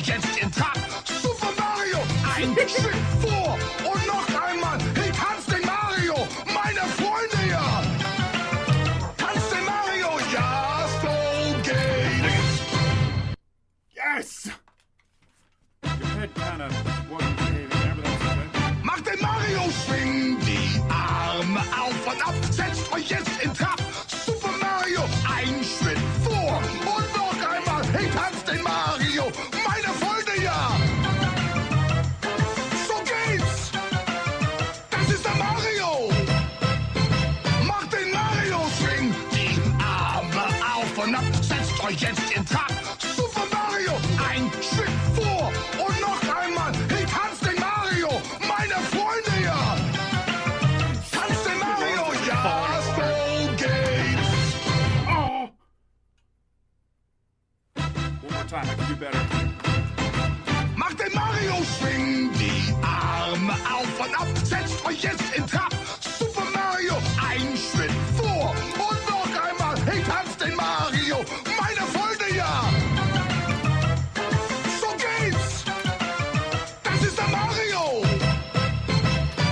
jetzt in Takt. Super Mario, ein Schritt vor und noch einmal. Hey, tanz den Mario, meine Freunde, ja. Tanz den Mario, ja, so geht's. Yes! Your head kind of wasn't behaving there, but that's okay. Macht den Mario, schwing die Arme auf und ab. Setzt euch jetzt in Takt. Super Mario, ein Schritt vor und noch einmal. Hey, tanz den Mario, meine Freunde, ja. So geht's. Das ist der Mario. Macht den Mario, schwing die Arme auf und ab. Setzt euch jetzt in Takt. Super Mario, ein Schritt vor und noch einmal. Hey, tanz den Mario, meine Freunde, ja. Tanz den Mario, ja, so geht's. Oh! One more time, I can do better. Macht den Mario, schwing die Arme auf und ab. Setzt euch jetzt in Takt. Super Mario, ein Schritt vor und noch einmal. Hey, tanzt den Mario, meine Freunde, ja. So geht's. Das ist der Mario.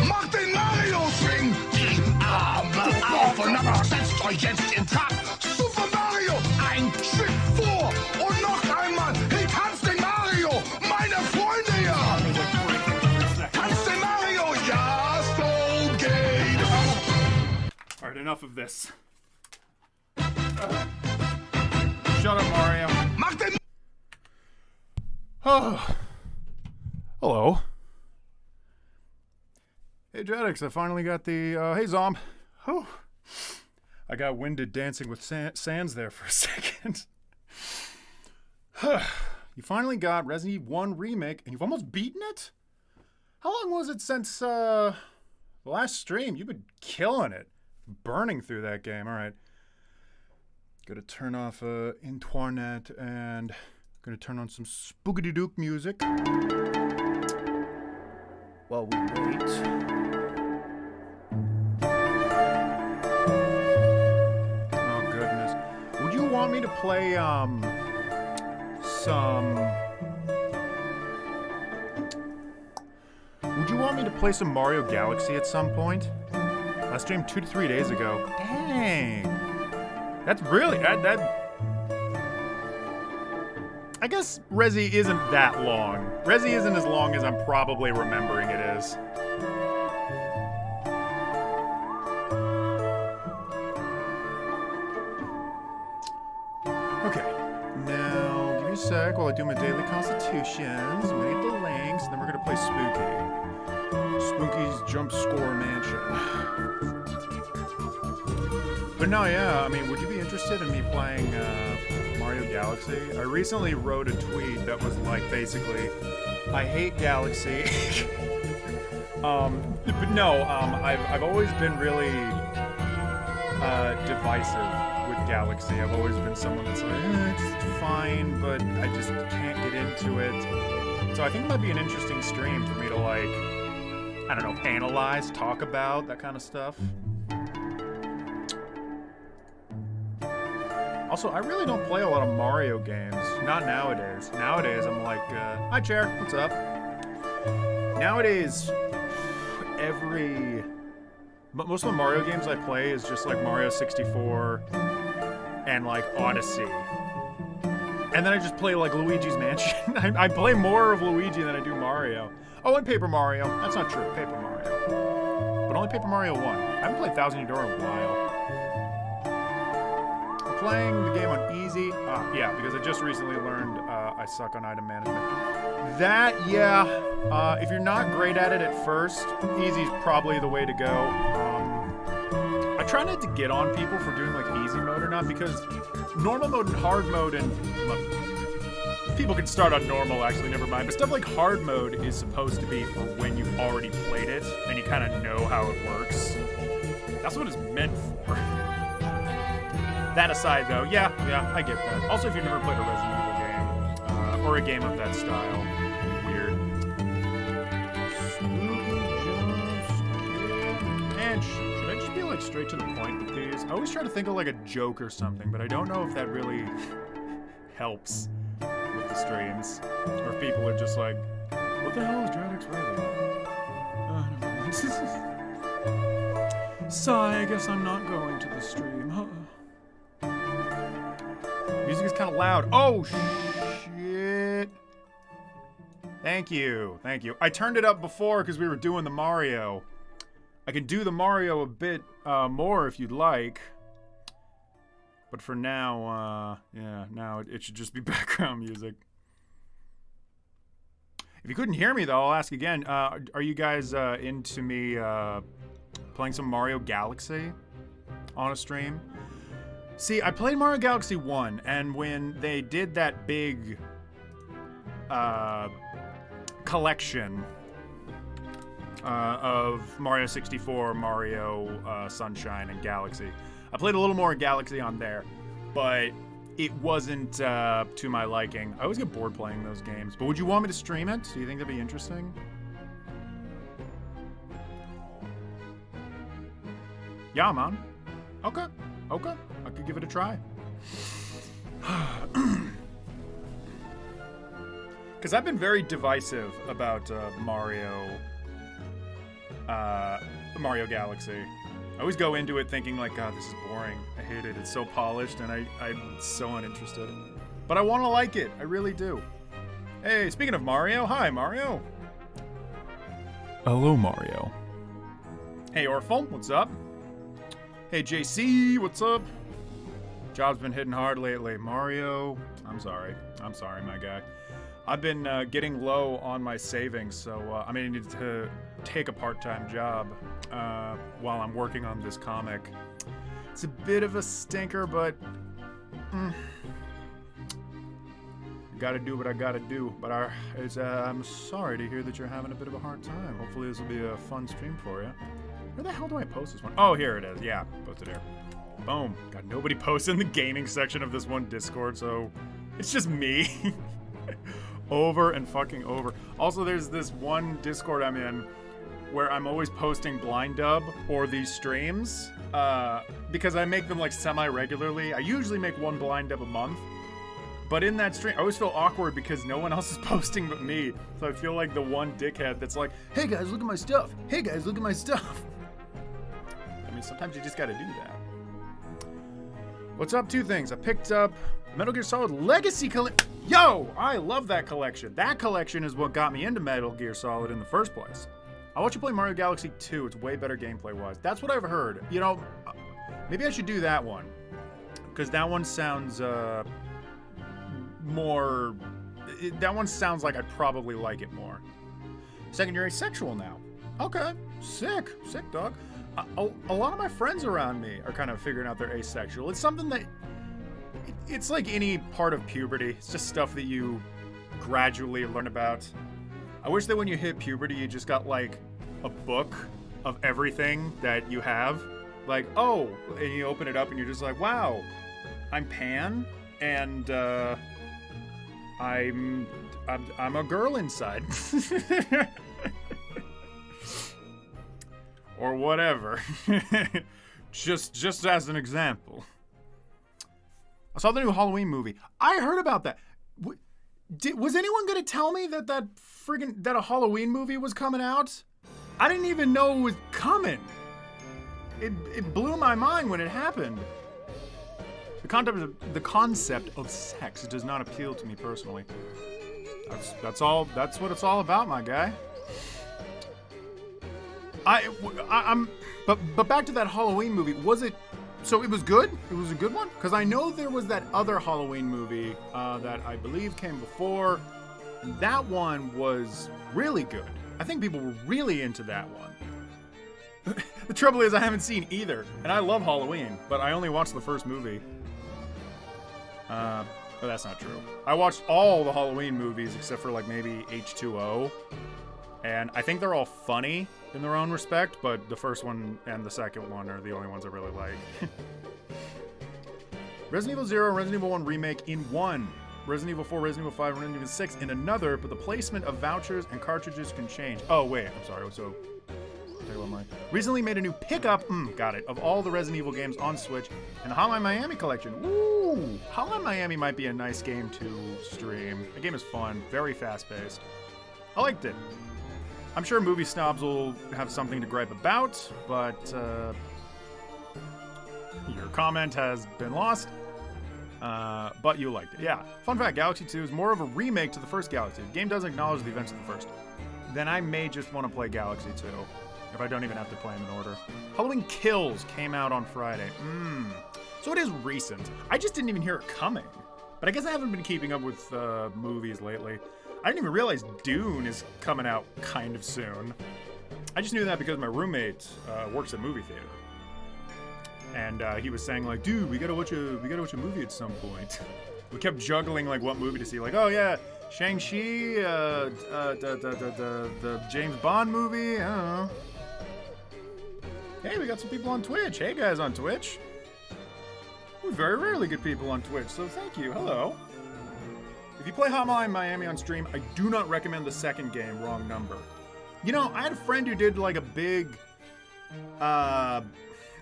Macht den Mario, schwing die Arme auf und ab. Setzt euch jetzt in Takt. Super Mario, ein Schritt vor und noch einmal. Hey, tanzt den Mario, meine Freunde, ja. Tanzt den Mario, ja, so geht's. Alright, enough of this. Shut up, Mario. Macht den Oh. Hello. Hey, Jetix, I finally got the, hey, Zomb. Oh. I got winded dancing with Sans there for a second. You finally got Resident Evil 1 Remake, and you've almost beaten it? How long was it since, the last stream? You've been killing it. Burning through that game. All right. Gotta turn off, internet, and gonna turn on some spookity-dook music. While we wait. Oh, goodness. Would you want me to play, Would you want me to play some Mario Galaxy at some point? I streamed 2 to 3 days ago. Dang. That's really, that I guess Resi isn't that long. Resi isn't as long as I'm probably remembering it is. Okay, now give me a sec while I do my daily constitutions. We get the links, and then we're gonna play Spooky. Spooky's Jumpscare Mansion. But no, yeah, I mean, would you be interested in me playing Mario Galaxy? I recently wrote a tweet that was like, basically, I hate Galaxy. But no, I've always been really divisive with Galaxy. I've always been someone that's like, it's fine, but I just can't get into it. So I think it might be an interesting stream for me to, like, I don't know, analyze, talk about, that kind of stuff. Also, I really don't play a lot of Mario games. Not nowadays. Nowadays, I'm like, hi, Chair, what's up? Nowadays, most of the Mario games I play is just like Mario 64 and like Odyssey. And then I just play like Luigi's Mansion. I play more of Luigi than I do Mario. Oh, and Paper Mario. That's not true, Paper Mario. But only Paper Mario 1. I haven't played Thousand Year Door in a while. Playing the game on easy. Yeah, because I just recently learned I suck on item management. That, yeah, if you're not great at it at first, easy's probably the way to go. I try not to get on people for doing like easy mode or not, because normal mode and hard mode, and people can start on normal actually, never mind. But stuff like hard mode is supposed to be for when you've already played it and you kind of know how it works. That's what it's meant for. That aside, though, yeah, I get that. Also, if you've never played a Resident Evil game, or a game of that style, weird. And should I just be, like, straight to the point with these? I always try to think of, like, a joke or something, but I don't know if that really helps with the streams. Or people are just like, what the hell is Dradix writing? Never mind. Sigh, I guess I'm not going to the stream. Music is kind of loud. Oh, shit. Thank you. Thank you. I turned it up before because we were doing the Mario. I can do the Mario a bit more if you'd like. But for now, yeah, now it should just be background music. If you couldn't hear me, though, I'll ask again. Are you guys into me playing some Mario Galaxy on a stream? See, I played Mario Galaxy 1, and when they did that big collection of Mario 64, Mario Sunshine, and Galaxy, I played a little more Galaxy on there, but it wasn't to my liking. I always get bored playing those games. But would you want me to stream it? Do you think that'd be interesting? Yeah, man. Okay. Okay. I could give it a try. Because I've been very divisive about Mario Galaxy. I always go into it thinking like, God, this is boring. I hate it. It's so polished, and I'm so uninterested. But I want to like it. I really do. Hey, speaking of Mario, hi, Mario. Hello, Mario. Hey, Orphle, what's up? Hey, JC, what's up? Job's been hitting hard lately. Mario, I'm sorry. I'm sorry, my guy. I've been getting low on my savings, so I may need to take a part-time job while I'm working on this comic. It's a bit of a stinker, but I gotta do what I gotta do. But I'm sorry to hear that you're having a bit of a hard time. Hopefully this will be a fun stream for you. Where the hell do I post this one? Oh, here it is. Yeah, posted here. Boom. God, nobody posts in the gaming section of this one Discord, so it's just me. Over and fucking over. Also, there's this one Discord I'm in where I'm always posting blind dub or these streams because I make them like semi-regularly. I usually make one blind dub a month. But in that stream, I always feel awkward because no one else is posting but me. So I feel like the one dickhead that's like, hey guys, look at my stuff. Hey guys, look at my stuff. I mean, sometimes you just gotta do that. What's up? Two things. I picked up Metal Gear Solid Legacy Collection. Yo, I love that collection. That collection is what got me into Metal Gear Solid in the first place. I'll let you play Mario Galaxy 2. It's way better gameplay-wise. That's what I've heard. You know, maybe I should do that one. Because that one sounds more... that one sounds like I'd probably like it more. Second, you're asexual now. Okay, sick. Sick, dog. A lot of my friends around me are kind of figuring out they're asexual. It's something that... it's like any part of puberty. It's just stuff that you gradually learn about. I wish that when you hit puberty, you just got like a book of everything that you have. Like, oh, and you open it up and you're just like, wow, I'm Pan, and I'm a girl inside. Or whatever. just as an example. I saw the new Halloween movie. I heard about that. Was anyone gonna tell me that a Halloween movie was coming out? I didn't even know it was coming. It blew my mind when it happened. The concept of sex does not appeal to me personally. That's what it's all about, my guy. But back to that Halloween movie. So it was good? It was a good one? Because I know there was that other Halloween movie that I believe came before. And that one was really good. I think people were really into that one. The trouble is I haven't seen either. And I love Halloween, but I only watched the first movie. But that's not true. I watched all the Halloween movies except for like maybe H2O. And I think they're all funny in their own respect, but the first one and the second one are the only ones I really like. Resident Evil 0 and Resident Evil 1 remake in one. Resident Evil 4, Resident Evil 5, and Resident Evil 6 in another, but the placement of vouchers and cartridges can change. Oh, wait, I'm sorry. So Talk about Mario. Recently made a new pickup, got it, of all the Resident Evil games on Switch and the Hotline Miami collection. Ooh, Hotline Miami might be a nice game to stream. The game is fun, very fast-paced. I liked it. I'm sure movie snobs will have something to gripe about, but your comment has been lost. But you liked it. Yeah. Fun fact, Galaxy 2 is more of a remake to the first Galaxy. The game doesn't acknowledge the events of the first. Then I may just want to play Galaxy 2, if I don't even have to play them in order. Halloween Kills came out on Friday. So it is recent. I just didn't even hear it coming. But I guess I haven't been keeping up with movies lately. I didn't even realize Dune is coming out kind of soon. I just knew that because my roommate works at movie theater. And he was saying like, dude, we gotta watch a movie at some point. We kept juggling like what movie to see. Like, oh yeah, Shang-Chi, the James Bond movie. I don't know. Hey, we got some people on Twitch. Hey guys on Twitch. We very rarely get people on Twitch, so thank you. Hello. If you play Hotline Miami on stream, I do not recommend the second game, Wrong Number. You know, I had a friend who did like a big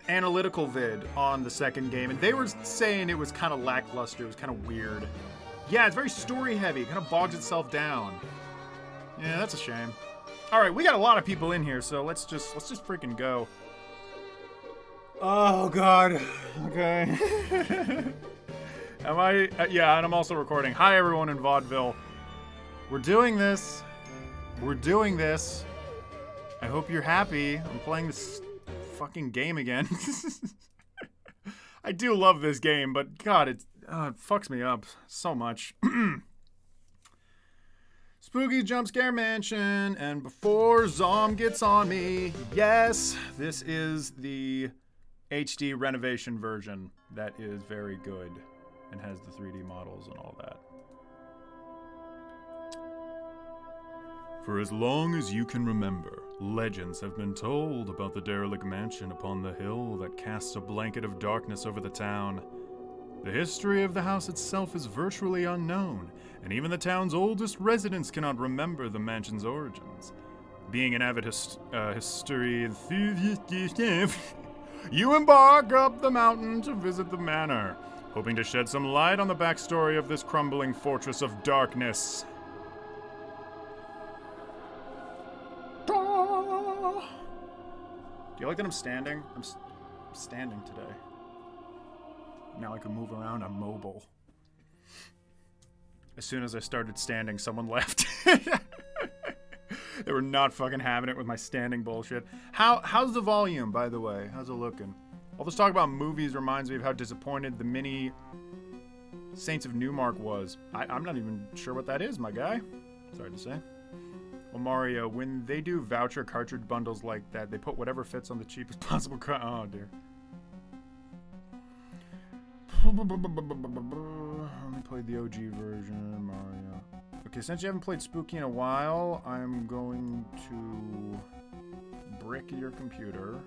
analytical vid on the second game, and they were saying it was kind of lackluster. It was kind of weird. Yeah, it's very story heavy. It kind of bogs itself down. Yeah, that's a shame. All right, we got a lot of people in here, so let's just freaking go. Oh God. Okay. Am I? Yeah, and I'm also recording. Hi everyone in vaudeville. We're doing this. We're doing this. I hope you're happy. I'm playing this fucking game again. I do love this game, but God, it fucks me up so much. Spooky Jumpscare Mansion, and before Zom gets on me, yes, this is the HD renovation version that is very good and has the 3D models and all that. For as long as you can remember, legends have been told about the derelict mansion upon the hill that casts a blanket of darkness over the town. The history of the house itself is virtually unknown, and even the town's oldest residents cannot remember the mansion's origins. Being an avid history enthusiast, you embark up the mountain to visit the manor, hoping to shed some light on the backstory of this crumbling fortress of darkness. Do you like that I'm standing? I'm standing today. Now I can move around, I'm mobile. As soon as I started standing, someone left. They were not fucking having it with my standing bullshit. How's the volume, by the way? How's it looking? All this talk about movies reminds me of how disappointed the mini Saints of Newmark was. I'm not even sure what that is, my guy. Sorry to say. Well, Mario, when they do voucher cartridge bundles like that, they put whatever fits on the cheapest possible oh, dear. Only played the OG version, Mario. Okay, since you haven't played Spooky in a while, I'm going to brick your computer.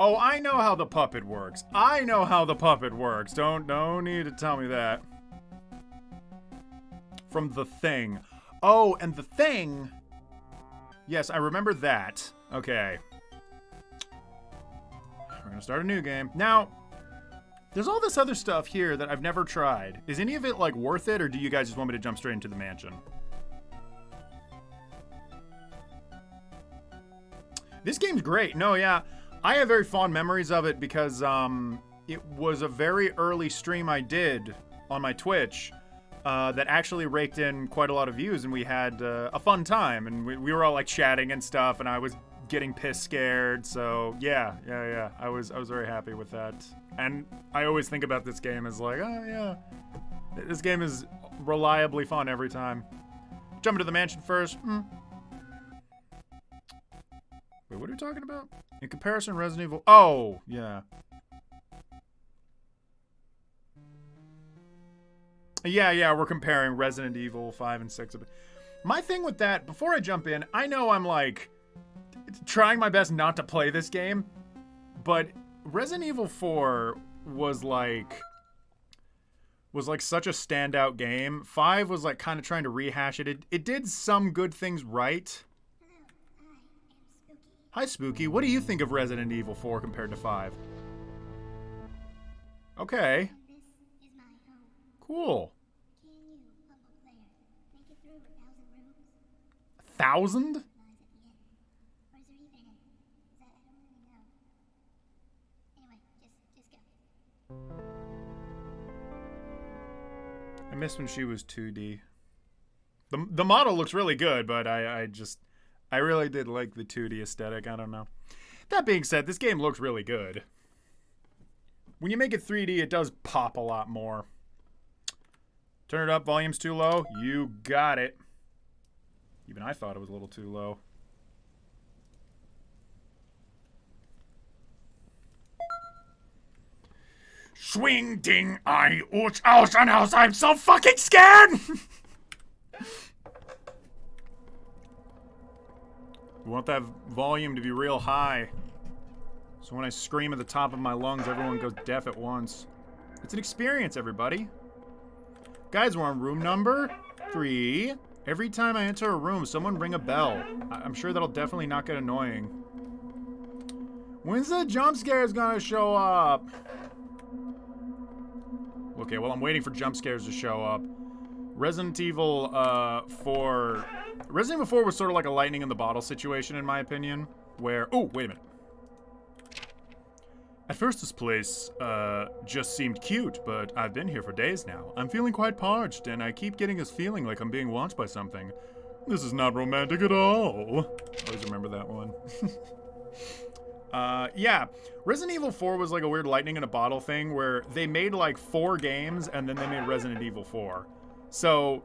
Oh, I know how the puppet works. I know how the puppet works. Don't need to tell me that. From The Thing. Oh, and The Thing. Yes, I remember that. Okay. We're gonna start a new game. Now, there's all this other stuff here that I've never tried. Is any of it, like, worth it, or do you guys just want me to jump straight into the mansion? This game's great. No, yeah. I have very fond memories of it because it was a very early stream I did on my Twitch that actually raked in quite a lot of views, and we had a fun time, and we were all like chatting and stuff, and I was getting piss scared. So yeah. I was very happy with that, and I always think about this game as like, oh yeah, this game is reliably fun every time. Jump into the mansion first. Wait, what are we talking about? In comparison, Resident Evil... Oh, yeah. Yeah, we're comparing Resident Evil 5 and 6. My thing with that, before I jump in, I know I'm, like, trying my best not to play this game, but Resident Evil 4 was, like, was like such a standout game. 5 was like kind of trying to rehash it. It did some good things right. Hi, Spooky. What do you think of Resident Evil 4 compared to 5? Okay. Cool. 1,000? I missed when she was 2D. The model looks really good, but I really did like the 2D aesthetic. I don't know. That being said, this game looks really good. When you make it 3D, it does pop a lot more. Turn it up, volume's too low. You got it. Even I thought it was a little too low. Swing ding I ouch ouch and house. I'm so fucking scared. We want that volume to be real high, so when I scream at the top of my lungs, everyone goes deaf at once. It's an experience, everybody. Guys, we're on room number 3. Every time I enter a room, someone ring a bell. I'm sure that'll definitely not get annoying. When's the jump scares gonna show up? Okay, well, I'm waiting for jump scares to show up. Resident Evil 4... Resident Evil 4 was sort of like a lightning in the bottle situation, in my opinion, where... Oh, wait a minute. At first, this place just seemed cute, but I've been here for days now. I'm feeling quite parched, and I keep getting this feeling like I'm being watched by something. This is not romantic at all. Always remember that one. Yeah. Resident Evil 4 was like a weird lightning in a bottle thing where they made like 4 games, and then they made Resident Evil 4. So,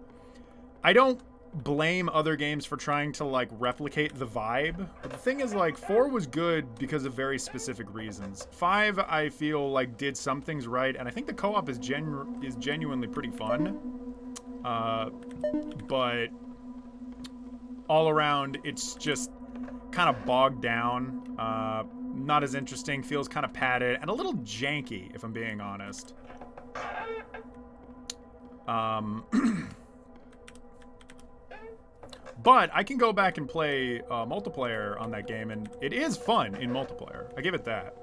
I don't blame other games for trying to like replicate the vibe, but the thing is, like, 4 was good because of very specific reasons. 5, I feel like, did some things right, and I think the co-op is genuinely pretty fun, but all around it's just kind of bogged down, not as interesting, feels kind of padded, and a little janky, if I'm being honest. But I can go back and play multiplayer on that game, and it is fun in multiplayer. I give it that.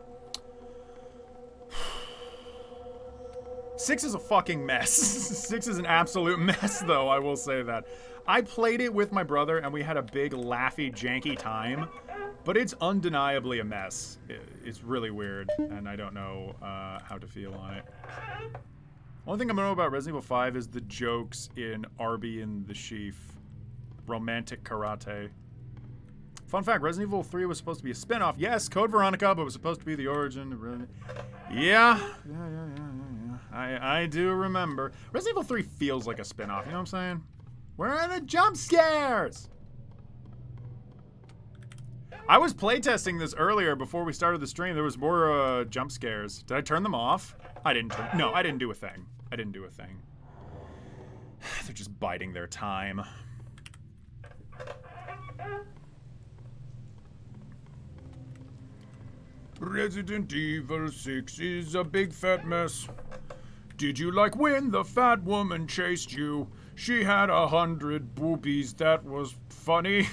6 is a fucking mess. 6 is an absolute mess, though, I will say that. I played it with my brother, and we had a big, laughy, janky time, but it's undeniably a mess. It's really weird, and I don't know how to feel on it. Only thing I know about Resident Evil 5 is the jokes in Arby and the Sheaf. Romantic karate. Fun fact, Resident Evil 3 was supposed to be a spin-off. Yes, Code Veronica, but it was supposed to be the origin of Resident... Yeah. I do remember. Resident Evil 3 feels like a spin-off, you know what I'm saying? Where are the jump scares? I was playtesting this earlier before we started the stream. There was more jump scares. Did I turn them off? I didn't turn... No, I didn't do a thing. I didn't do a thing. They're just biding their time. Resident Evil 6 is a big fat mess. Did you like when the fat woman chased you? She had 100 boobies. That was funny.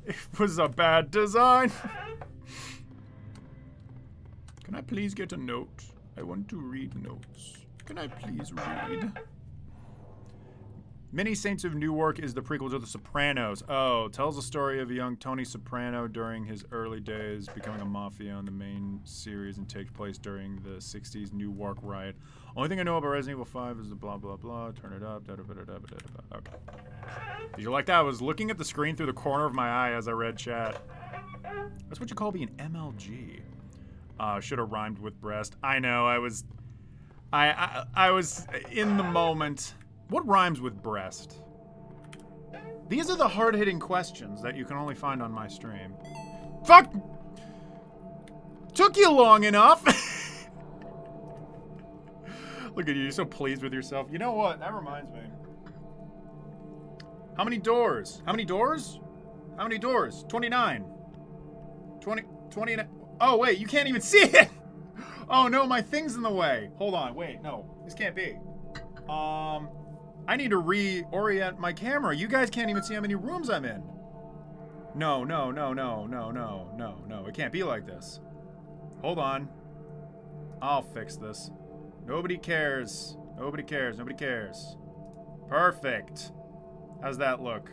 It was a bad design. Can I please get a note? I want to read notes. Can I please read? Many Saints of Newark is the prequel to The Sopranos. Oh, tells the story of a young Tony Soprano during his early days, becoming a mafia in the main series, and takes place during the 60s Newark riot. Only thing I know about Resident Evil 5 is the blah, blah, blah. Turn it up. Okay. Did you like that? I was looking at the screen through the corner of my eye as I read chat. That's what you call being MLG. Should have rhymed with breast. I know, I was in the moment. What rhymes with breast? These are the hard-hitting questions that you can only find on my stream. Fuck! Took you long enough! Look at you, you're so pleased with yourself. You know what? That reminds me. How many doors? How many doors? How many doors? 29. 29. Oh, wait, you can't even see it! Oh, no, my thing's in the way. Hold on, wait, no. This can't be. I need to reorient my camera. You guys can't even see how many rooms I'm in. No. It can't be like this. Hold on. I'll fix this. Nobody cares. Nobody cares. Nobody cares. Perfect. How's that look?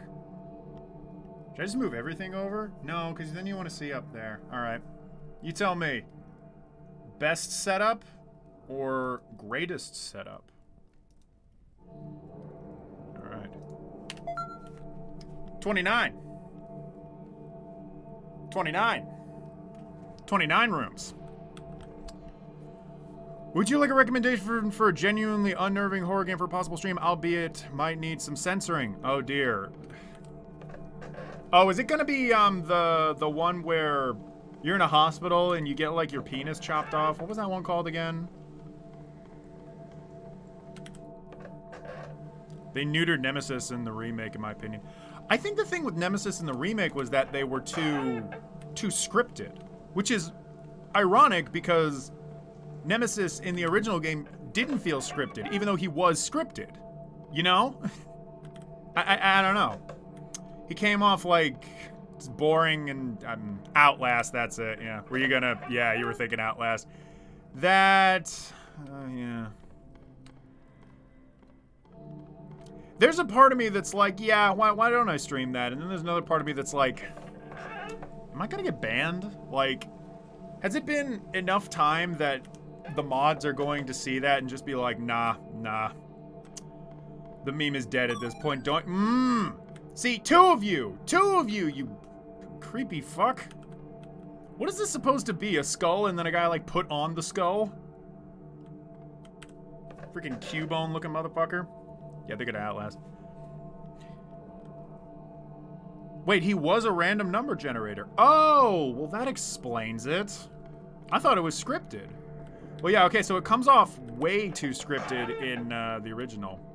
Should I just move everything over? No, because then you want to see up there. All right. You tell me. Best setup or greatest setup? All right. 29. 29. 29 rooms. Would you like a recommendation for a genuinely unnerving horror game for a possible stream, albeit might need some censoring? Oh dear. Oh, is it gonna be the one where you're in a hospital and you get like your penis chopped off? What was that one called again? They neutered Nemesis in the remake, in my opinion. I think the thing with Nemesis in the remake was that they were too scripted, which is ironic because Nemesis in the original game didn't feel scripted, even though he was scripted. You know? I don't know. He came off like it's boring and Outlast, that's it, yeah. Were you gonna, yeah, you were thinking Outlast. That, yeah. There's a part of me that's like, yeah, why don't I stream that? And then there's another part of me that's like, am I gonna get banned? Like, has it been enough time that the mods are going to see that and just be like, nah. The meme is dead at this point. Don't, See, two of you, you creepy fuck. What is this supposed to be? A skull and then a guy like put on the skull? Freaking Cubone looking motherfucker. Yeah, they're gonna Outlast. Wait, he was a random number generator. Oh, well that explains it. I thought it was scripted. Well, yeah, okay, so it comes off way too scripted in the original.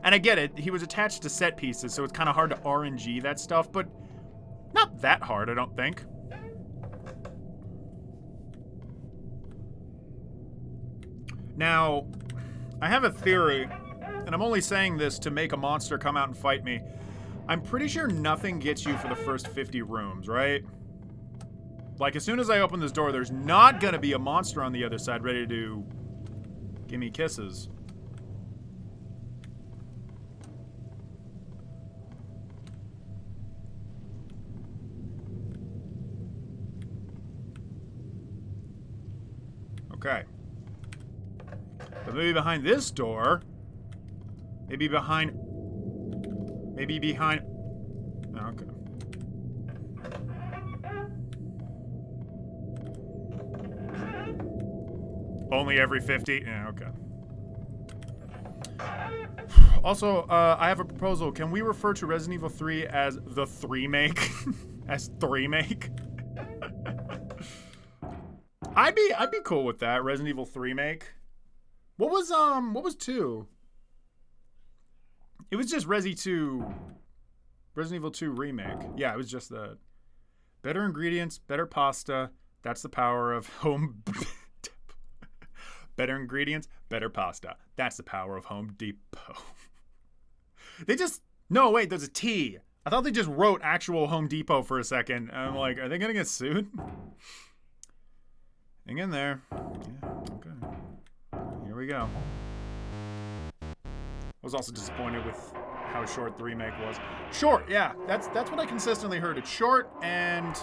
And I get it, he was attached to set pieces, so it's kind of hard to RNG that stuff, but not that hard, I don't think. Now, I have a theory, and I'm only saying this to make a monster come out and fight me. I'm pretty sure nothing gets you for the first 50 rooms, right? Like, as soon as I open this door, there's not gonna be a monster on the other side ready to give me kisses. Okay. But maybe behind this door, maybe behind, oh, okay. Only every 50? Yeah, okay. Also, I have a proposal. Can we refer to Resident Evil 3 as the 3-make? As 3-make? I'd be cool with that. Resident Evil 3-make. What was 2? It was just Resident Evil 2 remake. Yeah, it was just that. Better ingredients, better pasta. That's the power of Home. Better ingredients, better pasta. That's the power of Home Depot. No, wait, there's a T. I thought they just wrote actual Home Depot for a second. And I'm like, are they gonna get sued? Hang in there. Yeah, okay. Here we go. I was also disappointed with how short the remake was. Short, yeah. That's what I consistently heard. It's short and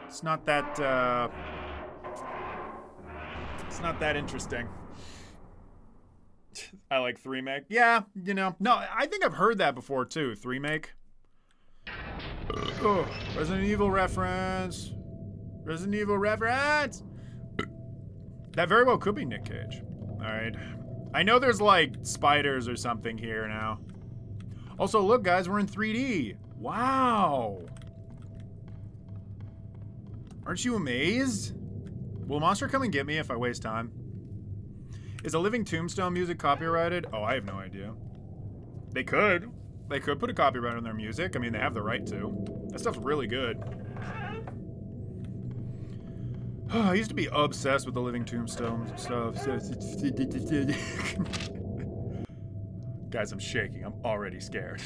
it's not that interesting. I like 3-make. Yeah, you know. No, I think I've heard that before too. 3-make. Oh, Resident Evil reference. Resident Evil reference. That very well could be Nick Cage. Alright. I know there's like spiders or something here now. Also, look guys, we're in 3D. Wow. Aren't you amazed? Will Monster come and get me if I waste time? Is a Living Tombstone music copyrighted? Oh, I have no idea. They could. They could put a copyright on their music. I mean, they have the right to. That stuff's really good. I used to be obsessed with the Living Tombstone stuff. Guys, I'm shaking. I'm already scared.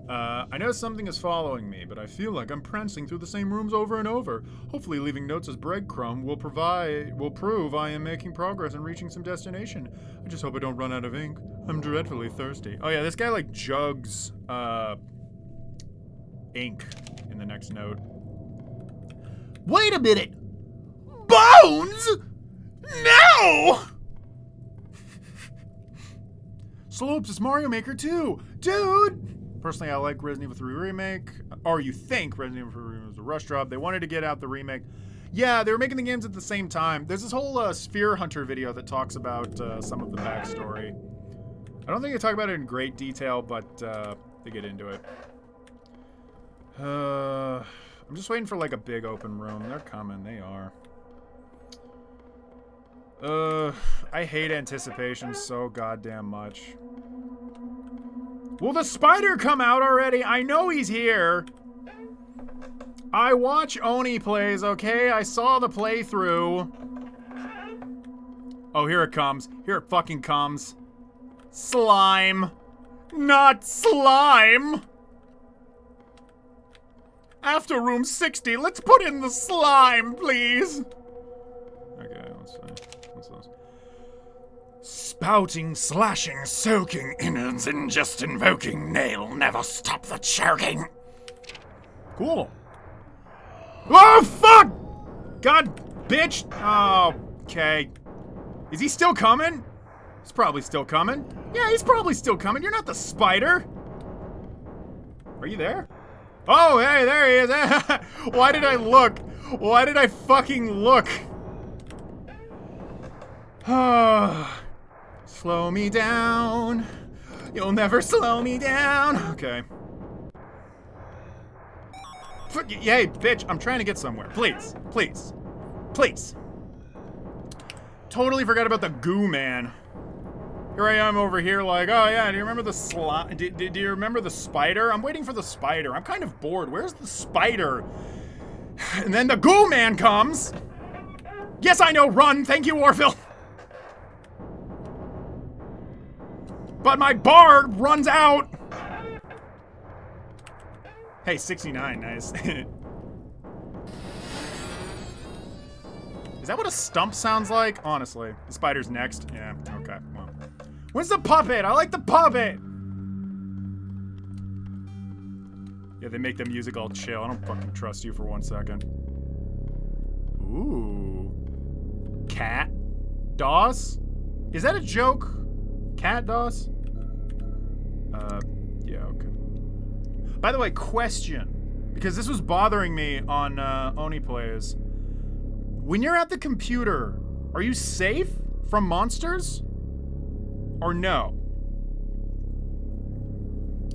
I know something is following me, but I feel like I'm prancing through the same rooms over and over. Hopefully leaving notes as breadcrumb will prove I am making progress in reaching some destination. I just hope I don't run out of ink. I'm dreadfully thirsty. Oh yeah, this guy like jugs ink in the next note. Wait a minute! Bones? No! Slopes is Mario Maker 2. Dude! Personally, I like Resident Evil 3 Remake. Or you think Resident Evil 3 Remake was a rush job. They wanted to get out the remake. Yeah, they were making the games at the same time. There's this whole Sphere Hunter video that talks about some of the backstory. I don't think they talk about it in great detail, but they get into it. I'm just waiting for like a big open room. They're coming. They are. I hate anticipation so goddamn much. Will the spider come out already? I know he's here. I watch Oni plays, okay? I saw the playthrough. Oh, here it comes. Here it fucking comes. Slime. Not slime. After room 60, let's put in the slime, please. Okay, let's see. What's this? Spouting, slashing, soaking, innards, and just invoking nail. Never stop the choking. Cool. Oh, fuck! God, bitch. Oh, okay. Is he still coming? He's probably still coming. Yeah, he's probably still coming. You're not the spider. Are you there? Oh, hey, there he is. Why did I look? Why did I fucking look? Slow me down. You'll never slow me down. Okay. Yay, bitch, I'm trying to get somewhere. Please, please, please. Totally forgot about the goo man. Here I am over here like, oh yeah, do you remember the slime? Do you remember the spider? I'm waiting for the spider. I'm kind of bored. Where's the spider? And then the goo man comes. Yes, I know, run. Thank you, Orville. But my bar runs out. Hey, 69, nice. Is that what a stump sounds like? Honestly. The spider's next? Yeah, okay. Well. Where's the puppet? I like the puppet! Yeah, they make the music all chill. I don't fucking trust you for 1 second. Ooh. Cat? DOS? Is that a joke? Cat DOS? Yeah, okay. By the way, question. Because this was bothering me on Oni Plays. When you're at the computer, are you safe from monsters? Or no?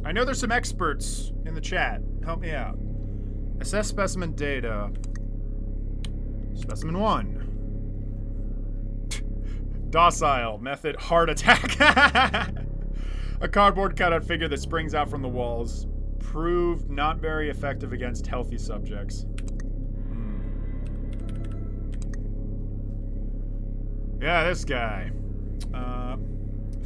I know there's some experts in the chat. Help me out. Assess specimen data. Specimen 1. Docile. Method heart attack. A cardboard cutout figure that springs out from the walls. Proved not very effective against healthy subjects. Yeah, this guy.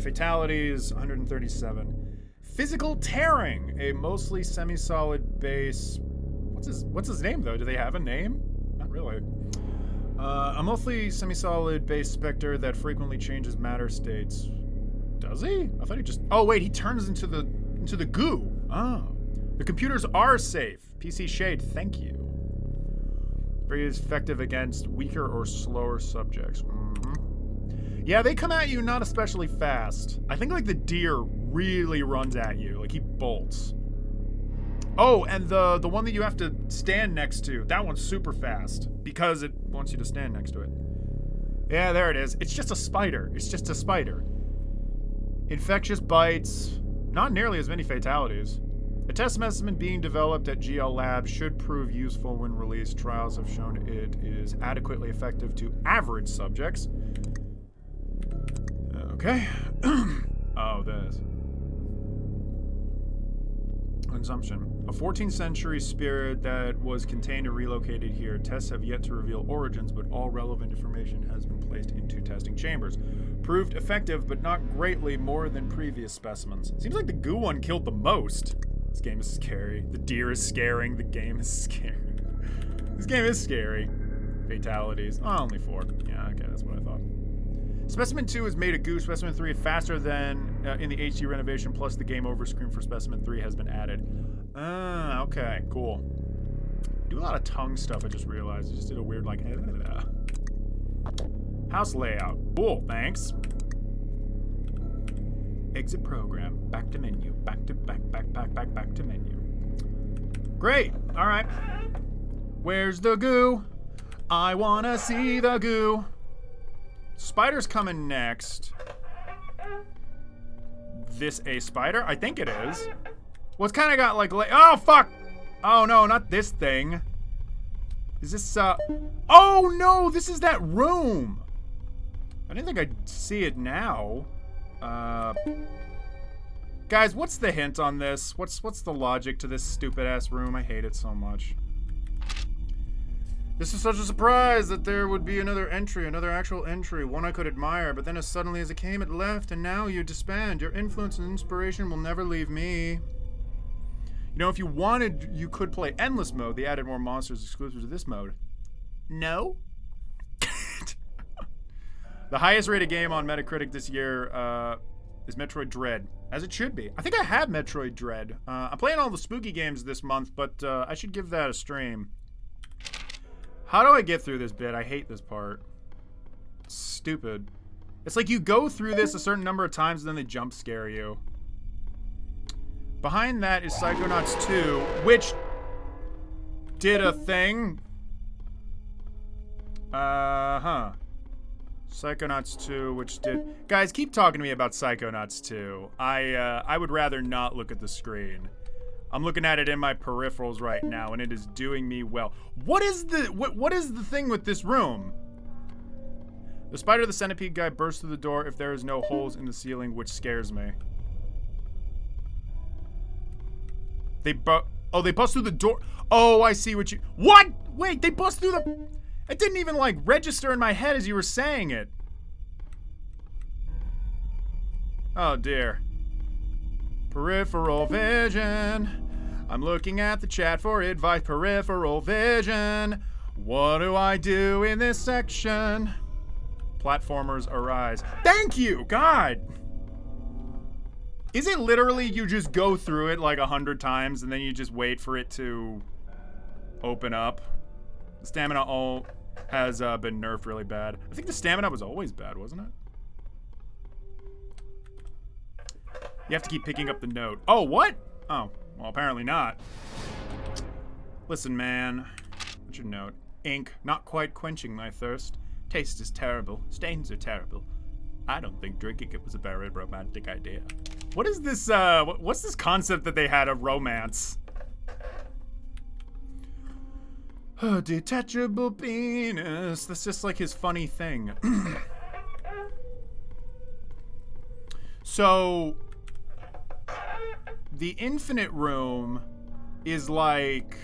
Fatalities, 137. Physical tearing, a mostly semi-solid base. What's his name though? Do they have a name? Not really. A mostly semi-solid base specter that frequently changes matter states. Does he? I thought he just. Oh wait, he turns into the goo. Oh, the computers are safe. PC Shade, thank you. Very effective against weaker or slower subjects. Yeah, they come at you not especially fast. I think like the deer really runs at you. Like he bolts. Oh, and the one that you have to stand next to, that one's super fast because it wants you to stand next to it. Yeah, there it is. It's just a spider. It's just a spider. Infectious bites. Not nearly as many fatalities. A test specimen being developed at GL Lab should prove useful when released. Trials have shown it is adequately effective to average subjects. Okay. Oh, this. Consumption. A 14th century spirit that was contained and relocated here. Tests have yet to reveal origins, but all relevant information has been placed into testing chambers. Proved effective, but not greatly more than previous specimens. Seems like the goo one killed the most. This game is scary. The deer is scaring. The game is scary. This game is scary. Fatalities. Oh, only 4. Yeah, okay, that's what I thought. Specimen 2 is made of goo. Specimen 3 faster than in the HD renovation, plus the game over screen for Specimen 3 has been added. Okay, cool. Do a lot of tongue stuff, I just realized. I just did a weird, like, house layout. Cool, thanks. Exit program. Back to menu. Back to menu. Great, alright. Where's the goo? I wanna see the goo. Spider's coming next. This a spider? I think it is. Well, it's kind of got like... Oh, fuck! Oh, no, not this thing. Is this, Oh, no! This is that room! I didn't think I'd see it now. Guys, what's the hint on this? What's the logic to this stupid-ass room? I hate it so much. This is such a surprise that there would be another entry, another actual entry, one I could admire, but then as suddenly as it came, it left, and now you disband. Your influence and inspiration will never leave me. You know, if you wanted, you could play Endless Mode. They added more monsters exclusive to this mode. No? The highest rated game on Metacritic this year is Metroid Dread, as it should be. I think I have Metroid Dread. I'm playing all the spooky games this month, but I should give that a stream. How do I get through this bit? I hate this part. It's stupid. It's like you go through this a certain number of times and then they jump scare you. Behind that is Psychonauts 2, which did a thing. Psychonauts 2, which did... Guys, keep talking to me about Psychonauts 2. I would rather not look at the screen. I'm looking at it in my peripherals right now, and it is doing me well. What is the thing with this room? The spider the centipede guy bursts through the door if there is no holes in the ceiling, which scares me. They bust through the door. Oh, I see what you... What? Wait, they bust through the... It didn't even, like, register in my head as you were saying it. Oh, dear. Peripheral vision. I'm looking at the chat for advice. Peripheral vision. What do I do in this section? Platformers arise. Thank you, God. Is it literally you just go through it like 100 times and then you just wait for it to open up? The stamina all has been nerfed really bad. I think the stamina was always bad, wasn't it? You have to keep picking up the note. Oh, what? Oh, well, apparently not. Listen, man. What's your note? Ink, not quite quenching my thirst. Taste is terrible. Stains are terrible. I don't think drinking it was a very romantic idea. What is this, what's this concept that they had of romance? A detachable penis. That's just like his funny thing. So... The Infinite Room is like...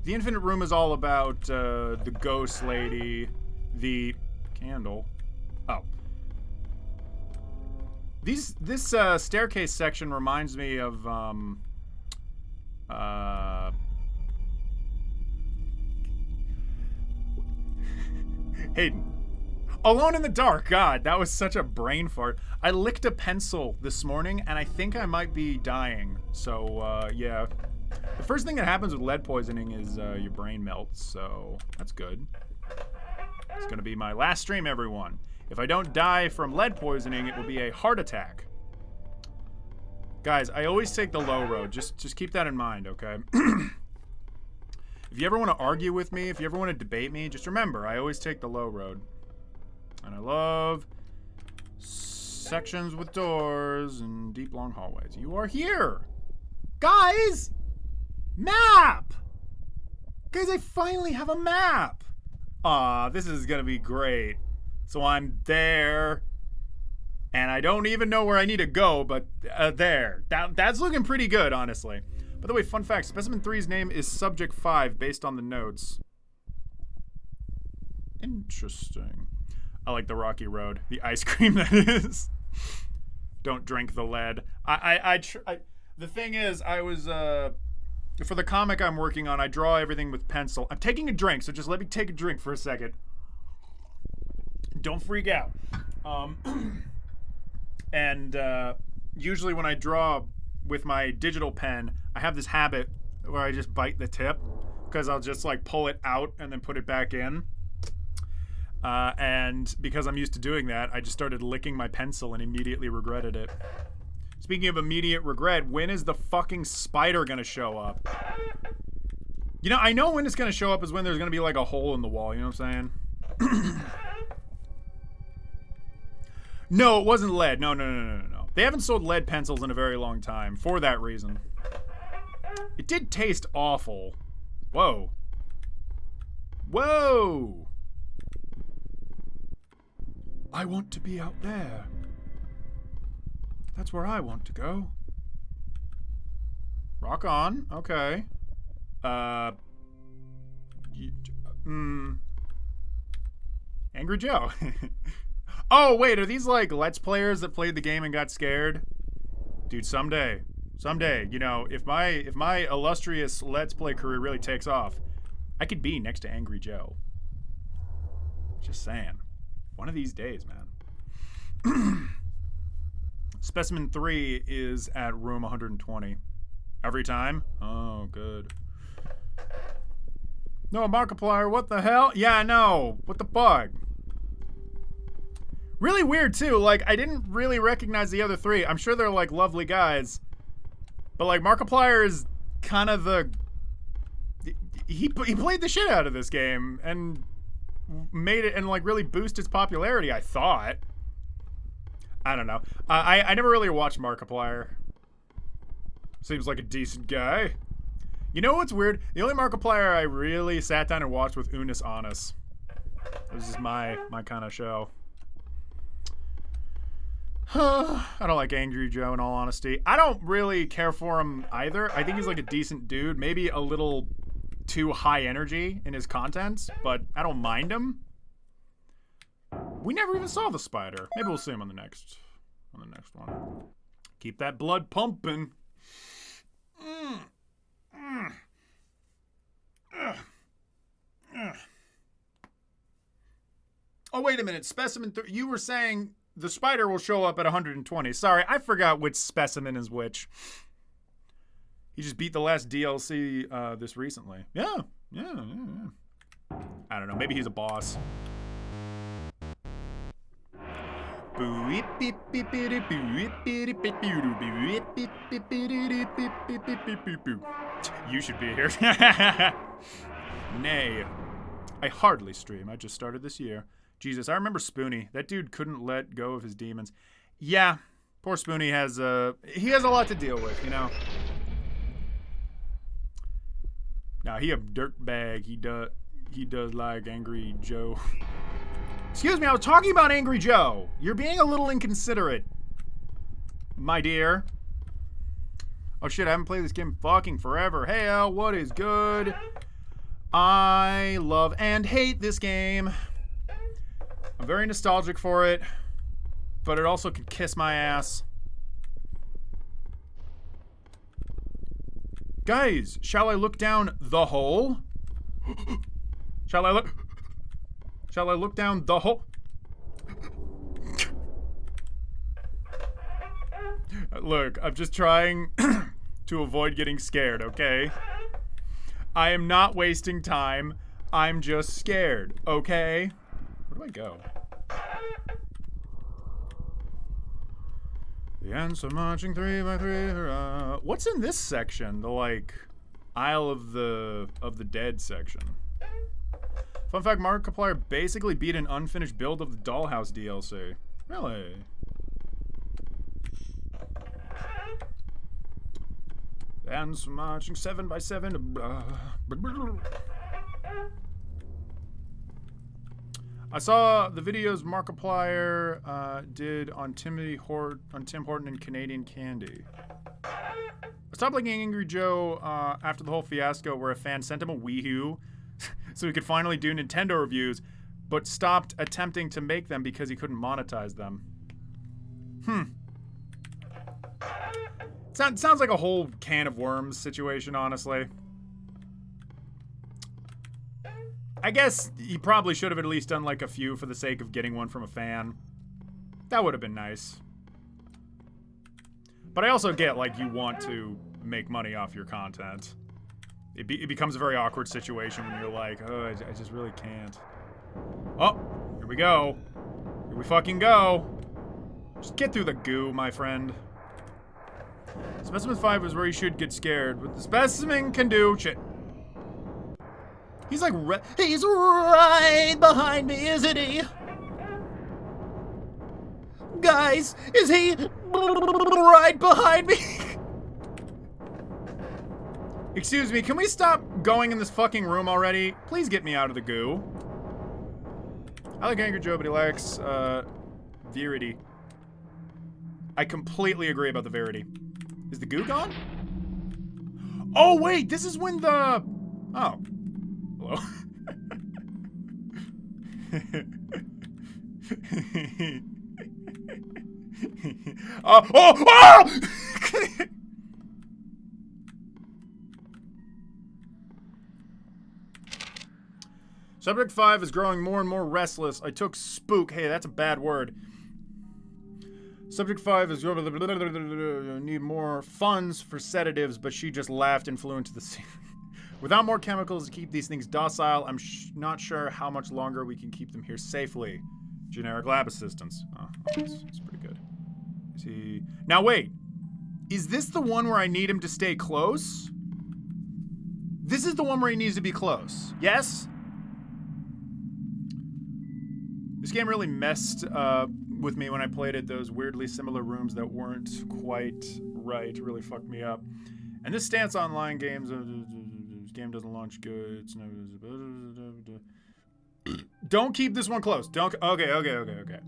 The Infinite Room is all about the ghost lady, the candle. Oh. This staircase section reminds me of Hayden. Alone in the Dark. God, that was such a brain fart. I licked a pencil this morning, and I think I might be dying. So, yeah. The first thing that happens with lead poisoning is your brain melts, so that's good. It's gonna be my last stream, everyone. If I don't die from lead poisoning, it will be a heart attack. Guys, I always take the low road. Just keep that in mind, okay? If you ever want to argue with me, if you ever want to debate me, just remember, I always take the low road. And I love sections with doors and deep, long hallways. You are here! Guys! Map! Guys, I finally have a map! Aw, this is gonna be great. So I'm there. And I don't even know where I need to go, but there. That's looking pretty good, honestly. By the way, fun fact, Specimen 3's name is Subject 5 based on the notes. Interesting. I like the rocky road. The ice cream, that is. Don't drink the lead. The thing is, I was, for the comic I'm working on, I draw everything with pencil. I'm taking a drink, so just let me take a drink for a second. Don't freak out. And usually when I draw with my digital pen, I have this habit where I just bite the tip, because I'll just like pull it out and then put it back in. And because I'm used to doing that, I just started licking my pencil and immediately regretted it. Speaking of immediate regret, when is the fucking spider gonna show up? You know, I know when it's gonna show up is when there's gonna be like a hole in the wall, you know what I'm saying? No, it wasn't lead. No. They haven't sold lead pencils in a very long time for that reason. It did taste awful. Whoa. Whoa! I want to be out there. That's where I want to go. Rock on. Okay. Angry Joe. Oh, wait, are these like Let's Players that played the game and got scared? Dude, someday, you know, if my illustrious Let's Play career really takes off, I could be next to Angry Joe. Just saying. One of these days, man. Specimen 3 is at room 120. Every time? Oh, good. No, Markiplier, what the hell? Yeah, I know. What the fuck? Really weird, too. Like, I didn't really recognize the other three. I'm sure they're, like, lovely guys. But, like, Markiplier is kind of the... He played the shit out of this game and made it and, like, really boost its popularity, I thought. I don't know. I never really watched Markiplier. Seems like a decent guy. You know what's weird? The only Markiplier I really sat down and watched was Unis Honest. This is my kind of show. I don't like Angry Joe, in all honesty. I don't really care for him either. I think he's like a decent dude. Maybe a little too high energy in his content, but I don't mind him. We never even saw the spider. Maybe we'll see him on the next one. Keep that blood pumping. Oh, wait a minute. Specimen 3. You were saying the spider will show up at 120. Sorry, I forgot which specimen is which. He just beat the last DLC this recently. Yeah. I don't know. Maybe he's a boss. You should be here. Nay. I hardly stream. I just started this year. Jesus, I remember Spoonie. That dude couldn't let go of his demons. Yeah, poor Spoonie has a lot to deal with, you know. Nah, he a dirtbag. He does like Angry Joe. Excuse me, I was talking about Angry Joe. You're being a little inconsiderate, my dear. Oh shit, I haven't played this game fucking forever. Hey Al, what is good? I love and hate this game. I'm very nostalgic for it, but it also can kiss my ass. Guys, shall I look down the hole? Shall I look down the hole? Look, I'm just trying to avoid getting scared, okay? I am not wasting time. I'm just scared, okay? Where do I go? The ants are marching 3 by 3. Hurrah. What's in this section? The like Isle of the Dead section. Fun fact: Markiplier basically beat an unfinished build of the Dollhouse DLC. Really? The ants are marching 7 by 7. I saw the videos Markiplier did on Tim Horton and Canadian Candy. I stopped liking Angry Joe after the whole fiasco where a fan sent him a Wii U so he could finally do Nintendo reviews, but stopped attempting to make them because he couldn't monetize them. Sounds like a whole can of worms situation, honestly. I guess he probably should have at least done like a few for the sake of getting one from a fan. That would have been nice. But I also get, like, you want to make money off your content. It becomes a very awkward situation when you're like, oh, I just really can't. Oh, here we go. Here we fucking go. Just get through the goo, my friend. Specimen 5 is where you should get scared. What the specimen can do, shit. He's like, he's right behind me, isn't he? Guys, is he right behind me? Excuse me, can we stop going in this fucking room already? Please get me out of the goo. I like Angry Joe, but he likes, Verity. I completely agree about the Verity. Is the goo gone? Oh, wait, this is when the... Oh. Hello? Oh! Subject 5 is growing more and more restless. I took spook. Hey, that's a bad word. Subject 5 is need more funds for sedatives, but she just laughed and flew into the sea. Without more chemicals to keep these things docile, I'm not sure how much longer we can keep them here safely. Generic lab assistants. Oh, that's pretty good. Is he... Now wait, is this the one where I need him to stay close? This is the one where he needs to be close. Yes? This game really messed with me when I played it. Those weirdly similar rooms that weren't quite right really fucked me up. And this stance on online games, this game doesn't launch good. It's no... Don't keep this one close. Don't... Okay.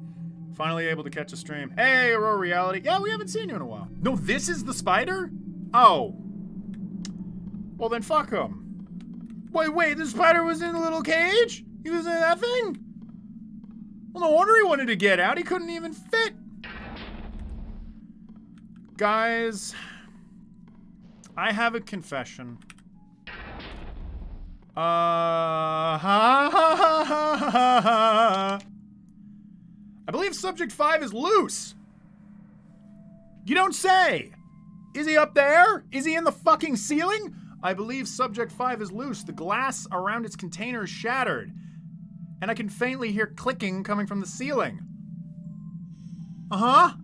Finally able to catch a stream. Hey, Aurora Reality. Yeah, we haven't seen you in a while. No, this is the spider? Oh. Well, then fuck him. Wait, the spider was in a little cage? He was in that thing? Well, no wonder he wanted to get out. He couldn't even fit. Guys, I have a confession. I believe Subject 5 is loose. You don't say. Is he up there? Is he in the fucking ceiling? I believe Subject 5 is loose. The glass around its container is shattered. And I can faintly hear clicking coming from the ceiling. I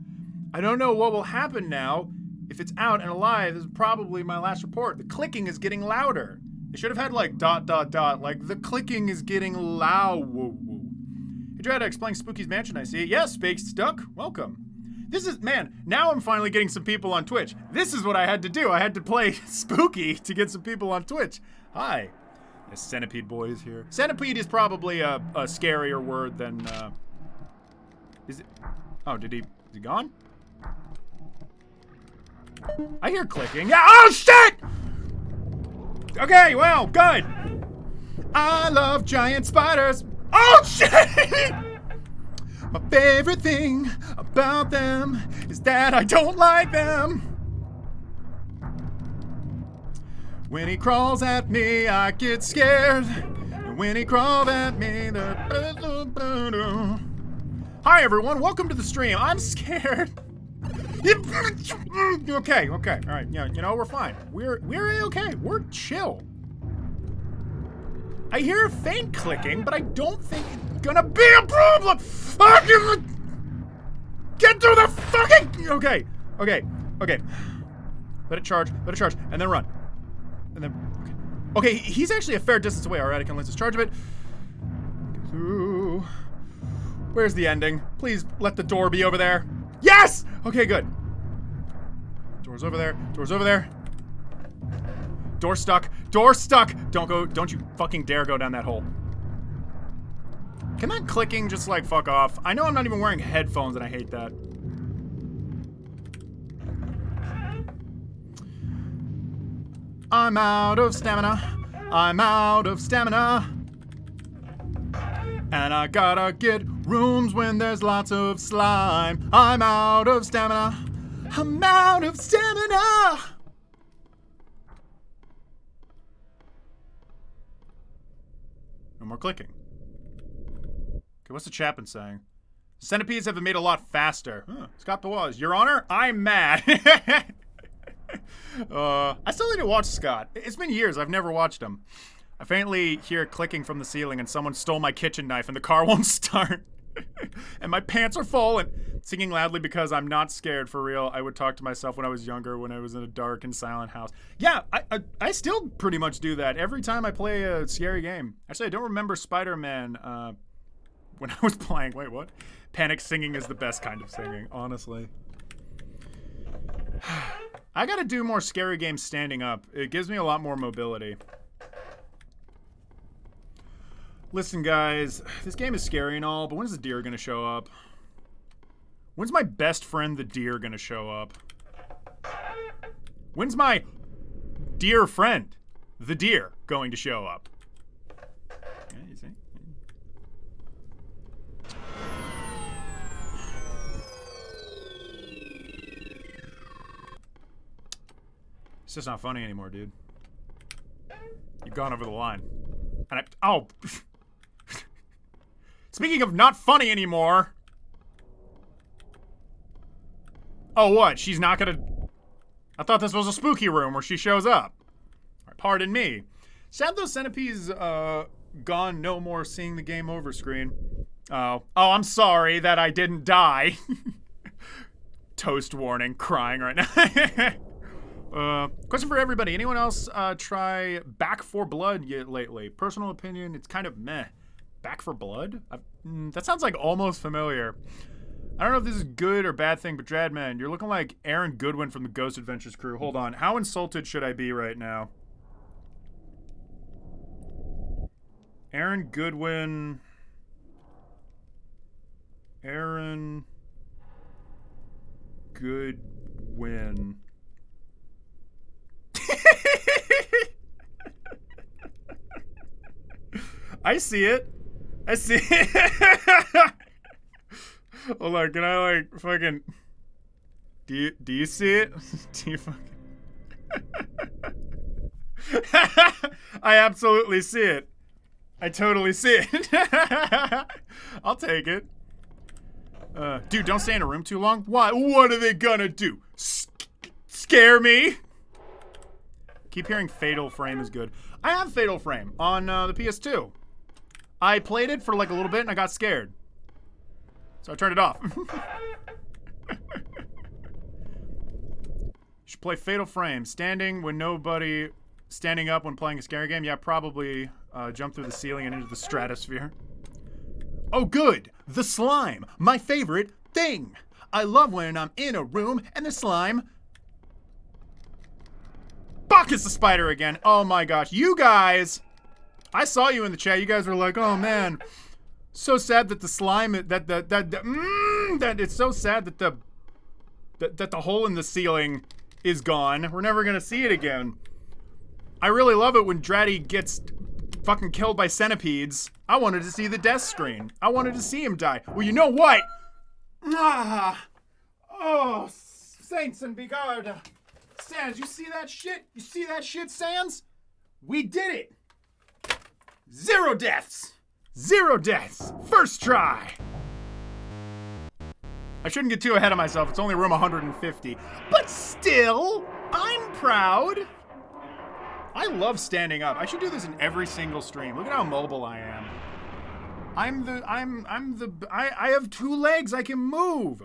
don't know what will happen now. If it's out and alive, this is probably my last report. The clicking is getting louder. They should have had like ... like the clicking is getting loud. You tried to explain Spooky's Mansion, I see. Yes, Baked Duck, welcome. This is, man, now I'm finally getting some people on Twitch. This is what I had to do. I had to play Spooky to get some people on Twitch. Hi. The Centipede boy is here. Centipede is probably a scarier word than, is it? Oh, is he gone? I hear clicking. Yeah, oh shit! Okay, well, good. I love giant spiders. Oh shit! My favorite thing about them is that I don't like them. When he crawls at me, I get scared. And when he crawled at me, Hi everyone, welcome to the stream. I'm scared. Okay, all right. Yeah, you know, we're fine. We're okay. We're chill. I hear a faint clicking, but I don't think it's gonna be a problem. Get through the fucking... Okay. Let it charge, and then run. And then... Okay, he's actually a fair distance away. All right, I can lose charge of it. Where's the ending? Please let the door be over there. Yes! Okay, good. Door's over there. Door stuck. Don't you fucking dare go down that hole. Can that clicking just, like, fuck off? I know I'm not even wearing headphones and I hate that. I'm out of stamina. I'm out of stamina. And I gotta get rooms when there's lots of slime. I'm out of stamina. I'm out of stamina. No more clicking. Okay, what's the chat been saying? Centipedes have been made a lot faster. Scott Bewaz, Your Honor, I'm mad. I still need to watch Scott. It's been years. I've never watched him. I faintly hear clicking from the ceiling and someone stole my kitchen knife and the car won't start. And my pants are falling. Singing loudly because I'm not scared, for real. I would talk to myself when I was younger, when I was in a dark and silent house. Yeah, I still pretty much do that every time I play a scary game. Actually, I don't remember Spider-Man when I was playing. Wait, what? Panic singing is the best kind of singing, honestly. I gotta do more scary games standing up. It gives me a lot more mobility. Listen, guys, this game is scary and all, but when's the deer gonna show up? When's my best friend, the deer, gonna show up? When's my dear friend, the deer, going to show up? Yeah, you see? It's just not funny anymore, dude. You've gone over the line. And oh. Speaking of not funny anymore. Oh, what? She's not gonna... I thought this was a spooky room where she shows up. Right, pardon me. Sad those centipedes, gone, no more seeing the game over screen. Oh, I'm sorry that I didn't die. Toast warning, crying right now. Question for everybody. Anyone else try Back 4 Blood yet lately? Personal opinion, it's kind of meh. Back 4 Blood? That sounds like almost familiar. I don't know if this is good or bad thing, but Dradman, you're looking like Aaron Goodwin from the Ghost Adventures crew. Hold on. How insulted should I be right now? Aaron Goodwin. Aaron Goodwin. I see it. I see it. Hold on, can I like fucking... Do you see it? Do you fucking... I absolutely see it. I totally see it. I'll take it. Dude, don't stay in a room too long. Why? What are they gonna do? Scare me? Keep hearing Fatal Frame is good. I have Fatal Frame on the PS2. I played it for like a little bit and I got scared. So I turned it off. Should play Fatal Frame. Standing when nobody... Standing up when playing a scary game? Yeah, probably jump through the ceiling and into the stratosphere. Oh, good! The slime! My favorite thing! I love when I'm in a room and the slime... Fuck, it's the spider again. Oh my gosh. You guys... I saw you in the chat. You guys were like, oh man... So sad that the slime, that it's so sad that the hole in the ceiling is gone. We're never gonna see it again. I really love it when Dratty gets fucking killed by centipedes. I wanted to see the death screen. I wanted to see him die. Well, you know what? Oh, Saints and Beguard. Sans, you see that shit? You see that shit, Sans? We did it. 0 deaths. 0 deaths. First try. I shouldn't get too ahead of myself. It's only room 150. But still, I'm proud. I love standing up. I should do this in every single stream. Look at how mobile I am. I have 2 legs. I can move.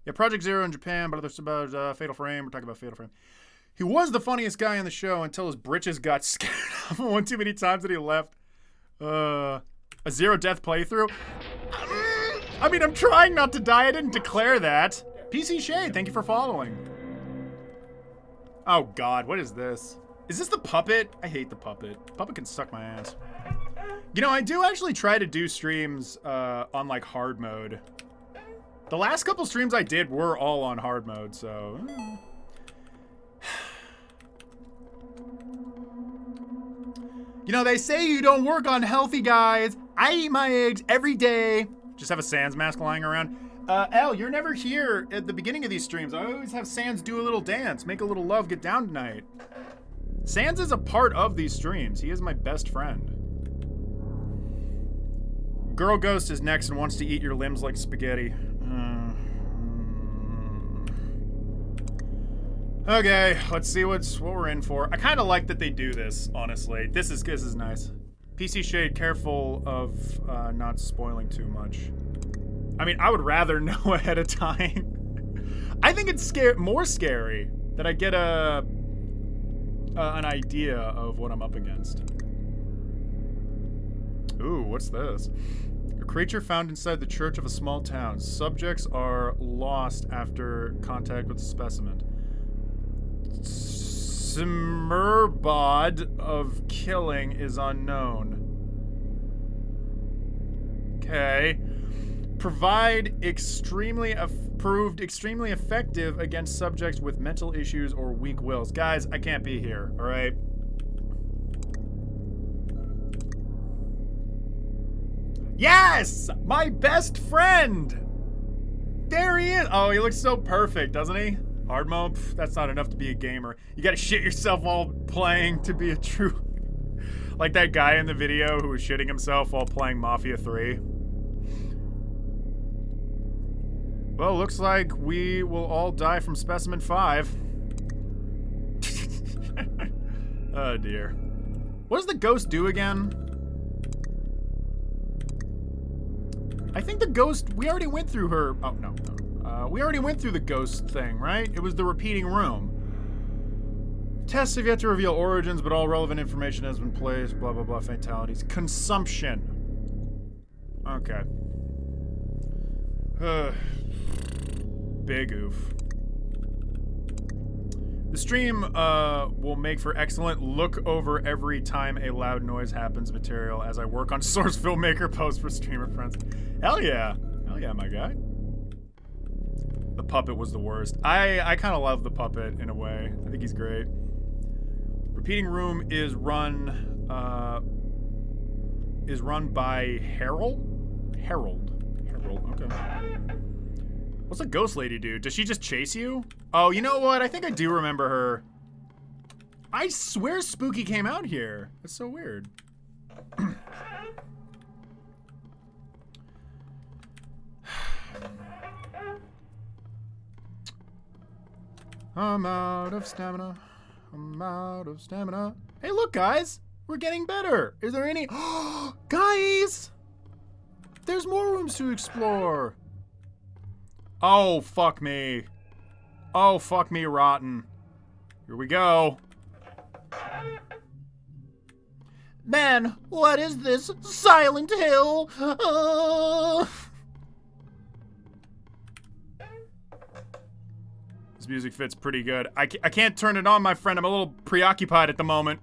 Yeah, Project Zero in Japan, but others about Fatal Frame. We're talking about Fatal Frame. He was the funniest guy on the show until his britches got scared off one too many times that he left. A 0 death playthrough. I mean, I'm trying not to die. I didn't declare that. PC Shade, thank you for following. Oh God, what is this? Is this the puppet? I hate the puppet. Puppet can suck my ass. You know, I do actually try to do streams on like hard mode. The last couple streams I did were all on hard mode, so. You know, they say you don't work on healthy guys. I eat my eggs every day. Just have a Sans mask lying around. Elle, you're never here at the beginning of these streams. I always have Sans do a little dance, make a little love, get down tonight. Sans is a part of these streams. He is my best friend. Girl Ghost is next and wants to eat your limbs like spaghetti. Okay, let's see what we're in for. I kind of like that they do this, honestly. This is nice. PC Shade, careful of not spoiling too much. I mean, I would rather know ahead of time. I think it's more scary that I get an idea of what I'm up against. Ooh, what's this? A creature found inside the church of a small town. Subjects are lost after contact with the specimen. Smerbod of killing is unknown. Okay. Proved extremely effective against subjects with mental issues or weak wills. Guys, I can't be here, all right? Yes! My best friend! There he is! Oh, he looks so perfect, doesn't he? Hard mode? Pff, that's not enough to be a gamer. You gotta shit yourself while playing to be a true... Like that guy in the video who was shitting himself while playing Mafia 3. Well, looks like we will all die from Specimen 5. Oh dear. What does the ghost do again? I think the ghost, we already went through her, oh no. We already went through the ghost thing, right? It was the repeating room. Tests have yet to reveal origins, but all relevant information has been placed, blah, blah, blah, fatalities. Consumption. Okay. Big oof. The stream will make for excellent look over every time a loud noise happens material as I work on Source Filmmaker post for streamer friends. Hell yeah. Hell yeah, my guy. The puppet was the worst. I kind of love the puppet in a way. I think he's great. Repeating room is run by Harold? Harold, okay. What's a ghost lady do? Does she just chase you? Oh, you know what? I think I do remember her. I swear Spooky came out here. That's so weird. I'm out of stamina. I'm out of stamina. Hey, look, guys. We're getting better. Is there any... Guys! There's more rooms to explore. Oh, fuck me. Oh, fuck me rotten. Here we go. Man, what is this? Silent Hill? This music fits pretty good. I can't turn it on, my friend. I'm a little preoccupied at the moment.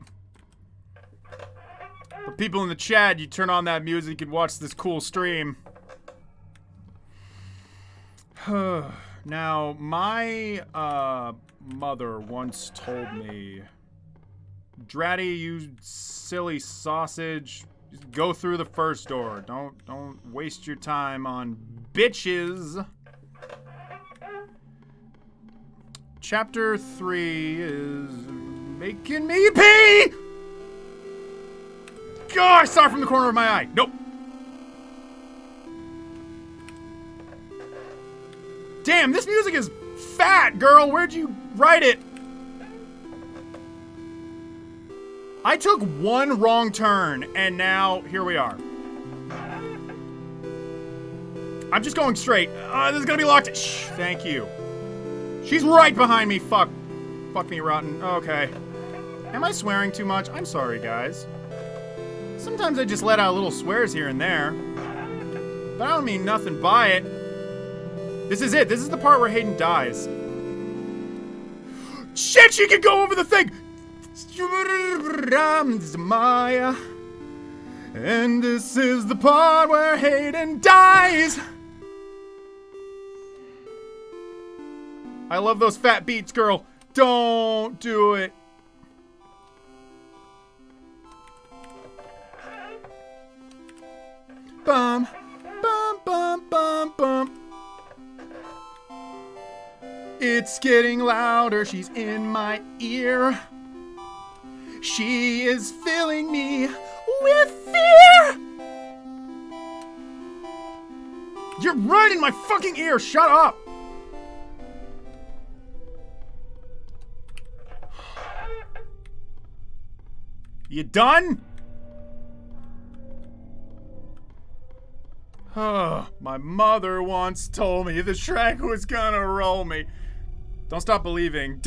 But people in the chat, you turn on that music and watch this cool stream. Now, my mother once told me, Dratty, you silly sausage, just go through the first door. Don't waste your time on bitches. Chapter 3 is making me pee! Oh, I saw it from the corner of my eye. Nope. Damn, this music is fat, girl. Where'd you write it? I took one wrong turn, and now here we are. I'm just going straight. This is gonna be locked. Shh, thank you. She's right behind me. Fuck. Fuck me rotten. Okay. Am I swearing too much? I'm sorry, guys. Sometimes I just let out little swears here and there. But I don't mean nothing by it. This is it. This is the part where Hayden dies. Shit, she can go over the thing! And this is the part where Hayden dies. I love those fat beats, girl. Don't do it. Bum, bum, bum, bum, bum. It's getting louder. She's in my ear. She is filling me with fear. You're right in my fucking ear. Shut up. You done? Oh, my mother once told me the Shrek was gonna roll me. Don't stop believing.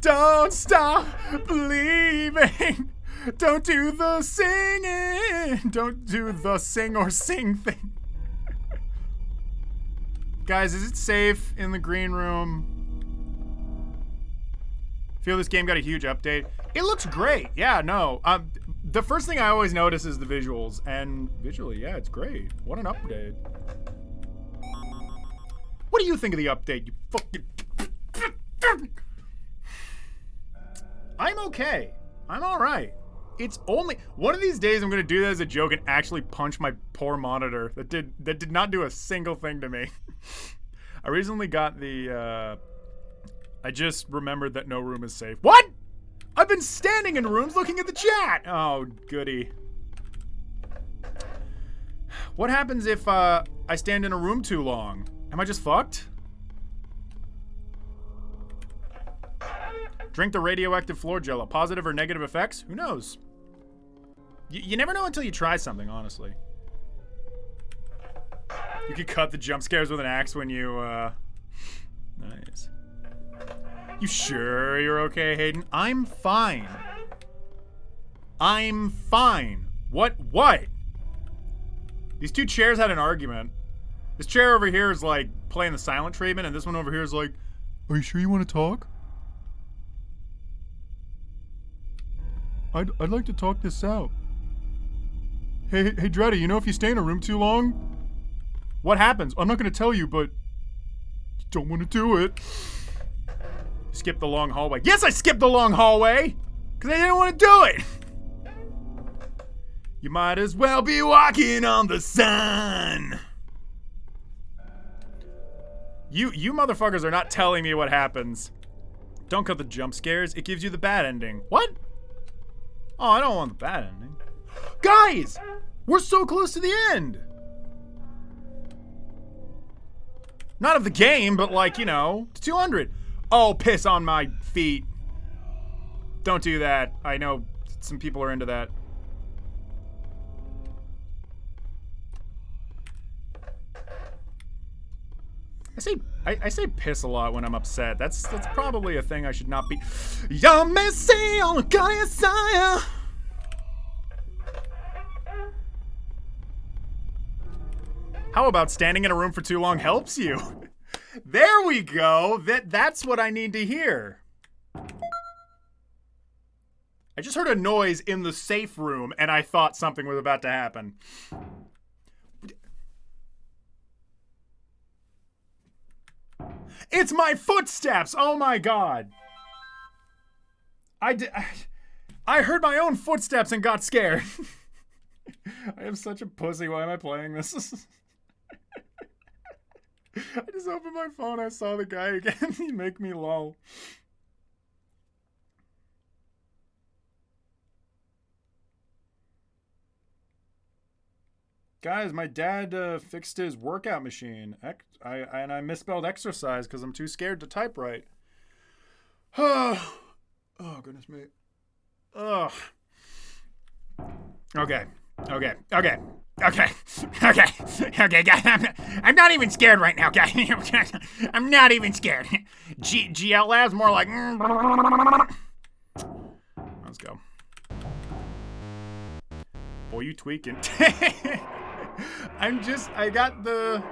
Don't stop believing. Don't do the singing. Don't do the sing or sing thing. Guys, is it safe in the green room? Feel this game got a huge update. It looks great. Yeah, no. The first thing I always notice is the visuals. And visually, yeah, it's great. What an update. What do you think of the update, you fucking... I'm okay. I'm alright. It's only... One of these days I'm gonna do that as a joke and actually punch my poor monitor that did not do a single thing to me. I recently got the, I just remembered that no room is safe. What?! I've been standing in rooms looking at the chat! Oh, goody. What happens if, I stand in a room too long? Am I just fucked? Drink the radioactive floor jello. Positive or negative effects? Who knows? You never know until you try something, honestly. You could cut the jump scares with an axe when you, Nice. You sure you're okay, Hayden? I'm fine. I'm fine. What? These two chairs had an argument. This chair over here is like playing the silent treatment, and this one over here is like, are you sure you want to talk? I'd like to talk this out. Hey, Dreddy, you know if you stay in a room too long, what happens? I'm not going to tell you, but you don't want to do it. Skip the long hallway. Yes, I skipped the long hallway! Because I didn't want to do it! You might as well be walking on the sun! You motherfuckers are not telling me what happens. Don't cut the jump scares. It gives you the bad ending. What? Oh, I don't want the bad ending. Guys! We're so close to the end! Not of the game, but like, you know, to 200. Oh, piss on my feet. Don't do that. I know some people are into that. I say piss a lot when I'm upset. That's probably a thing I should not be. Your messy on the sire. How about standing in a room for too long helps you? There we go. That's what I need to hear. I just heard a noise in the safe room and I thought something was about to happen. It's my footsteps! Oh my god. I heard my own footsteps and got scared. I am such a pussy. Why am I playing this? I just opened my phone, I saw the guy again. He make me lol. Guys, my dad fixed his workout machine. And I misspelled exercise because I'm too scared to type right. Oh, goodness me. Ugh. Okay. I'm not even scared right now, guys. I'm not even scared. GL Lab's more like... Let's go. Boy, you tweaking. I got the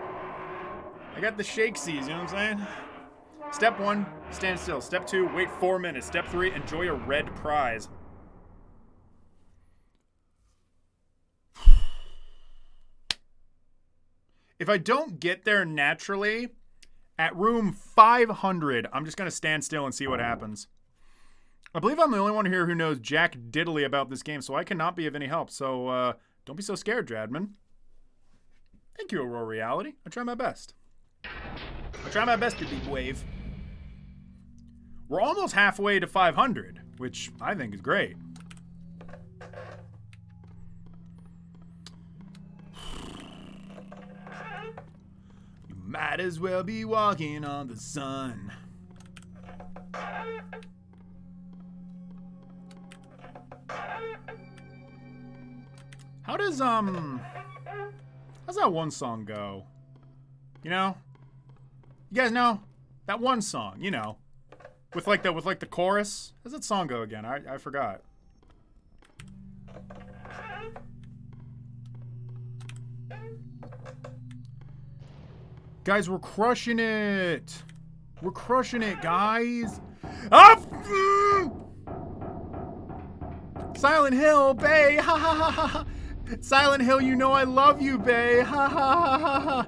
shakesies, you know what I'm saying? Step 1, stand still. Step 2, wait 4 minutes. Step 3, enjoy a red prize. If I don't get there naturally, at room 500, I'm just going to stand still and see what happens. I believe I'm the only one here who knows jack diddly about this game, so I cannot be of any help. So, don't be so scared, Dradman. Thank you, Aurora Reality. I try my best. I try my best to be wave. We're almost halfway to 500, which I think is great. You might as well be walking on the sun. How does, how's that one song go? You know? You guys know? That one song, you know. With like the chorus? How's that song go again? I forgot. Guys, we're crushing it. We're crushing it, guys. Ah! Silent Hill, bae. Ha ha ha ha. Silent Hill, you know I love you, bae. Ha ha ha ha ha.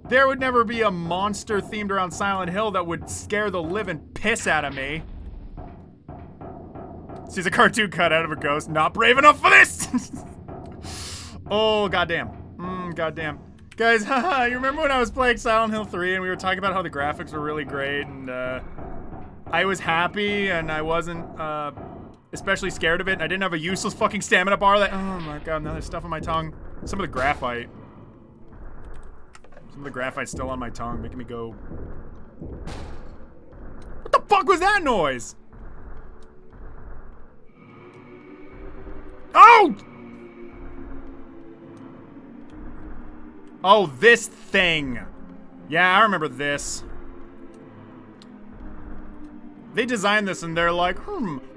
There would never be a monster themed around Silent Hill that would scare the living piss out of me. She's a cartoon cut out of a ghost. Not brave enough for this! Oh, goddamn. Goddamn. Guys, haha, you remember when I was playing Silent Hill 3 and we were talking about how the graphics were really great and I was happy and I wasn't especially scared of it and I didn't have a useless fucking stamina bar that— oh my god, now there's stuff on my tongue. Some of the graphite. Some of the graphite's still on my tongue, making me go— what the fuck was that noise? Oh! Oh, this thing. Yeah, I remember this. They designed this and they're like,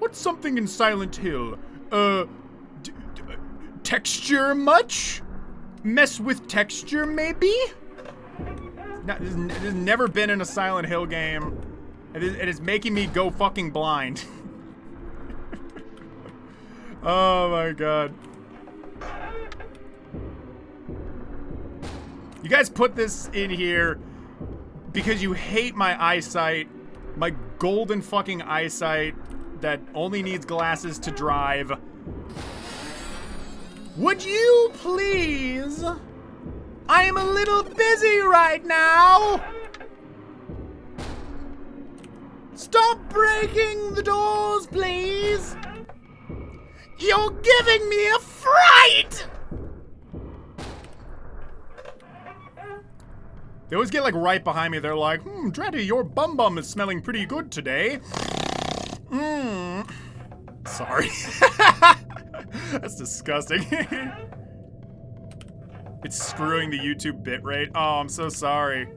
what's something in Silent Hill? Texture much? Mess with texture, maybe? It has never been in a Silent Hill game. It is making me go fucking blind. Oh my god. You guys put this in here because you hate my eyesight, my golden fucking eyesight that only needs glasses to drive. Would you please? I am a little busy right now. Stop breaking the doors, please. You're giving me a fright. They always get like right behind me. They're like, Dratty, your bum is smelling pretty good today. Sorry. That's disgusting. It's screwing the YouTube bitrate. Oh, I'm so sorry.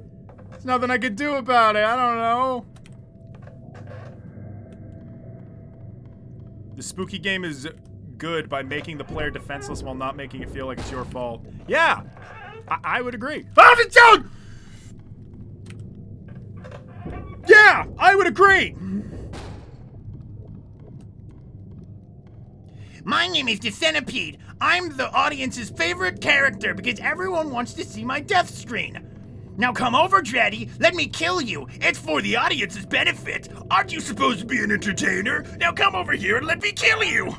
There's nothing I could do about it. I don't know. The spooky game is good by making the player defenseless while not making it feel like it's your fault. Yeah, I would agree. Oh, yeah, I would agree. My name is the Centipede. I'm the audience's favorite character because everyone wants to see my death screen. Now come over, Dratty. Let me kill you. It's for the audience's benefit. Aren't you supposed to be an entertainer? Now come over here and let me kill you.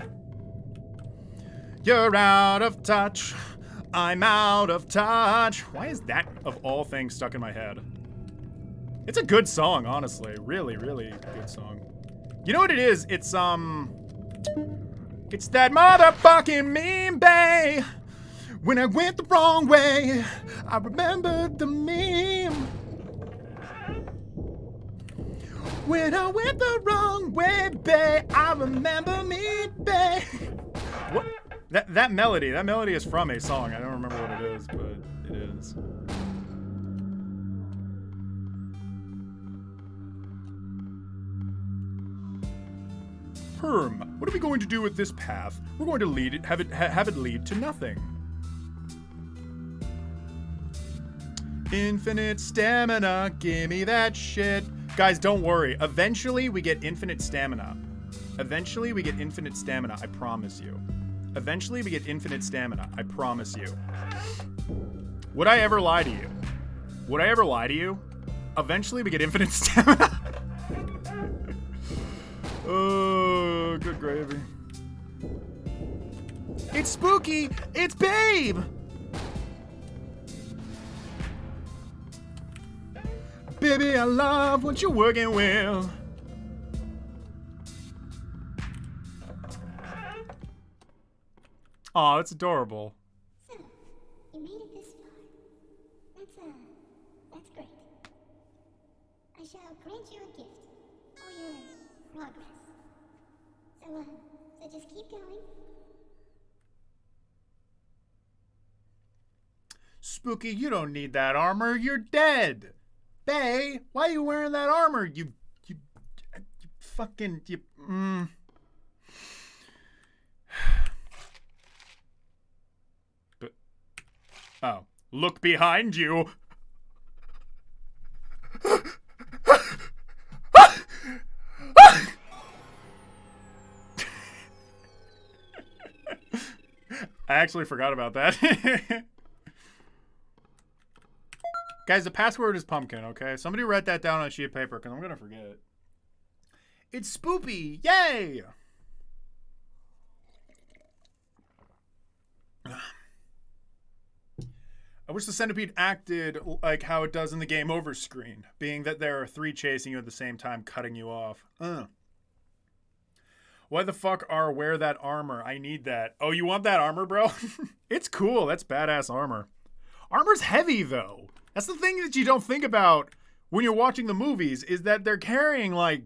You're out of touch. I'm out of touch. Why is that, of all things, stuck in my head? It's a good song, honestly. Really, really good song. You know what it is? It's that motherfucking meme, bae. When I went the wrong way, I remember the meme. When I went the wrong way, bae, I remember me, bae. What? That melody is from a song. I don't remember what it is, but it is. What are we going to do with this path? We're going to lead it, have it lead to nothing. Infinite stamina, gimme that shit. Guys, don't worry. Eventually, we get infinite stamina. Eventually, we get infinite stamina, I promise you. Eventually, we get infinite stamina, I promise you. Would I ever lie to you? Would I ever lie to you? Eventually we get infinite stamina. Oh, good gravy. It's spooky! It's Babe! Baby, I love what you're working with. Aw, that's adorable. So, you made it this far. That's great. I shall grant you a gift for your progress. So just keep going. Spooky, you don't need that armor. You're dead. Bae, why are you wearing that armor? You fucking, But, oh, look behind you. I actually forgot about that. Guys, the password is pumpkin, okay? Somebody write that down on a sheet of paper, because I'm going to forget it. It's spoopy! Yay! I wish the centipede acted like how it does in the game over screen, being that there are 3 chasing you at the same time, cutting you off. Why the fuck wear that armor? I need that. Oh, you want that armor, bro? It's cool. That's badass armor. Armor's heavy, though. That's the thing that you don't think about when you're watching the movies, is that they're carrying like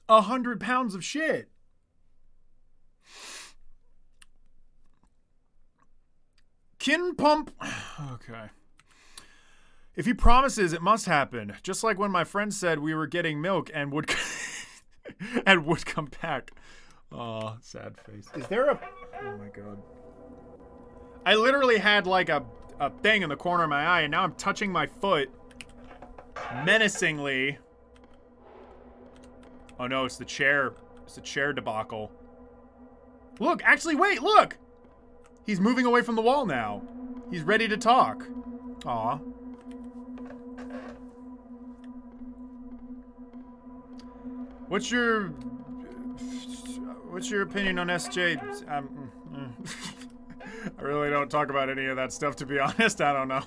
100 pounds of shit. Kin pump. Okay. If he promises, it must happen. Just like when my friend said we were getting milk and would and would come back. Aw, sad face. Is there a... Oh my god. I literally had like a thing in the corner of my eye, and now I'm touching my foot menacingly. Oh no, it's the chair. It's the chair debacle. Look, actually, wait, look! He's moving away from the wall now. He's ready to talk. Aw. What's your opinion on SJ? I really don't talk about any of that stuff, to be honest. I don't know.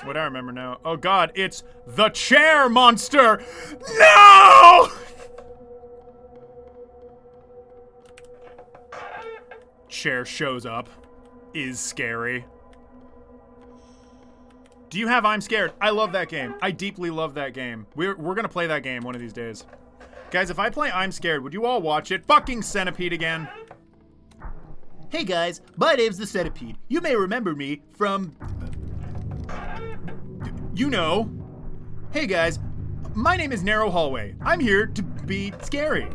What I remember now. Oh god, it's the chair monster! No! Chair shows up. Is scary. Do you have I'm Scared? I love that game. I deeply love that game. We're gonna play that game one of these days. Guys, if I play I'm Scared, would you all watch it? Fucking Centipede again. Hey guys, my name's the Centipede. You may remember me from... You know. Hey guys, my name is Narrow Hallway. I'm here to be scary.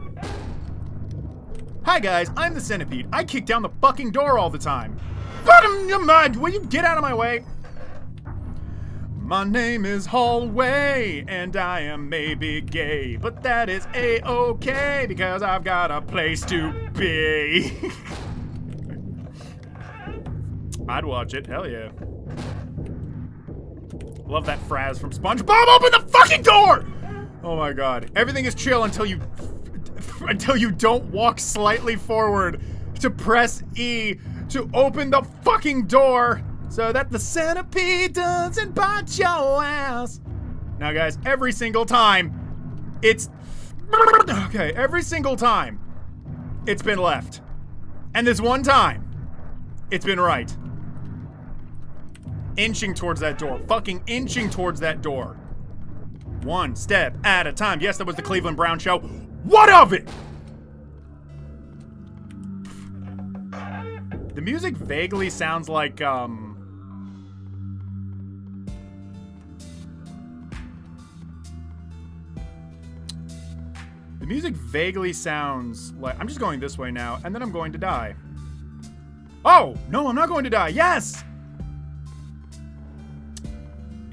Hi guys, I'm the Centipede. I kick down the fucking door all the time. Will you get out of my way? My name is Hallway, and I am maybe gay, but that is A-okay, because I've got a place to be. I'd watch it, hell yeah. Love that Fraz from SpongeBob. Open the fucking door! Oh my god. Everything is chill until you don't walk slightly forward to press E to open the fucking door so that the centipede doesn't bite your ass. Now guys, every single time it's... Okay, every single time it's been left. And this one time, it's been right. Inching towards that door. Fucking inching towards that door. One step at a time. Yes, that was the Cleveland Brown Show. What of it? The music vaguely sounds like, The music vaguely sounds like... I'm just going this way now, and then I'm going to die. Oh! No, I'm not going to die. Yes!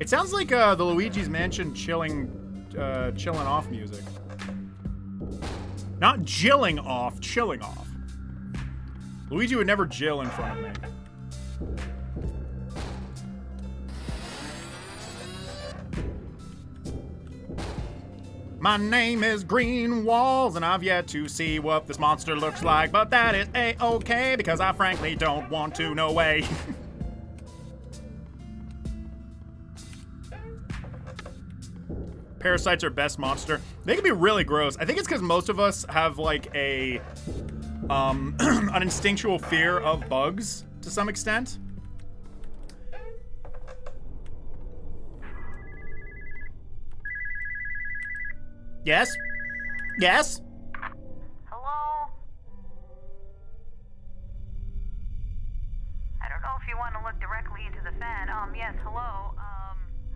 It sounds like the Luigi's Mansion chilling off music. Not jilling off, chilling off. Luigi would never jill in front of me. My name is Green Walls, and I've yet to see what this monster looks like, but that is A-okay, because I frankly don't want to, no way. Parasites are best monster. They can be really gross. I think it's because most of us have like a an instinctual fear of bugs to some extent. Yes? Yes? Hello? I don't know if you want to look directly into the fan. Yes, hello.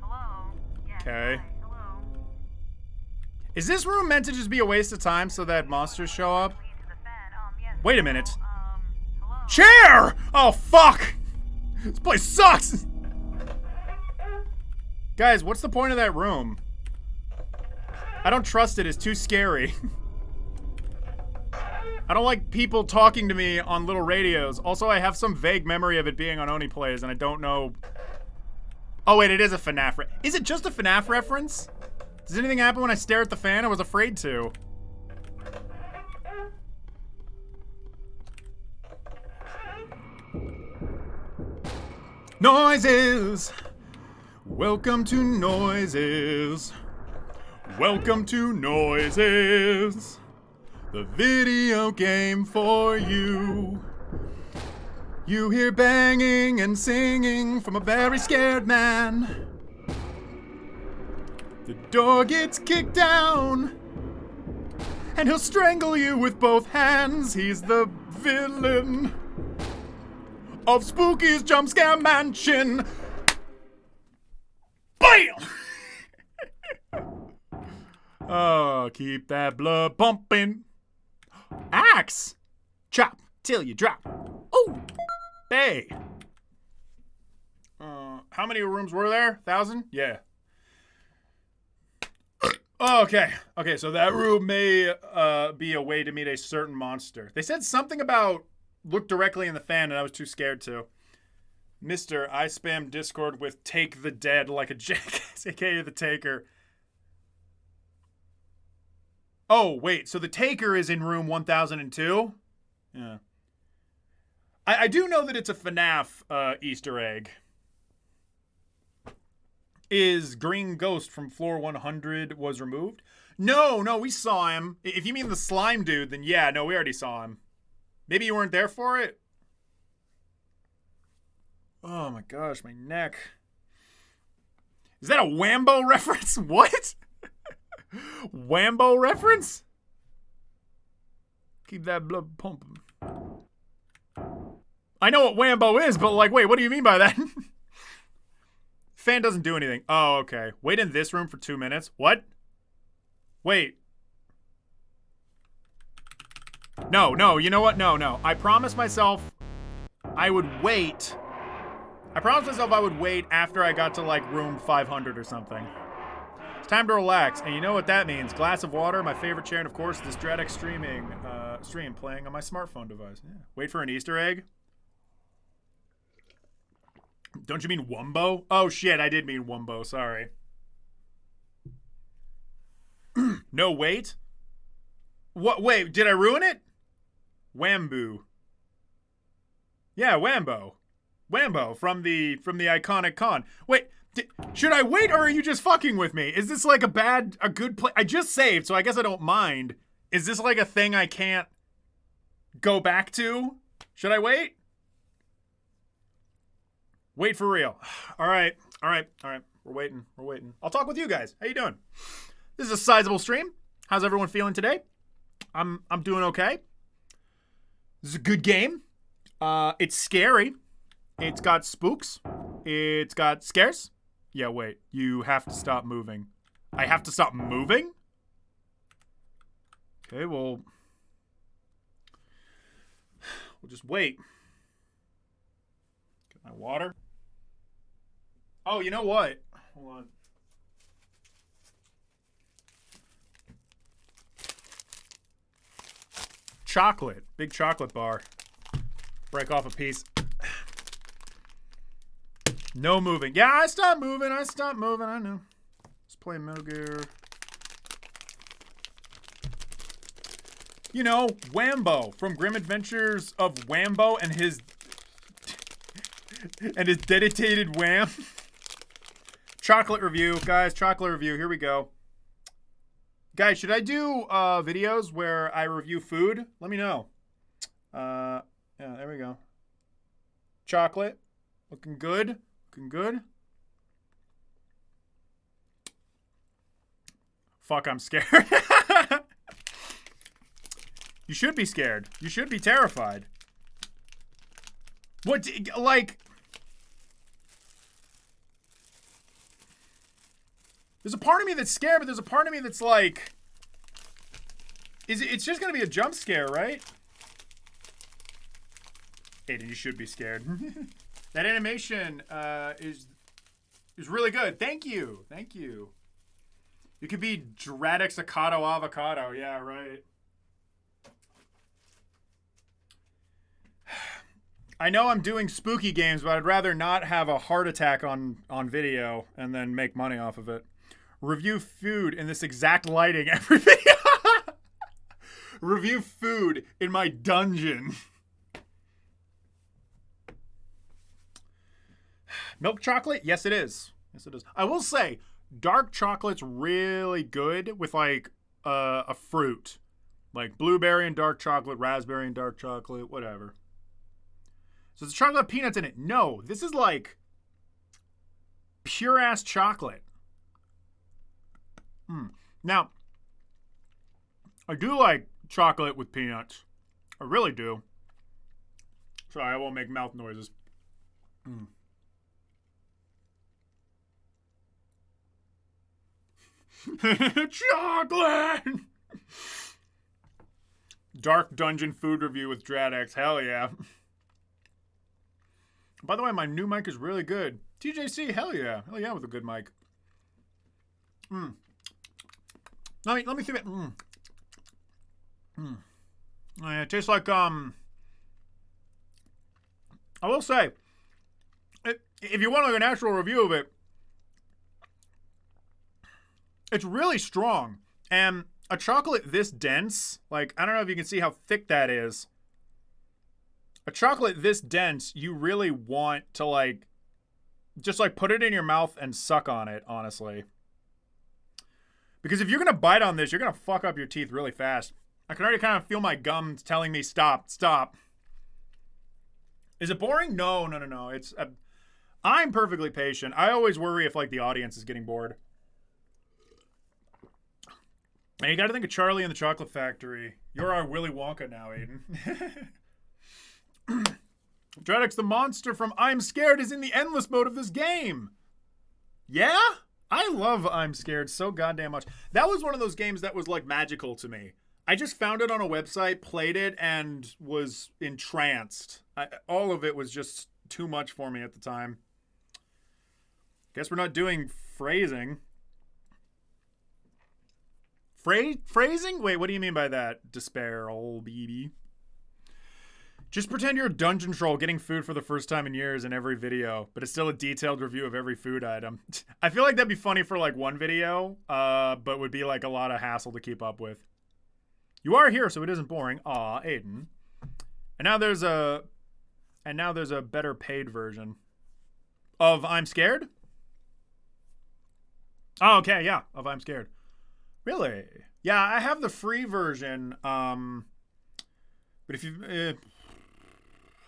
Hello? Yes, Okay. hi, hello? Is this room meant to just be a waste of time so that monsters show up? Into the fan. Yes, Wait a minute. hello? Chair! Oh, fuck! This place sucks! Guys, what's the point of that room? I don't trust it. It's too scary. I don't like people talking to me on little radios. Also, I have some vague memory of it being on Oni Plays, and I don't know... Oh, wait, it is a FNAF Is it just a FNAF reference? Does anything happen when I stare at the fan? I was afraid to. Noises! Welcome to Noises. Welcome to Noises, the video game for you. You hear banging and singing from a very scared man. The door gets kicked down, and he'll strangle you with both hands. He's the villain of Spooky's Jumpscare Mansion. BAM! Oh, keep that blood pumping. Axe! Chop till you drop. Oh! Hey! How many rooms were there? 1,000? Yeah. Okay. Okay, so that room may be a way to meet a certain monster. They said something about look directly in the fan, and I was too scared to. Mister, I spam Discord with take the dead like a jackass, aka the Taker. Oh, wait, so the Taker is in room 1002? Yeah. I do know that it's a FNAF Easter egg. Is Green Ghost from floor 100 was removed? No, we saw him. If you mean the slime dude, then yeah, no, we already saw him. Maybe you weren't there for it? Oh my gosh, my neck. Is that a Wambo reference? What? Wambo reference? Keep that blood pumping. I know what Wambo is, but like, wait, what do you mean by that? Fan doesn't do anything. Oh, okay. Wait in this room for 2 minutes. What? Wait. No, you know what? No. I promised myself I would wait. I promised myself I would wait after I got to like room 500 or something. It's time to relax, and you know what that means. Glass of water, my favorite chair, and of course this Dreadx stream playing on my smartphone device. Yeah. Wait for an Easter egg. Don't you mean Wumbo? Oh shit, I did mean Wumbo, sorry. No, wait. What? Wait, did I ruin it? Wamboo. Yeah, Wambo. Wambo from the iconic con. Wait, should I wait or are you just fucking with me? Is this like a good play? I just saved, so I guess I don't mind. Is this like a thing I can't go back to? Should I wait? Wait for real. All right. We're waiting. I'll talk with you guys. How you doing? This is a sizable stream. How's everyone feeling today? I'm doing okay. This is a good game. It's scary. It's got spooks. It's got scares. Yeah, wait. You have to stop moving. I have to stop moving? Okay, well, we'll just wait. Get my water. Oh, you know what? Hold on. chocolate. Big chocolate bar. Break off a piece. No moving. Yeah, I stopped moving. I know. Let's play Metal Gear. You know, Wambo from Grim Adventures of Wambo and his dedicated wham. Chocolate review, guys. Chocolate review. Here we go. Guys, should I do videos where I review food? Let me know. Yeah, there we go. Chocolate. Looking good. Looking good. Fuck, I'm scared. You should be scared. You should be terrified. What, like... There's a part of me that's scared, but there's a part of me that's like... It's just gonna be a jump scare, right? Aiden, you should be scared. That animation is really good. Thank you. Thank you. You could be Dradix Avocado. Yeah, right. I know I'm doing spooky games, but I'd rather not have a heart attack on video and then make money off of it. Review food in this exact lighting every video. Review food in my dungeon. Milk chocolate? Yes, it is. Yes, it is. I will say, dark chocolate's really good with like a fruit. Like blueberry and dark chocolate, raspberry and dark chocolate, whatever. So it's chocolate peanuts in it. No, this is like pure ass chocolate. Now, I do like chocolate with peanuts. I really do. Sorry, I won't make mouth noises. Chocolate! Dark Dungeon food review with Dradix. Hell yeah. By the way, my new mic is really good. TJC, hell yeah. Hell yeah with a good mic. Let me see that. Oh, yeah, it tastes like, I will say, if you want like an actual review of it, it's really strong. And a chocolate this dense, like, I don't know if you can see how thick that is. A chocolate this dense, you really want to, like, just, like, put it in your mouth and suck on it, honestly. Because if you're going to bite on this, you're going to fuck up your teeth really fast. I can already kind of feel my gums telling me, stop, stop. Is it boring? No. It's, I'm perfectly patient. I always worry if, like, the audience is getting bored. And you got to think of Charlie and the Chocolate Factory. You're our Willy Wonka now, Aiden. Dradix the monster from I'm Scared is in the endless mode of this game. Yeah? I love I'm Scared so goddamn much. That was one of those games that was like magical to me. I just found it on a website, played it, and was entranced. All of it was just too much for me at the time. Guess we're not doing phrasing. Phrasing? Wait, what do you mean by that? Despair, old baby. Just pretend you're a dungeon troll getting food for the first time in years in every video, but it's still a detailed review of every food item. I feel like that'd be funny for like one video, but would be like a lot of hassle to keep up with. You are here, so it isn't boring. Aw, Aiden. And now there's a better paid version of I'm Scared. Oh, okay, yeah, of I'm Scared. Really? Yeah, I have the free version. But if you,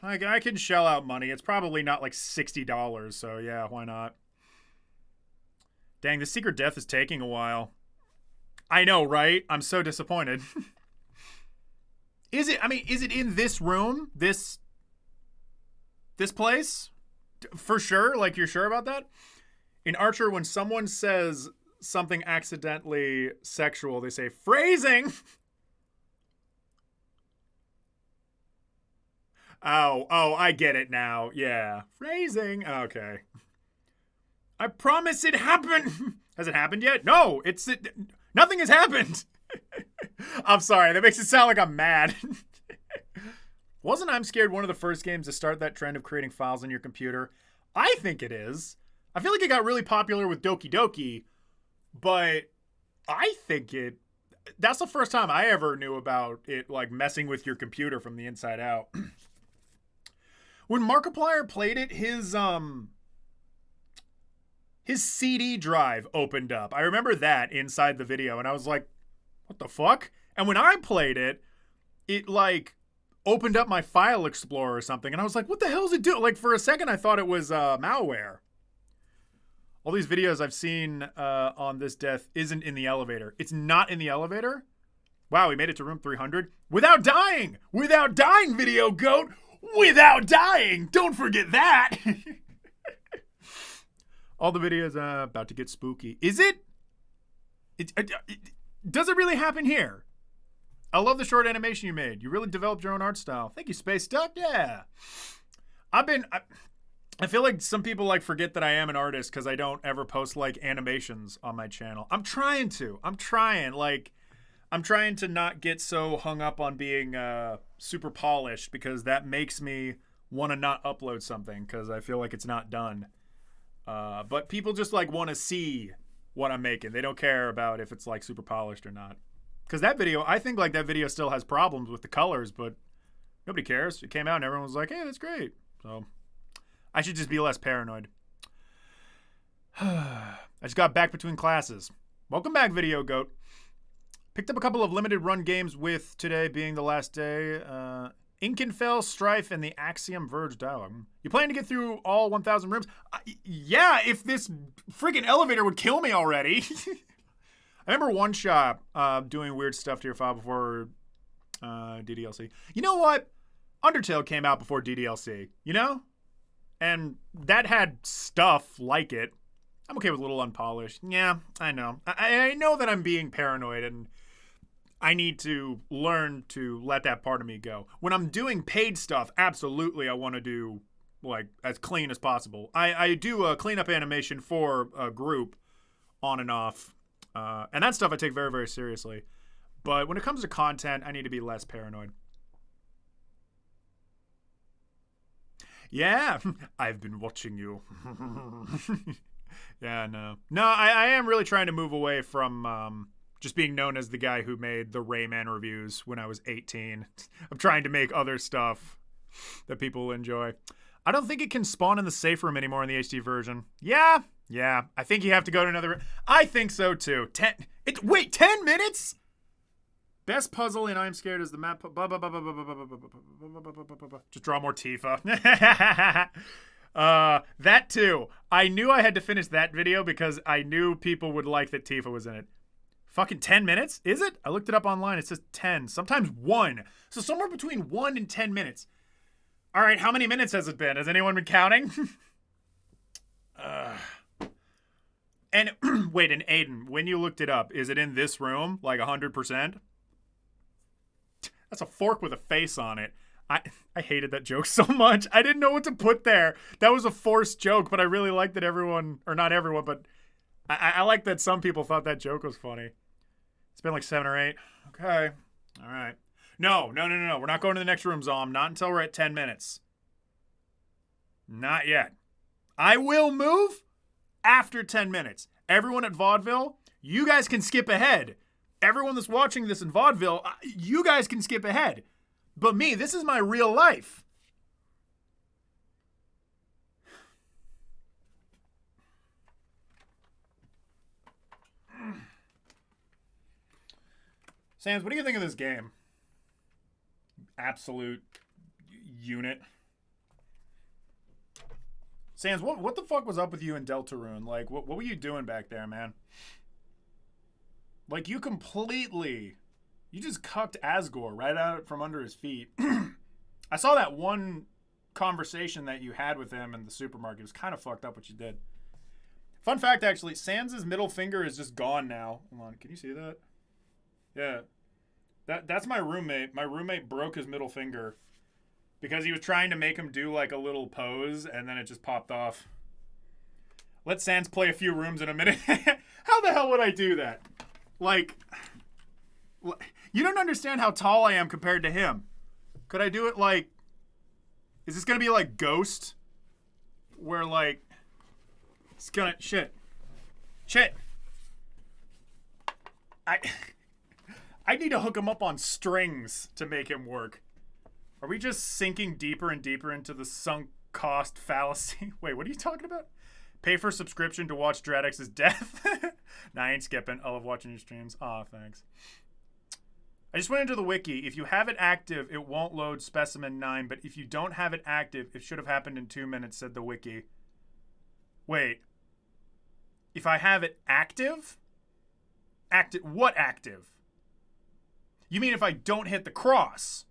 I can shell out money. It's probably not like $60. So yeah, why not? Dang, the secret death is taking a while. I know, right? I'm so disappointed. Is it? I mean, is it in this room? This place? For sure? Like, you're sure about that? In Archer, when someone says something accidentally sexual, they say phrasing. Oh, I get it now. Yeah. Phrasing. Okay. I promise it happened. Has it happened yet? No, nothing has happened. I'm sorry. That makes it sound like I'm mad. Wasn't I'm Scared one of the first games to start that trend of creating files on your computer? I think it is. I feel like it got really popular with Doki Doki, but I think that's the first time I ever knew about it, like messing with your computer from the inside out. When Markiplier played it, his CD drive opened up. I remember that inside the video, and I was like, what the fuck? And when I played it, it like opened up my file explorer or something, and I was like, what the hell is it doing? Like, for a second, I thought it was malware. All these videos I've seen on this death isn't in the elevator. It's not in the elevator? Wow, we made it to room 300 without dying! Without dying, video goat! Without dying! Don't forget that! All the videos about to get spooky. Is it? Does it really happen here? I love the short animation you made. You really developed your own art style. Thank you, Space Duck. Yeah. I feel like some people like forget that I am an artist because I don't ever post like animations on my channel. I'm trying to not get so hung up on being super polished, because that makes me want to not upload something because I feel like it's not done. But people just like want to see what I'm making. They don't care about if it's like super polished or not. Because that video, I think like that video still has problems with the colors, but nobody cares. It came out and everyone was like, hey, that's great. So I should just be less paranoid. I just got back between classes. Welcome back, Video Goat. Picked up a couple of limited run games with today being the last day. Inkenfell, Strife, and the Axiom Verge dialogue. You plan to get through all 1,000 rooms? Yeah, if this freaking elevator would kill me already. I remember One Shot doing weird stuff to your file before DDLC. You know what? Undertale came out before DDLC, you know? And that had stuff like it. I'm okay with a little unpolished. Yeah, I know. I know that I'm being paranoid, and I need to learn to let that part of me go. When I'm doing paid stuff, absolutely I want to do like as clean as possible. I do a cleanup animation for a group on and off. And that stuff I take very, very seriously. But when it comes to content, I need to be less paranoid. Yeah, I've been watching you. Yeah, no. No, I am really trying to move away from just being known as the guy who made the Rayman reviews when I was 18. I'm trying to make other stuff that people will enjoy. I don't think it can spawn in the safe room anymore in the HD version. Yeah. I think you have to go to another. I think so too. 10 minutes? Best puzzle in I'm Scared is the map. Just draw more Tifa. That too. I knew I had to finish that video because I knew people would like that Tifa was in it. Fucking 10 minutes? Is it? I looked it up online. It says 10. Sometimes 1. So somewhere between 1 and 10 minutes. All right, how many minutes has it been? Has anyone been counting? And wait, and Aiden, when you looked it up, is it in this room? Like 100%? That's a fork with a face on it. I hated that joke so much. I didn't know what to put there. That was a forced joke, but I really liked that everyone, or not everyone, but I like that some people thought that joke was funny. It's been like 7 or 8. Okay. All right. No. We're not going to the next room, Zom. Not until we're at 10 minutes. Not yet. I will move after 10 minutes. Everyone at Vaudeville, you guys can skip ahead. Everyone that's watching this in Vaudeville, you guys can skip ahead. But me, this is my real life. Sans, what do you think of this game? Absolute unit. Sans, what the fuck was up with you in Deltarune? Like, what were you doing back there, man? Like, you just cucked Asgore right out from under his feet. I saw that one conversation that you had with him in the supermarket. It was kind of fucked up what you did. Fun fact, actually, Sans' middle finger is just gone now. Hold on, can you see that? Yeah. That's my roommate. My roommate broke his middle finger because he was trying to make him do like a little pose, and then it just popped off. Let Sans play a few rooms in a minute. How the hell would I do that? Like, you don't understand how tall I am compared to him. Could I do it like Is this gonna be like Ghost? Where like it's gonna shit. I need to hook him up on strings to make him work. Are we just sinking deeper and deeper into the sunk cost fallacy? Wait, what are you talking about? Pay for subscription to watch Dreadx's death? Nah, I ain't skipping. I love watching your streams. Aw, thanks. I just went into the wiki. If you have it active, it won't load Specimen 9, but if you don't have it active, it should have happened in 2 minutes, said the wiki. Wait. If I have it active? Active? What active? You mean if I don't hit the cross?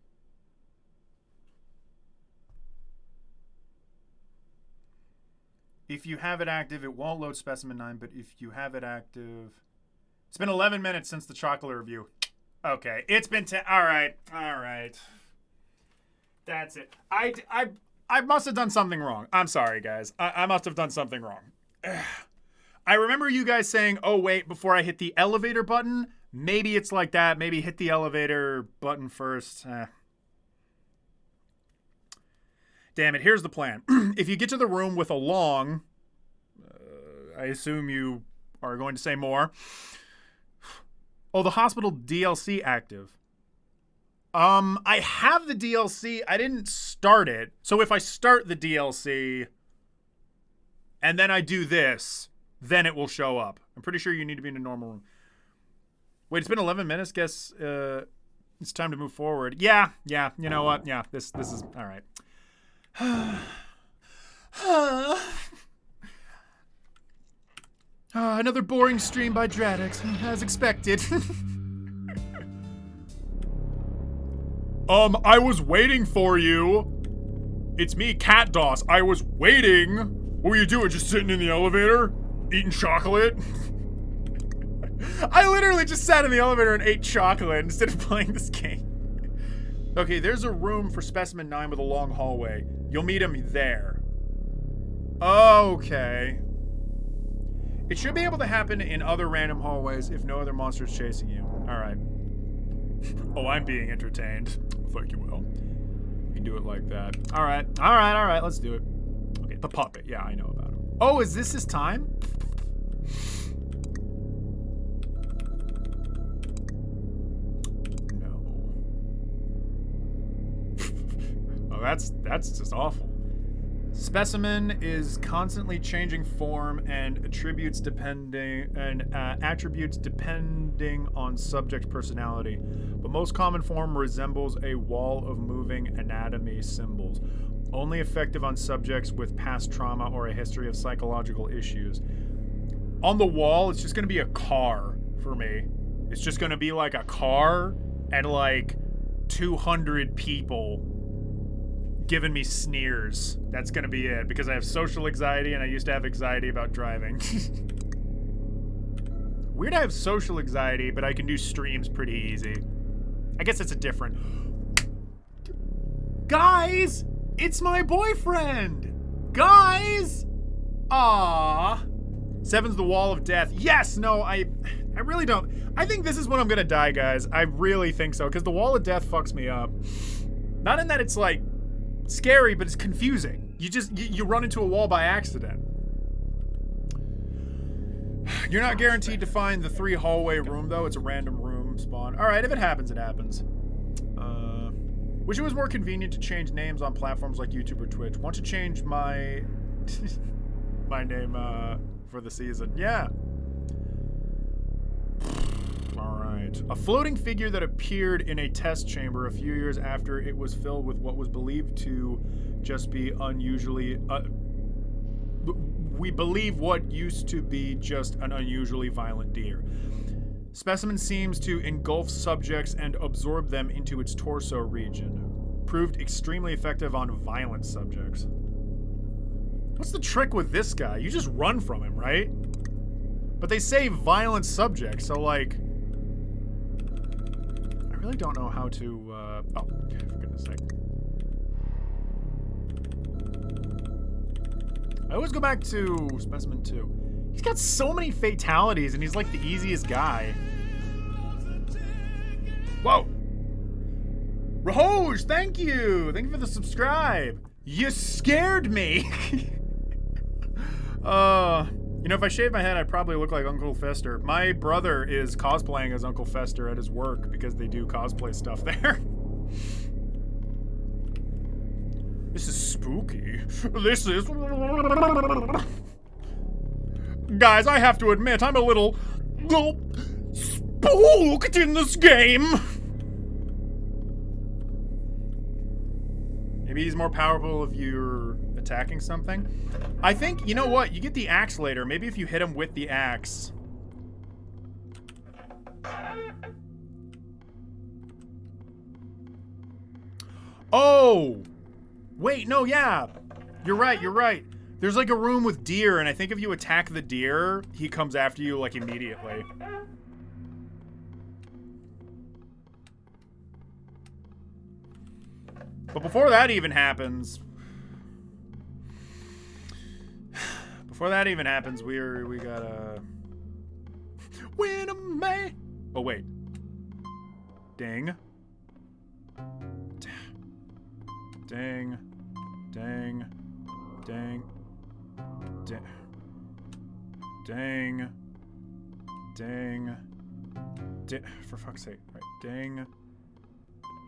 If you have it active, it won't load Specimen 9, but if you have it active... It's been 11 minutes since the chocolate review. Okay, it's been 10... All right. That's it. I must have done something wrong. I'm sorry, guys. I must have done something wrong. I remember you guys saying, oh, wait, before I hit the elevator button, maybe it's like that. Maybe hit the elevator button first. Damn it, here's the plan. If you get to the room with a long, I assume you are going to say more. Oh, the hospital DLC active. I have the DLC. I didn't start it. So if I start the DLC and then I do this, then it will show up. I'm pretty sure you need to be in a normal room. Wait, it's been 11 minutes. Guess it's time to move forward. Yeah. You know what? Yeah, this is all right. Another boring stream by Dradix, as expected. I was waiting for you. It's me, Cat Doss. I was waiting. What were you doing? Just sitting in the elevator? Eating chocolate? I literally just sat in the elevator and ate chocolate instead of playing this game. Okay, there's a room for Specimen 9 with a long hallway. You'll meet him there. Okay. It should be able to happen in other random hallways if no other monster is chasing you. Alright. Oh, I'm being entertained. Thank you, Will. We can do it like that. Alright, let's do it. Okay, the puppet. Yeah, I know about him. Oh, is this his time? That's just awful. Specimen is constantly changing form and attributes depending on subject personality, but most common form resembles a wall of moving anatomy symbols, only effective on subjects with past trauma or a history of psychological issues. On the wall, it's just gonna be a car for me. It's just gonna be like a car and like 200 people giving me sneers. That's gonna be it, because I have social anxiety and I used to have anxiety about driving. Weird I have social anxiety, but I can do streams pretty easy. I guess it's a different... Guys! It's my boyfriend! Guys! Aww. 7's the wall of death. Yes! No, I really don't. I think this is when I'm gonna die, guys. I really think so, because the wall of death fucks me up. Not in that it's like scary, but it's confusing. You run into a wall by accident. You're not guaranteed to find the 3 hallway room, though. It's a random room spawn. All right, if it happens, it happens. Wish it was more convenient to change names on platforms like YouTube or Twitch. Want to change my my name for the season? Yeah. All right. A floating figure that appeared in a test chamber a few years after it was filled with what was believed to just be unusually... we believe what used to be just an unusually violent deer. Specimen seems to engulf subjects and absorb them into its torso region. Proved extremely effective on violent subjects. What's the trick with this guy? You just run from him, right? But they say violent subjects, so like... I really don't know how to, oh, for goodness sake. I always go back to Specimen 2. He's got so many fatalities, and he's like the easiest guy. Whoa! Rahoj, thank you! Thank you for the subscribe. You scared me! You know, if I shaved my head, I'd probably look like Uncle Fester. My brother is cosplaying as Uncle Fester at his work because they do cosplay stuff there. This is spooky. This is... Guys, I have to admit, I'm a little spooked in this game. Maybe he's more powerful if you're attacking something. I think, you know what? You get the axe later. Maybe if you hit him with the axe. Oh! Wait, no, yeah. You're right, you're right. There's like a room with deer, and I think if you attack the deer, he comes after you like immediately. But before that even happens... we gotta... Win a man! Oh, wait. Ding. Ding. Ding. Ding. Ding. Ding. Ding. Ding. For fuck's sake. Right. Ding.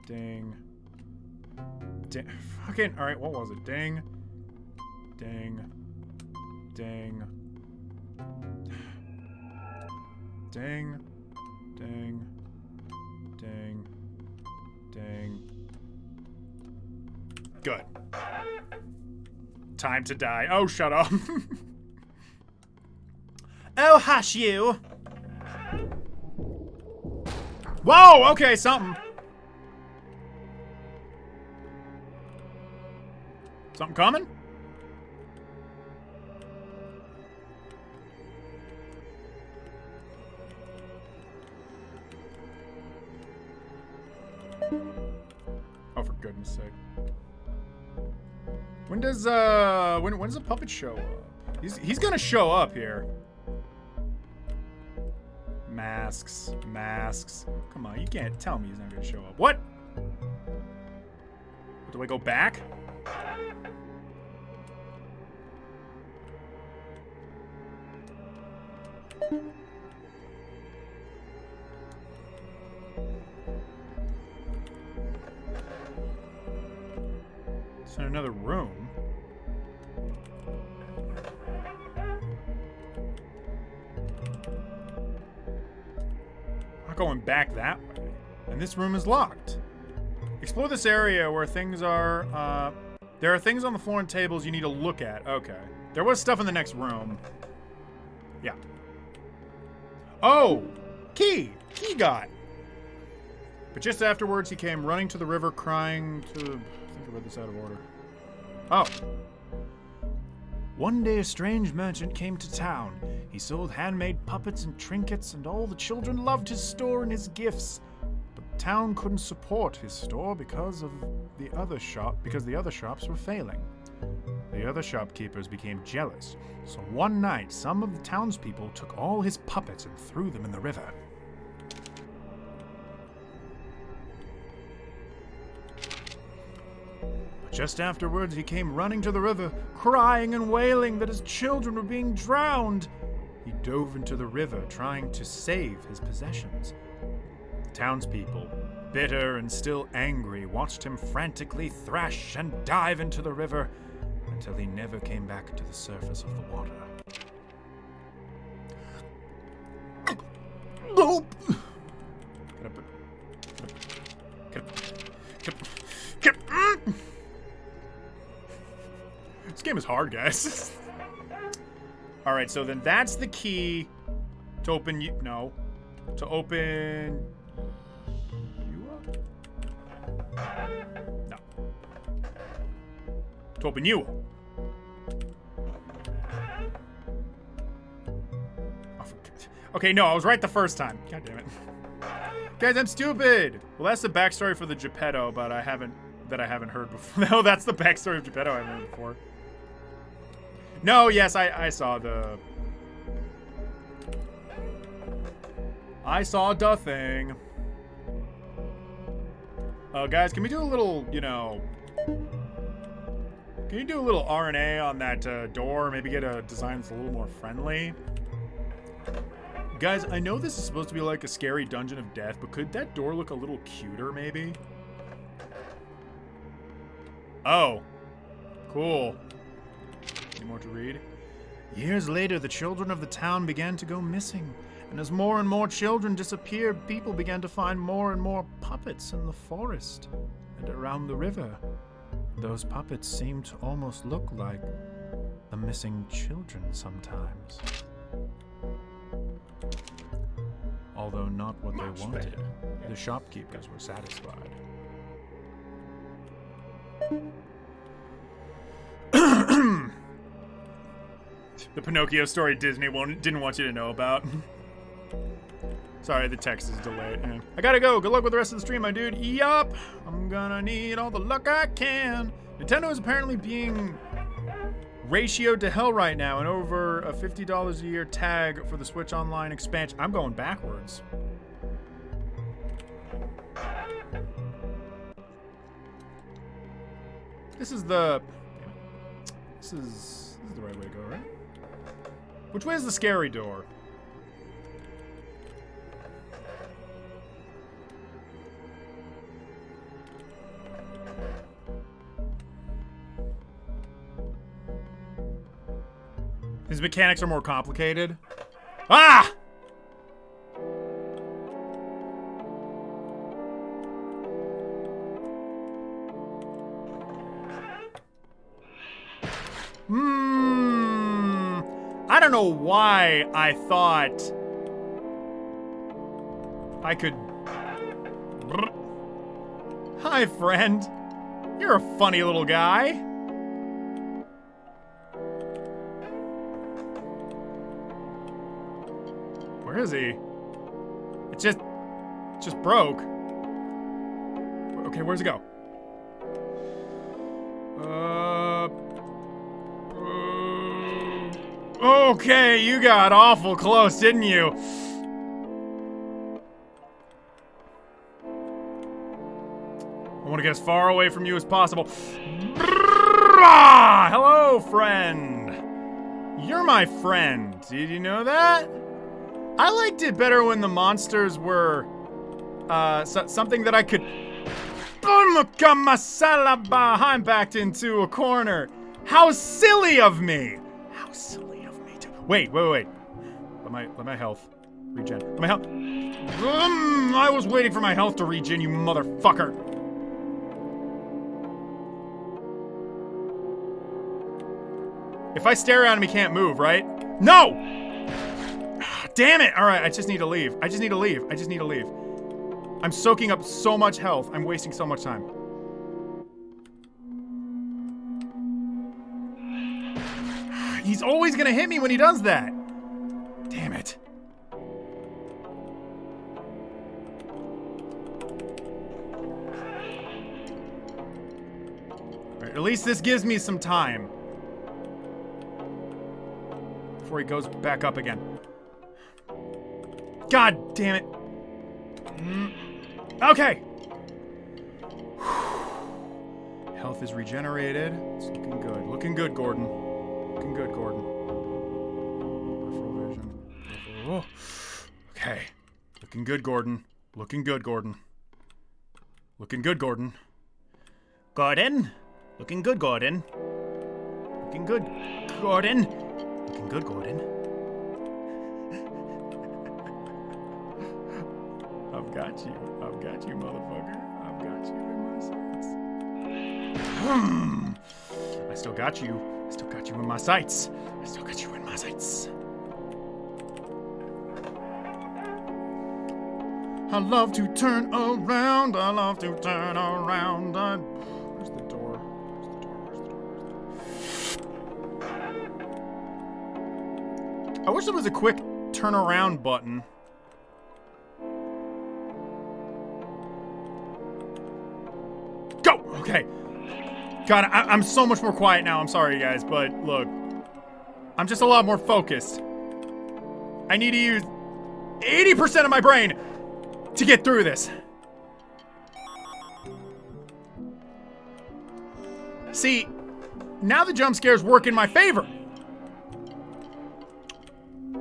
Ding. Ding. Fucking. Alright, what was it? Ding. Ding. Ding. Ding. Ding. Ding. Ding. Good. Time to die. Oh, shut up. Oh, hush you. Whoa, okay, something. Something coming? Oh, for goodness sake. When does the puppet show up? He's gonna show up here. Masks. Come on, you can't tell me he's not gonna show up. What? Do I go back? It's in another room. Not going back that way. And this room is locked. Explore this area where things are, there are things on the floor and tables you need to look at. Okay. There was stuff in the next room. Yeah. Oh! Key! Key got! But just afterwards, he came running to the river crying to... I think I read this out of order. Oh. One day a strange merchant came to town. He sold handmade puppets and trinkets, and all the children loved his store and his gifts. But the town couldn't support his store because the other shops were failing. The other shopkeepers became jealous, so one night some of the townspeople took all his puppets and threw them in the river. But just afterwards he came running to the river, crying and wailing that his children were being drowned. He dove into the river trying to save his possessions. The townspeople, bitter and still angry, watched him frantically thrash and dive into the river until he never came back to the surface of the water. Nope. This game is hard, guys. Alright, so then that's the key to open you. No. To open you up? No. To open you up. Okay, no, I was right the first time. God damn it. Guys, I'm stupid! Well, that's the backstory for the Geppetto, but I haven't heard before. No, that's the backstory of Geppetto I haven't heard before. No, yes, I saw the... I saw the thing. Guys, can we do a little, you know... Can you do a little RNA on that door? Maybe get a design that's a little more friendly? Guys, I know this is supposed to be like a scary dungeon of death, but could that door look a little cuter, maybe? Oh. Cool. Any more to read? Years later, the children of the town began to go missing. And as more and more children disappeared, people began to find more and more puppets in the forest and around the river. Those puppets seemed to almost look like the missing children sometimes. Although not what they wanted, the shopkeepers were satisfied. The Pinocchio story Disney didn't want you to know about. Sorry, the text is delayed. Yeah. I gotta go. Good luck with the rest of the stream, my dude. Yup. I'm gonna need all the luck I can. Nintendo is apparently being ratioed to hell right now, and over a $50 a year tag for the Switch Online expansion. I'm going backwards. This is the right way to go, right? Which way is the scary door? His mechanics are more complicated. Ah! I don't know why I thought I could... Hi, friend. You're a funny little guy. Where is he? It just broke. Okay, where's it go? Okay, you got awful close, didn't you? I want to get as far away from you as possible. Hello, friend. You're my friend. Did you know that? I liked it better when the monsters were something that I could I'm backed into a corner. How silly of me. How silly of me to wait. Let my health regen. Let my health. I was waiting for my health to regen, you motherfucker. If I stare at him, he can't move, right? No! Damn it! Alright, I just need to leave. I just need to leave. I'm soaking up so much health. I'm wasting so much time. He's always gonna hit me when he does that. Damn it. Alright, at least this gives me some time. Before he goes back up again. God damn it. Okay. Health is regenerated. It's looking good. Looking good, Gordon. Looking good, Gordon. Peripheral vision. Oh. Okay. Looking good, Gordon. Looking good, Gordon. Looking good, Gordon. Gordon. Looking good, Gordon. Looking good, Gordon. Looking good, Gordon. I've got you. I've got you, motherfucker. I've got you in my sights. I still got you. I still got you in my sights. I still got you in my sights. I love to turn around. I love to turn around. Where's the door? I wish there was a quick turn around button. Go! Okay. God, I'm so much more quiet now. I'm sorry, guys, but look. I'm just a lot more focused. I need to use 80% of my brain to get through this. See, now the jump scares work in my favor.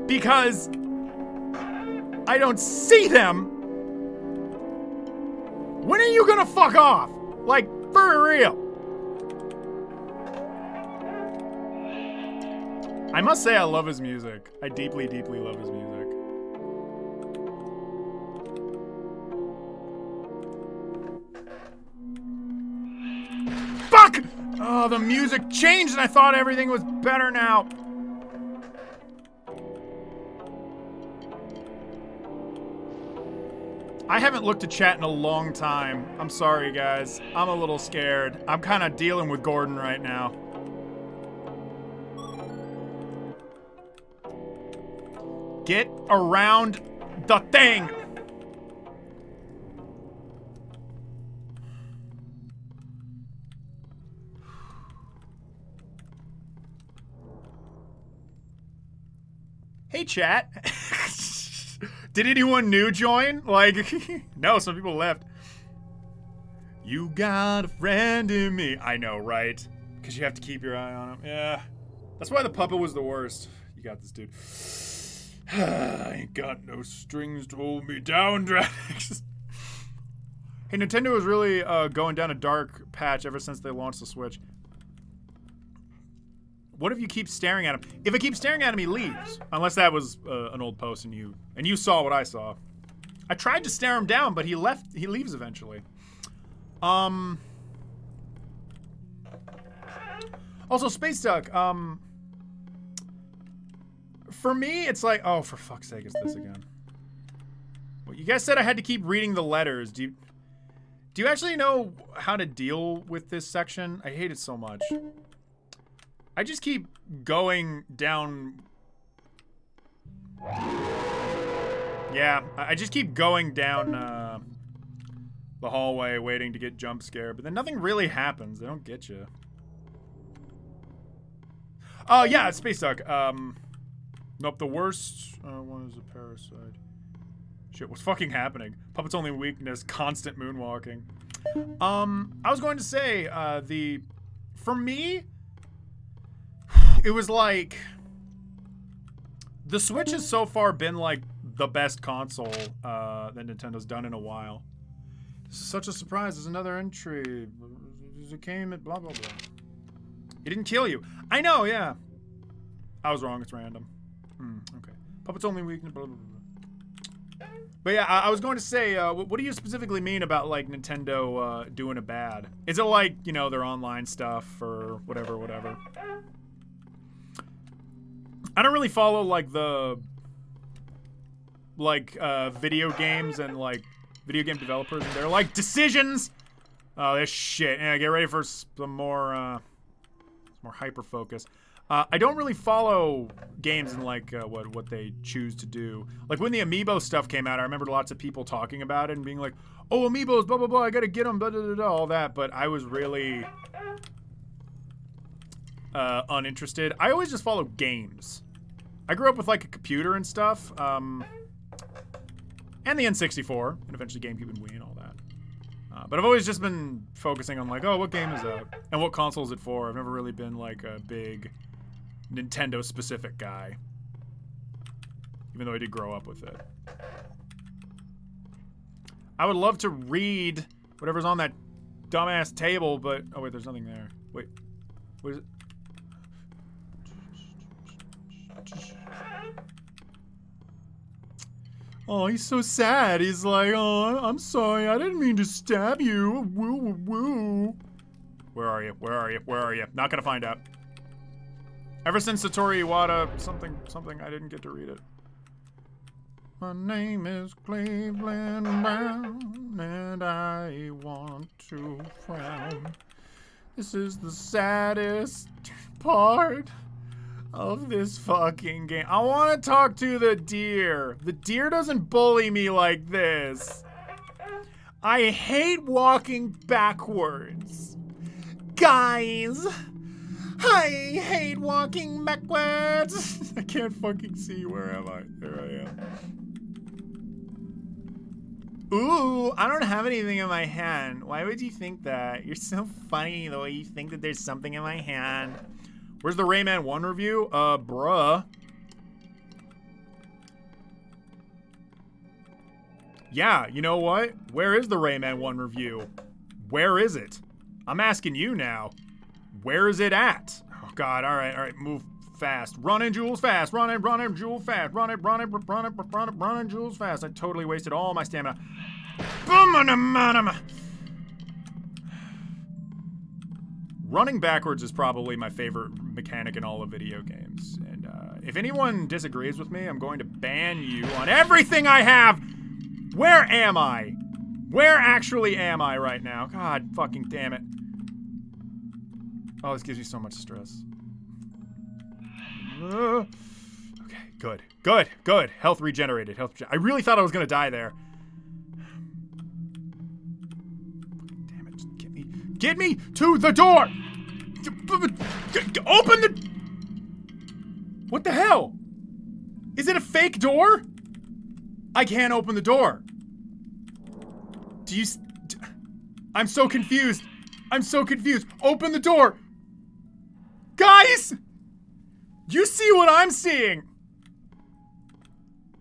Because I don't see them. When are you gonna fuck off? Like, for real. I must say I love his music. I deeply, deeply love his music. Fuck! Oh, the music changed and I thought everything was better now. I haven't looked at chat in a long time. I'm sorry, guys. I'm a little scared. I'm kind of dealing with Gordon right now. Get around the thing! Hey, chat. Did anyone new join? Like, no, some people left. You got a friend in me. I know, right? Because you have to keep your eye on him. Yeah. That's why the puppet was the worst. You got this, dude. I ain't got no strings to hold me down, Drax. Hey, Nintendo is really going down a dark patch ever since they launched the Switch. What if you keep staring at him? If I keep staring at him, he leaves. Unless that was an old post and you saw what I saw. I tried to stare him down, but he left. He leaves eventually. Also, Space Duck. For me, it's like, oh, for fuck's sake, it's this again. Well, you guys said I had to keep reading the letters. Do you actually know how to deal with this section? I hate it so much. I just keep going down. Yeah, I just keep going down the hallway waiting to get jump scared, but then nothing really happens. They don't get you. Oh, yeah, it's Space Duck. Nope, the worst one is a parasite. Shit, what's fucking happening? Puppet's only weakness, constant moonwalking. I was going to say, for me, it was like, the Switch has so far been like the best console that Nintendo's done in a while. This is such a surprise. There's another entry. It came at blah, blah, blah. It didn't kill you. I know, yeah. I was wrong. It's random. Okay. Puppet's only weakness, blah, blah, blah. But yeah, I was going to say, what do you specifically mean about, like, Nintendo doing it bad? Is it like, you know, their online stuff or whatever? I don't really follow, like, video games and, like, video game developers and their, like, decisions. Oh, this shit. Yeah, get ready for some more hyper-focus. I don't really follow games and, like, what they choose to do. Like, when the Amiibo stuff came out, I remember lots of people talking about it and being like, oh, Amiibos, blah, blah, blah, I gotta get them, blah, blah, blah, blah, all that. But I was really uninterested. I always just follow games. I grew up with, like, a computer and stuff, and the N64, and eventually GameCube and Wii and all that. But I've always just been focusing on, like, oh, what game is that? And what console is it for? I've never really been, like, a big Nintendo-specific guy. Even though I did grow up with it. I would love to read whatever's on that dumbass table, but... Oh, wait, there's nothing there. Wait. What is it? Oh, he's so sad. He's like, oh, I'm sorry. I didn't mean to stab you. Woo, woo, woo. Where are you? Where are you? Where are you? Not gonna find out. Ever since Satoru Iwata, something, I didn't get to read it. My name is Cleveland Brown, and I want to frown. This is the saddest part of this fucking game. I want to talk to the deer. The deer doesn't bully me like this. I hate walking backwards. Guys, I hate walking backwards. I can't fucking see. Where am I? There I am. Ooh, I don't have anything in my hand. Why would you think that? You're so funny the way you think that there's something in my hand. Where's the Rayman 1 review? Bruh. Yeah, you know what? Where is the Rayman 1 review? Where is it? I'm asking you now. Where is it at? Oh God, alright, move fast. Running Jules fast, running Jules fast, running Jules fast. I totally wasted all my stamina. Running backwards is probably my favorite mechanic in all of video games. And if anyone disagrees with me, I'm going to ban you on everything I have. Where am I? Where actually am I right now? God fucking damn it. Oh, this gives me so much stress. Okay, good. Health regenerated. I really thought I was gonna die there. Damn it, just get me to the door! Open the... What the hell? Is it a fake door? I can't open the door. I'm so confused. Open the door. Guys! You see what I'm seeing?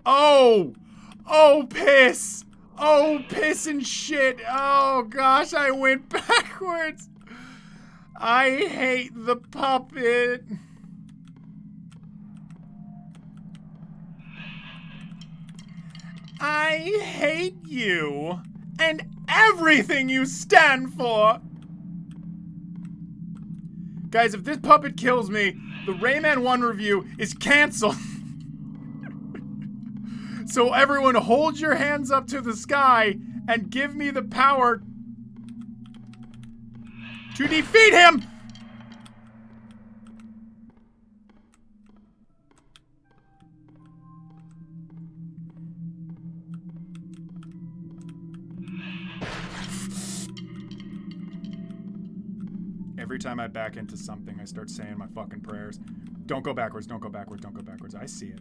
Oh, piss. Oh, piss and shit. Oh, gosh, I went backwards. I hate the puppet. I hate you and everything you stand for. Guys, if this puppet kills me, the Rayman 1 review is canceled. So everyone hold your hands up to the sky and give me the power to defeat him! Every time I back into something, I start saying my fucking prayers. Don't go backwards, don't go backwards, don't go backwards. I see it.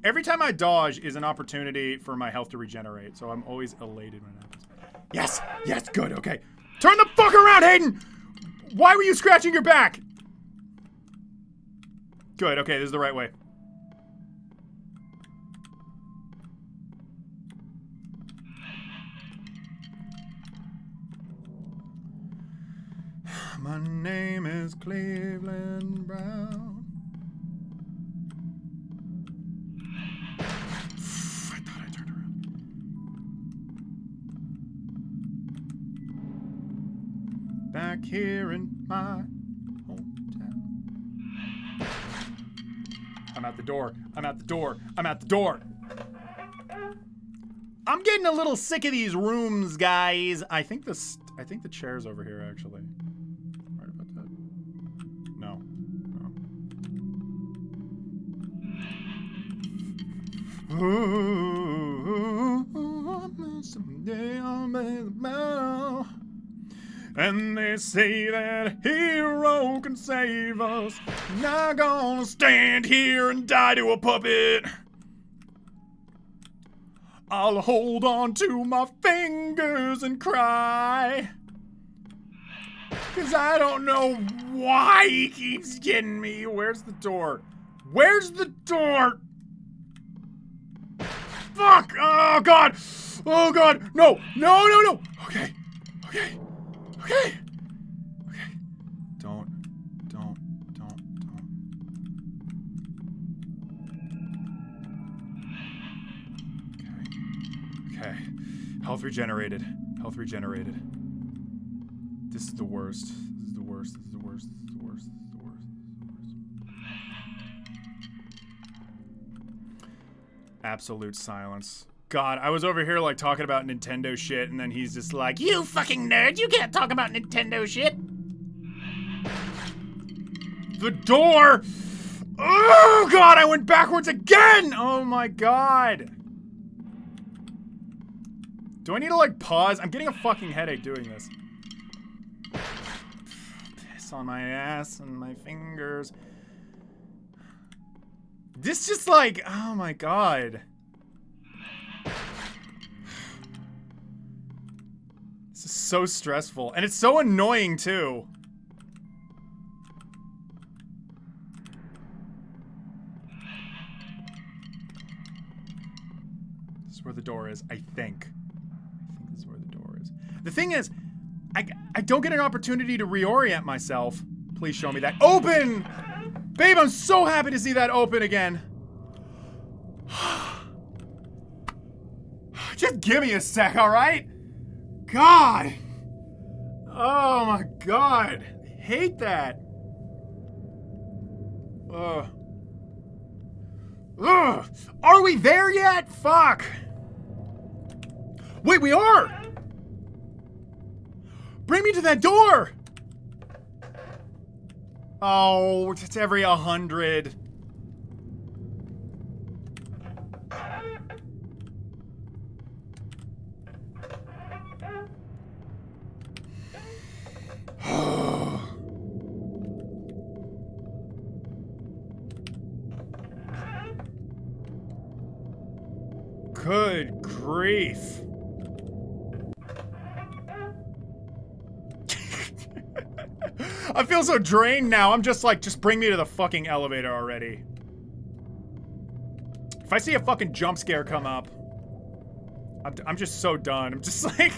Every time I dodge is an opportunity for my health to regenerate, so I'm always elated when it happens. Yes, good, okay. Turn the fuck around, Hayden! Why were you scratching your back? Good, okay, this is the right way. My name is Cleveland Brown. I thought I turned around. Back here in my hometown. I'm at the door. I'm getting a little sick of these rooms, guys. I think the chair's over here, actually. Someday I'll make the battle. And they say that a hero can save us. Not gonna stand here and die to a puppet. I'll hold on to my fingers and cry. 'Cause I don't know why he keeps getting me. Where's the door? Fuck! Oh God! No! Okay. Don't. Okay. Health regenerated. This is the worst. Absolute silence. God, I was over here like talking about Nintendo shit, and then he's just like, "You fucking nerd, you can't talk about Nintendo shit." The door! Oh God, I went backwards again! Oh my God. Do I need to like pause? I'm getting a fucking headache doing this. Piss on my ass and my fingers. This just like, oh my god. This is so stressful. And it's so annoying too. This is where the door is, I think. I think this is where the door is. The thing is, I don't get an opportunity to reorient myself. Please show me that. Open! Babe, I'm so happy to see that open again. Just give me a sec, alright? God! Oh my god. I hate that. Ugh. Ugh. Are we there yet? Fuck. Wait, we are! Bring me to that door! Oh, it's every 100. Good grief. I feel so drained now. I'm just like, just bring me to the fucking elevator already. If I see a fucking jump scare come up, I'm just so done. I'm just like,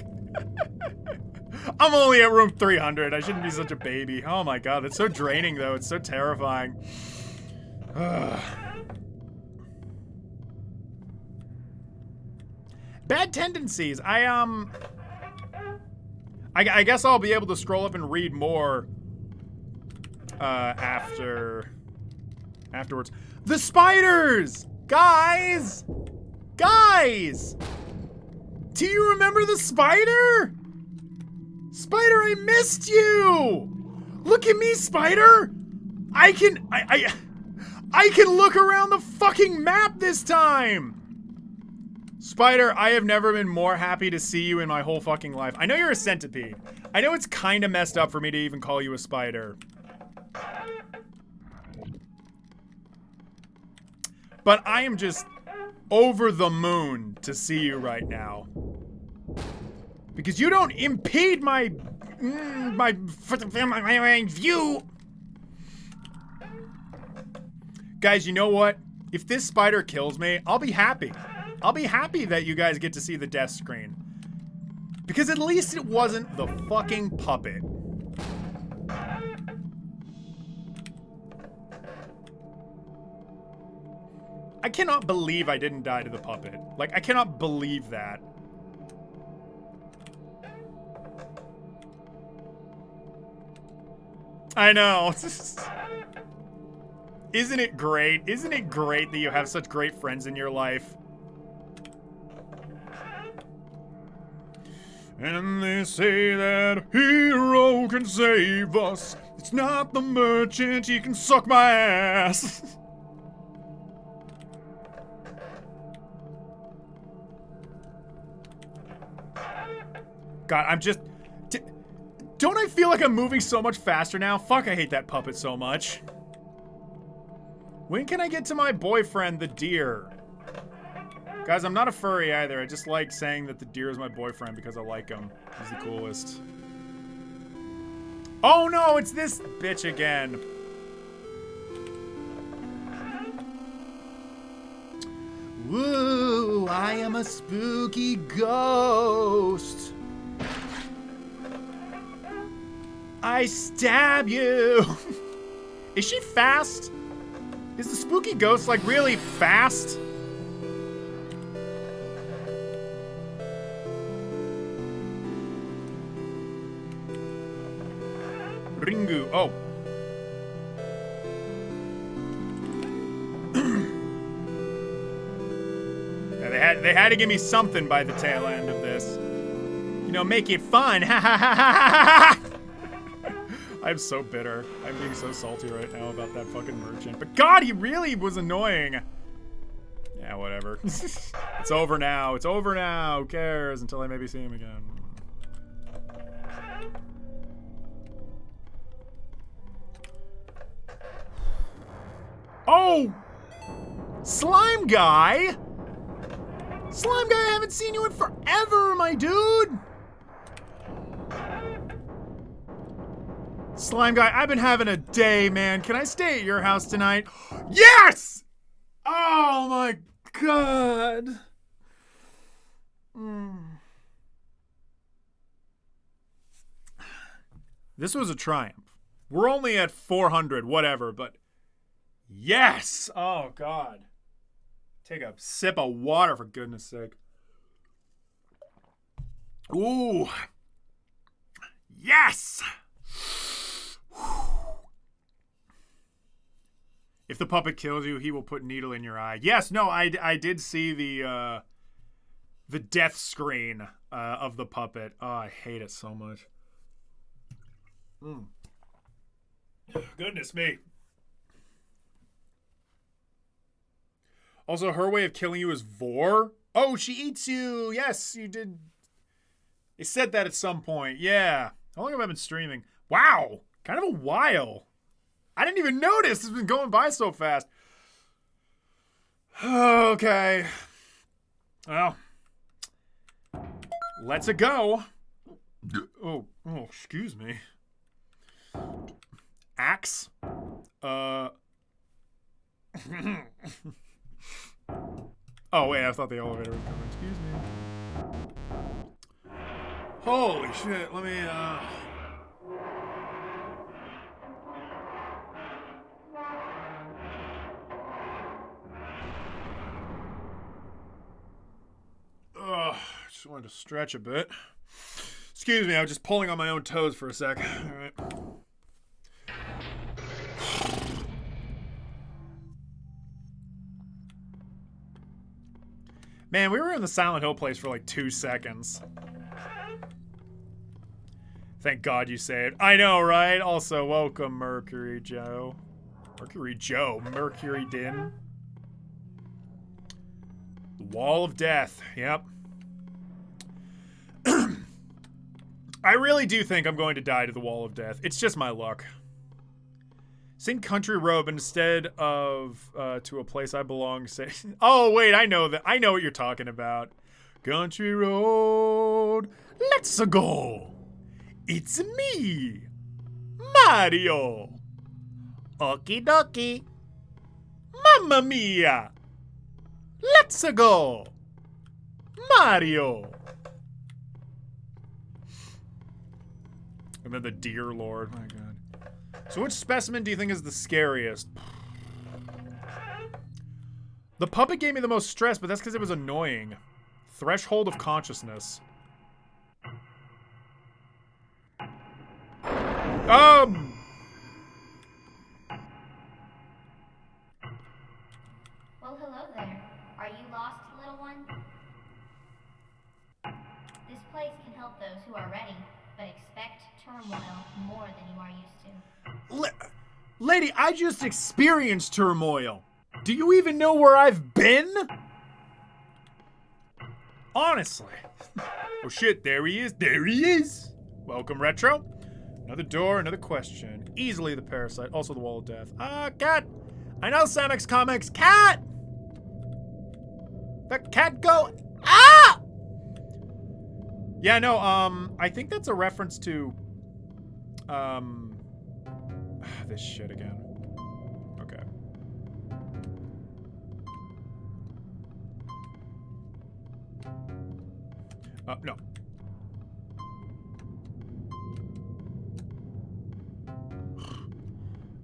I'm only at room 300. I shouldn't be such a baby. Oh my god, that's so draining though. It's so terrifying. Bad tendencies. I guess I'll be able to scroll up and read more afterwards. The spiders! Guys! Guys! Do you remember the spider? Spider, I missed you! Look at me, Spider! I can look around the fucking map this time! Spider, I have never been more happy to see you in my whole fucking life. I know you're a centipede. I know it's kinda messed up for me to even call you a spider. But I am just over the moon to see you right now. Because you don't impede my view. Guys, you know what? If this spider kills me, I'll be happy. I'll be happy that you guys get to see the death screen. Because at least it wasn't the fucking puppet. I cannot believe I didn't die to the puppet. Like, I cannot believe that. I know. Isn't it great? Isn't it great that you have such great friends in your life? And they say that a hero can save us. It's not the merchant, he can suck my ass. God, I'm just... Don't I feel like I'm moving so much faster now? Fuck, I hate that puppet so much. When can I get to my boyfriend, the deer? Guys, I'm not a furry either. I just like saying that the deer is my boyfriend because I like him. He's the coolest. Oh no, it's this bitch again. Woo, I am a spooky ghost. I stab you. Is she fast? Is the spooky ghost like really fast? Ringu. Oh. Yeah, they had to give me something by the tail end of this. You know, make it fun. Ha ha ha ha ha. I'm so bitter. I'm being so salty right now about that fucking merchant. But God, he really was annoying. Yeah, whatever. It's over now. It's over now. Who cares? Until I maybe see him again. Oh! Slime guy? Slime guy, I haven't seen you in forever, my dude! Slime guy, I've been having a day, man. Can I stay at your house tonight? Yes! Oh my god. This was a triumph. We're only at 400, whatever, but yes! Oh god. Take a sip of water, for goodness sake. Ooh. Yes! If the puppet kills you, he will put needle in your eye. Yes, no, I did see the death screen of the puppet. Oh, I hate it so much. Goodness me. Also, her way of killing you is vor. Oh, she eats you. Yes, you did. They said that at some point. Yeah. How long have I been streaming? Wow. Kind of a while. I didn't even notice. It's been going by so fast. Okay. Well. Let's a go. Oh, excuse me. Axe. Oh, wait, I thought the elevator was coming. Excuse me. Holy shit, let me, just wanted to stretch a bit. Excuse me, I was just pulling on my own toes for a sec. All right. Man, we were in the Silent Hill place for like 2 seconds. Thank God you saved. I know, right? Also, welcome, Mercury Joe. Mercury Joe. Mercury Din. The Wall of Death. Yep. I really do think I'm going to die to the Wall of Death. It's just my luck. Sing Country Road, but instead of to a place I belong, say... Oh, wait, I know that. I know what you're talking about. Country Road, let's go. It's me, Mario. Okie dokie. Mamma mia. Let's go. Mario. And then the Deer Lord. My God. So which specimen do you think is the scariest? The puppet gave me the most stress, but that's because it was annoying. Threshold of consciousness. Well, hello there. Are you lost, little one? This place can help those who are ready, but expect turmoil more than you are used to. Lady, I just experienced turmoil. Do you even know where I've been? Honestly. Oh shit, there he is. There he is. Welcome, Retro. Another door, another question. Easily the parasite. Also the Wall of Death. Cat. I know Samix Comics. Cat! The cat go. Ah! Yeah, no, I think that's a reference to, this shit again. Okay. No.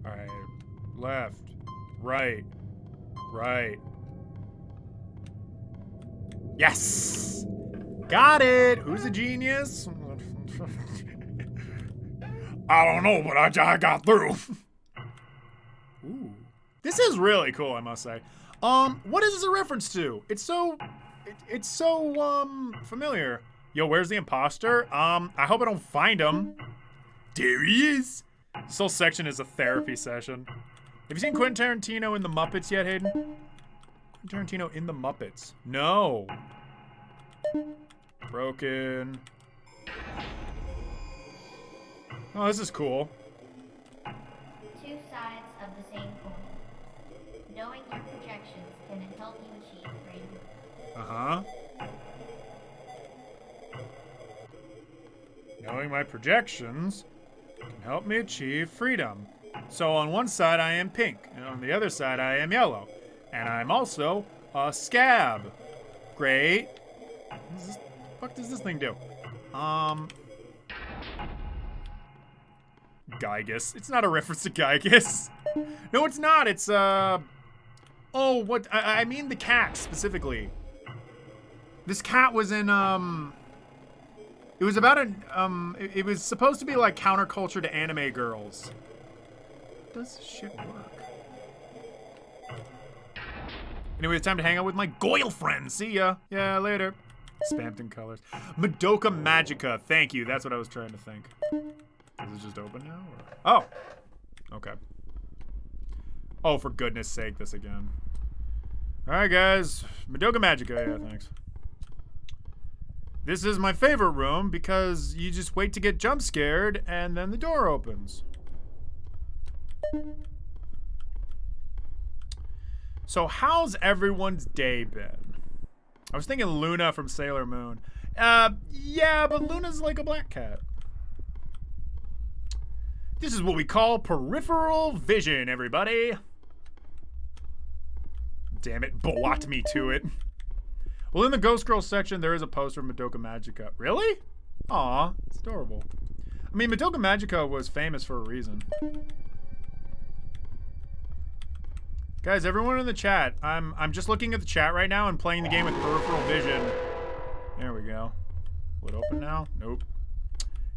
Alright. Left. Right. Right. Yes! Got it! Who's a genius? I don't know, but I got through. Ooh. This is really cool, I must say. What is this a reference to? It's so familiar. Yo, where's the imposter? I hope I don't find him. There he is. This whole section is a therapy session. Have you seen Quentin Tarantino in The Muppets yet, Hayden? Quentin Tarantino in The Muppets. No. Broken. Oh, this is cool. Two sides of the same coin. Knowing your projections can help you achieve freedom. Uh-huh. Knowing my projections can help me achieve freedom. So on one side I am pink, and on the other side I am yellow. And I'm also a scab. Great. What the fuck does this thing do? Gygus. It's not a reference to Gygus. No, it's not. It's, oh, what? I mean the cat, specifically. This cat was in, it was about it was supposed to be like counterculture to anime girls. Does this shit work? Anyway, it's time to hang out with my Goyle friends. See ya. Yeah, later. Spamton colors. Madoka Magica. Thank you. That's what I was trying to think. Is it just open now? Or? Oh. Okay. Oh, for goodness sake, this again. Alright, guys. Madoka Magica. Yeah, thanks. This is my favorite room because you just wait to get jump scared and then the door opens. So how's everyone's day been? I was thinking Luna from Sailor Moon. Yeah, but Luna's like a black cat. This is what we call peripheral vision, everybody. Damn it, blot me to it. Well, in the Ghost Girl section, there is a poster of Madoka Magica. Really? Aw, it's adorable. I mean, Madoka Magica was famous for a reason. Guys, everyone in the chat, I'm just looking at the chat right now and playing the game with peripheral vision. There we go. Will it open now? Nope.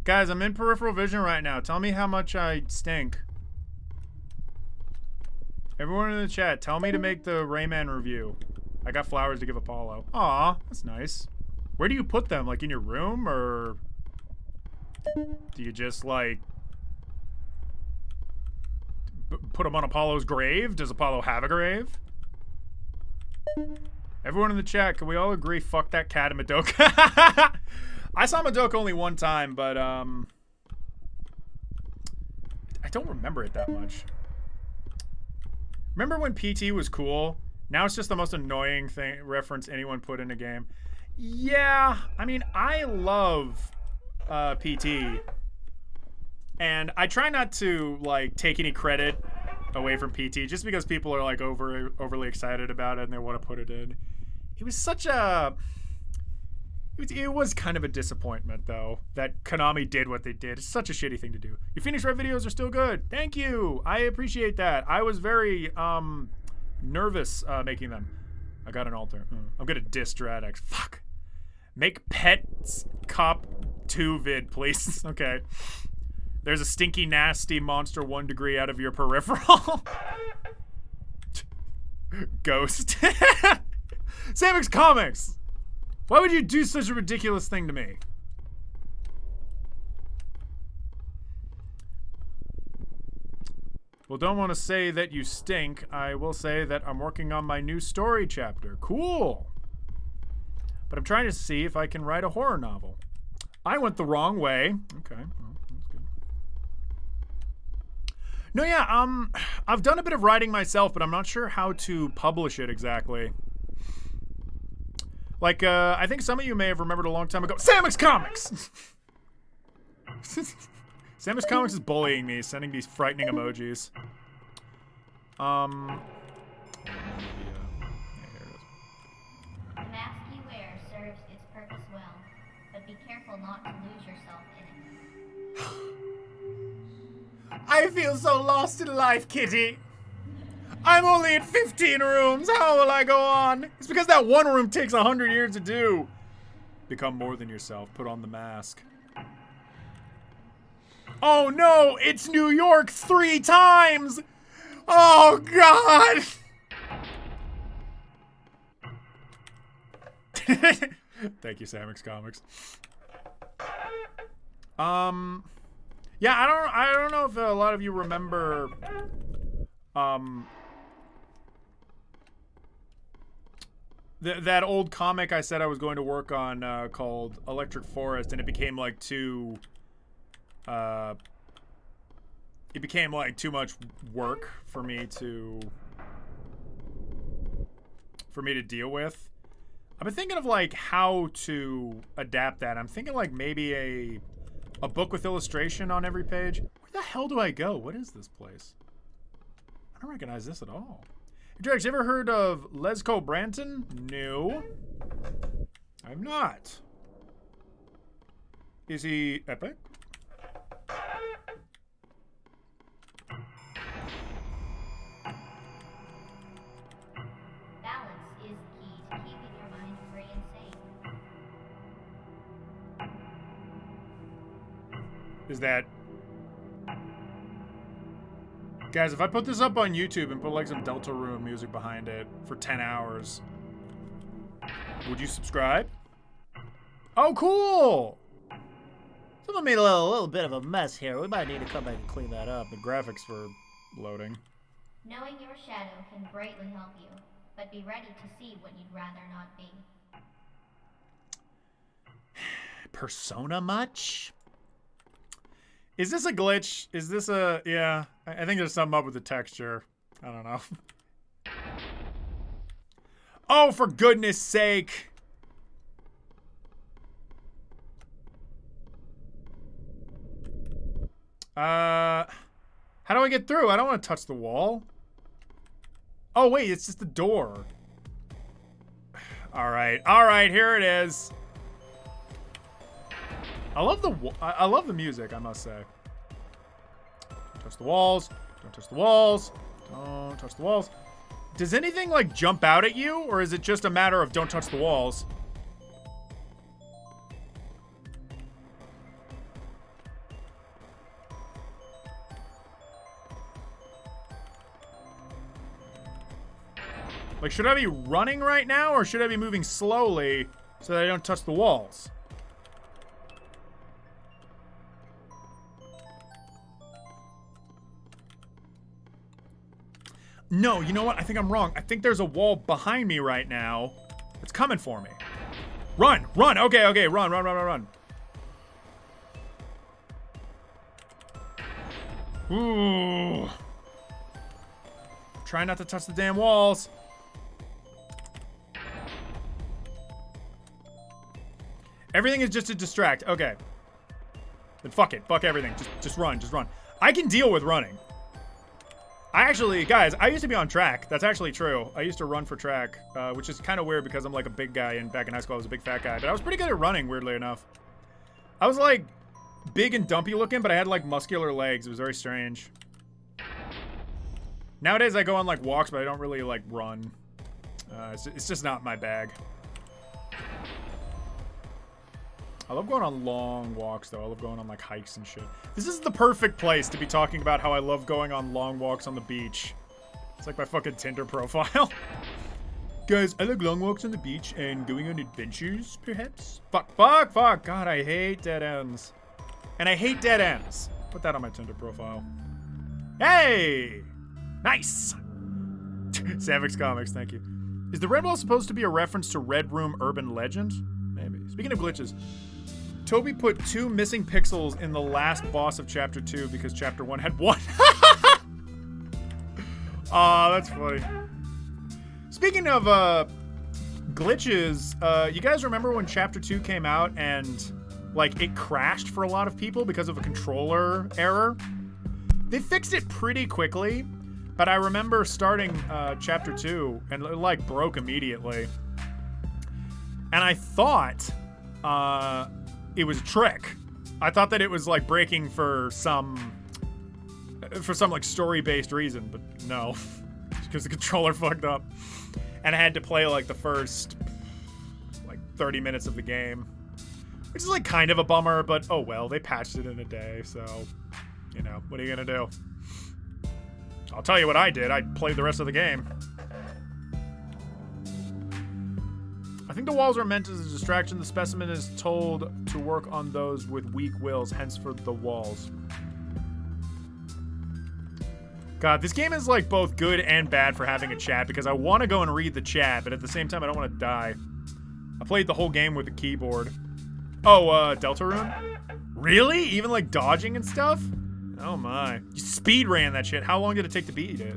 Guys, I'm in peripheral vision right now. Tell me how much I stink. Everyone in the chat, tell me to make the Rayman review. I got flowers to give Apollo. Aw, that's nice. Where do you put them? Like in your room, or do you just like put them on Apollo's grave? Does Apollo have a grave? Everyone in the chat, can we all agree, fuck that cat and Madoka? I saw Madoka only one time, but I don't remember it that much. Remember when PT was cool? Now it's just the most annoying thing reference anyone put in a game. Yeah, I mean, I love PT. And I try not to like take any credit away from PT just because people are like overly excited about it and they want to put it in. It was such a it was kind of a disappointment though that Konami did what they did. It's such a shitty thing to do. Your Phoenix Red videos are still good. Thank you. I appreciate that. I was very nervous making them. I got an altar. I'm gonna diss Stratex. Fuck. Make Pets Cop 2 vid, please. Okay. There's a stinky, nasty monster 1 degree out of your peripheral. Ghost. Samix Comics! Why would you do such a ridiculous thing to me? Well, don't want to say that you stink. I will say that I'm working on my new story chapter. Cool. But I'm trying to see if I can write a horror novel. I went the wrong way. Okay. Well, that's good. No, yeah, I've done a bit of writing myself, but I'm not sure how to publish it exactly. Like, I think some of you may have remembered a long time ago. Samix Comics! Samix Comics is bullying me, sending these frightening emojis. Yeah, here it is. The mask you wear serves its purpose well, but be careful not to lose yourself in it. I feel so lost in life, Kitty. I'm only in 15 rooms. How will I go on? It's because that one room takes 100 years to do. Become more than yourself. Put on the mask. Oh no, it's New York 3 times. Oh God. Thank you, Samix Comics. Yeah, I don't know if a lot of you remember that old comic I said I was going to work on called Electric Forest, and it became like too much work for me to for me to deal with. I've been thinking of like how to adapt that. I'm thinking like maybe a book with illustration on every page. Where the hell do I go? What is this place? I don't recognize this at all. Hey, Drex, you ever heard of Lesco Branton? No. I've not. Is he epic? Balance is key to keeping your mind free and sane. Is that... Guys, if I put this up on YouTube and put like some Deltarune music behind it for 10 hours, would you subscribe? Oh, cool! Someone made a little bit of a mess here. We might need to come back and clean that up. The graphics for loading. Knowing your shadow can greatly help you, but be ready to see what you'd rather not be. Persona much? Is this a glitch? Is this a... Yeah, I think there's something up with the texture. I don't know. Oh, for goodness sake! How do I get through? I don't want to touch the wall. Oh, wait, it's just the door. All right, here it is. I love the music, I must say. Don't touch the walls. Don't touch the walls. Don't touch the walls. Does anything, like, jump out at you? Or is it just a matter of don't touch the walls? Like, should I be running right now, or should I be moving slowly so that I don't touch the walls? No, you know what? I think I'm wrong. I think there's a wall behind me right now that's coming for me. Run! Run! Okay, run. Ooh. Try not to touch the damn walls. Everything is just to distract. Okay. Then fuck it. Fuck everything. Just run. Just run. I can deal with running. Guys, I used to be on track. That's actually true. I used to run for track, which is kind of weird because I'm like a big guy, and back in high school I was a big fat guy. But I was pretty good at running, weirdly enough. I was like big and dumpy looking, but I had like muscular legs. It was very strange. Nowadays I go on like walks, but I don't really like run. It's just not my bag. I love going on long walks, though. I love going on, like, hikes and shit. This is the perfect place to be talking about how I love going on long walks on the beach. It's like my fucking Tinder profile. Guys, I like long walks on the beach and going on adventures, perhaps? Fuck. God, I hate dead ends. And I hate dead ends. Put that on my Tinder profile. Hey! Nice! Savix Comics, thank you. Is the red wall supposed to be a reference to Red Room Urban Legend? Maybe. Speaking of glitches, Toby put 2 missing pixels in the last boss of Chapter 2 because Chapter 1 had 1. Aw, that's funny. Speaking of glitches, you guys remember when Chapter 2 came out and like it crashed for a lot of people because of a controller error? They fixed it pretty quickly, but I remember starting Chapter 2 and it like broke immediately. And I thought it was a trick. I thought that it was like breaking for some like story-based reason, but no, because the controller fucked up, and I had to play like the first like 30 minutes of the game, which is like kind of a bummer. But oh well, they patched it in a day, so you know what are you gonna do? I'll tell you what I did. I played the rest of the game. I think the walls are meant as a distraction. The specimen is told to work on those with weak wills, hence for the walls. God, this game is like both good and bad for having a chat because I want to go and read the chat, but at the same time I don't want to die. I played the whole game with the keyboard. Oh, Deltarune? Really? Even like dodging and stuff? Oh my. You speed ran that shit. How long did it take to beat it?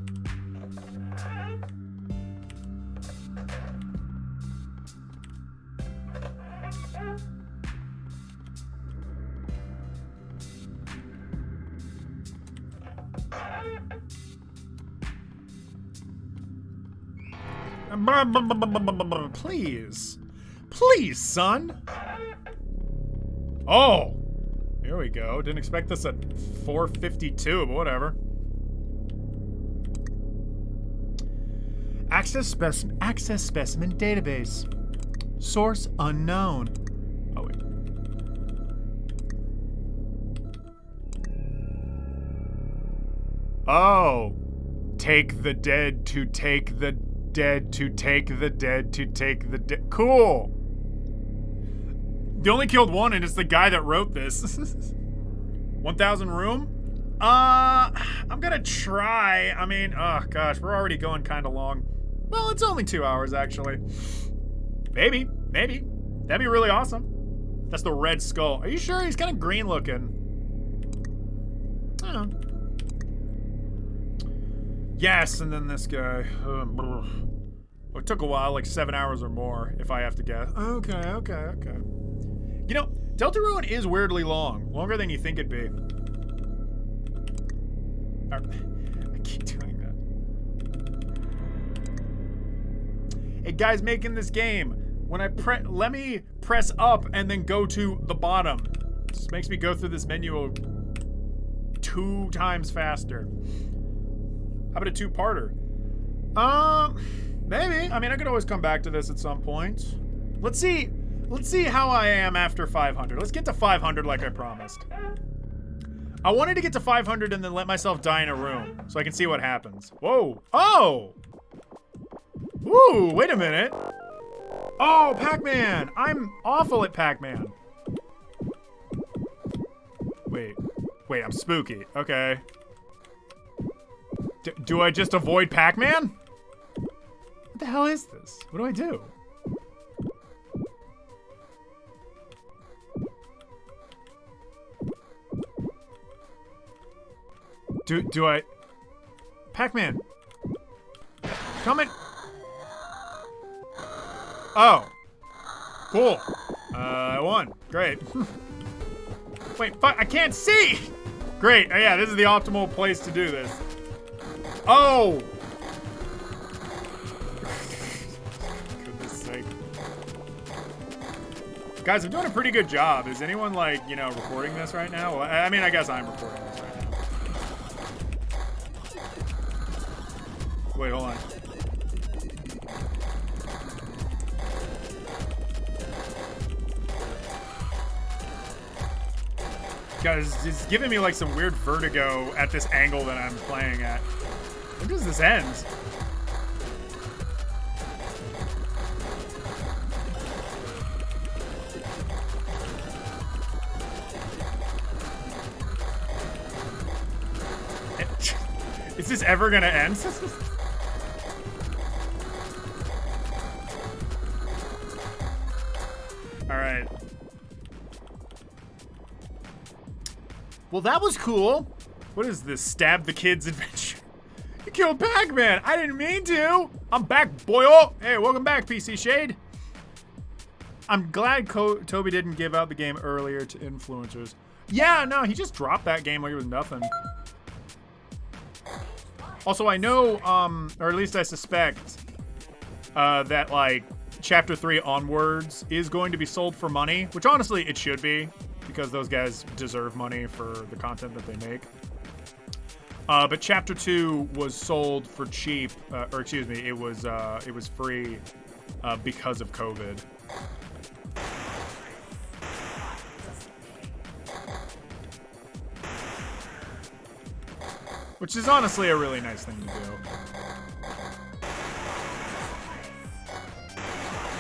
Please. Please, son. Oh. Here we go. Didn't expect this at 4:52, but whatever. Access specimen database. Source unknown. Oh, wait. Oh. Take the dead to take the dead to take the dead to take the dead. Cool. They only killed one, and it's the guy that wrote this. 1,000 room? I'm gonna try. I mean, oh gosh, we're already going kind of long. Well, it's only 2 hours, actually. Maybe. That'd be really awesome. That's the red skull. Are you sure? He's kind of green looking. I don't know. Yes, and then this guy. It took a while, like 7 hours or more, if I have to guess. Okay. You know, Deltarune is weirdly long. Longer than you think it'd be. I keep doing that. Hey, guys making this game. When I let me press up and then go to the bottom. This makes me go through this menu 2 times faster. How about a 2-parter? Maybe. I mean, I could always come back to this at some point. Let's see how I am after 500. Let's get to 500 like I promised. I wanted to get to 500 and then let myself die in a room so I can see what happens. Whoa. Oh! Woo, wait a minute. Oh, Pac-Man. I'm awful at Pac-Man. Wait, I'm spooky. Okay. Do I just avoid Pac-Man? What the hell is this? What do I do? Do I... Pac-Man. Coming. Oh. Cool. I won. Great. Wait, fuck, I can't see! Great. Oh, yeah, this is the optimal place to do this. Oh! Goodness sake. Guys, I'm doing a pretty good job. Is anyone, like, you know, recording this right now? Well, I mean, I guess I'm recording this right now. Wait, hold on. Guys, it's giving me, like, some weird vertigo at this angle that I'm playing at. When does this end? Is this ever gonna end? Alright. Well, that was cool. What is this? Stab the Kids adventure? You killed Pac-Man. I didn't mean to. I'm back, boyo. Hey, welcome back, PC Shade. I'm glad Toby didn't give out the game earlier to influencers. Yeah, no, he just dropped that game like it was nothing. Also, I know, or at least I suspect, that, like, Chapter 3 onwards is going to be sold for money, which honestly it should be, because those guys deserve money for the content that they make. But Chapter 2 was sold for cheap, or excuse me, it was free because of COVID. Which is honestly a really nice thing to do.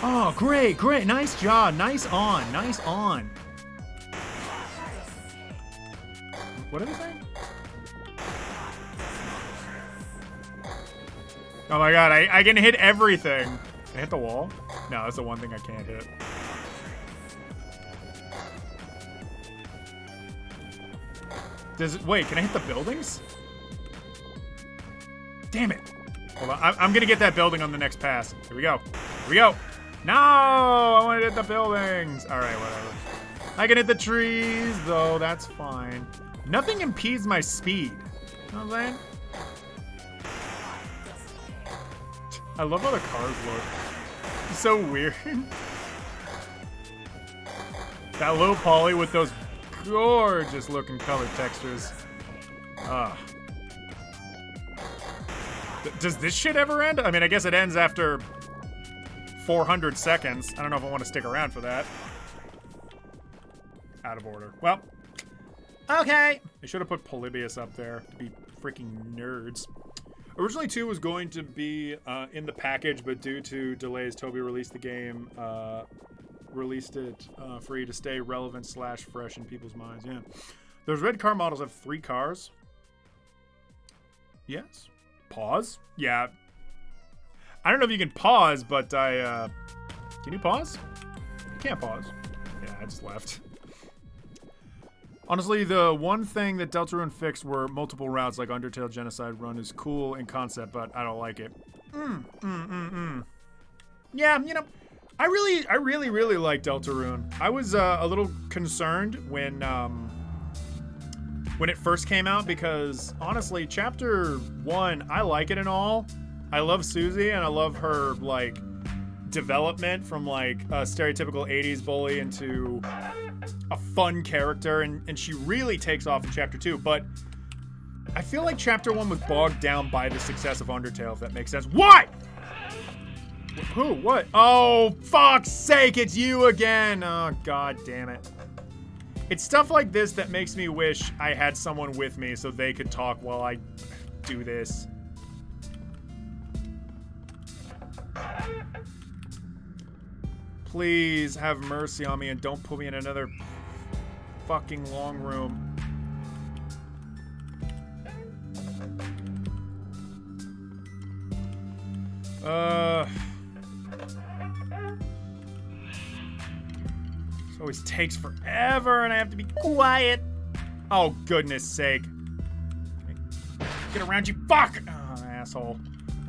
Oh, great. Nice job. Nice on. What are they saying? Oh my god, I can hit everything. Can I hit the wall? No, that's the one thing I can't hit. Wait, can I hit the buildings? Damn it. Hold on, I'm gonna get that building on the next pass. Here we go. No, I want to hit the buildings. All right, whatever. I can hit the trees, though. That's fine. Nothing impedes my speed. You know what I'm saying? I love how the cars look. It's so weird. That low poly with those gorgeous looking color textures. Does this shit ever end? I mean, I guess it ends after 400 seconds. I don't know if I want to stick around for that. Out of order. Well, okay. They should have put Polybius up there to be freaking nerds. Originally 2 was going to be in the package, but due to delays, Toby released the game, released it free to stay relevant / fresh in people's minds. Yeah. Those red car models have 3 cars. Yes. Pause? Yeah. I don't know if you can pause, but can you pause? You can't pause. Yeah, I just left. Honestly, the one thing that Deltarune fixed were multiple routes like Undertale Genocide Run is cool in concept, but I don't like it. Yeah, you know, I really like Deltarune. I was a little concerned when it first came out because, honestly, Chapter 1, I like it and all. I love Susie, and I love her, like, development from, like, a stereotypical 80s bully into a fun character, and she really takes off in Chapter 2, but I feel like Chapter 1 was bogged down by the success of Undertale, if that makes sense. What? Who? What? Oh, fuck's sake, it's you again! Oh, god damn it. It's stuff like this that makes me wish I had someone with me so they could talk while I do this. Please have mercy on me and don't put me in another fucking long room. This always takes forever and I have to be quiet. Oh, goodness sake. Get around, you fuck! Oh, asshole.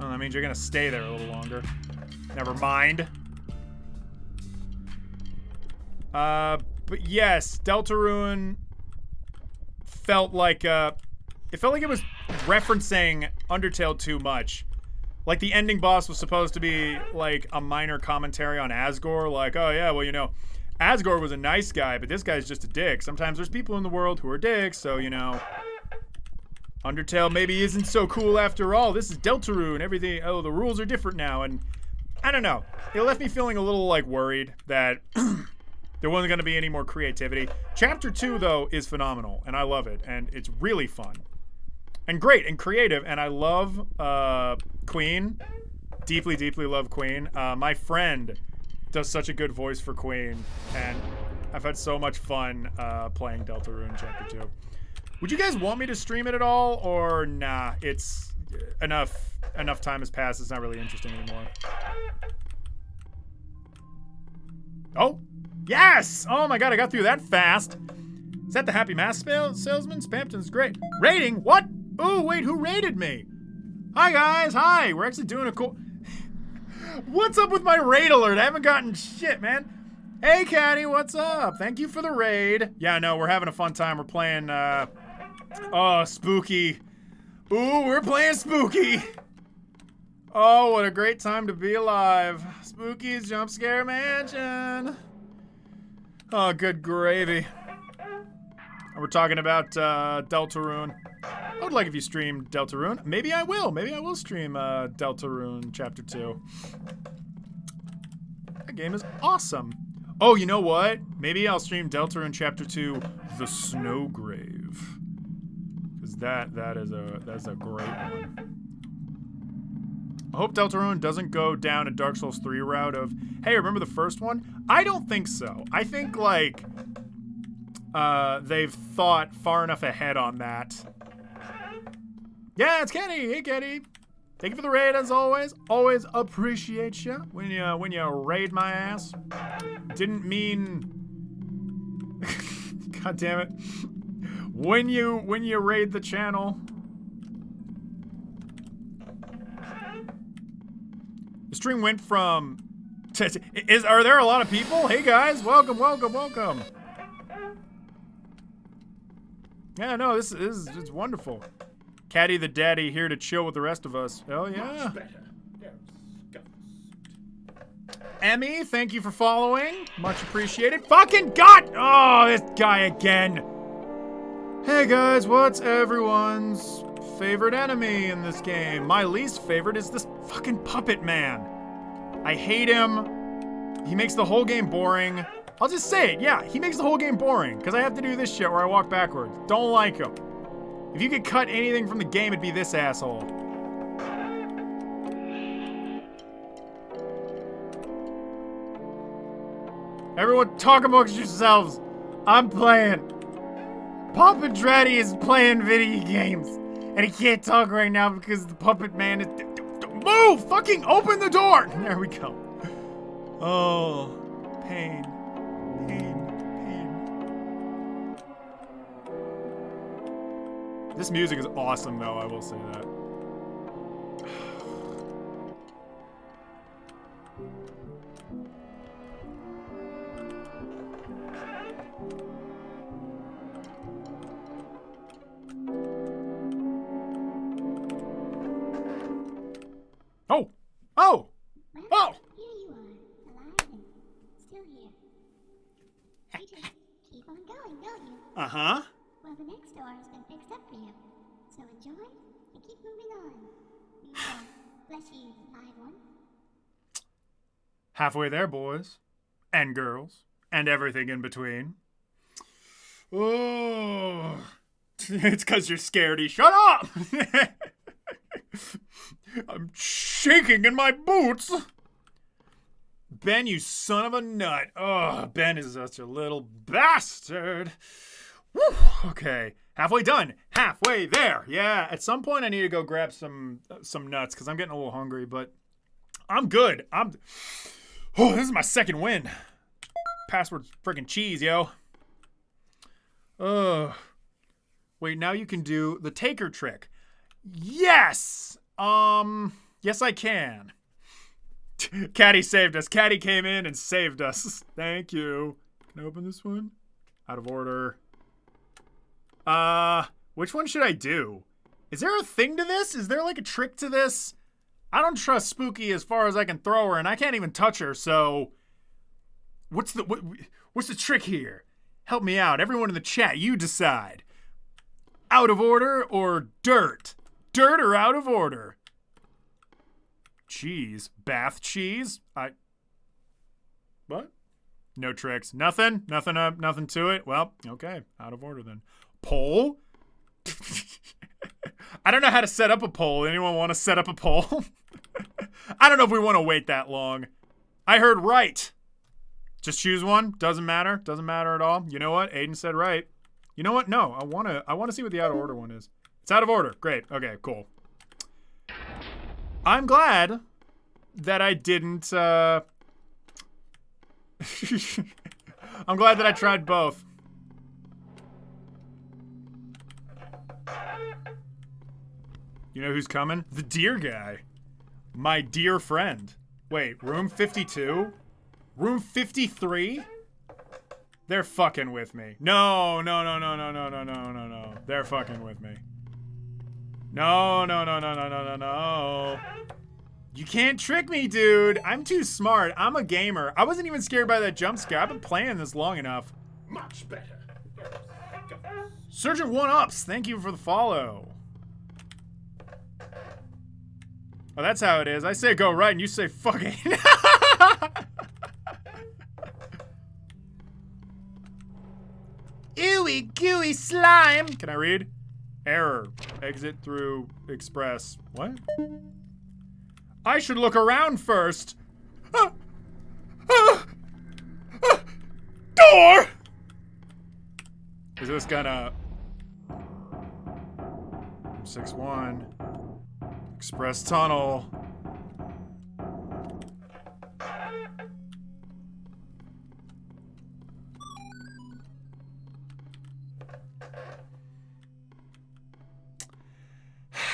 Oh, that means you're gonna stay there a little longer. Never mind. But yes, Deltarune felt like, it felt like it was referencing Undertale too much. Like, the ending boss was supposed to be, like, a minor commentary on Asgore. Like, oh yeah, well, you know, Asgore was a nice guy, but this guy's just a dick. Sometimes there's people in the world who are dicks, so, you know, Undertale maybe isn't so cool after all. This is Deltarune, everything, oh, the rules are different now, and I don't know. It left me feeling a little, like, worried that there wasn't going to be any more creativity. Chapter 2, though, is phenomenal, and I love it, and it's really fun. And great, and creative, and I love Queen. Deeply, deeply love Queen. My friend does such a good voice for Queen, and I've had so much fun playing Deltarune Chapter 2. Would you guys want me to stream it at all, or nah, it's enough time has passed, it's not really interesting anymore. Oh! Yes! Oh my god, I got through that fast. Is that the Happy Mask salesman? Spampton's great. Rating? What? Oh, wait, who rated me? Hi, guys. Hi. We're actually doing a cool... What's up with my raid alert? I haven't gotten shit, man. Hey, Caddy, what's up? Thank you for the raid. Yeah, no, we're having a fun time. We're playing, oh, Spooky. Ooh, we're playing Spooky. Oh, what a great time to be alive. Spooky's Jumpscare Mansion. Oh, good gravy. And we're talking about Deltarune. I would like if you streamed Deltarune. Maybe I will. Maybe I will stream Deltarune Chapter 2. That game is awesome. Oh, you know what? Maybe I'll stream Deltarune Chapter 2, The Snowgrave. Because that's a great one. I hope Deltarune doesn't go down a Dark Souls 3 route of, hey, remember the first one? I don't think so. I think, like, they've thought far enough ahead on that. Yeah, it's Kenny. Hey, Kenny. Thank you for the raid, as always. Always appreciate you when you raid my ass. Didn't mean... God damn it. When you raid the channel... The stream went from... Are there a lot of people? Hey guys, welcome, welcome, welcome. Yeah, no, this is it's wonderful. Caddy the daddy here to chill with the rest of us. Oh yeah. Emmy, thank you for following. Much appreciated. Fucking God! Oh, this guy again. Hey guys, what's everyone's favorite enemy in this game? My least favorite is this fucking puppet man. I hate him. He makes the whole game boring. I'll just say it, yeah, he makes the whole game boring, because I have to do this shit where I walk backwards. Don't like him. If you could cut anything from the game, it'd be this asshole. Everyone talk amongst yourselves. I'm playing. Papa Dreddy is playing video games. And he can't talk right now because the puppet man is... Move! Fucking open the door! There we go. Oh, pain. This music is awesome, though, I will say that. Oh! Oh! Oh! Here you are, alive and still here. You just keep on going, don't you? Uh-huh. Well, the next door has been fixed up for you. So enjoy and keep moving on. Bless you, live one. Halfway there, boys. And girls. And everything in between. Oh. It's because you're scaredy. Shut up! I'm shaking in my boots. Ben, you son of a nut. Oh, Ben is such a little bastard. Woo. Okay. Halfway done. Halfway there. Yeah, at some point I need to go grab some nuts because I'm getting a little hungry, but I'm good. Oh, this is my second win. Password's freaking cheese, yo. Wait, now you can do the taker trick. Yes! Yes I can. Caddy saved us. Caddy came in and saved us. Thank you. Can I open this one? Out of order. Which one should I do? Is there a thing to this? Is there like a trick to this? I don't trust Spooky as far as I can throw her, and I can't even touch her, so... What's the trick here? Help me out. Everyone in the chat, you decide. Out of order or dirt? Dirt or out of order? Cheese. Bath cheese? What? No tricks. Nothing? Nothing to it? Well, okay. Out of order then. Poll? I don't know how to set up a poll. Anyone want to set up a poll? I don't know if we want to wait that long. I heard right. Just choose one. Doesn't matter. Doesn't matter at all. You know what? Aiden said right. You know what? No, I want to see what the out of order one is. It's out of order. Great. Okay, cool. I'm glad that I didn't, I'm glad that I tried both. You know who's coming? The deer guy. My dear friend. Wait, room 52? Room 53? They're fucking with me. No. They're fucking with me. No. You can't trick me, dude. I'm too smart. I'm a gamer. I wasn't even scared by that jump scare. I've been playing this long enough. Much better. Surgeon 1-Ups, thank you for the follow. Oh, that's how it is. I say go right and you say fuck it. Ooey gooey slime. Can I read? Error. Exit through express. What? I should look around first. Door! Is this gonna... 6-1. Express tunnel.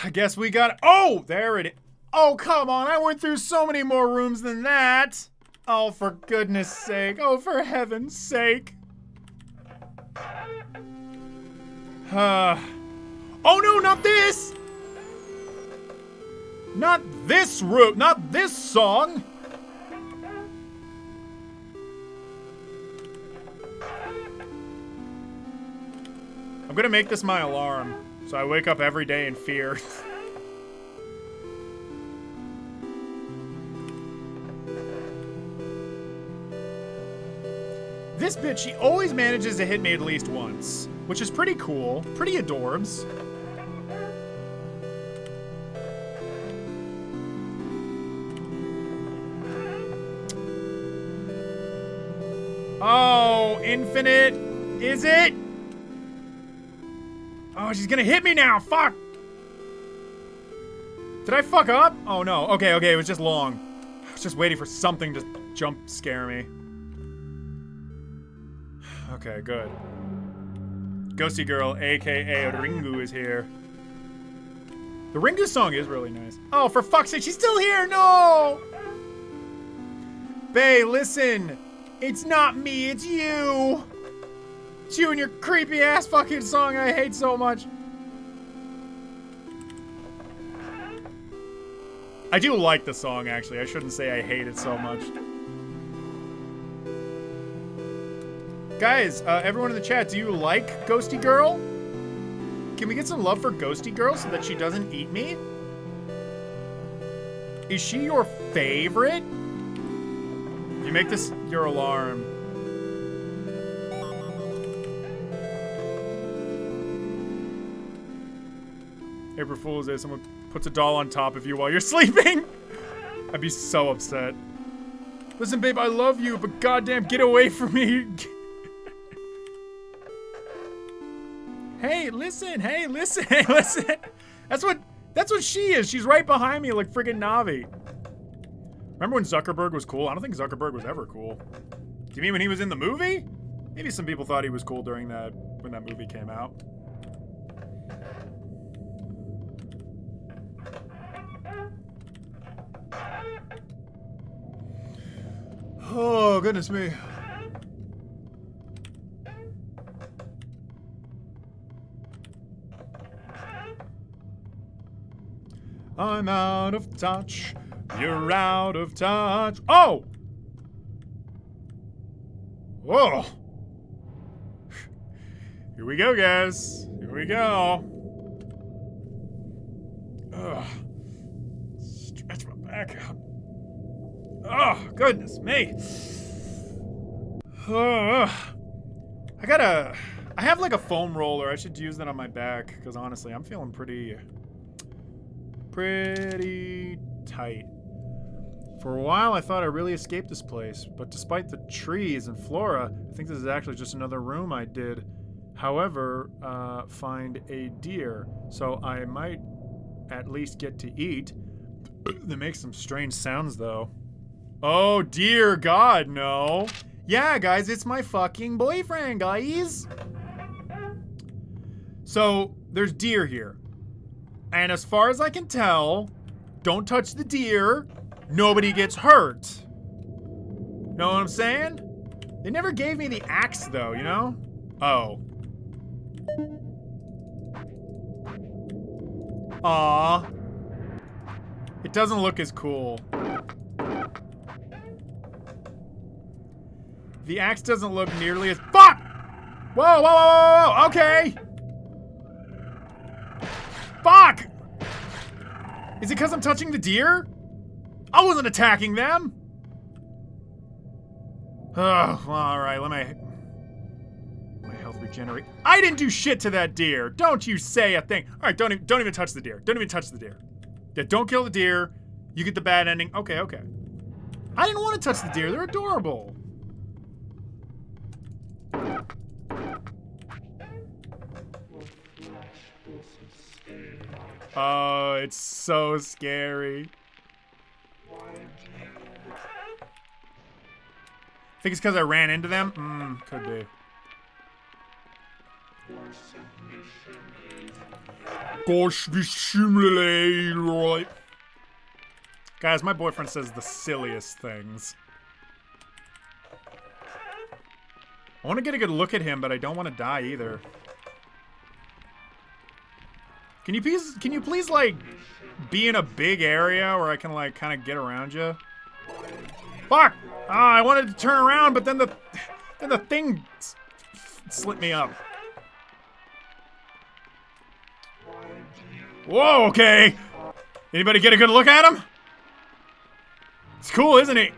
I guess we got... Oh, there it is. Oh, come on. I went through so many more rooms than that. Oh, for goodness sake. Oh, for heaven's sake. Oh, no, not this. Not this room. Not this song. I'm gonna make this my alarm, so I wake up every day in fear. This bitch, she always manages to hit me at least once, which is pretty cool, pretty adorbs. Oh, infinite, is it? Oh, she's gonna hit me now, fuck! Did I fuck up? Oh no, okay, it was just long. I was just waiting for something to jump scare me. Okay, good. Ghosty Girl, aka Ringu, is here. The Ringu song is really nice. Oh, for fuck's sake, she's still here! No! Bae, listen! It's not me, it's you! It's you and your creepy ass fucking song I hate so much. I do like the song, actually. I shouldn't say I hate it so much. Guys, everyone in the chat, do you like Ghosty Girl? Can we get some love for Ghosty Girl so that she doesn't eat me? Is she your favorite? You make this your alarm. April Fool's Day, someone puts a doll on top of you while you're sleeping. I'd be so upset. Listen, babe, I love you, but goddamn, get away from me. Hey, listen, hey, listen, hey, listen. That's what she is. She's right behind me like friggin' Navi. Remember when Zuckerberg was cool? I don't think Zuckerberg was ever cool. Do you mean when he was in the movie? Maybe some people thought he was cool during when that movie came out. Oh, goodness me. I'm out of touch. You're out of touch. Oh! Whoa. Here we go, guys. Here we go. Ugh. Stretch my back out. Oh, goodness me. I have like a foam roller. I should use that on my back, because honestly, I'm feeling pretty tight. For a while, I thought I really escaped this place, but despite the trees and flora, I think this is actually just another room I did. However, find a deer, so I might at least get to eat. They make some strange sounds, though. Oh, dear God, no. Yeah, guys, it's my fucking boyfriend, guys. So, there's deer here. And as far as I can tell, don't touch the deer. Nobody gets hurt. Know what I'm saying? They never gave me the axe, though, you know? Oh. Aw. It doesn't look as cool. The axe doesn't look nearly as— Fuck! Whoa, whoa, whoa, whoa, whoa, okay! Fuck! Is it because I'm touching the deer? I wasn't attacking them! Ugh, alright, let my health regenerate. I didn't do shit to that deer! Don't you say a thing! Alright, don't even touch the deer. Don't even touch the deer. Yeah, don't kill the deer. You get the bad ending. Okay, okay. I didn't want to touch the deer. They're adorable. Oh, it's so scary. I think it's because I ran into them. Could be. Guys, my boyfriend says the silliest things. I want to get a good look at him, but I don't want to die either. Can you please like be in a big area where I can like kind of get around you? Fuck! Ah, I wanted to turn around, but then the thing slit me up. Whoa, okay. Anybody get a good look at him? It's cool, isn't he?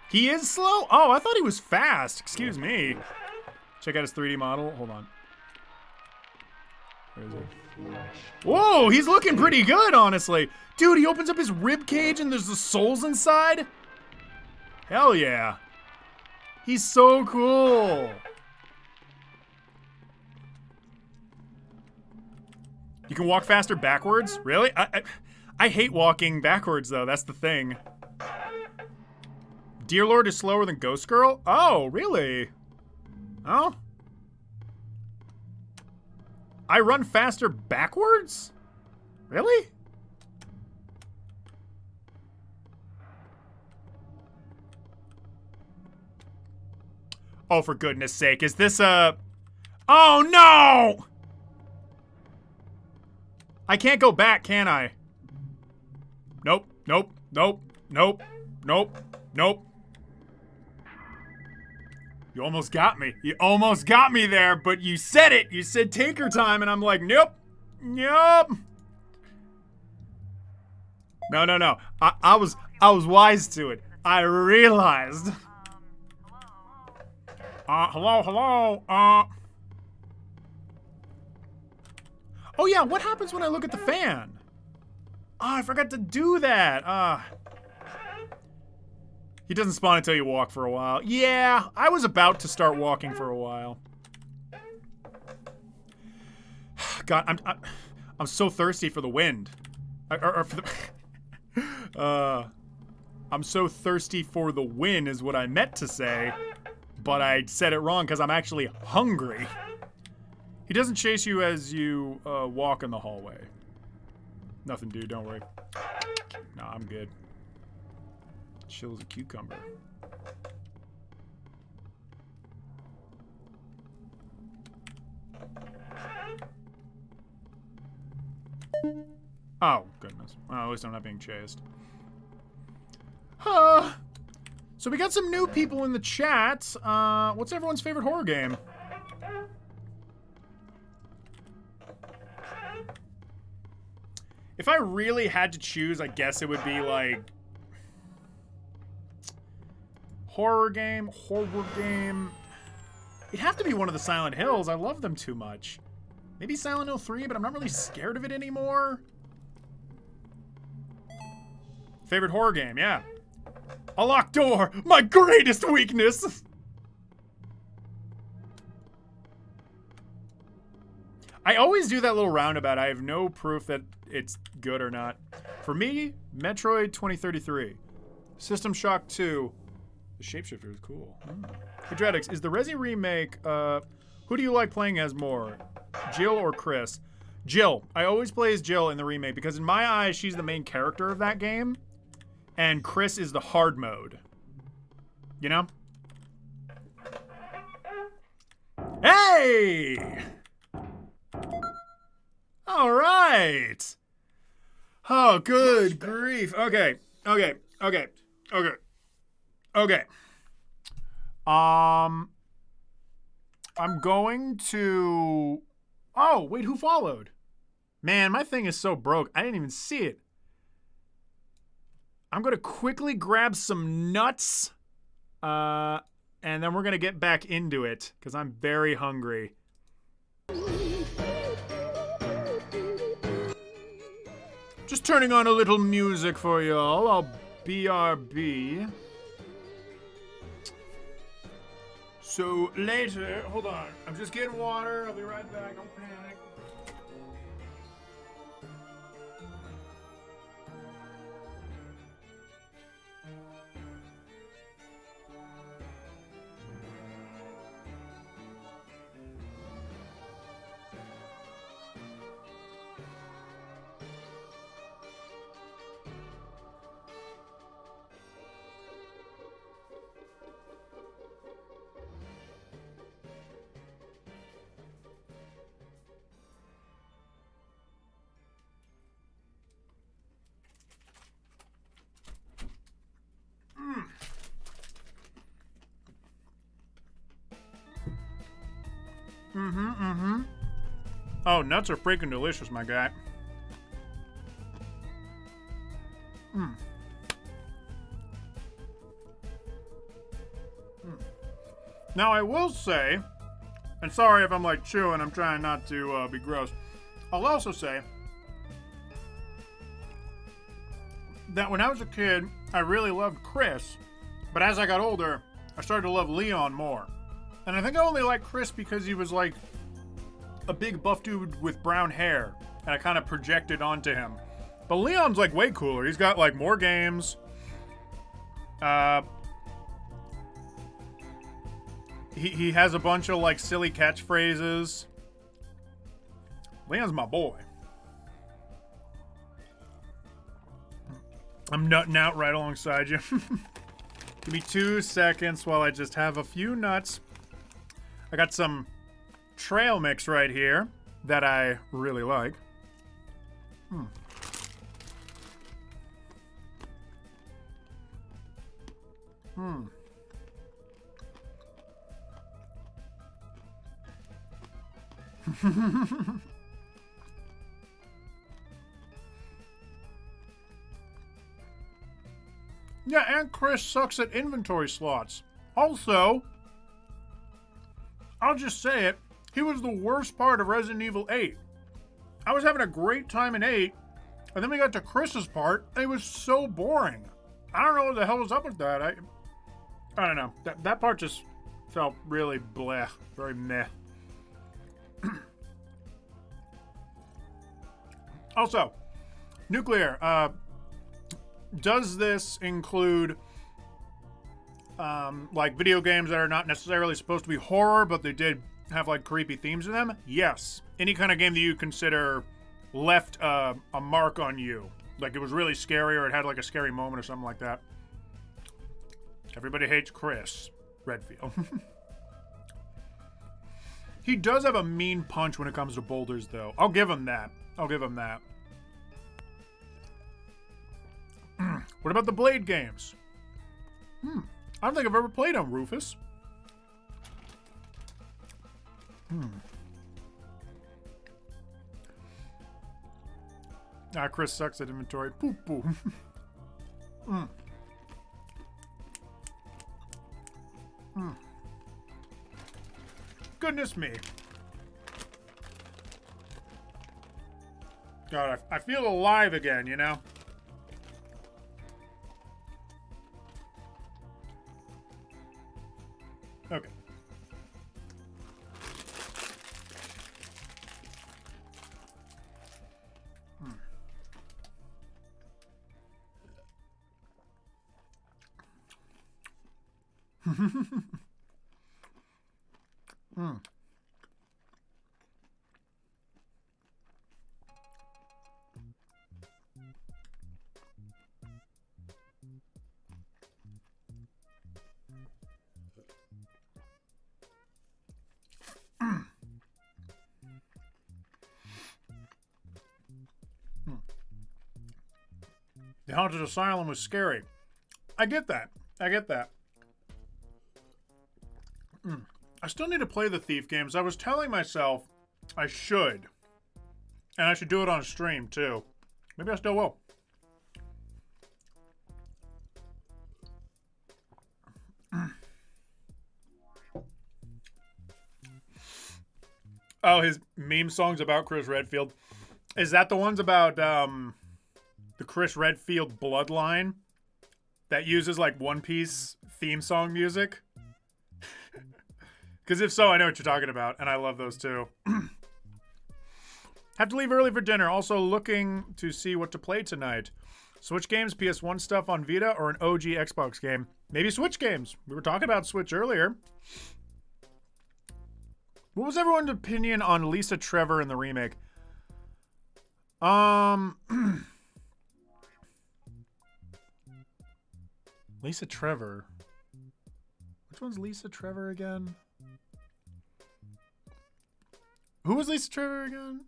He is slow? Oh, I thought he was fast. Excuse me. Check out his 3D model. Hold on. Where is he? Whoa, he's looking pretty good, honestly. Dude, he opens up his rib cage and there's the souls inside. Hell yeah. He's so cool. You can walk faster backwards? Really? I hate walking backwards, though. That's the thing. Dear Lord is slower than Ghost Girl? Oh, really? Oh? I run faster backwards? Really? Oh, for goodness sake. Is this a... Oh, no! I can't go back, can I? Nope, nope, nope, nope, nope, nope. You almost got me. You almost got me there, but you said it. You said take your time, and I'm like, nope, nope. No, no, no. I was wise to it. I realized. Hello. Oh yeah, what happens when I look at the fan? Oh, I forgot to do that. He doesn't spawn until you walk for a while. Yeah, I was about to start walking for a while. God, I'm so thirsty for the wind. Or for the I'm so thirsty for the win is what I meant to say, but I said it wrong because I'm actually hungry. He doesn't chase you as you walk in the hallway. Nothing, dude, don't worry. Nah, I'm good. Chill as a cucumber. Oh, goodness. Well, at least I'm not being chased. So we got some new people in the chat. What's everyone's favorite horror game? If I really had to choose, I guess it would be like... Horror game. It'd have to be one of the Silent Hills. I love them too much. Maybe Silent Hill 3, but I'm not really scared of it anymore. Favorite horror game, yeah. A locked door, my greatest weakness. I always do that little roundabout. I have no proof that it's good or not. For me, Metroid 2033. System Shock 2. The shapeshifter is cool. Hey, Dreadix, is the Resi remake, who do you like playing as more? Jill or Chris? Jill. I always play as Jill in the remake because in my eyes, she's the main character of that game. And Chris is the hard mode. You know? Hey! All right. Oh, good grief. Okay. I'm going to... Oh, wait, who followed? Man, my thing is so broke. I didn't even see it. I'm going to quickly grab some nuts. And then we're going to get back into it because I'm very hungry. Just turning on a little music for y'all. I'll BRB. So later, hold on. I'm just getting water. I'll be right back. Don't panic. Oh, nuts are freaking delicious, my guy. Now, I will say, and sorry if I'm like chewing, I'm trying not to be gross. I'll also say that when I was a kid, I really loved Chris, but as I got older, I started to love Leon more. And I think I only liked Chris because he was like a big buff dude with brown hair, and I kind of projected onto him. But Leon's like way cooler. He's got like more games. He has a bunch of like silly catchphrases. Leon's my boy. I'm nutting out right alongside you. Give me 2 seconds while I just have a few nuts. I got some trail mix right here that I really like. Yeah, and Chris sucks at inventory slots. Also, I'll just say it, he was the worst part of Resident Evil 8. I was having a great time in 8, and then we got to Chris's part, and it was so boring. I don't know what the hell was up with that. I don't know. That part just felt really bleh, very meh. Also, Nuclear, does this include like video games that are not necessarily supposed to be horror, but they did have like creepy themes in them? Yes. Any kind of game that you consider left a mark on you, like it was really scary or it had like a scary moment or something like that. Everybody hates Chris Redfield. He does have a mean punch when it comes to boulders, though. I'll give him that. I'll give him that. What about the Blade games? I don't think I've ever played them, Rufus. Chris sucks at inventory. Poo poo. Goodness me. God, I feel alive again, you know? Okay. The Haunted Asylum was scary. I get that. I get that. I still need to play the Thief games. I was telling myself I should. And I should do it on a stream, too. Maybe I still will. Oh, his meme songs about Chris Redfield. Is that the ones about the Chris Redfield bloodline that uses like One Piece theme song music? Because if so, I know what you're talking about, and I love those too. Have to leave early for dinner. Also looking to see what to play tonight. Switch games, PS1 stuff on Vita, or an OG Xbox game? Maybe Switch games. We were talking about Switch earlier. What was everyone's opinion on Lisa Trevor in the remake? Lisa Trevor. Which one's Lisa Trevor again? Who was Lisa Trevor again?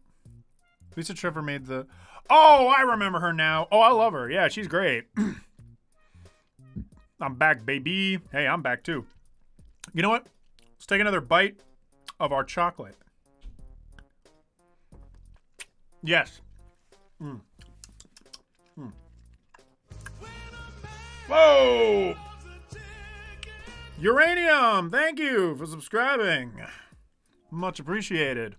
Lisa Trevor made the... Oh, I remember her now. Oh, I love her. Yeah, she's great. I'm back, baby. Hey, I'm back too. You know what? Let's take another bite of our chocolate. Yes. Whoa! Uranium, thank you for subscribing. Much appreciated.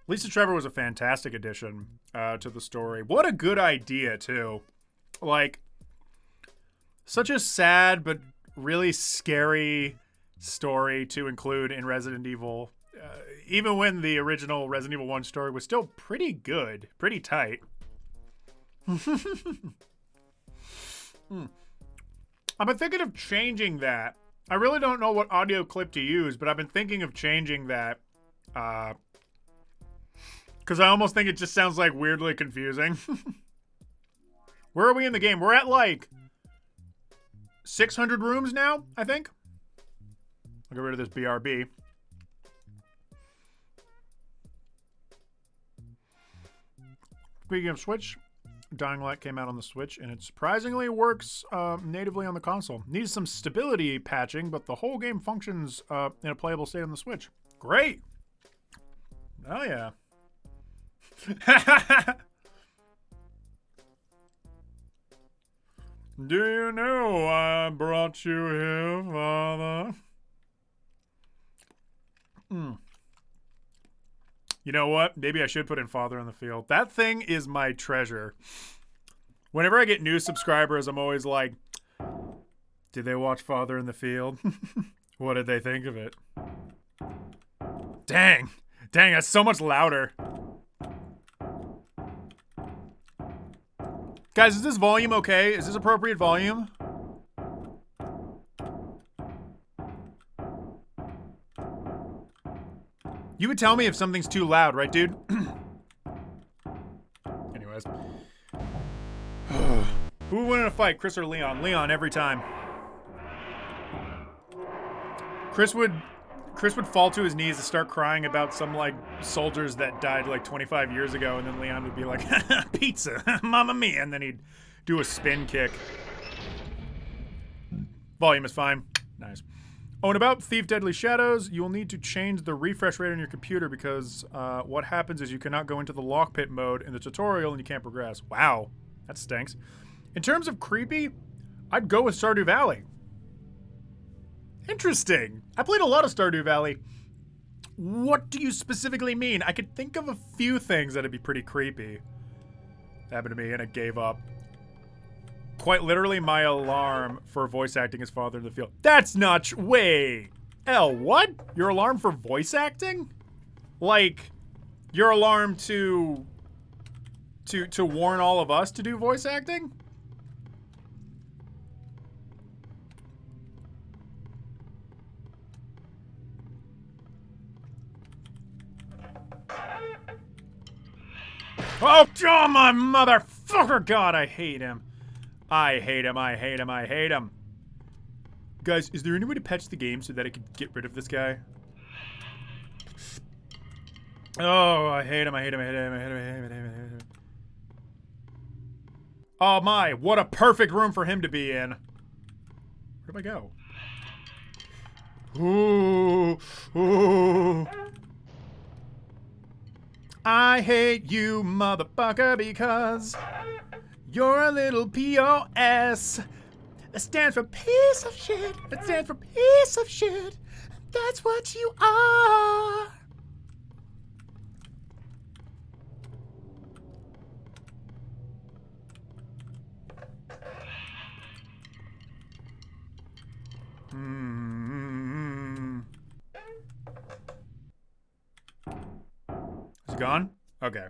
Lisa Trevor was a fantastic addition to the story. What a good idea, too. Like, such a sad but really scary story to include in Resident Evil. Even when the original Resident Evil 1 story was still pretty good, pretty tight. I've been thinking of changing that. I really don't know what audio clip to use, but I've been thinking of changing that. Because I almost think it just sounds like weirdly confusing. Where are we in the game? We're at like 600 rooms now, I think. I'll get rid of this BRB. Speaking of Switch, Dying Light came out on the Switch, and it surprisingly works natively on the console. Needs some stability patching, but the whole game functions in a playable state on the Switch. Great! Oh yeah. Do you know I brought you here, Father? You know what? Maybe I should put in Father in the Field. That thing is my treasure. Whenever I get new subscribers, I'm always like, did they watch Father in the Field? What did they think of it? Dang. Dang, that's so much louder. Guys, is this volume okay? Is this appropriate volume? You would tell me if something's too loud, right, dude? Anyways. Who would win in a fight, Chris or Leon? Leon, every time. Chris would fall to his knees and start crying about some, like, soldiers that died, like, 25 years ago, and then Leon would be like, pizza, mamma mia, and then he'd do a spin kick. Volume is fine. Nice. Oh, and about Thief Deadly Shadows, you will need to change the refresh rate on your computer because what happens is you cannot go into the lockpit mode in the tutorial and you can't progress. Wow, that stinks. In terms of creepy, I'd go with Stardew Valley. Interesting. I played a lot of Stardew Valley. What do you specifically mean? I could think of a few things that'd be pretty creepy. That happened to me and I gave up. Quite literally, my alarm for voice acting is Father in the Field. That's not wait. L, what? Your alarm for voice acting? Like, your alarm to warn all of us to do voice acting? Oh, my motherfucker! God, I hate him. I hate him, I hate him, I hate him. Guys, is there any way to patch the game so that I could get rid of this guy? Oh, I hate him, I hate him, I hate him, I hate him, I hate him, I hate him, I hate him. Oh my, what a perfect room for him to be in. Where'd I go? Ooh, ooh. I hate you, motherfucker, because you're a little POS. That stands for piece of shit. That stands for piece of shit. That's what you are. Is he gone? Okay.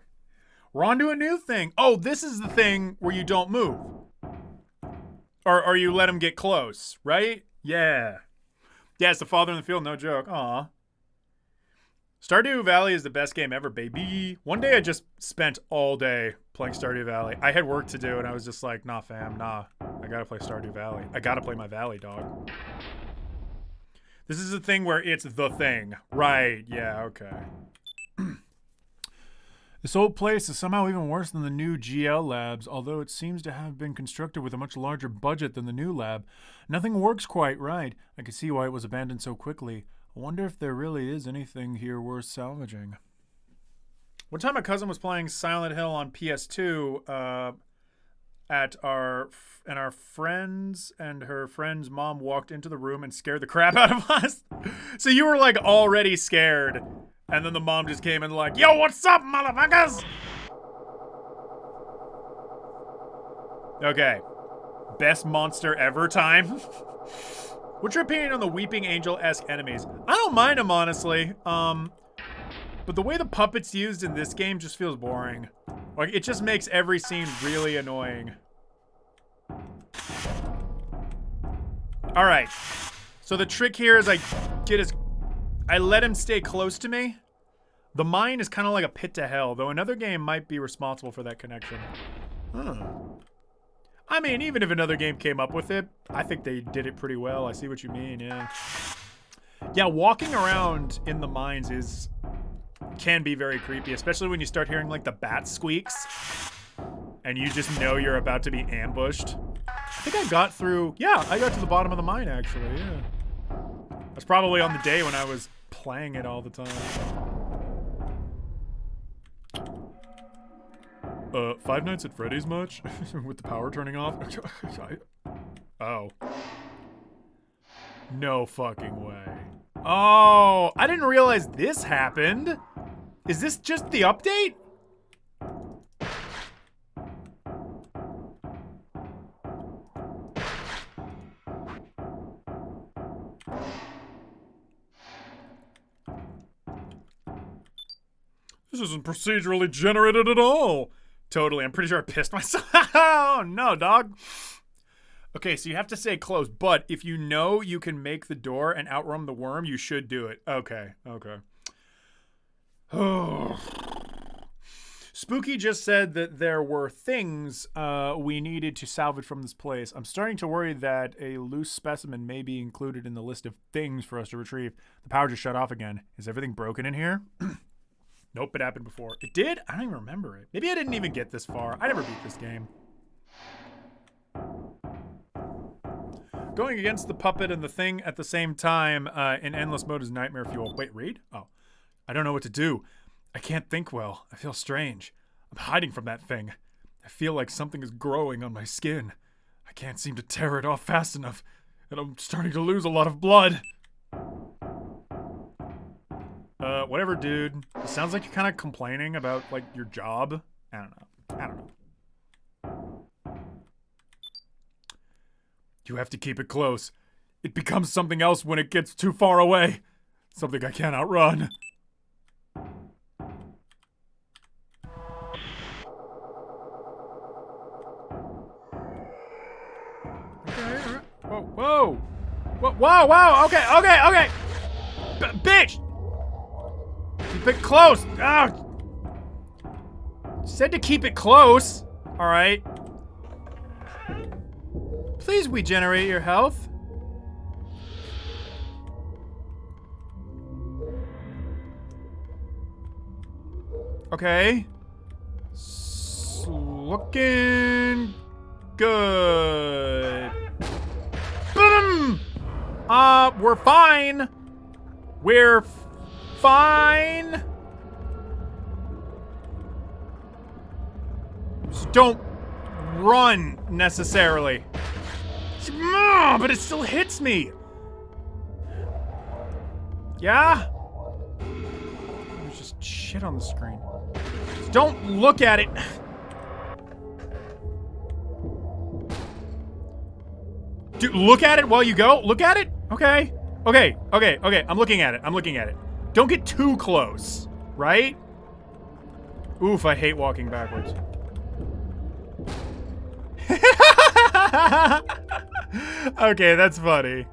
We're on to a new thing. Oh, this is the thing where you don't move. Or you let him get close, right? Yeah. Yeah, it's the Father in the Field, no joke. Aw. Stardew Valley is the best game ever, baby. One day I just spent all day playing Stardew Valley. I had work to do, and I was just like, nah, fam, nah. I gotta play Stardew Valley. I gotta play my Valley, dog. This is a thing where it's the thing. Right, yeah, okay. This old place is somehow even worse than the new GL labs, although it seems to have been constructed with a much larger budget than the new lab. Nothing works quite right. I can see why it was abandoned so quickly. I wonder if there really is anything here worth salvaging. One time my cousin was playing Silent Hill on PS2 and our friends and her friend's mom walked into the room and scared the crap out of us. So you were like already scared. And then the mom just came in like, yo, what's up, motherfuckers? Okay. Best monster ever time. What's your opinion on the Weeping Angel-esque enemies? I don't mind them, honestly. But the way the puppet's used in this game just feels boring. Like, it just makes every scene really annoying. Alright. So the trick here is I let him stay close to me. The mine is kind of like a pit to hell, though another game might be responsible for that connection. Huh. I mean, even if another game came up with it, I think they did it pretty well. I see what you mean, yeah. Yeah, walking around in the mines can be very creepy, especially when you start hearing like the bat squeaks and you just know you're about to be ambushed. I think I got to the bottom of the mine actually, yeah. That's probably on the day when I was playing it all the time. Five Nights at Freddy's much? With the power turning off? Oh. No fucking way. Oh, I didn't realize this happened. Is this just the update? This isn't procedurally generated at all. Totally, I'm pretty sure I pissed myself. Oh, no, dog. Okay, so you have to stay close, but if you know you can make the door and outrun the worm, you should do it. Okay, okay. Oh. Spooky just said that there were things we needed to salvage from this place. I'm starting to worry that a loose specimen may be included in the list of things for us to retrieve. The power just shut off again. Is everything broken in here? Nope, it happened before. It did? I don't even remember it. Maybe I didn't even get this far. I never beat this game. Going against the puppet and the thing at the same time in endless mode is nightmare fuel. Wait, read? Oh. I don't know what to do. I can't think well. I feel strange. I'm hiding from that thing. I feel like something is growing on my skin. I can't seem to tear it off fast enough, and I'm starting to lose a lot of blood. Whatever, dude. It sounds like you're kind of complaining about, like, your job. I don't know. You have to keep it close. It becomes something else when it gets too far away. Something I can't outrun. Okay, whoa. Whoa, okay. Bitch! Keep it close! Ah! Said to keep it close. Alright. Please regenerate your health. Okay. Looking good. Boom! We're fine. We're fine. Just don't run necessarily. But it still hits me. Yeah? There's just shit on the screen. Just don't look at it. Dude, look at it while you go. Look at it. Okay. I'm looking at it. Don't get too close, right? Oof, I hate walking backwards. Okay, that's funny.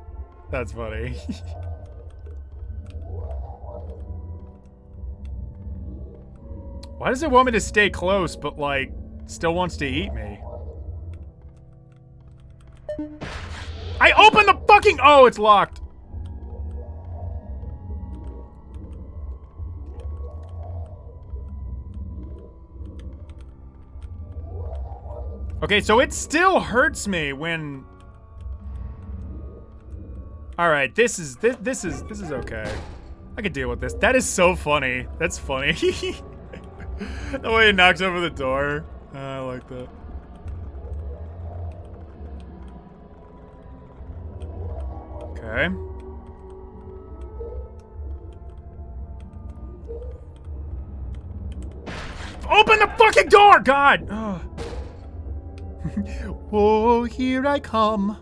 Why does it want me to stay close, but, like, still wants to eat me? I opened the fucking— oh, it's locked. Okay, so it still hurts me when— alright, this is okay. I could deal with this. That is so funny. That's funny. The way he knocks over the door. I like that. Okay. Open the fucking door, God! Ugh. Oh, here I come.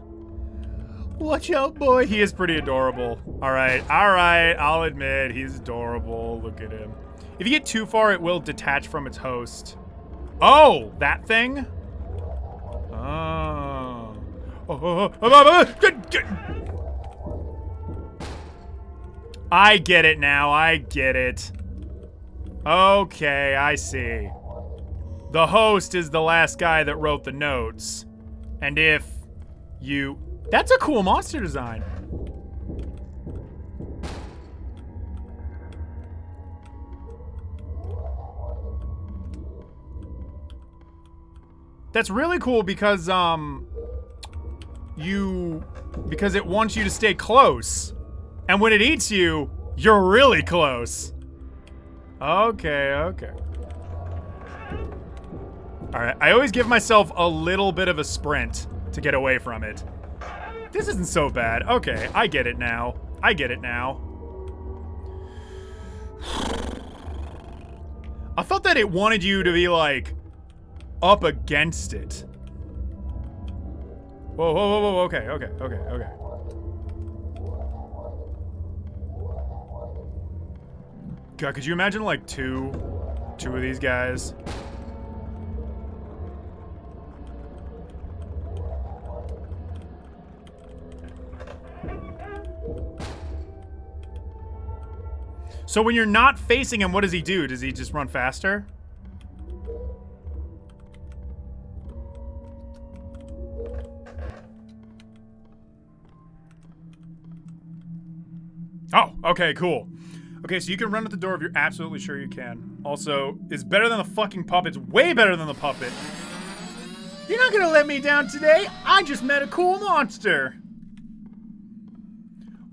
Watch out, boy. He is pretty adorable. All right, I'll admit he's adorable. Look at him. If you get too far, it will detach from its host. Oh, that thing? Oh. I get it now. I get it. Okay, I see. The host is the last guy that wrote the notes. And if you... That's a cool monster design. That's really cool because, because it wants you to stay close. And when it eats you, you're really close. Okay, okay. Alright, I always give myself a little bit of a sprint to get away from it. This isn't so bad. Okay, I get it now. I get it now. I thought that it wanted you to be, like, up against it. Whoa, whoa, whoa, whoa, okay, okay, okay, okay. God, could you imagine, like, two of these guys? So when you're not facing him, what does he do? Does he just run faster? Oh, okay, cool. Okay, so you can run at the door if you're absolutely sure you can. Also, it's better than the fucking puppet. It's way better than the puppet. You're not gonna let me down today. I just met a cool monster.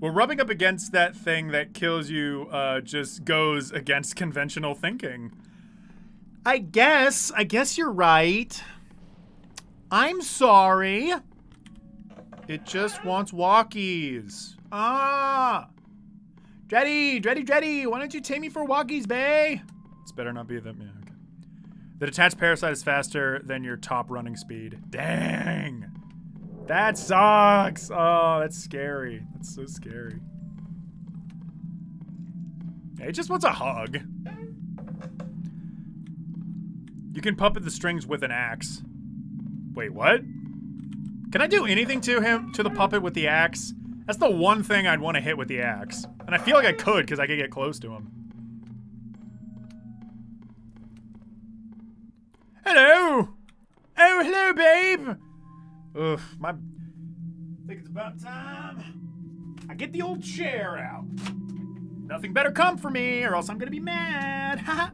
Well, rubbing up against that thing that kills you just goes against conventional thinking. I guess you're right. I'm sorry. It just wants walkies. Ah. Dreddy, why don't you take me for walkies, bae? It's better not be them. Yeah, okay. The detached parasite is faster than your top running speed. Dang. That sucks. Oh, that's scary. That's so scary. It just wants a hug. You can puppet the strings with an axe. Wait, what? Can I do anything to him, to the puppet with the axe? That's the one thing I'd want to hit with the axe. And I feel like I could, because I could get close to him. Hello! Oh, hello, babe! Ugh, I think it's about time I get the old chair out. Nothing better come for me, or else I'm gonna be mad. Haha.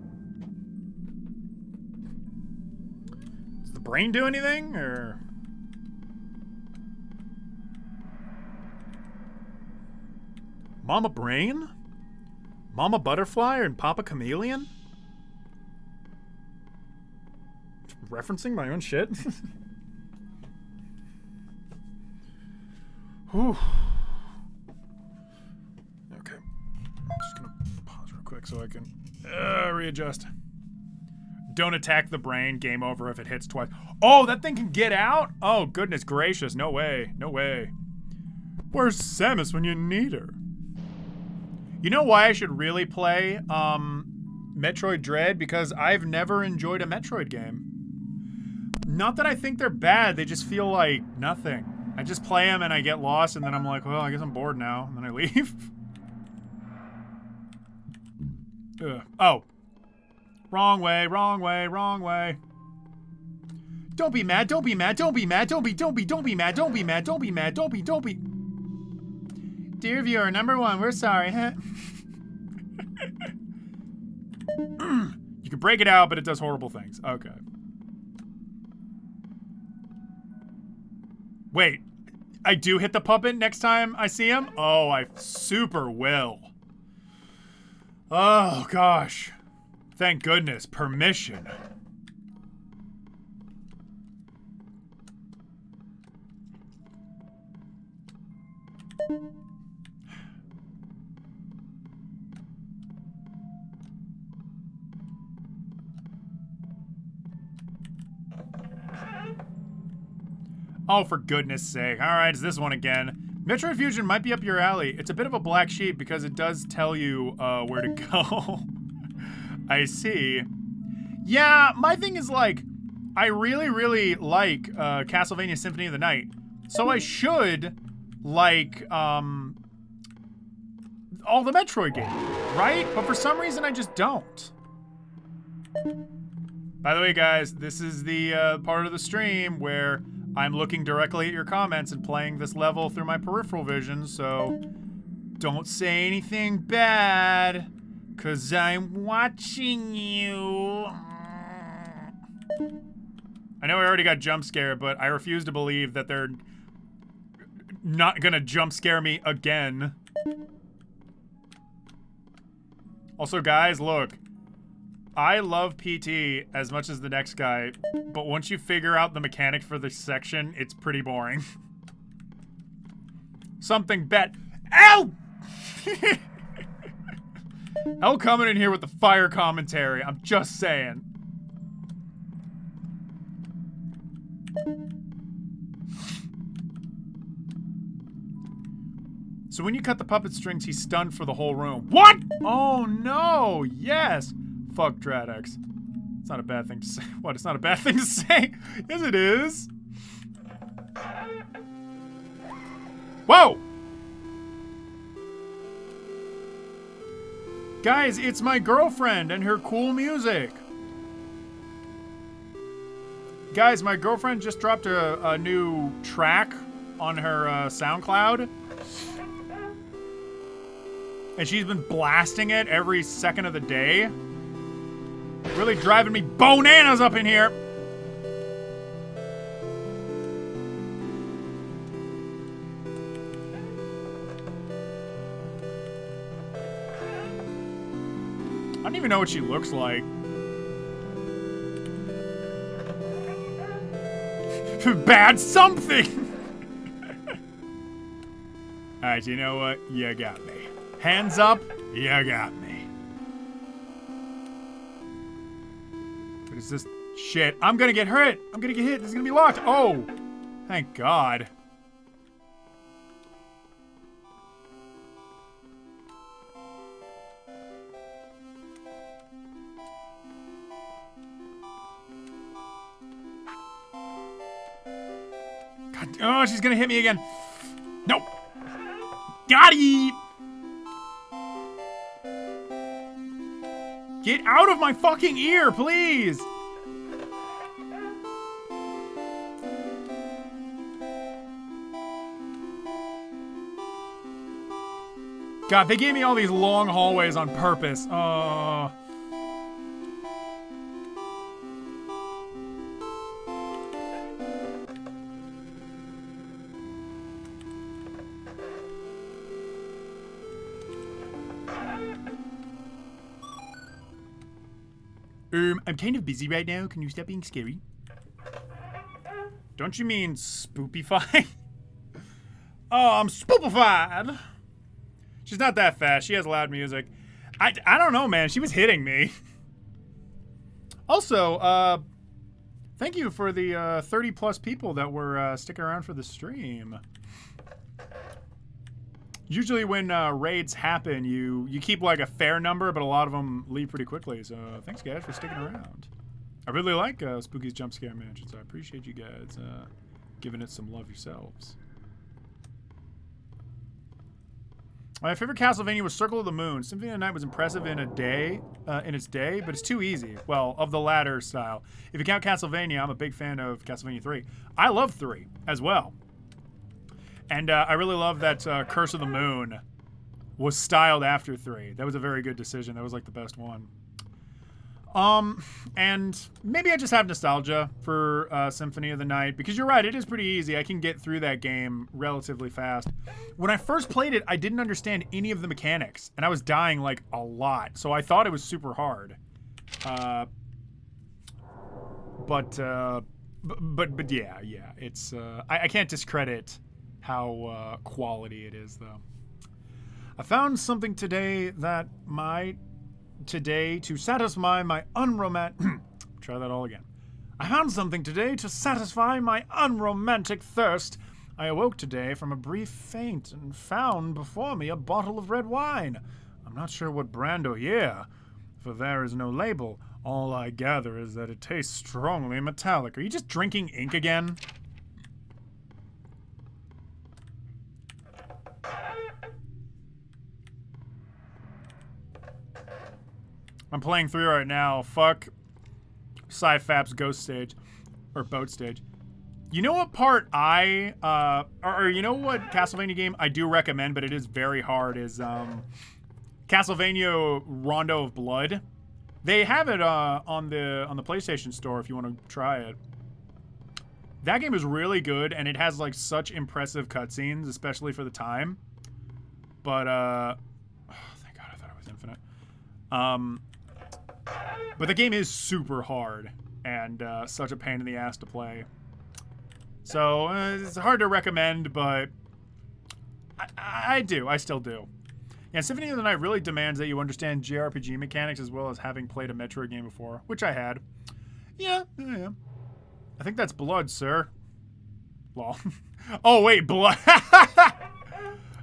Does the brain do anything, or... Mama Brain? Mama Butterfly and Papa Chameleon? Referencing my own shit? Whew. Okay. I'm just gonna pause real quick so I can readjust. Don't attack the brain. Game over if it hits twice. Oh, that thing can get out? Oh, goodness gracious. No way. No way. Where's Samus when you need her? You know why I should really play Metroid Dread? Because I've never enjoyed a Metroid game. Not that I think they're bad, they just feel like nothing. I just play them and I get lost and then I'm like, well, I guess I'm bored now. And then I leave. Ugh. Oh. Wrong way, wrong way, wrong way. Don't be mad, don't be mad, don't be mad, don't be mad, don't be mad, don't be mad, don't be. Dear viewer, #1, we're sorry, huh? You can break it out, but it does horrible things. Okay. Wait, I do hit the puppet next time I see him? Oh, I super will. Oh, gosh. Thank goodness. Permission. Oh, for goodness sake. All right, it's this one again. Metroid Fusion might be up your alley. It's a bit of a black sheep because it does tell you where to go. I see. Yeah, my thing is like, I really, really like Castlevania Symphony of the Night. So I should like all the Metroid games, right? But for some reason, I just don't. By the way, guys, this is the part of the stream where I'm looking directly at your comments and playing this level through my peripheral vision, so don't say anything bad, 'cause I'm watching you. I know I already got jump scare, but I refuse to believe that they're not gonna jump scare me again. Also, guys, look. I love PT as much as the next guy, but once you figure out the mechanic for this section, it's pretty boring. Something bet. Ow! L coming in here with the fire commentary. I'm just saying. So when you cut the puppet strings, he's stunned for the whole room. What? Oh no! Yes! Fuck Dradex. It's not a bad thing to say. What? It's not a bad thing to say? Yes, it is. Whoa! Guys, it's my girlfriend and her cool music. Guys, my girlfriend just dropped a new track on her SoundCloud. And she's been blasting it every second of the day. Really driving me bananas up in here. I don't even know what she looks like. Bad something! Alright, you know what? You got me. Hands up, you got me. What is this? Shit, I'm gonna get hurt! I'm gonna get hit, this is gonna be locked! Oh! Thank God. God, oh, she's gonna hit me again. Nope. Got it! Get out of my fucking ear, please! God, they gave me all these long hallways on purpose. Oh. I'm kind of busy right now. Can you stop being scary? Don't you mean spoopify? Oh, I'm spoopified. She's not that fast. She has loud music. I don't know, man. She was hitting me. Also, thank you for the 30 plus people that were sticking around for the stream. Usually when raids happen, you keep like a fair number, but a lot of them leave pretty quickly. So thanks, guys, for sticking around. I really like Spooky's Jump Scare Mansion, so I appreciate you guys giving it some love yourselves. My favorite Castlevania was Circle of the Moon. Symphony of the Night was impressive in its day, but it's too easy. Well, of the latter style. If you count Castlevania, I'm a big fan of Castlevania 3. I love 3 as well. And I really love that Curse of the Moon was styled after 3. That was a very good decision. That was like the best one. And maybe I just have nostalgia for Symphony of the Night, because you're right, it is pretty easy. I can get through that game relatively fast. When I first played it, I didn't understand any of the mechanics, and I was dying like a lot, so I thought it was super hard. But yeah, it's I can't discredit how quality it is though. I found something today to satisfy my unromantic. Try that all again. I found something today to satisfy my unromantic thirst. I awoke today from a brief faint and found before me a bottle of red wine. I'm not sure what brand or year, for there is no label. All I gather is that it tastes strongly metallic. Are you just drinking ink again? I'm playing through right now. Fuck Sci-Fap's ghost stage. Or boat stage. You know what part or you know what Castlevania game I do recommend, but it is very hard, is Castlevania Rondo of Blood. They have it on the PlayStation Store if you want to try it. That game is really good, and it has like such impressive cutscenes, especially for the time. But oh, thank God, I thought it was infinite. But the game is super hard and such a pain in the ass to play. So it's hard to recommend, but I still do. Yeah, Symphony of the Night really demands that you understand JRPG mechanics as well as having played a Metroid game before, which I had. Yeah. I think that's blood, sir. Lol. Oh, wait, blood. Oh,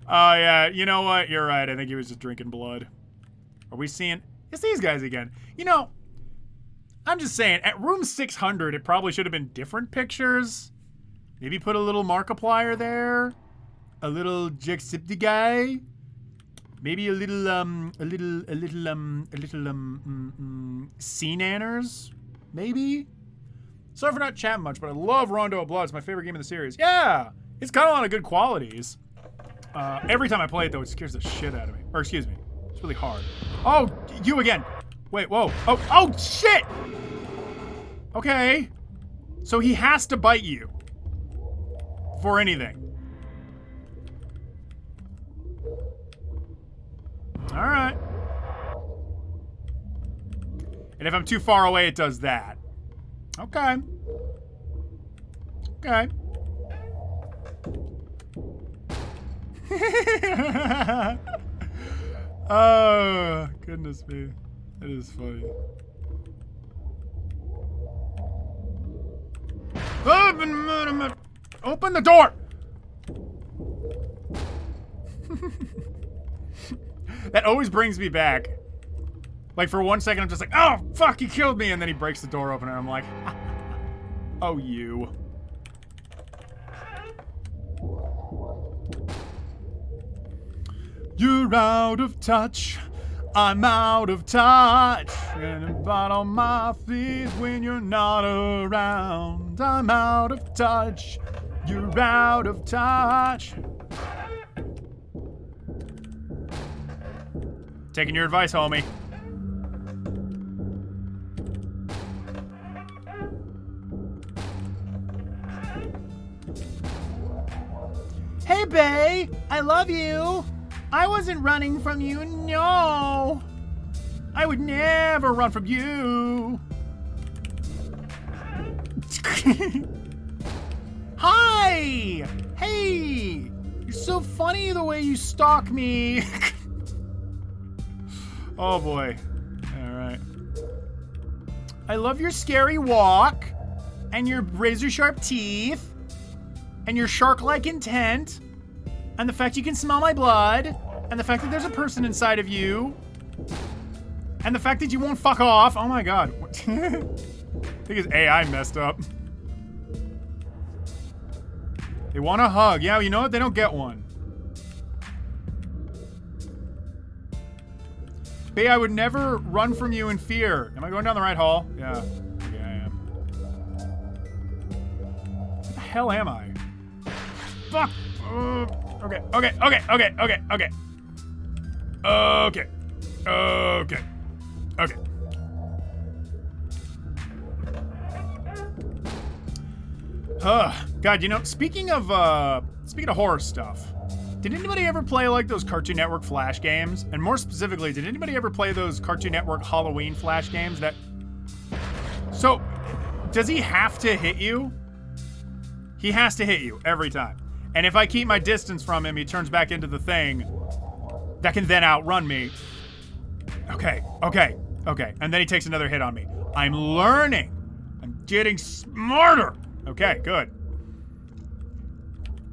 yeah, you know what? You're right. I think he was just drinking blood. Are we seeing... It's these guys again. You know, I'm just saying, at room 600, it probably should have been different pictures. Maybe put a little Markiplier there. A little Jacksepticeye. Maybe a little sea nanners, maybe? Sorry for not chatting much, but I love Rondo of Blood. It's my favorite game in the series. Yeah, it's got a lot of good qualities. Every time I play it, though, it scares the shit out of me. Or, excuse me, it's really hard. Oh, you again. Wait, whoa. Oh, shit! Okay. So he has to bite you. For anything. Alright. And if I'm too far away, it does that. Okay. Okay. Oh, goodness me. That is funny. Open the door! That always brings me back. Like, for 1 second, I'm just like, oh, fuck, he killed me. And then he breaks the door open, and I'm like, oh, you. You're out of touch. I'm out of touch. And about on my feet when you're not around. I'm out of touch. You're out of touch. Taking your advice, homie. Hey, bae. I love you. I wasn't running from you, no. I would never run from you. Hi. Hey. You're so funny the way you stalk me. Oh boy. Alright. I love your scary walk, and your razor sharp teeth, and your shark-like intent, and the fact you can smell my blood, and the fact that there's a person inside of you, and the fact that you won't fuck off. Oh my god. I think his AI messed up. They want a hug. Yeah, you know what? They don't get one. Bae, I would never run from you in fear. Am I going down the right hall? Yeah. Okay, I am. What the hell am I? Fuck! Okay. God, you know, speaking of horror stuff, Did anybody ever play like those Cartoon Network Flash games? And more specifically, did anybody ever play those Cartoon Network Halloween Flash games that... So, does he have to hit you? He has to hit you every time. And if I keep my distance from him, he turns back into the thing that can then outrun me. Okay. And then he takes another hit on me. I'm learning. I'm getting smarter. Okay, good.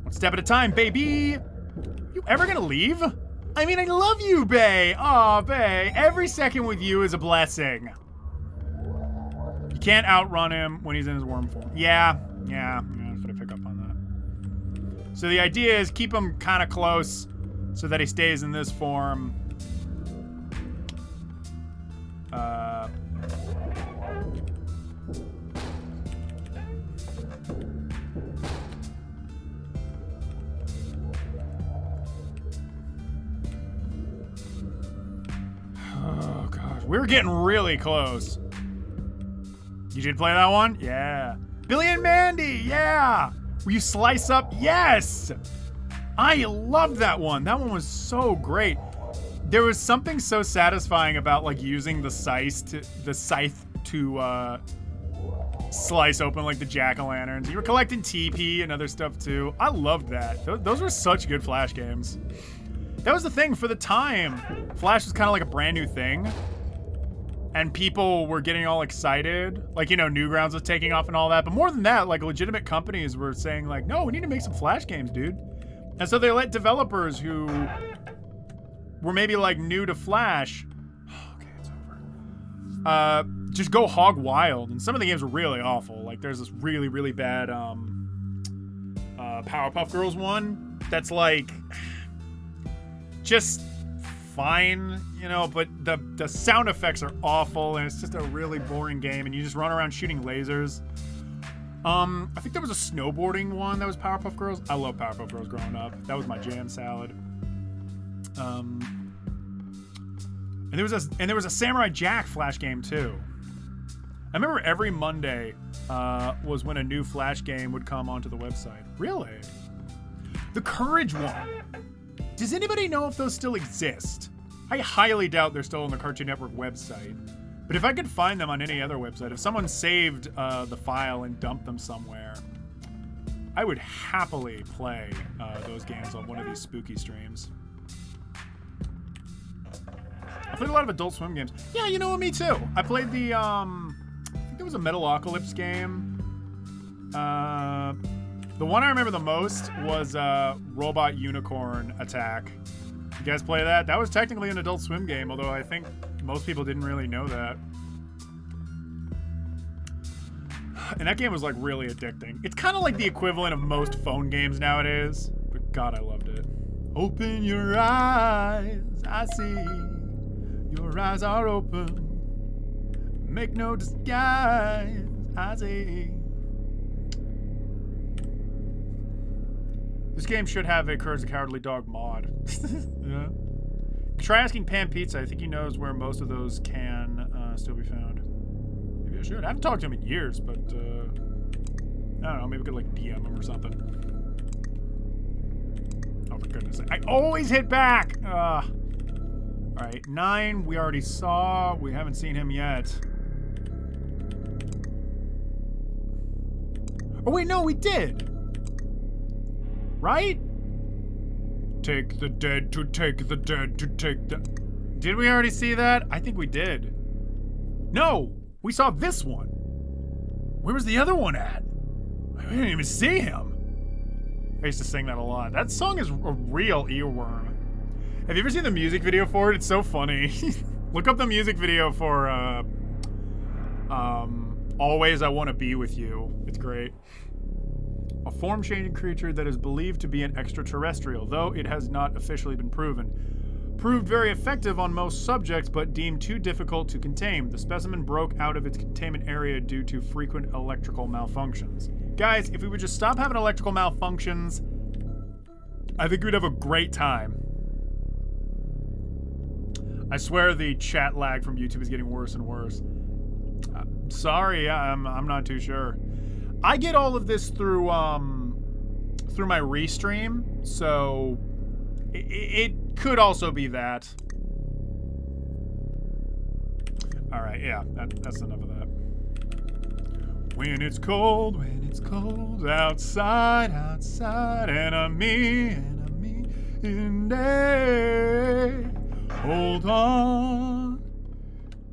One step at a time, baby. You ever gonna leave? I mean, I love you, Bae. Aw, Bae. Every second with you is a blessing. You can't outrun him when he's in his worm form. Yeah, that's what I pick up on that. So the idea is keep him kind of close so that he stays in this form. Oh, gosh. We're getting really close. You did play that one? Yeah. Billy and Mandy, yeah! Will you slice up? Yes! I loved that one. That one was so great. There was something so satisfying about like using the scythe to slice open like the jack-o'-lanterns. You were collecting TP and other stuff too. I loved that. Those were such good Flash games. That was the thing for the time. Flash was kind of like a brand new thing. And people were getting all excited. Like, you know, Newgrounds was taking off and all that. But more than that, like legitimate companies were saying like, no, we need to make some Flash games, dude. And so they let developers who were maybe like new to Flash, okay, it's over, just go hog wild. And some of the games were really awful. Like there's this really, really bad Powerpuff Girls one that's like just fine, you know, but the sound effects are awful and it's just a really boring game and you just run around shooting lasers. I think there was a snowboarding one that was Powerpuff Girls. I love Powerpuff Girls growing up. That was my jam salad. And there was a Samurai Jack Flash game too. I remember every Monday was when a new Flash game would come onto the website. Really? The Courage one. Does anybody know if those still exist? I highly doubt they're still on the Cartoon Network website. But if I could find them on any other website, if someone saved the file and dumped them somewhere, I would happily play those games on one of these spooky streams. I played a lot of Adult Swim games. Yeah, you know what, me too. I played the, I think there was a Metalocalypse game. The one I remember the most was Robot Unicorn Attack. You guys play that? That was technically an Adult Swim game, although I think most people didn't really know that. And that game was like really addicting. It's kind of like the equivalent of most phone games nowadays. But God, I loved it. Open your eyes, I see. Your eyes are open. Make no disguise, I see. This game should have a Courage the Cowardly Dog mod. Yeah. Try asking Pan Pizza. I think he knows where most of those can still be found. Maybe I should. I haven't talked to him in years, but I don't know. Maybe we could like DM him or something. Oh, for goodness sake. I always hit back! All right, 9 we already saw. We haven't seen him yet. Oh, wait, no, we did! Right? Take the dead to take the dead to take the... Did we already see that? I think we did. No! We saw this one. Where was the other one at? I didn't even see him. I used to sing that a lot. That song is a real earworm. Have you ever seen the music video for it? It's so funny. Look up the music video for Always I Want to Be With You. It's great. A form-changing creature that is believed to be an extraterrestrial, though it has not officially been proven. Proved very effective on most subjects, but deemed too difficult to contain. The specimen broke out of its containment area due to frequent electrical malfunctions. Guys, if we would just stop having electrical malfunctions, I think we'd have a great time. I swear the chat lag from YouTube is getting worse and worse. Sorry, I'm not too sure. I get all of this through my restream, so It could also be that. All right, yeah, that's enough of that. When it's cold outside, enemy in day. Hold on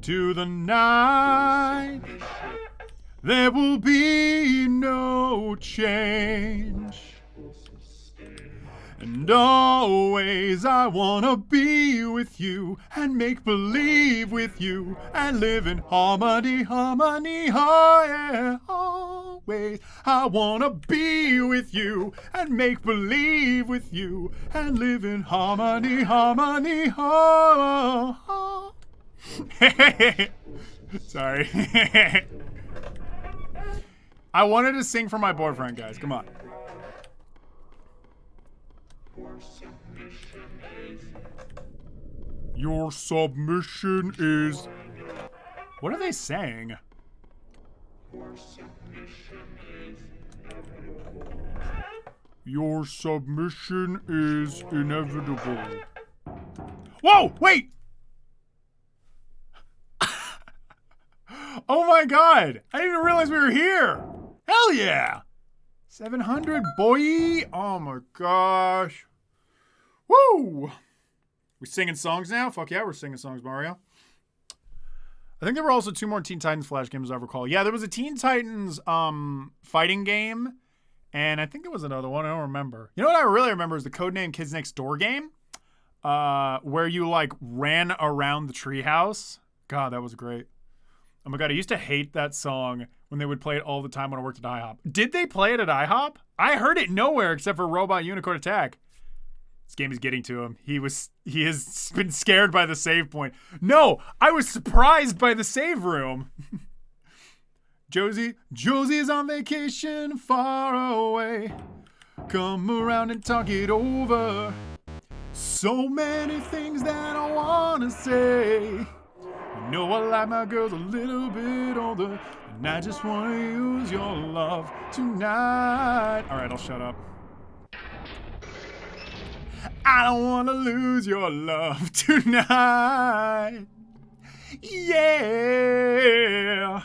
to the night. There will be no change. And always I wanna be with you and make believe with you and live in harmony, oh yeah. Always I wanna be with you and make believe with you and live in harmony, oh. Sorry. I wanted to sing for my boyfriend, guys. Come on. Your submission is... What are they saying? Your submission is inevitable. Whoa, wait! Oh my god! I didn't even realize we were here! Hell yeah! 700, boy! Oh my gosh. Woo! We singing songs now? Fuck yeah, we're singing songs, Mario. I think there were also 2 more Teen Titans Flash games, as I recall. Yeah, there was a Teen Titans fighting game, and I think there was another one. I don't remember. You know what I really remember is the Codename Kids Next Door game, where you like ran around the treehouse. God, that was great. Oh my god, I used to hate that song when they would play it all the time when I worked at IHOP. Did they play it at IHOP? I heard it nowhere except for Robot Unicorn Attack. This game is getting to him. He has been scared by the save point. No, I was surprised by the save room. Josie's on vacation far away. Come around and talk it over. So many things that I wanna say. You know I like my girls a little bit older, and I just wanna use your love tonight. All right, I'll shut up. I don't wanna lose your love tonight. Yeah.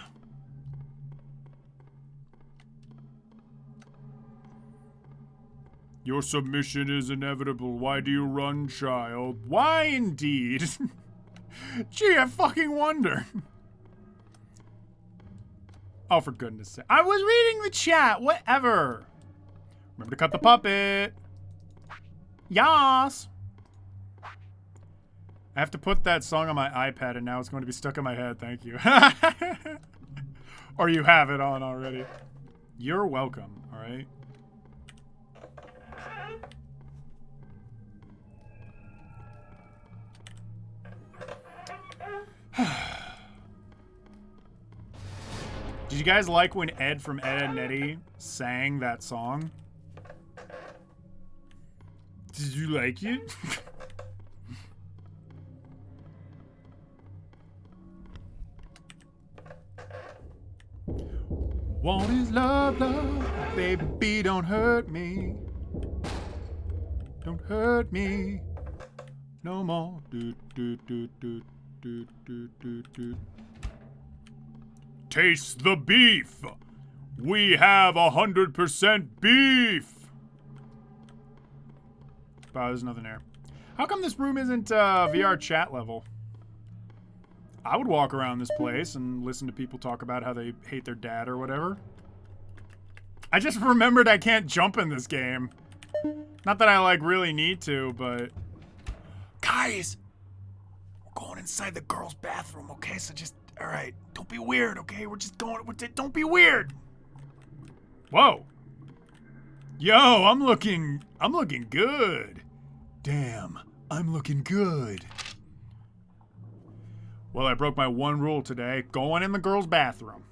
Your submission is inevitable. Why do you run, child? Why indeed? Gee, I fucking wonder. Oh, for goodness sake. I was reading the chat. Whatever. Remember to cut the puppet. Yas. I have to put that song on my iPad, and now it's going to be stuck in my head. Thank you. Or you have it on already. You're welcome, all right? Did you guys like when Ed from Ed, Edd n Eddy sang that song? Did you like it? What is love, love? Baby, don't hurt me. Don't hurt me no more. Do, do, do, do, do, do, do, do. Taste the beef. We have 100% beef. Wow, there's nothing there. How come this room isn't VR chat level? I would walk around this place and listen to people talk about how they hate their dad or whatever. I just remembered I can't jump in this game. Not that I, like, really need to, but... Guys! We're going inside the girls' bathroom, okay? So just... Alright, don't be weird, okay? We're just going... Don't be weird! Whoa! Yo, I'm looking good. Damn, I'm looking good. Well, I broke my one rule today. Going in the girls' bathroom.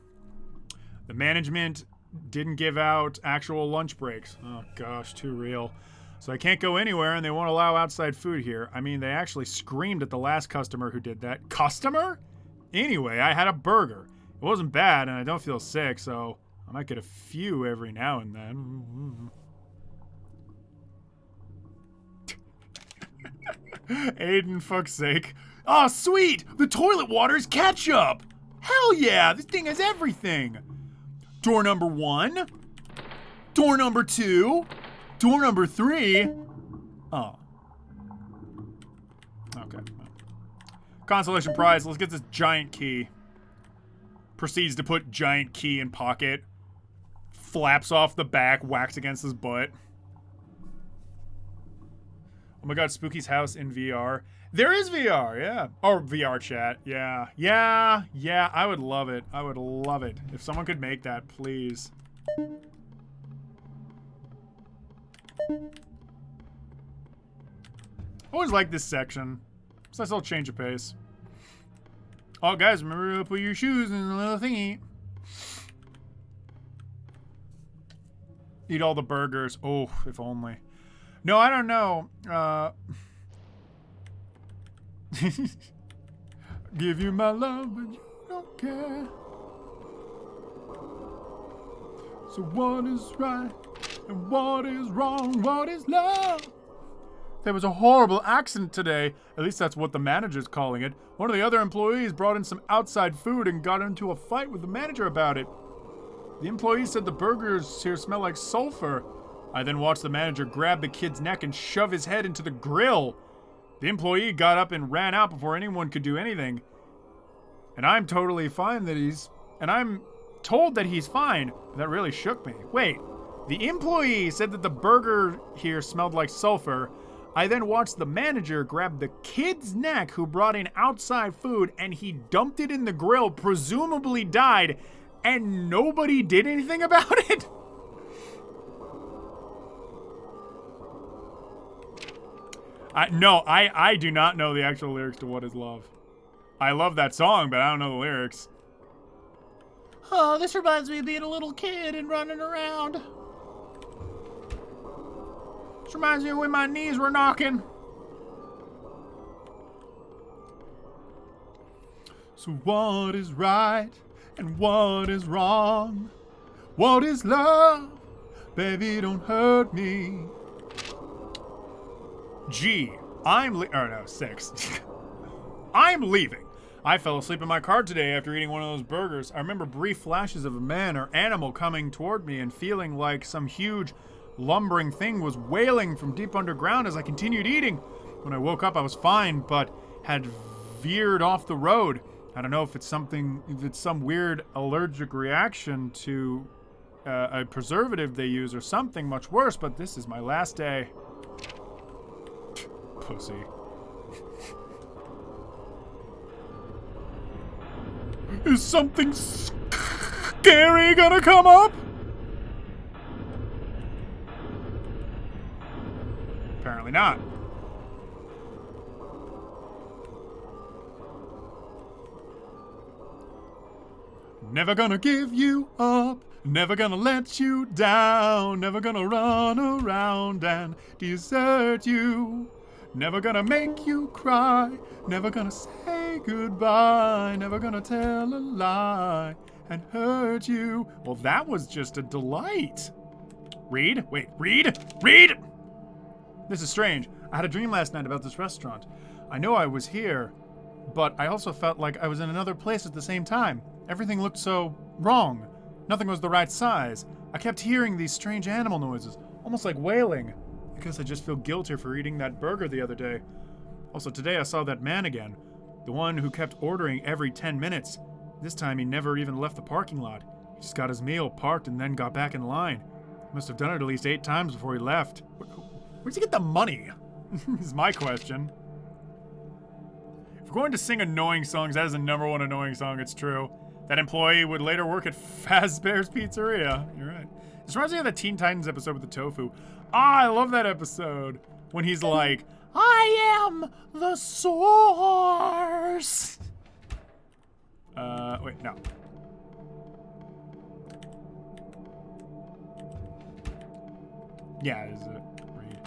The management didn't give out actual lunch breaks. Oh gosh, too real. So I can't go anywhere and they won't allow outside food here. I mean, they actually screamed at the last customer who did that. Customer? Anyway, I had a burger. It wasn't bad and I don't feel sick, so I might get a few every now and then. Aiden, fuck's sake. Oh, sweet! The toilet water's ketchup! Hell yeah! This thing has everything! Door number 1. Door number 2. Door number 3. Oh. Okay. Consolation prize. Let's get this giant key. Proceeds to put giant key in pocket. Flaps off the back, whacks against his butt. Oh my god, Spooky's house in VR. There is VR, yeah. Or VR chat, yeah. Yeah, I would love it. I would love it. If someone could make that, please. Always like this section. It's a nice little change of pace. Oh, guys, remember to put your shoes in the little thingy. Eat all the burgers. Oh, if only. No, I don't know. Give you my love, but you don't care. So what is right and what is wrong? What is love? There was a horrible accident today. At least that's what the manager's calling it. One of the other employees brought in some outside food and got into a fight with the manager about it. The employee said the burgers here smell like sulfur. I then watched the manager grab the kid's neck and shove his head into the grill. The employee got up and ran out before anyone could do anything. And I'm totally fine that I'm told that he's fine. That really shook me. Wait, the employee said that the burger here smelled like sulfur. I then watched the manager grab the kid's neck who brought in outside food and he dumped it in the grill, presumably died, and nobody did anything about it? I do not know the actual lyrics to What Is Love. I love that song, but I don't know the lyrics. Oh, this reminds me of being a little kid and running around. This reminds me of when my knees were knocking. So what is right and what is wrong? What is love? Baby, don't hurt me. G. Oh no, 6. I'm leaving. I fell asleep in my car today after eating one of those burgers. I remember brief flashes of a man or animal coming toward me and feeling like some huge lumbering thing was wailing from deep underground as I continued eating. When I woke up, I was fine, but had veered off the road. I don't know if it's some weird allergic reaction to a preservative they use or something much worse, but this is my last day. Pussy. Is something scary gonna come up? Apparently not. Never gonna give you up, never gonna let you down, never gonna run around and desert you. Never gonna make you cry, never gonna say goodbye, never gonna tell a lie and hurt you. Well, that was just a delight. Read? Wait, read? Read! This is strange. I had a dream last night about this restaurant. I know I was here, but I also felt like I was in another place at the same time. Everything looked so wrong. Nothing was the right size. I kept hearing these strange animal noises, almost like wailing. I guess I just feel guilty for eating that burger the other day. Also, today I saw that man again. The one who kept ordering every 10 minutes. This time he never even left the parking lot. He just got his meal, parked, and then got back in line. He must have done it at least 8 times before he left. Where'd he get the money? Is my question. If we're going to sing annoying songs, that is the #1 annoying song, it's true. That employee would later work at Fazbear's Pizzeria. You're right. This reminds me of the Teen Titans episode with the tofu. I love that episode. When he's like, I am the source. Wait, no. Yeah, is it? Read.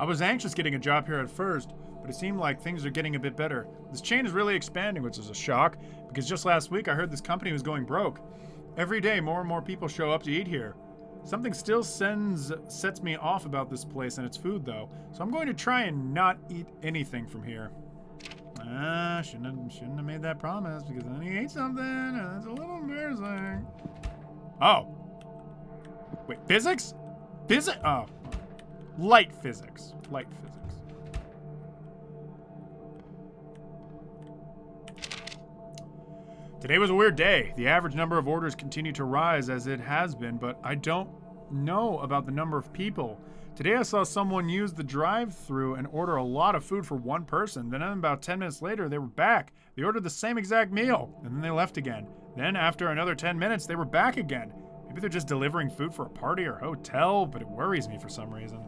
I was anxious getting a job here at first, but it seemed like things are getting a bit better. This chain is really expanding, which is a shock, because just last week I heard this company was going broke. Every day more and more people show up to eat here. Something still sets me off about this place and its food, though. So I'm going to try and not eat anything from here. Shouldn't have made that promise, because then he ate something, and it's a little embarrassing. Oh. Wait, physics? Oh. Light physics. Light physics. Today was a weird day. The average number of orders continue to rise as it has been, but I don't know about the number of people. Today I saw someone use the drive-thru and order a lot of food for one person. Then about 10 minutes later, they were back. They ordered the same exact meal, and then they left again. Then after another 10 minutes, they were back again. Maybe they're just delivering food for a party or hotel, but it worries me for some reason.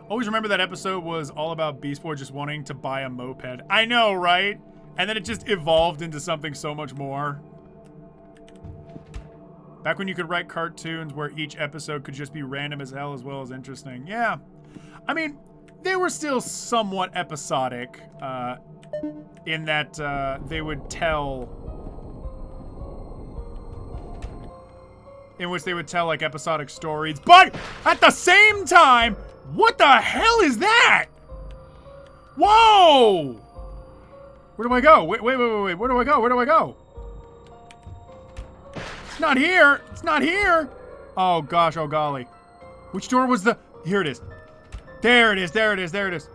Always remember that episode was all about Beast Boy just wanting to buy a moped. I know, right? And then it just evolved into something so much more. Back when you could write cartoons where each episode could just be random as hell as well as interesting. Yeah. I mean, they were still somewhat episodic in that they would tell... in which they would tell, like, episodic stories. But at the same time... What the hell is that? Whoa! Where do I go? Wait. Where do I go? Where do I go? It's not here. It's not here. Oh, gosh. Oh, golly. Which door was the... Here it is. There it is. There it is. There it is.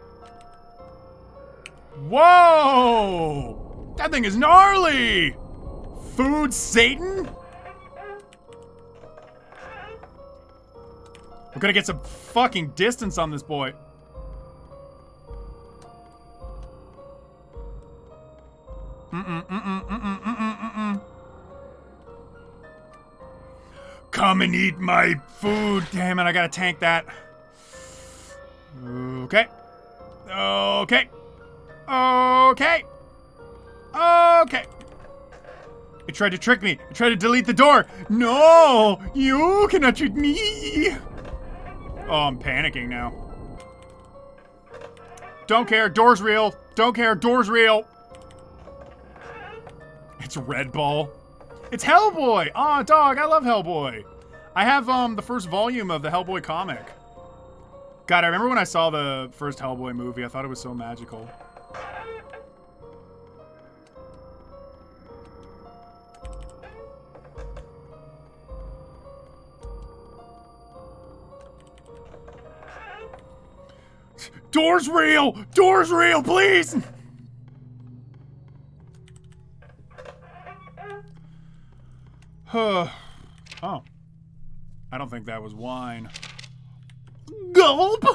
Whoa! That thing is gnarly! Food Satan? We're gonna get some fucking distance on this boy. Come and eat my food. Damn it, I gotta tank that. Okay. Okay. Okay. Okay. It tried to trick me. It tried to delete the door. No! You cannot trick me! Oh, I'm panicking now. Don't care, door's real. Don't care, door's real. It's Red Bull. It's Hellboy! Aw, dog, I love Hellboy. I have the first volume of the Hellboy comic. God, I remember when I saw the first Hellboy movie, I thought it was so magical. Door's real! Door's real, please! Oh. I don't think that was wine. Gulp!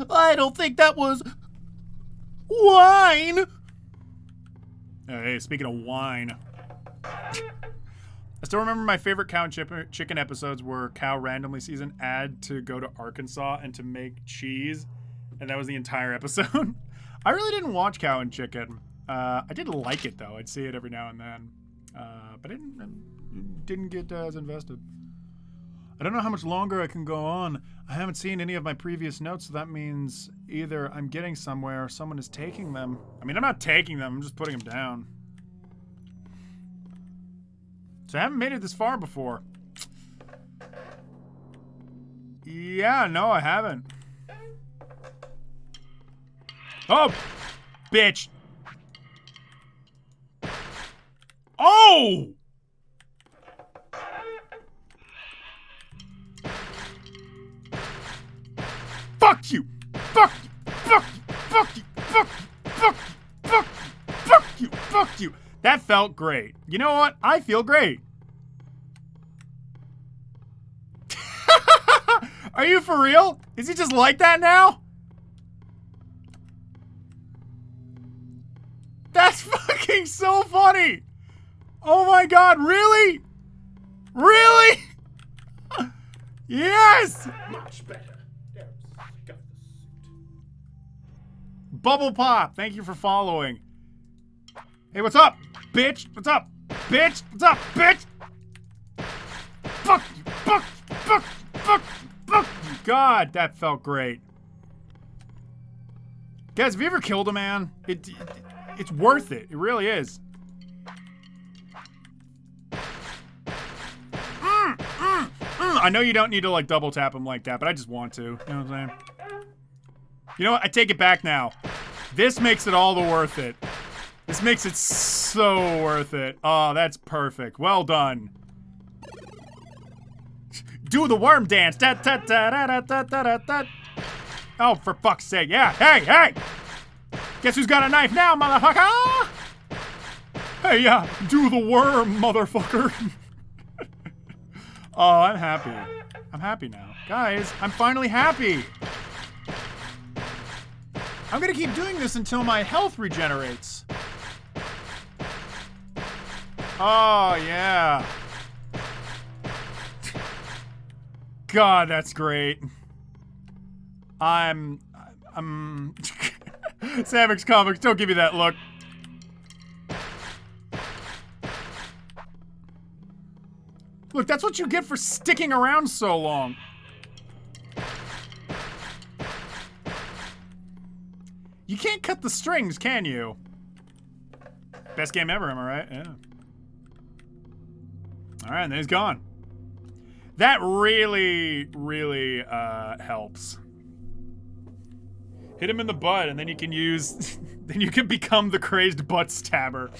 I don't think that was... wine! Hey, speaking of wine. I still remember my favorite Cow and Chicken episodes were Cow randomly sees an ad to go to Arkansas and to make cheese. And that was the entire episode. I really didn't watch Cow and Chicken. I did like it, though. I'd see it every now and then. But I didn't get as invested. I don't know how much longer I can go on. I haven't seen any of my previous notes, so that means either I'm getting somewhere or someone is taking them. I mean, I'm not taking them. I'm just putting them down. So I haven't made it this far before. Yeah, no, I haven't. Oh, bitch. Oh! Fuck you! Fuck you! Fuck you! Fuck you! Fuck you! Fuck you! Fuck you! Fuck you! Fuck you! That felt great. You know what? I feel great. Are you for real? Is he just like that now? That's fucking so funny! Oh my god, really? Really? Yes! Much better. There, got the suit. Bubble Pop, thank you for following. Hey, what's up, bitch? What's up, bitch? What's up, bitch? Fuck you, fuck you, fuck you, fuck you, fuck you. God, that felt great. Guys, have you ever killed a man? It's worth it. It really is. I know you don't need to like double tap them like that, but I just want to. You know what I'm saying? You know what? I take it back now. This makes it all the worth it. This makes it so worth it. Oh, that's perfect. Well done. Do the worm dance. Da, da, da, da, da, da, da, da. Oh, for fuck's sake. Yeah. Hey, hey. Guess who's got a knife now, motherfucker? Hey, yeah. Do the worm, motherfucker. Oh, I'm happy. I'm happy now. Guys, I'm finally happy. I'm gonna keep doing this until my health regenerates. Oh, yeah. God, that's great. I'm Samix Comics, don't give me that look. Look, that's what you get for sticking around so long. You can't cut the strings, can you? Best game ever, am I right? Yeah. Alright, and then he's gone. That really, really helps. Hit him in the butt, and then you can use... then you can become the crazed butt stabber.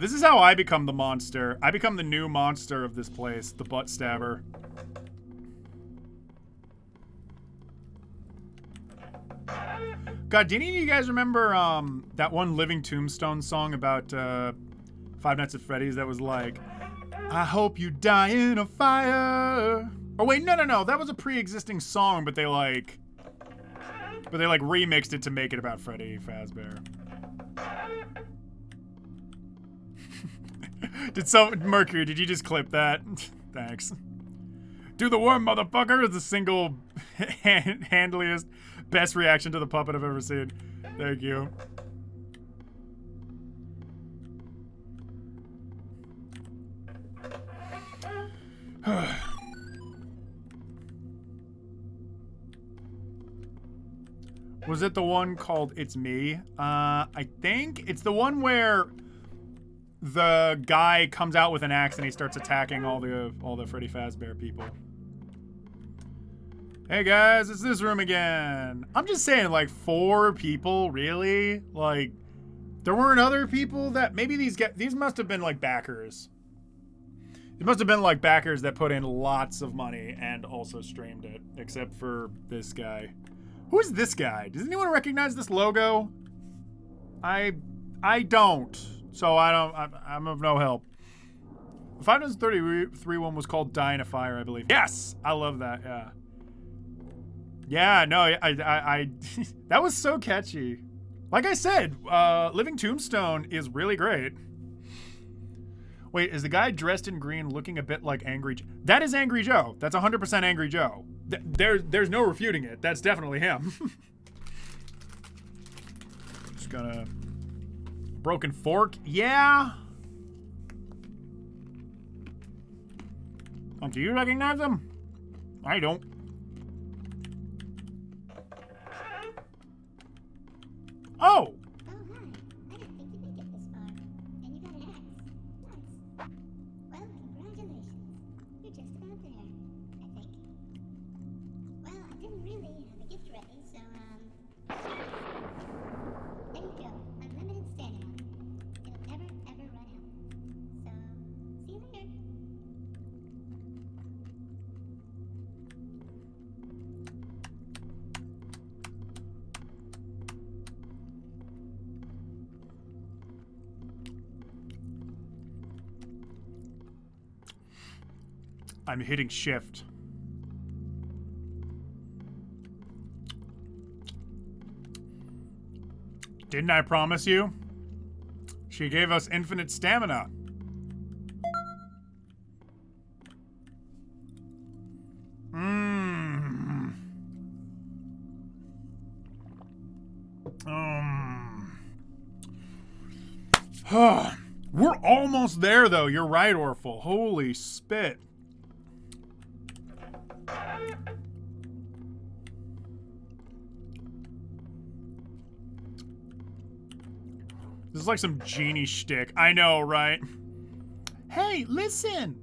This is how I become the monster. I become the new monster of this place, the butt stabber. God, do any of you guys remember that one Living Tombstone song about Five Nights at Freddy's that was like, I hope you die in a fire. Oh wait, no. That was a pre-existing song, but they remixed it to make it about Freddy Fazbear. Mercury, did you just clip that? Thanks. Do the worm, motherfucker, is the single handliest, best reaction to the puppet I've ever seen. Thank you. Was it the one called It's Me? I think it's the one where the guy comes out with an axe and he starts attacking all the Freddy Fazbear people. Hey guys, it's this room again. I'm just saying, like, 4 people, really? Like, there weren't other people that maybe these must have been like backers. It must have been like backers that put in lots of money and also streamed it, except for this guy. Who is this guy? Does anyone recognize this logo? I don't. So I'm of no help. The 533 one was called Die in a Fire, I believe. Yes! I love that, yeah. Yeah, no, I that was so catchy. Like I said, Living Tombstone is really great. Wait, is the guy dressed in green looking a bit like Angry Joe? That is Angry Joe. That's 100% Angry Joe. There's no refuting it. That's definitely him. Just gonna... Broken fork? Yeah. Oh, do you recognize him? I don't. Oh! Oh, hi. I didn't think you'd make it this far. And you got an axe. Nice. Well, congratulations. You're just about there, I think. Well, I didn't really have a gift ready, so, there you go. Unlimited stamina. It'll never, ever run out. So, see you later. I'm hitting shift. Didn't I promise you? She gave us infinite stamina. We're almost there, though. You're right, Orful. Holy spit. This is like some genie shtick. I know, right? Hey, listen.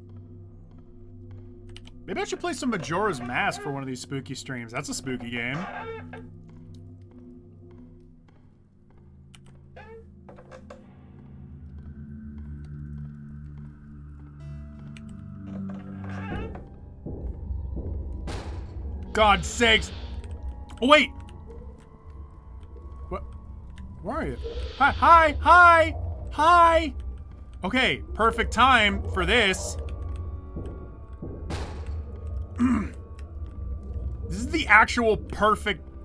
Maybe I should play some Majora's Mask for one of these spooky streams. That's a spooky game. God's sakes! Oh, wait! What? Where are you? Hi! Hi! Hi! Hi! Okay, perfect time for this. This is the actual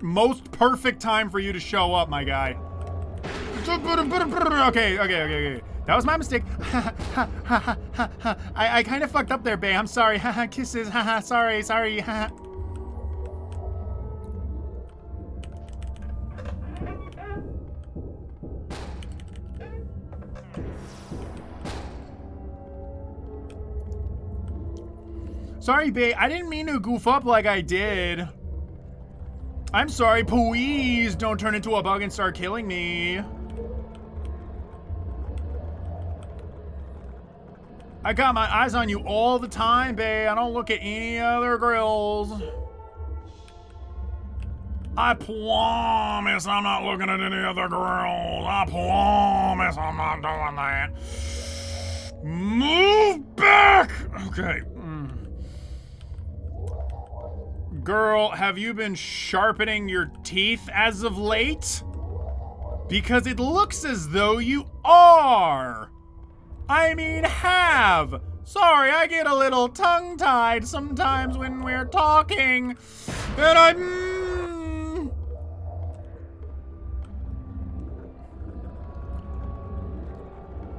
most perfect time for you to show up, my guy. Okay. That was my mistake. I kind of fucked up there, babe. I'm sorry. Kisses. Sorry. Sorry, babe. I didn't mean to goof up like I did. I'm sorry. Please don't turn into a bug and start killing me. I got my eyes on you all the time, babe. I don't look at any other girls. I promise I'm not looking at any other girls. I promise I'm not doing that. Move back! Okay. Girl, have you been sharpening your teeth as of late? Because it looks as though you are. I mean, have. Sorry, I get a little tongue-tied sometimes when we're talking. And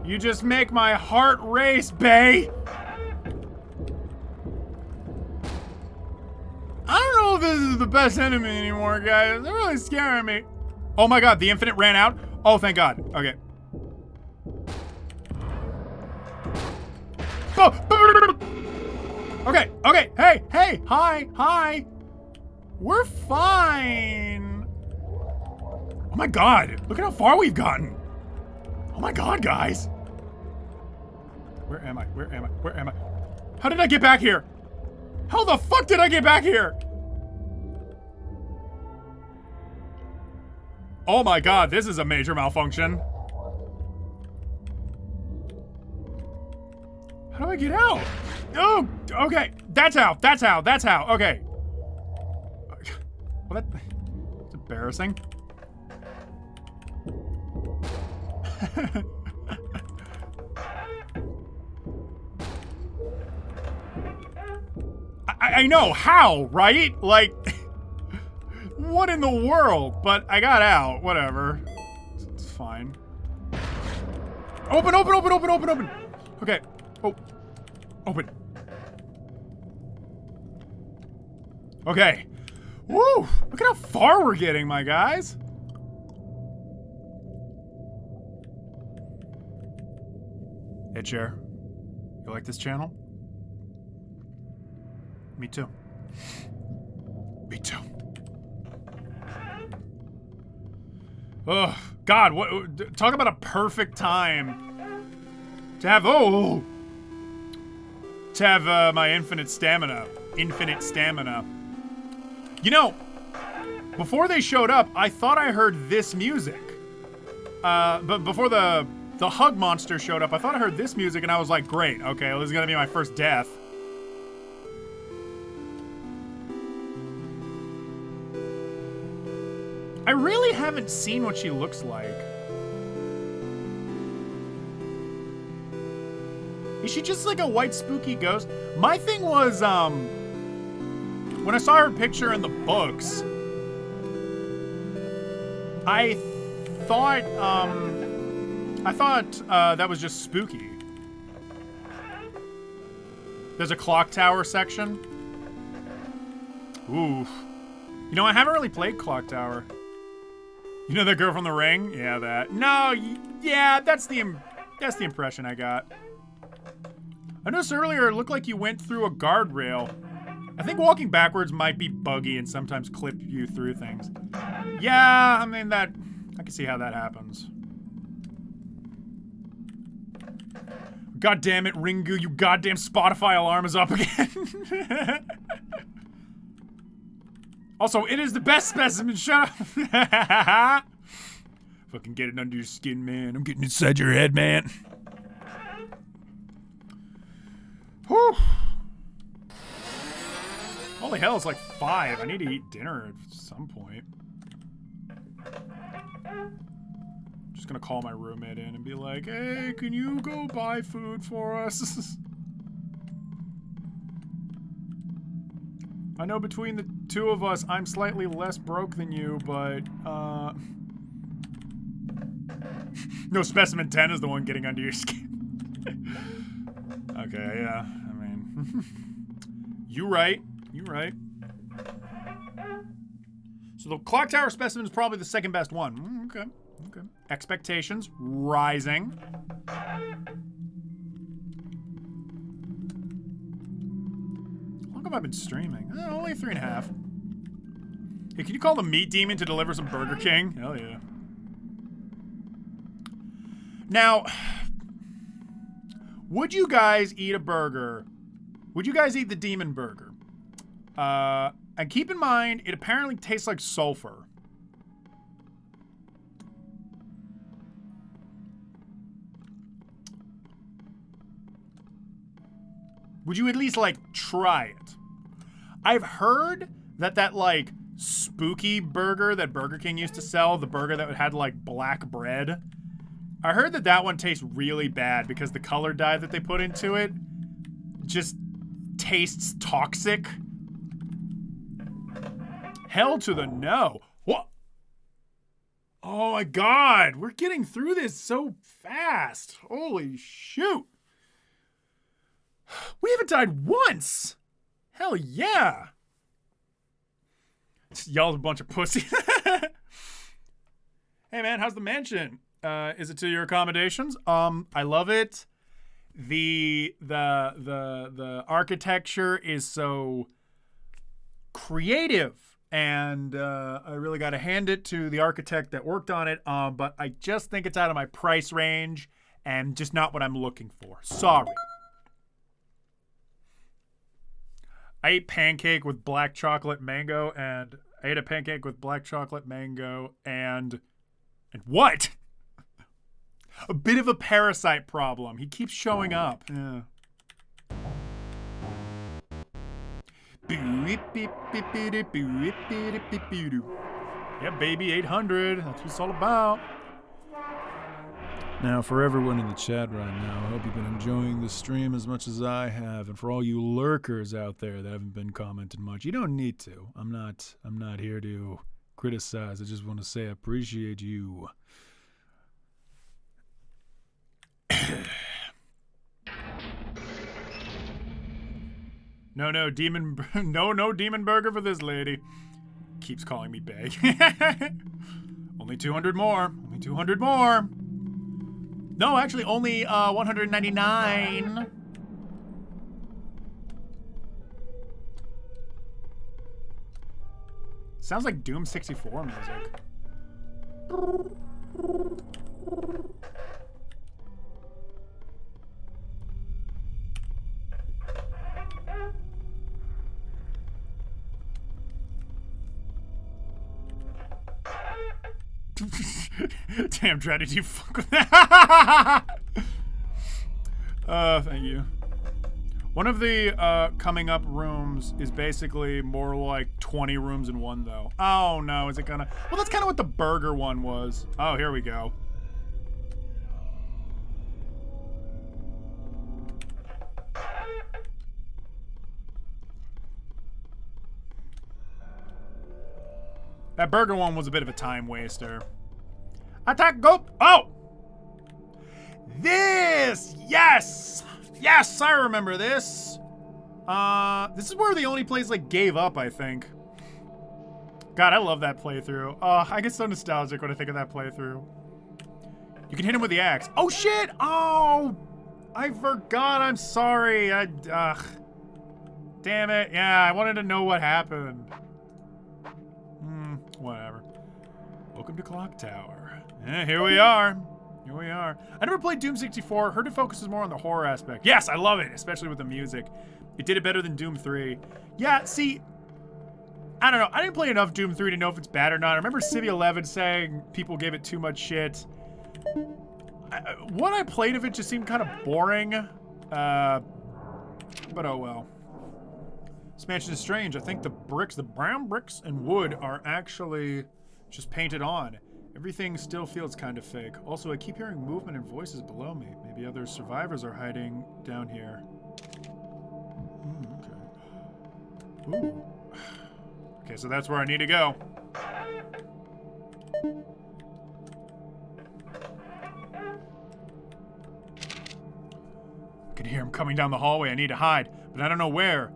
You just make my heart race, bae. I don't know if this is the best enemy anymore, guys. They're really scaring me. Oh my god, the infinite ran out? Oh, thank god. Okay. Okay. Hey. Hi. We're fine. Oh my god. Look at how far we've gotten. Oh my god, guys. Where am I? How did I get back here? How the fuck did I get back here? Oh my god, this is a major malfunction. How do I get out? Oh, okay. That's how. Okay. Well, that's embarrassing. I know how, right? Like, what in the world? But I got out. Whatever. It's fine. Open. Okay. Oh. Open. Okay. Woo! Look at how far we're getting, my guys. Hey, Chair. You like this channel? Me too. Oh, God, what? Talk about a perfect time to have, my infinite stamina. You know, before they showed up, I thought I heard this music. But before the hug monster showed up, I thought I heard this music, and I was like, great, okay, well, this is gonna be my first death. I really haven't seen what she looks like. Is she just like a white spooky ghost? My thing was, when I saw her picture in the books, I thought that was just spooky. There's a clock tower section. Ooh. You know, I haven't really played Clock Tower. You know that girl from The Ring? Yeah, that. No, yeah, that's the impression I got. I noticed earlier it looked like you went through a guardrail. I think walking backwards might be buggy and sometimes clip you through things. Yeah, I mean, I can see how that happens. God damn it, Ringu, you goddamn Spotify alarm is up again. Also, it is the best specimen, shut up. Fucking get it under your skin, man. I'm getting inside your head, man. Whew. Holy hell, it's like 5. I need to eat dinner at some point. Just gonna call my roommate in and be like, hey, can you go buy food for us? I know between the two of us, I'm slightly less broke than you, but, no, Specimen 10 is the one getting under your skin. Okay, yeah, I mean, you right. So the clock tower specimen is probably the second best one. Okay. Expectations rising. How long have I been streaming? Only 3.5. Hey, can you call the meat demon to deliver some Burger King? Hell yeah. Now, would you guys eat a burger? Would you guys eat the demon burger? And keep in mind, it apparently tastes like sulfur. Would you at least, like, try it? I've heard that like, spooky burger that Burger King used to sell, the burger that had, like, black bread, I heard that one tastes really bad because the color dye that they put into it just tastes toxic. Hell to the no. What? Oh my god, we're getting through this so fast. Holy shoot. We haven't died once. Hell yeah. Y'all a bunch of pussy. Hey man, how's the mansion? Is it to your accommodations? I love it. The architecture is so creative. And I really got to hand it to the architect that worked on it. But I just think it's out of my price range and just not what I'm looking for. Sorry. I ate pancake with black chocolate mango and I ate a pancake with black chocolate mango and what? A bit of a parasite problem. He keeps showing up. Yeah. Yeah, baby, 800. That's what it's all about. Now, for everyone in the chat right now, I hope you've been enjoying the stream as much as I have. And for all you lurkers out there that haven't been commenting much, you don't need to. I'm not here to criticize. I just want to say I appreciate you. No demon burger for this lady. Keeps calling me bae. Only 200 more. Only 200 more. No, actually only 199. Sounds like Doom 64 music. Damn, Dre, did you fuck with that? Thank you. One of the coming up rooms is basically more like 20 rooms in one, though. Oh no, is it gonna? Well, that's kind of what the burger one was. Oh, here we go. That burger one was a bit of a time waster. Attack, go! Oh! This! Yes! Yes, I remember this. This is where the only place like gave up, I think. God, I love that playthrough. I get so nostalgic when I think of that playthrough. You can hit him with the axe. Oh shit! Oh! I forgot, I'm sorry. Damn it. Yeah, I wanted to know what happened. Whatever. Welcome to Clock Tower. Here we are. Here we are. I never played Doom 64. Heard it focuses more on the horror aspect. Yes, I love it, especially with the music. It did it better than Doom 3. Yeah, see, I don't know. I didn't play enough Doom 3 to know if it's bad or not. I remember Civ 11 saying people gave it too much shit. What I played of it just seemed kind of boring. But oh well. This mansion is strange. I think the brown bricks and wood are actually just painted on. Everything still feels kind of fake. Also, I keep hearing movement and voices below me. Maybe other survivors are hiding down here. Okay. Ooh. Okay, so that's where I need to go. I can hear him coming down the hallway. I need to hide, but I don't know where.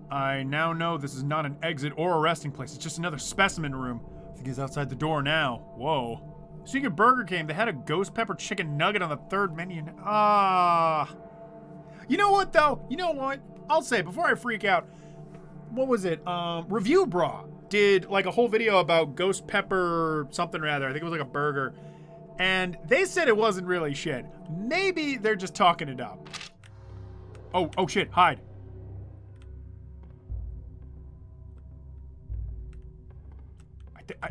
I now know this is not an exit or a resting place. It's just another specimen room. I think he's outside the door now. Whoa. Speaking of Burger King, they had a ghost pepper chicken nugget on the third menu. Ah. You know what, though? You know what? I'll say, before I freak out, what was it? Review Bra did like a whole video about ghost pepper something or other. I think it was like a burger. And they said it wasn't really shit. Maybe they're just talking it up. Oh shit, hide.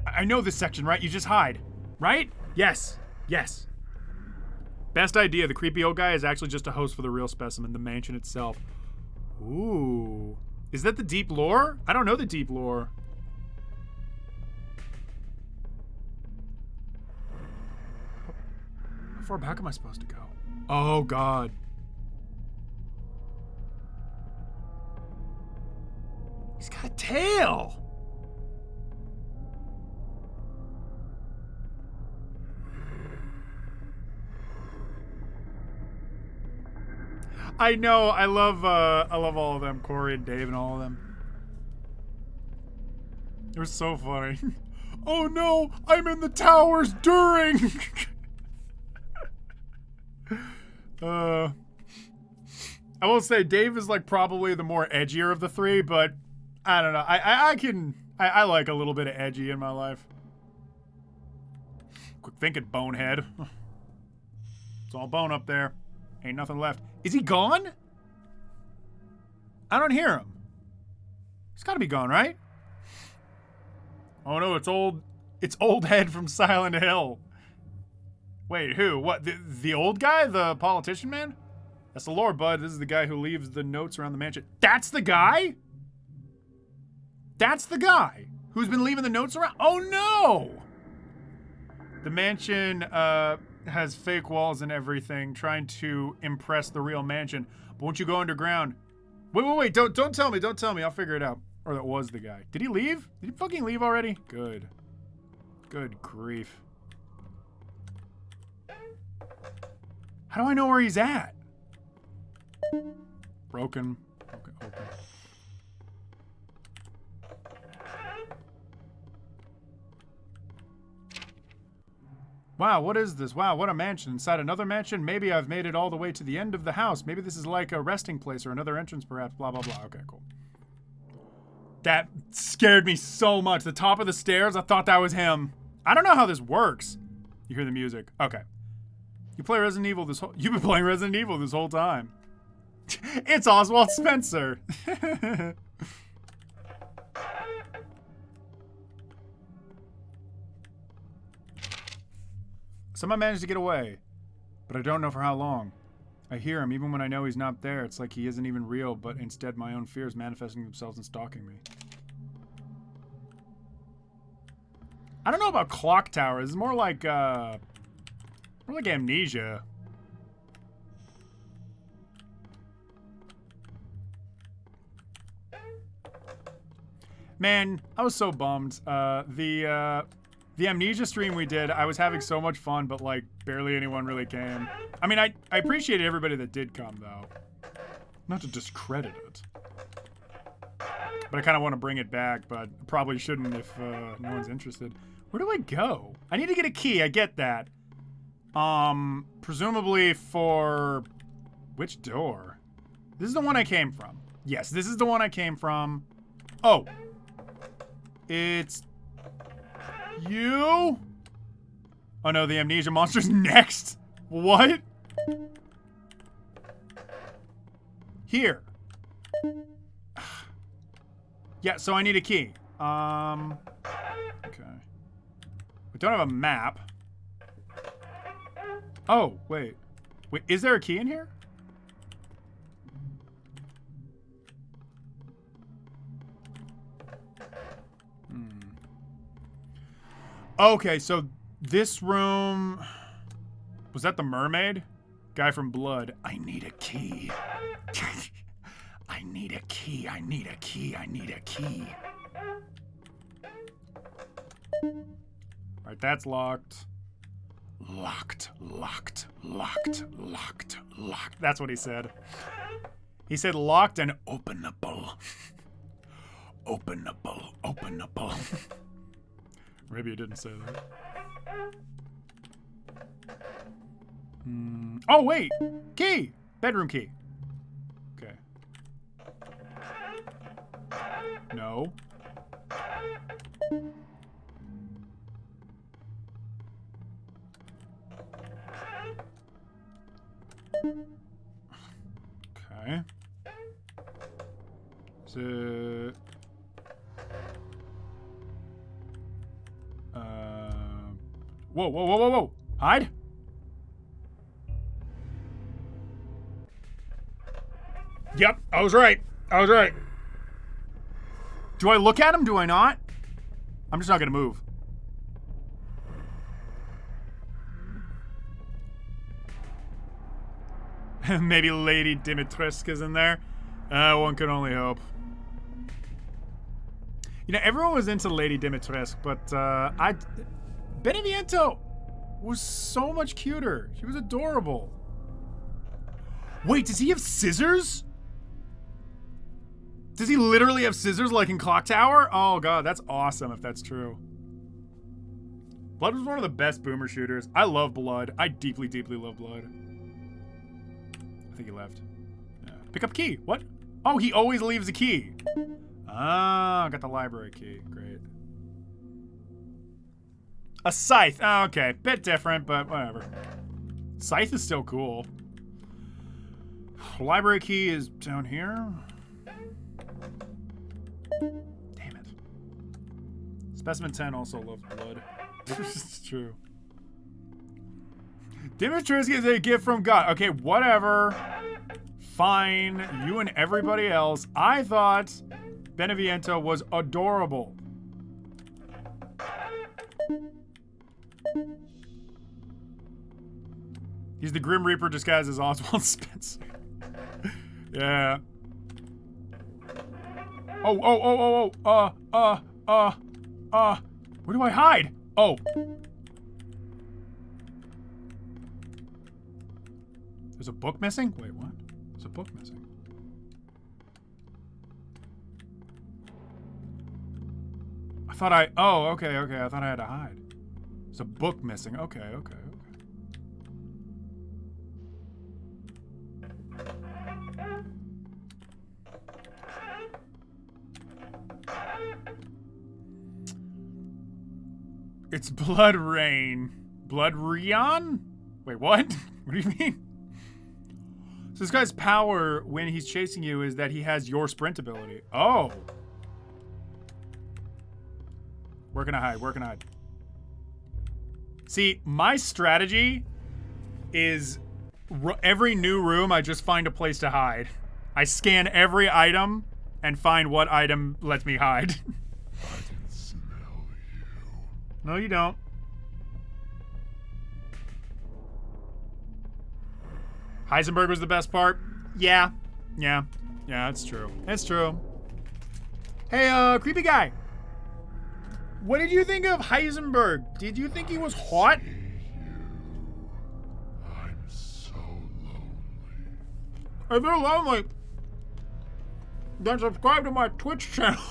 I know this section, right? You just hide, right? Yes. Yes. Best idea. The creepy old guy is actually just a host for the real specimen, the mansion itself. Ooh. Is that the deep lore? I don't know the deep lore. How far back am I supposed to go? Oh, God. He's got a tail. I know. I love all of them. Corey and Dave and all of them. It was so funny. Oh no! I'm in the towers during. I will say Dave is like probably the more edgier of the three, but I don't know. I like a little bit of edgy in my life. Quick thinking, bonehead. It's all bone up there. Ain't nothing left. Is he gone? I don't hear him. He's gotta be gone, right? Oh no, it's old head from Silent Hill. Wait, who? What? The old guy? The politician man? That's the lore, bud. This is the guy who leaves the notes around the mansion. That's the guy? That's the guy who's been leaving the notes around? Oh no! The mansion, has fake walls and everything, trying to impress the real mansion. But won't you go underground? Wait, don't tell me, I'll figure it out. Or that was the guy. Did he leave? Did he fucking leave already? Good. Good grief. How do I know where he's at? Broken. Okay. Wow, what is this? Wow, what a mansion. Inside another mansion? Maybe I've made it all the way to the end of the house. Maybe this is like a resting place or another entrance perhaps. Blah, blah, blah. Okay, cool. That scared me so much. The top of the stairs, I thought that was him. I don't know how this works. You hear the music. Okay. You've been playing Resident Evil this whole time. It's Oswald Spencer. Someone managed to get away, but I don't know for how long. I hear him even when I know he's not there. It's like he isn't even real, but instead my own fears manifesting themselves and stalking me. I don't know about Clock Tower. It's more like Amnesia. Man, I was so bummed. The Amnesia stream we did, I was having so much fun, but like barely anyone really came. I mean, I appreciated everybody that did come though. Not to discredit it. But I kind of want to bring it back, but probably shouldn't if no one's interested. Where do I go? I need to get a key, I get that. Presumably for... Which door? This is the one I came from. Yes, this is the one I came from. Oh. It's... You? Oh no, the amnesia monster's next. What? Here. Yeah, so I need a key. Okay. We don't have a map. Oh, wait. Wait, is there a key in here? Okay, so this room... Was that the mermaid? Guy from Blood. I need a key. I need a key. I need a key. I need a key. Alright, that's locked. Locked, locked, locked, locked, locked. That's what he said. He said locked and openable. Openable, openable. Maybe he didn't say that. Oh, wait! Key! Bedroom key. Okay. No. Okay. So... Whoa, whoa, whoa, whoa, whoa! Hide? Yep, I was right. I was right. Do I look at him? Do I not? I'm just not gonna move. Maybe Lady Dimitrescu's in there. One can only hope. You know, everyone was into Lady Dimitrescu, but Beneviento was so much cuter. She was adorable. Wait, does he have scissors? Does he literally have scissors like in Clock Tower? Oh god, that's awesome if that's true. Blood was one of the best boomer shooters. I love Blood. I deeply, deeply love Blood. I think he left. Yeah. Pick up key. What? Oh, he always leaves a key. Ah, got the library key. Great. A scythe. Oh, okay. Bit different, but whatever. Scythe is still cool. Library key is down here. Damn it. Specimen 10 also loved Blood. This is true. Dimitrescu is a gift from God. Okay, whatever. Fine. You and everybody else. I thought Beneviento was adorable. He's the Grim Reaper disguised as Oswald Spencer. Yeah. Oh. Where do I hide? Oh. There's a book missing? Wait, what? There's a book missing. I thought I... Oh, okay. I thought I had to hide. There's a book missing. Okay. It's Blood Rain. Blood Rion? Wait, what? What do you mean? So this guy's power when he's chasing you is that he has your sprint ability. Oh. Where can I hide? See, my strategy is every new room, I just find a place to hide. I scan every item and find what item lets me hide. I can smell you. No, you don't. Heisenberg was the best part? Yeah, it's true. It's true. Hey, creepy guy. What did you think of Heisenberg? Did you think he was hot? I'm so lonely. If you're lonely, then subscribe to my Twitch channel.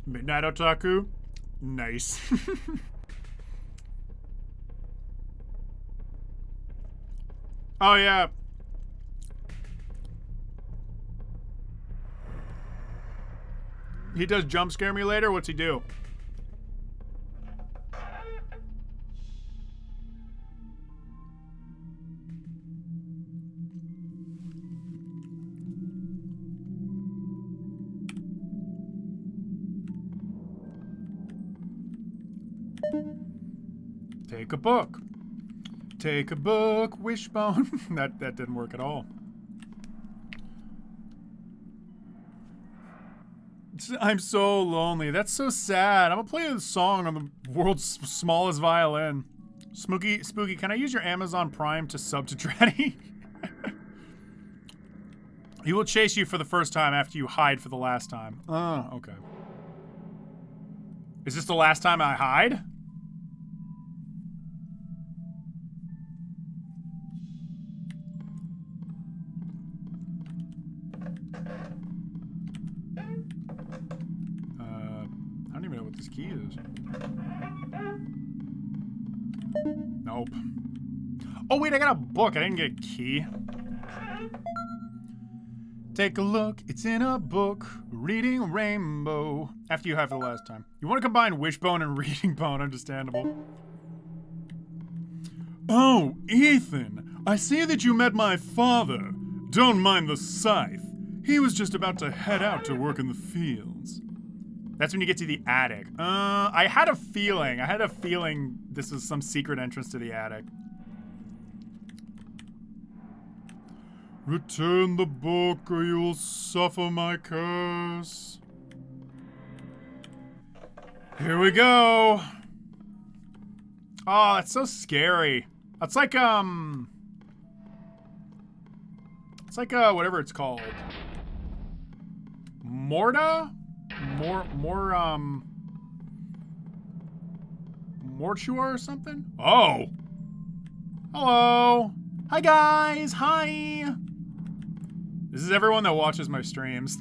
Midnight Otaku? Nice. Oh yeah. He does jump scare me later? What's he do? Take a book. Take a book, Wishbone. that didn't work at all. I'm so lonely. That's so sad. I'm gonna play a song on the world's smallest violin. Spooky, can I use your Amazon Prime to sub to Dratty? He will chase you for the first time after you hide for the last time. Oh, okay. Is this the last time I hide? I don't even know what this key is. Nope. Oh wait, I got a book. I didn't get a key. Take a look, it's in a book. Reading Rainbow. After you have for the last time. You want to combine Wishbone and Reading Bone, understandable. Oh, Ethan, I see that you met my father. Don't mind the scythe. He was just about to head out to work in the fields. That's when you get to the attic. I had a feeling this is some secret entrance to the attic. Return the book or you will suffer my curse. Here we go. Oh, that's so scary. It's like whatever it's called. Mortua or something? Oh. Hello. Hi guys. Hi. This is everyone that watches my streams.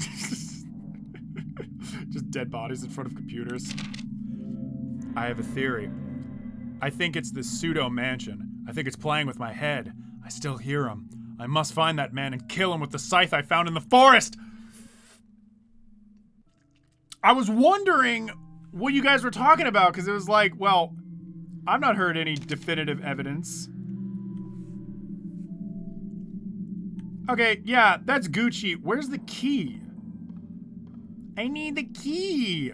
Just dead bodies in front of computers. I have a theory. I think it's this pseudo mansion. I think it's playing with my head. I still hear him. I must find that man and kill him with the scythe I found in the forest. I was wondering what you guys were talking about because it was like, well, I've not heard any definitive evidence. Okay, yeah, that's Gucci. Where's the key? I need the key.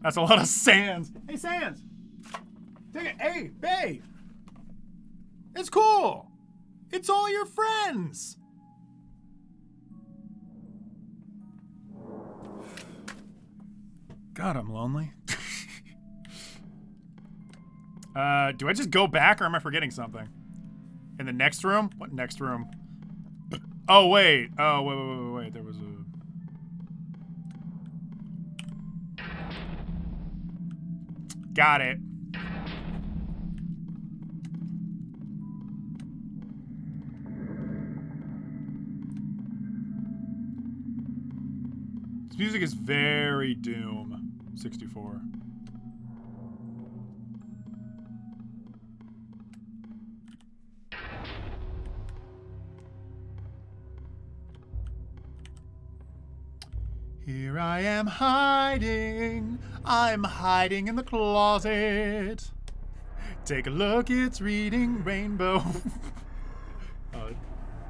That's a lot of Sans. Hey, Sans. Take it. Hey, Bay. It's cool. It's all your friends. God, I'm lonely. Do I just go back or am I forgetting something? In the next room? What next room? Oh, wait. Oh, wait. There was a... Got it. This music is very Doom 64. Here I am hiding. I'm hiding in the closet. Take a look, it's Reading Rainbow. Oh, it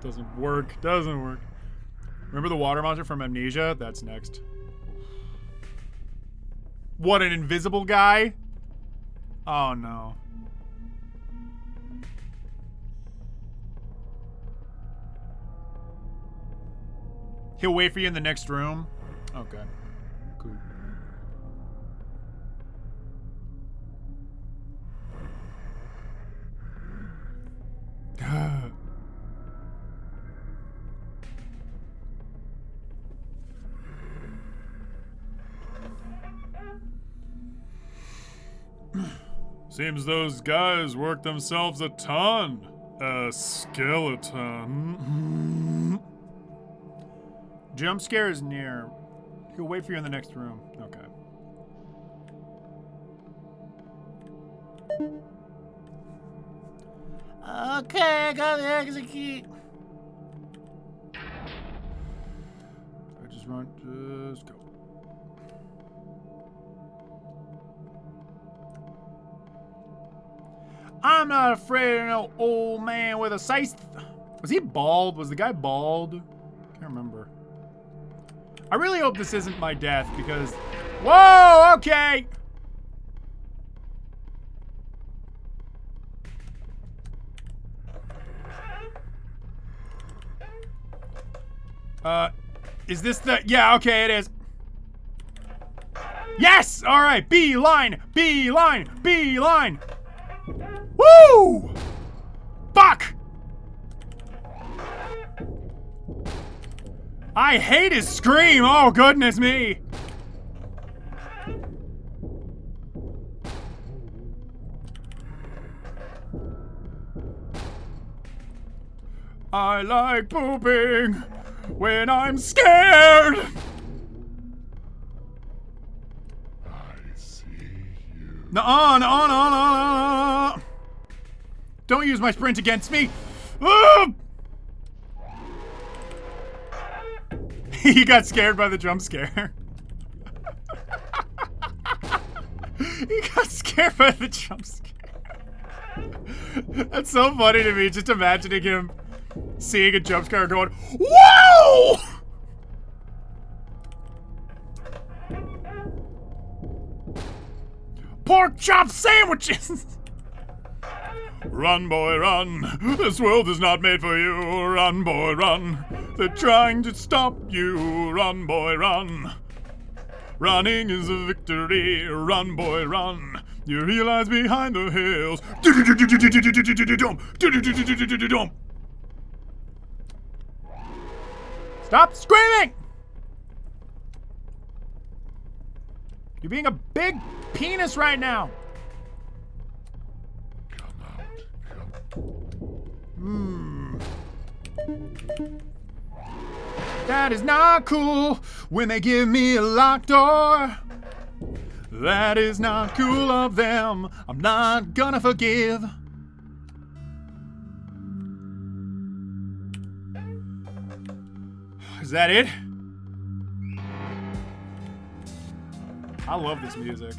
doesn't work. Doesn't work. Remember the water monster from Amnesia? That's next. What, an invisible guy? Oh no. He'll wait for you in the next room? Okay. Cool. Seems those guys work themselves a ton. A skeleton. Jumpscare is near. He'll wait for you in the next room. Okay. Okay, I got the exit key. Just run. Just go. I'm not afraid of no old man with a scythe. Was he bald? Was the guy bald? Can't remember. I really hope this isn't my death because... Whoa, okay! Is this the... Yeah, okay, it is. Yes! Alright, beeline! Beeline! Beeline! Woo! Fuck! I hate his scream! Oh, goodness me! I like pooping when I'm scared! I see you. Nuh-uh, nuh-uh, nuh-uh, nuh-uh. Don't use my sprint against me! Ah! He got scared by the jump scare. He got scared by the jump scare. That's so funny to me, just imagining him seeing a jump scare going, whoa! Pork chop sandwiches! Run, boy, run. This world is not made for you. Run, boy, run. They're trying to stop you. Run, boy, run. Running is a victory. Run, boy, run. You realize behind the hills. Stop screaming! You're being a big penis right now. Come out. That is not cool when they give me a locked door. That is not cool of them. I'm not gonna forgive. Is that it? I love this music.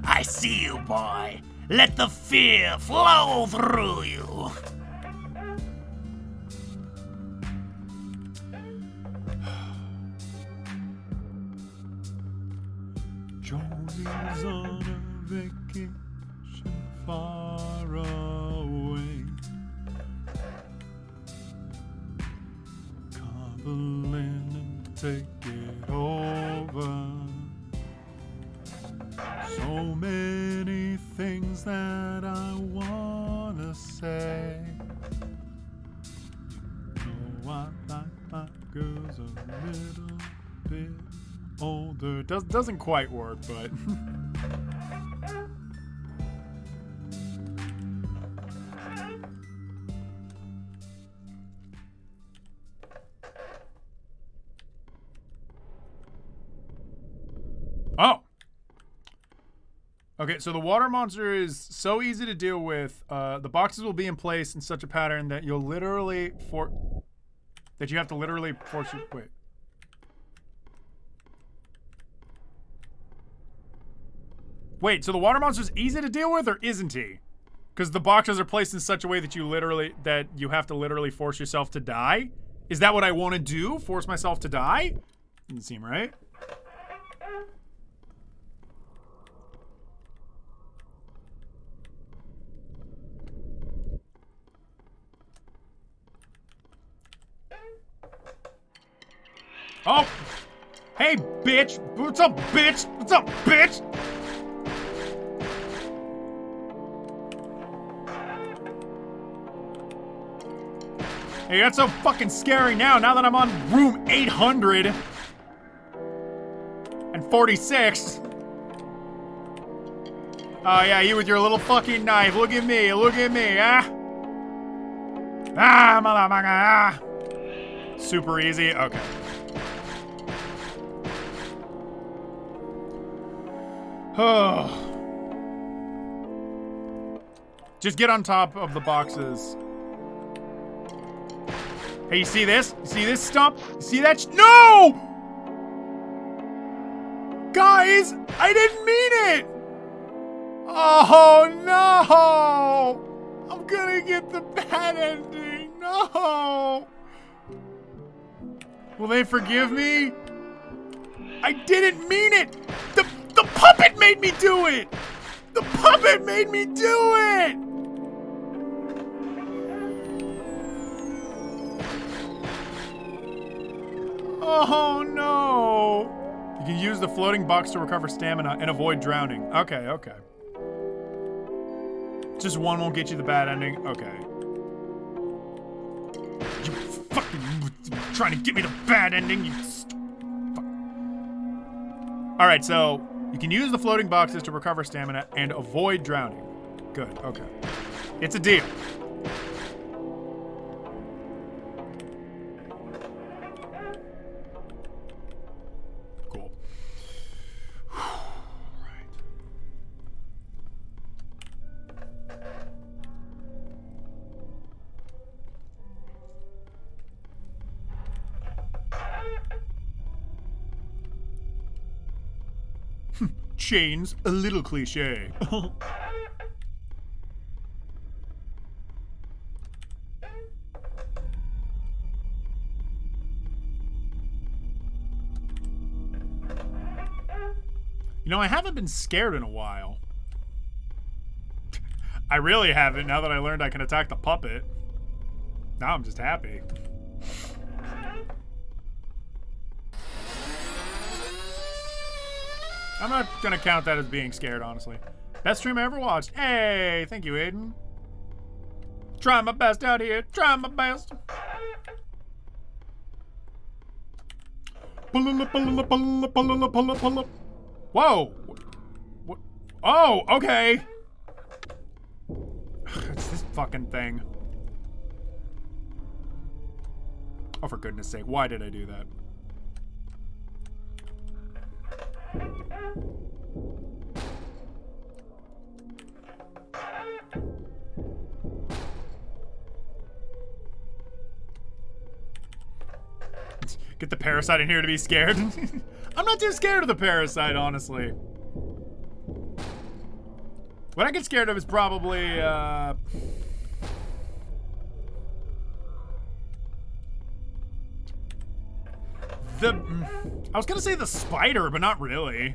I see you, boy. Let the fear flow through you. Joey's on a vacation far away. Cumberland and take it over. So many things that I wanna say. You know I like my girls a little bit older. Doesn't quite work, but oh. Okay, so the water monster is so easy to deal with. The boxes will be in place in such a pattern that you'll literally that you have to literally force your wait. Wait, so the water monster's easy to deal with, or isn't he? Because the boxes are placed in such a way that you have to literally force yourself to die? Is that what I want to do? Force myself to die? Doesn't seem right. Oh! Hey, bitch! What's up, bitch? What's up, bitch? Hey, that's so fucking scary now that I'm on room 846. Oh, yeah, you with your little fucking knife. Look at me, ah. Ah, motherfucker, ah. Super easy, okay. Oh. Just get on top of the boxes Hey, you see this? You see this stump? You see that? No! Guys, I didn't mean it! Oh, no! I'm gonna get the bad ending. No! Will they forgive me? I didn't mean it! The puppet made me do it! The puppet made me do it! Oh no! You can use the floating box to recover stamina and avoid drowning. Okay, okay. Just one won't get you the bad ending. Okay. You fucking trying to get me the bad ending, you fuck. Alright, so you can use the floating boxes to recover stamina and avoid drowning. Good, okay. It's a deal. Cool. Right. Chains, a little cliche. You know, I haven't been scared in a while. I really haven't, now that I learned I can attack the puppet. Now I'm just happy. I'm not gonna count that as being scared, honestly. Best stream I ever watched. Hey, thank you, Aiden. Trying my best out here. Trying my best. Whoa. What? Oh, okay. It's this fucking thing. Oh, for goodness sake. Why did I do that? Get the parasite in here to be scared. I'm not too scared of the parasite, honestly. What I get scared of is probably, I was gonna say the spider, but not really.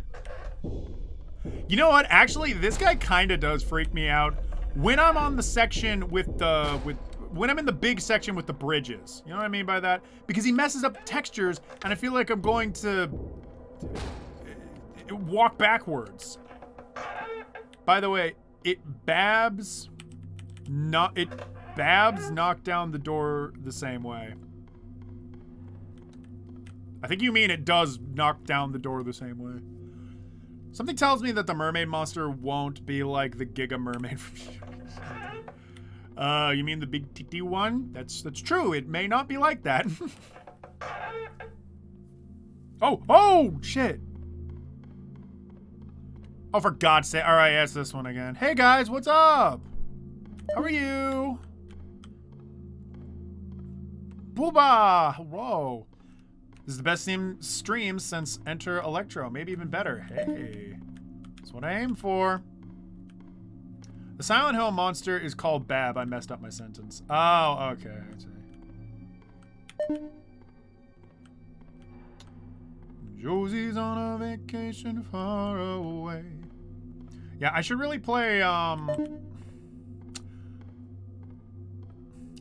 You know what? Actually, this guy kinda does freak me out when I'm on the section with the, when I'm in the big section with the bridges. You know what I mean by that? Because he messes up textures, and I feel like I'm going to walk backwards. By the way, Babs knocked down the door the same way. I think you mean it does knock down the door the same way. Something tells me that the mermaid monster won't be like the Giga Mermaid from you mean the big titty one? That's true. It may not be like that. Oh, shit. Oh, for God's sake. All right, it's this one again. Hey, guys, what's up? How are you? Booba! Whoa. This is the best stream since Enter Electro. Maybe even better. Hey. That's what I aim for. The Silent Hill monster is called Bab. I messed up my sentence. Oh, okay. I see. Josie's on a vacation far away. Yeah, I should really play,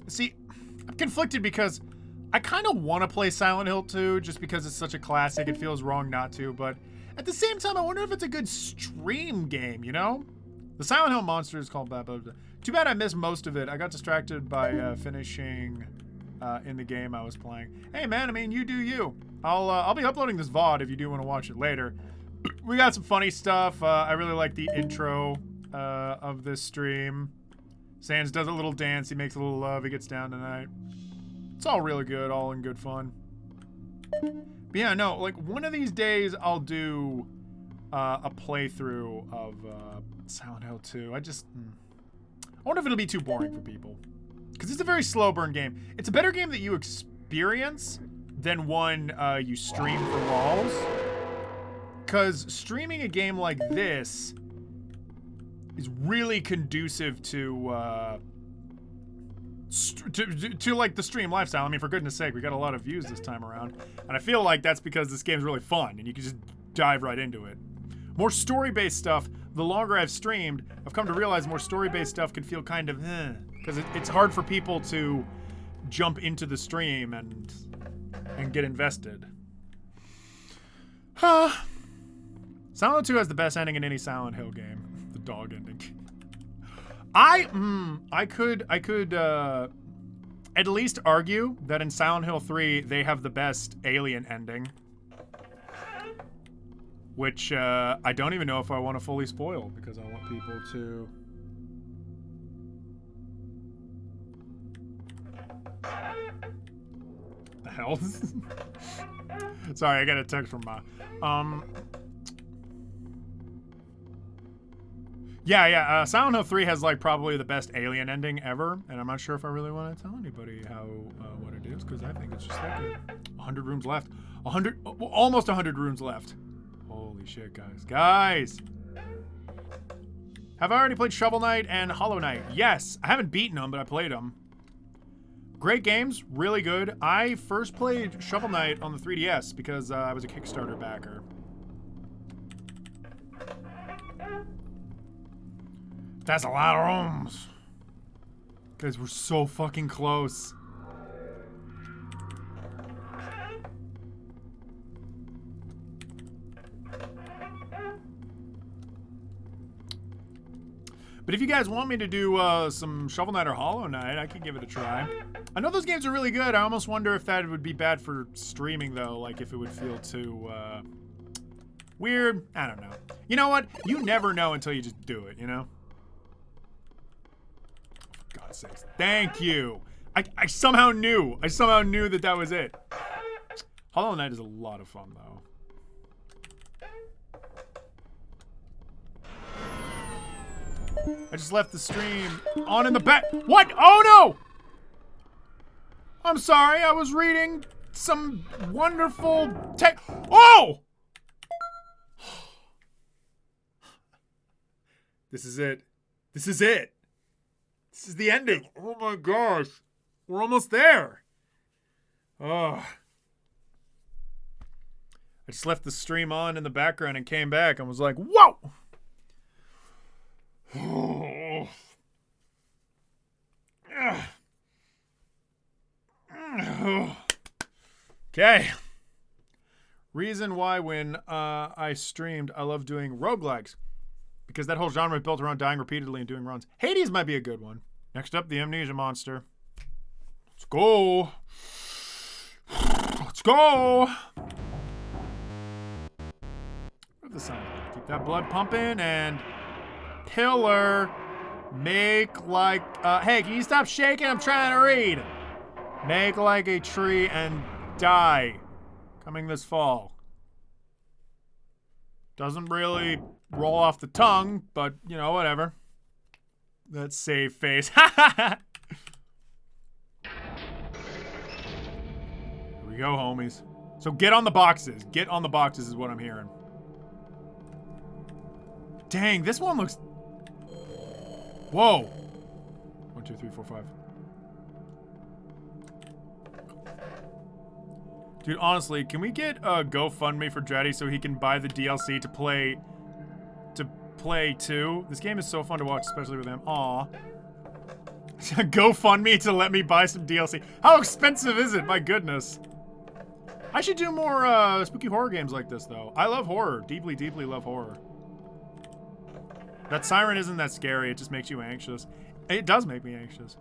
See, I'm conflicted because I kind of want to play Silent Hill 2 just because it's such a classic. It feels wrong not to, but at the same time, I wonder if it's a good stream game, you know? The Silent Hill monster is called Bab. Too bad I missed most of it. I got distracted by finishing in the game I was playing. Hey, man, I mean, you do you. I'll be uploading this VOD if you do want to watch it later. We got some funny stuff. I really like the intro of this stream. Sans does a little dance. He makes a little love. He gets down tonight. It's all really good, all in good fun. But yeah, no, like one of these days I'll do a playthrough of Silent Hill 2. I wonder if it'll be too boring for people. Because it's a very slow burn game. It's a better game that you experience than one you stream for walls. Because streaming a game like this is really conducive to like the stream lifestyle. I mean, for goodness sake, we got a lot of views this time around. And I feel like that's because this game's really fun and you can just dive right into it. More story-based stuff, the longer I've streamed, I've come to realize more story-based stuff can feel kind of because it's hard for people to jump into the stream and get invested. Silent Hill 2 has the best ending in any Silent Hill game. The dog ending. I could at least argue that in Silent Hill 3 they have the best alien ending. Which I don't even know if I want to fully spoil because I want people to... The hell? Sorry, I got a text from my... Yeah, Silent Hill 3 has like probably the best alien ending ever, and I'm not sure if I really want to tell anybody how what it is because I think it's just that good. 100 rooms left. Almost 100 rooms left. Holy shit, guys. Guys! Have I already played Shovel Knight and Hollow Knight? Yes. I haven't beaten them, but I played them. Great games. Really good. I first played Shovel Knight on the 3DS because I was a Kickstarter backer. That's a lot of rooms. Guys, we're so fucking close. But if you guys want me to do some Shovel Knight or Hollow Knight, I could give it a try. I know those games are really good. I almost wonder if that would be bad for streaming, though. Like, if it would feel too weird. I don't know. You know what? You never know until you just do it, you know? For God's sakes. Thank you. I somehow knew. I somehow knew that that was it. Hollow Knight is a lot of fun, though. I just left the stream on in the back. What? Oh no! I'm sorry, I was reading some wonderful text. Oh! This is it. This is it. This is the ending. Oh my gosh. We're almost there. Oh. I just left the stream on in the background and came back and was like, whoa! Okay. Reason why when I streamed, I love doing roguelikes. Because that whole genre is built around dying repeatedly and doing runs. Hades might be a good one. Next up, the Amnesia Monster. Let's go. Let's go. Where's the sound? Keep that blood pumping and... Pillar, make like, hey, can you stop shaking? I'm trying to read. Make like a tree and die. Coming this fall. Doesn't really roll off the tongue, but, you know, whatever. That save face. Here we go, homies. So get on the boxes. Get on the boxes is what I'm hearing. Dang, this one looks... Whoa. 1, 2, 3, 4, 5. Dude, honestly, can we get a GoFundMe for Dreddy so he can buy the DLC to play 2? This game is so fun to watch, especially with him. Aw. GoFundMe to let me buy some DLC. How expensive is it? My goodness. I should do more spooky horror games like this, though. I love horror. Deeply, deeply love horror. That siren isn't that scary. It just makes you anxious. It does make me anxious.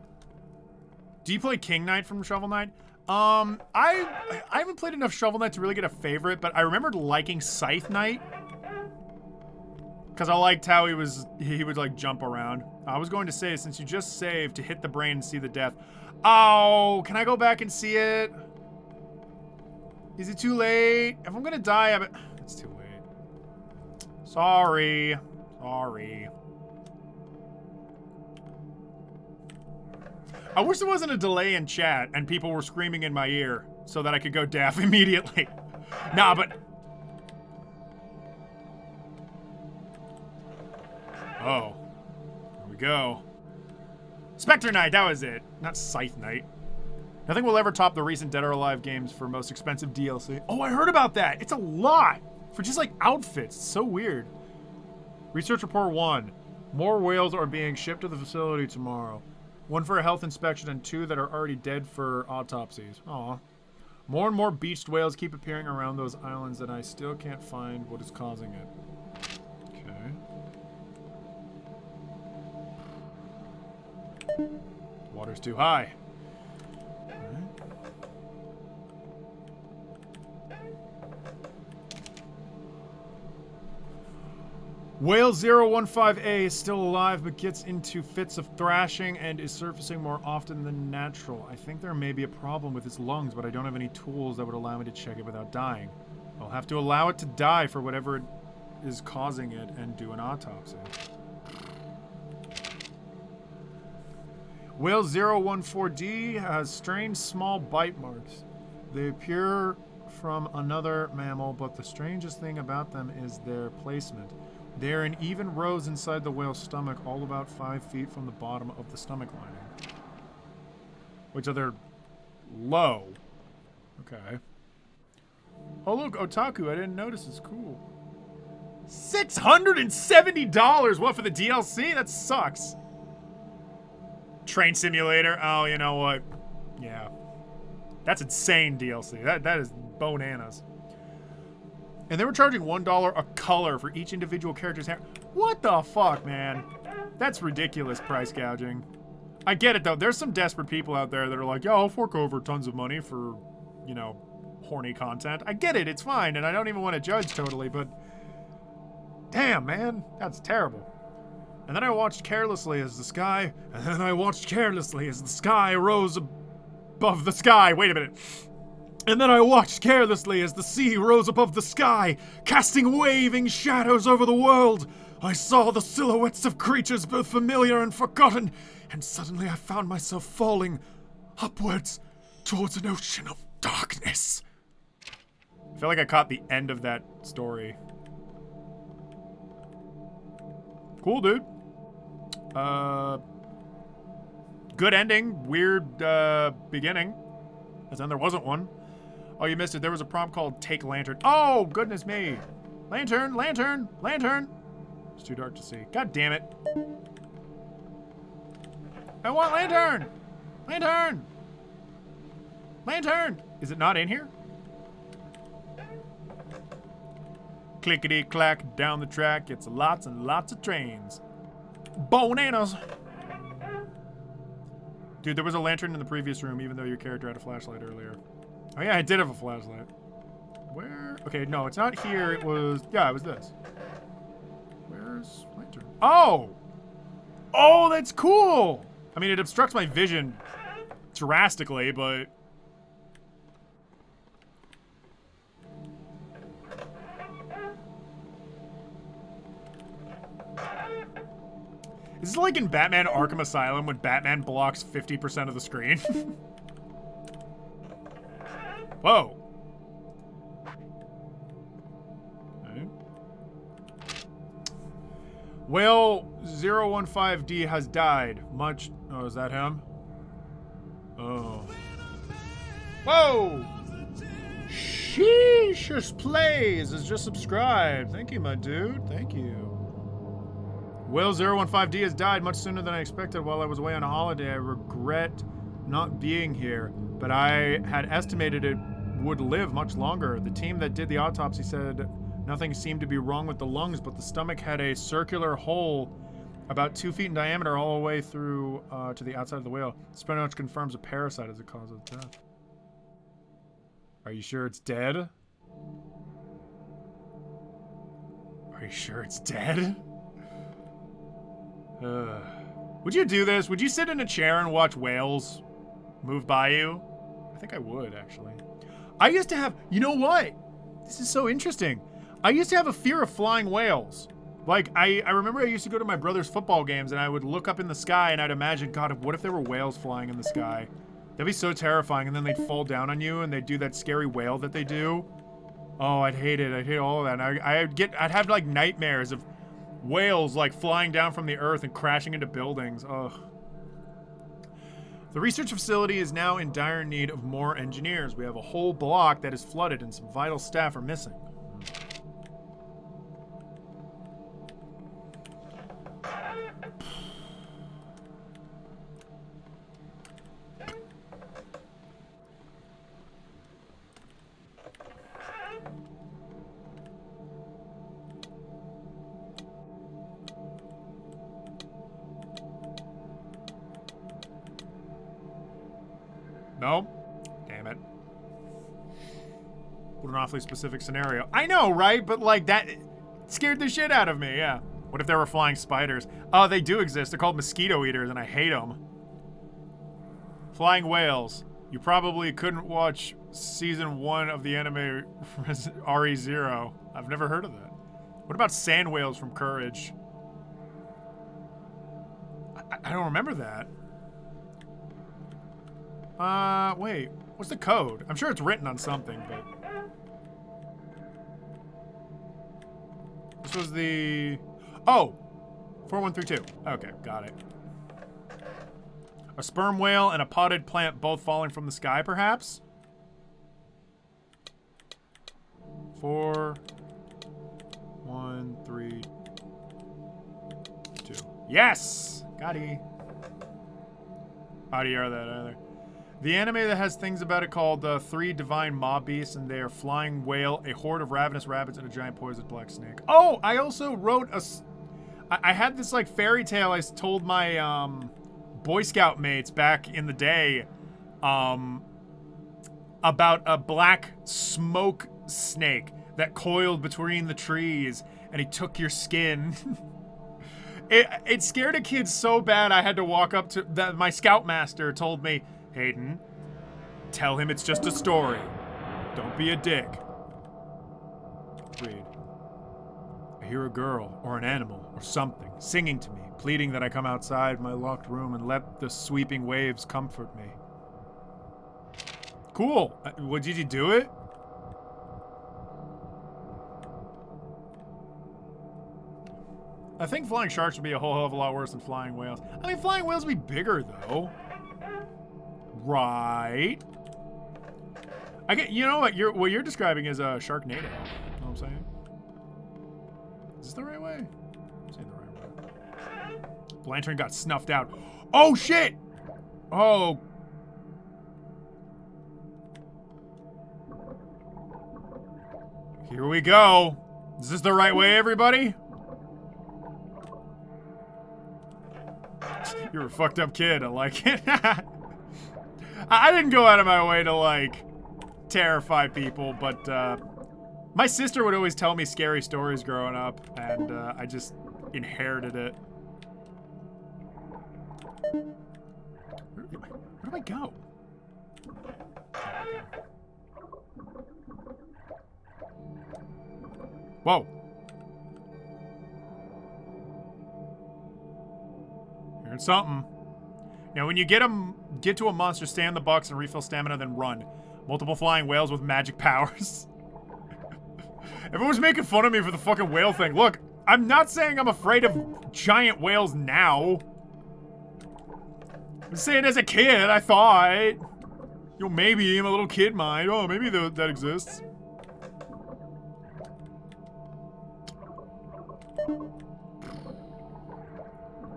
Do you play King Knight from Shovel Knight? I haven't played enough Shovel Knight to really get a favorite, but I remembered liking Scythe Knight. Because I liked how he would like jump around. I was going to say, since you just saved to hit the brain and see the death. Oh, can I go back and see it? Is it too late? If I'm gonna die, it's too late. Sorry. Sorry. I wish there wasn't a delay in chat and people were screaming in my ear so that I could go deaf immediately. Nah, but... Oh. Here we go. Spectre Knight, that was it. Not Scythe Knight. Nothing will ever top the recent Dead or Alive games for most expensive DLC. Oh, I heard about that. It's a lot for just like outfits. It's so weird. Research report 1. More whales are being shipped to the facility tomorrow. 1 for a health inspection and 2 that are already dead for autopsies. Aw. More and more beached whales keep appearing around those islands and I still can't find what is causing it. Okay. Water's too high. Whale 015A is still alive but gets into fits of thrashing and is surfacing more often than natural. I think there may be a problem with its lungs, but I don't have any tools that would allow me to check it without dying. I'll have to allow it to die for whatever it is causing it and do an autopsy. Whale 014D has strange small bite marks. They appear from another mammal, but the strangest thing about them is their placement. They are in even rows inside the whale's stomach, all about 5 feet from the bottom of the stomach lining. Which are they're low. Okay. Oh look, otaku, I didn't notice, it's cool. $670? What, for the DLC? That sucks. Train simulator? Oh, you know what? Yeah. That's insane DLC. That is bananas. And they were charging $1 a color for each individual character's hair. What the fuck, man? That's ridiculous price gouging. I get it, though. There's some desperate people out there that are like, yo, I'll fork over tons of money for, you know, horny content. I get it. It's fine. And I don't even want to judge totally, but... Damn, man. That's terrible. And then I watched carelessly as the sky... And then I watched carelessly as the sky rose above the sky. Wait a minute. And then I watched carelessly as the sea rose above the sky, casting waving shadows over the world. I saw the silhouettes of creatures both familiar and forgotten, and suddenly I found myself falling upwards towards an ocean of darkness. I feel like I caught the end of that story. Cool, dude. Good ending, weird beginning. As then there wasn't one. Oh, you missed it. There was a prompt called Take Lantern. Oh, goodness me. Lantern, lantern, lantern. It's too dark to see. God damn it. I want lantern. Lantern. Lantern. Is it not in here? Clickety clack down the track. It's lots and lots of trains. Bananas. Dude, there was a lantern in the previous room, even though your character had a flashlight earlier. Oh yeah, I did have a flashlight. Where? Okay, no, it's not here. It was... Yeah, it was this. Where's lantern? Oh! Oh, that's cool! I mean, it obstructs my vision drastically, but... This is like in Batman Arkham Asylum when Batman blocks 50% of the screen. Whoa. Okay. Whale 015D has died. Much... Oh, is that him? Oh. Whoa! Sheesh Plays is just subscribed. Thank you, my dude. Thank you. Whale 015D has died much sooner than I expected while I was away on a holiday. I regret not being here, but I had estimated it would live much longer. The team that did the autopsy said nothing seemed to be wrong with the lungs, but the stomach had a circular hole about 2 feet in diameter all the way through to the outside of the whale. This pretty much confirms a parasite as a cause of death. Are you sure it's dead? Are you sure it's dead? Would you do this? Would you sit in a chair and watch whales move by you? I think I would, actually. I used to have... You know what? This is so interesting. I used to have a fear of flying whales. Like, I remember I used to go to my brother's football games and I would look up in the sky and I'd imagine, God, what if there were whales flying in the sky? That'd be so terrifying, and then they'd fall down on you and they'd do that scary wail that they do. Oh, I'd hate it. I'd hate all of that. And I'd have like nightmares of whales like flying down from the earth and crashing into buildings. Ugh. The research facility is now in dire need of more engineers. We have a whole block that is flooded and some vital staff are missing. No? Damn it. What an awfully specific scenario. I know, right? But like that scared the shit out of me, yeah. What if there were flying spiders? Oh, they do exist. They're called mosquito eaters and I hate them. Flying whales. You probably couldn't watch season 1 of the anime RE0. I've never heard of that. What about sand whales from Courage? I don't remember that. Wait. What's the code? I'm sure it's written on something, but... This was the... Oh! 4132. Okay, got it. A sperm whale and a potted plant both falling from the sky, perhaps? 4... 1, 3... 2. Yes! Got it. How do you hear that either? The anime that has things about it called Three Divine Mob Beasts, and they are flying whale, a horde of ravenous rabbits, and a giant poisoned black snake. Oh, I also wrote I had this like fairy tale I told my Boy Scout mates back in the day about a black smoke snake that coiled between the trees, and he took your skin. It scared a kid so bad I had to walk up to... my scoutmaster told me, Hayden, tell him it's just a story. Don't be a dick. Read. I hear a girl, or an animal, or something, singing to me, pleading that I come outside my locked room and let the sweeping waves comfort me. Cool. Did you do it? I think flying sharks would be a whole hell of a lot worse than flying whales. I mean, flying whales would be bigger, though. Right. I get. You know what? What you're describing is a Sharknado. You know what I'm saying? Is this the right way? This ain't the right way. Lantern got snuffed out. Oh shit! Oh. Here we go. Is this the right way, everybody? You're a fucked up kid. I like it. I didn't go out of my way to, like, terrify people, but, my sister would always tell me scary stories growing up, and, I just inherited it. Where do I go? Whoa. Hearing something. Now, when you get to a monster, stay on the box and refill stamina, then run. Multiple flying whales with magic powers. Everyone's making fun of me for the fucking whale thing. Look, I'm not saying I'm afraid of giant whales now. I'm saying as a kid, I thought. You know, maybe I'm a little kid mind. Oh, maybe that exists.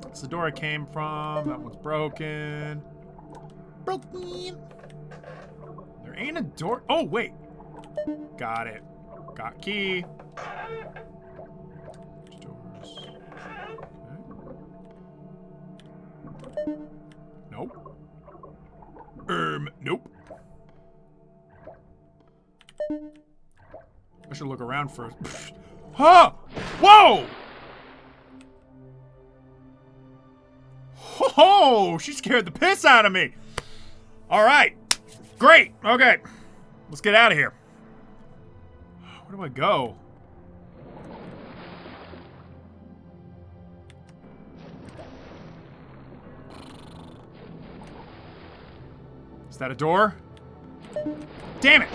That's the door I came from. That one's broken. Broken. There ain't a door. Oh, wait. Got it. Got key. Doors. Okay. Nope. Nope. I should look around first. Huh! Whoa! Oh, she scared the piss out of me. All right. Great. Okay. Let's get out of here. Where do I go? Is that a door? Damn it!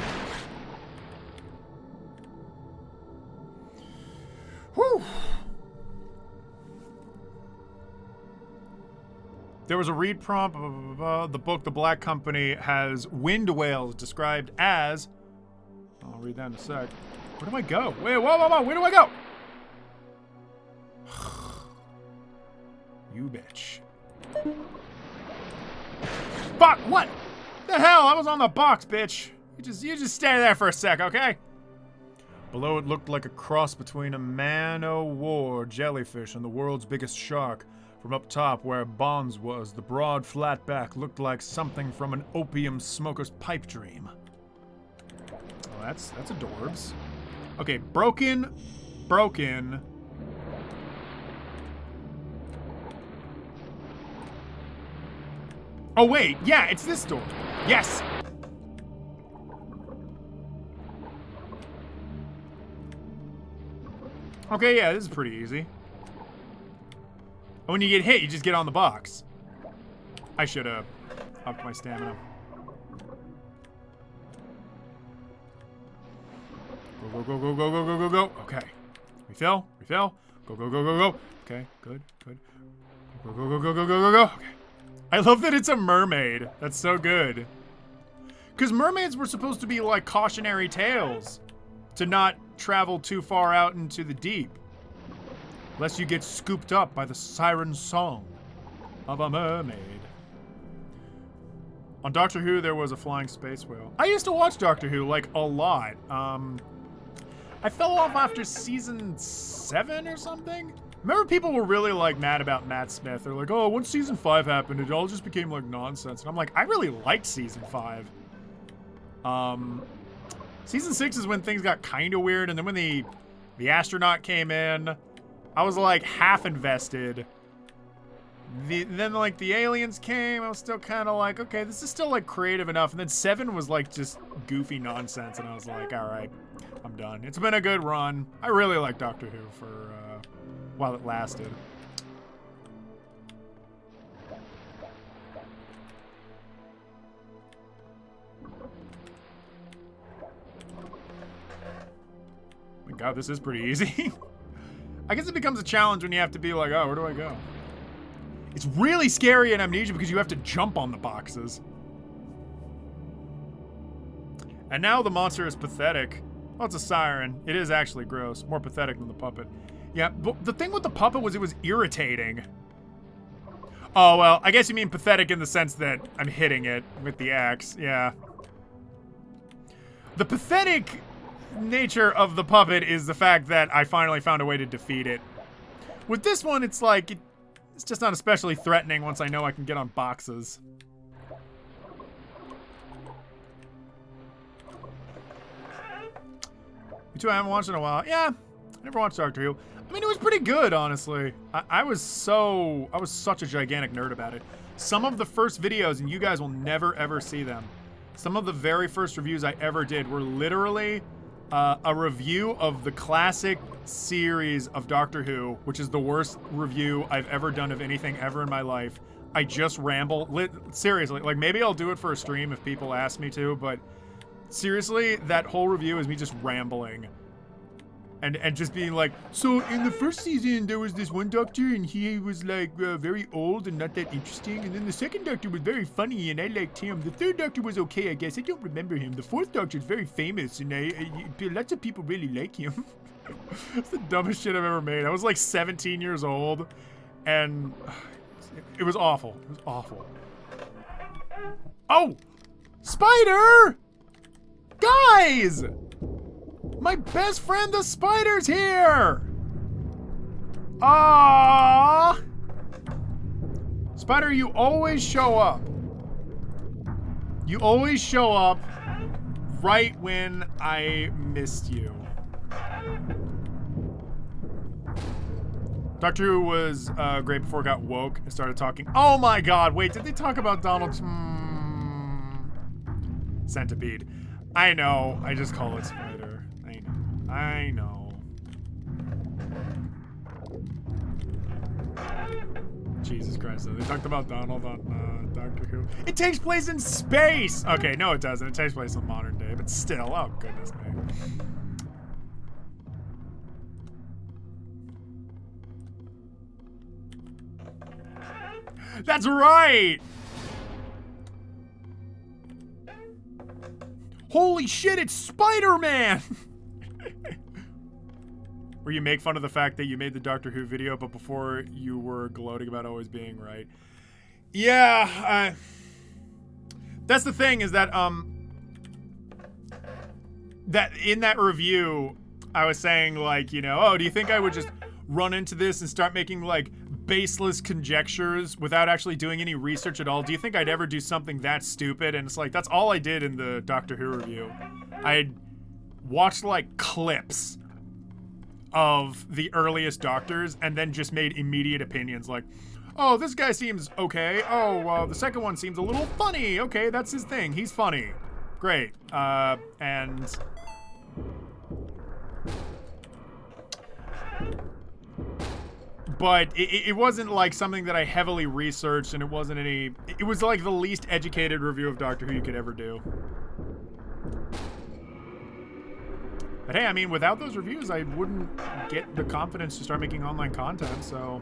Whew. There was a read prompt. The book, The Black Company, has wind whales described as... I'll read that in a sec. Where do I go? Wait, whoa. Where do I go? You bitch. Fuck, what? The hell? I was on the box, bitch. You just stay there for a sec, okay? Below it looked like a cross between a man-o'-war jellyfish and the world's biggest shark. From up top, where Bonds was, the broad, flat back looked like something from an opium smoker's pipe dream. Oh, that's adorbs. Okay, broken. Oh, wait. Yeah, it's this door. Yes. Okay, yeah, this is pretty easy. When you get hit, you just get on the box. I should have upped my stamina. Go. Okay. Refill. Go. Okay, good. Go. Okay. I love that it's a mermaid. That's so good. Because mermaids were supposed to be like cautionary tales to not travel too far out into the deep, lest you get scooped up by the siren song of a mermaid. On Doctor Who, there was a flying space whale. I used to watch Doctor Who, like, a lot. I fell off after season 7 or something. Remember people were really, like, mad about Matt Smith. They're like, oh, once season 5 happened, it all just became, like, nonsense. And I'm like, I really liked season 5. Season 6 is when things got kind of weird, and then when the astronaut came in, I was like half invested. Then like the aliens came, I was still kind of like, okay, this is still like creative enough. And then 7 was like just goofy nonsense, and I was like, all right, I'm done. It's been a good run. I really like Doctor Who for while it lasted. My God, this is pretty easy. I guess it becomes a challenge when you have to be like, oh, where do I go? It's really scary in Amnesia because you have to jump on the boxes. And now the monster is pathetic. Well, it's a siren. It is actually gross. More pathetic than the puppet. Yeah, but the thing with the puppet was it was irritating. Oh, well, I guess you mean pathetic in the sense that I'm hitting it with the axe. Yeah. The pathetic nature of the puppet is the fact that I finally found a way to defeat it. With this one, it's like, it's just not especially threatening once I know I can get on boxes. Me too, I haven't watched it in a while. Yeah, I never watched Doctor Who. I mean, it was pretty good, honestly. I was such a gigantic nerd about it. Some of the first videos, and you guys will never ever see them, some of the very first reviews I ever did were literally a review of the classic series of Doctor Who, which is the worst review I've ever done of anything ever in my life. I just ramble. Seriously, like maybe I'll do it for a stream if people ask me to, but seriously, that whole review is me just rambling. And just being like, so in the first season, there was this one doctor, and he was like very old and not that interesting. And then the second doctor was very funny, and I liked him. The third doctor was okay, I guess. I don't remember him. The fourth doctor is very famous, and lots of people really like him. It's the dumbest shit I've ever made. I was like 17 years old, and it was awful. It was awful. Oh! Spider! Guys! My best friend, the spider's here! Aww! Spider, you always show up. You always show up right when I missed you. Doctor Who was great before it got woke and started talking. Oh my God, wait, did they talk about Donald? Centipede. I know, I just call it Spider. I know. Jesus Christ. They talked about Donald on Doctor Who. It takes place in space! Okay, no it doesn't. It takes place in modern day, but still. Oh, goodness me. That's right! Holy shit, it's Spider-Man! Where you make fun of the fact that you made the Doctor Who video, but before you were gloating about always being right. Yeah, that's the thing, is that, that in that review, I was saying, like, you know, oh, do you think I would just run into this and start making, like, baseless conjectures without actually doing any research at all? Do you think I'd ever do something that stupid? And it's like, that's all I did in the Doctor Who review. I watched, like, clips of the earliest Doctors and then just made immediate opinions like, oh, this guy seems okay. Oh, the second one seems a little funny. Okay, that's his thing. He's funny. Great. And... But it wasn't like something that I heavily researched, and it wasn't any... It was like the least educated review of Doctor Who you could ever do. But hey, I mean, without those reviews, I wouldn't get the confidence to start making online content, so...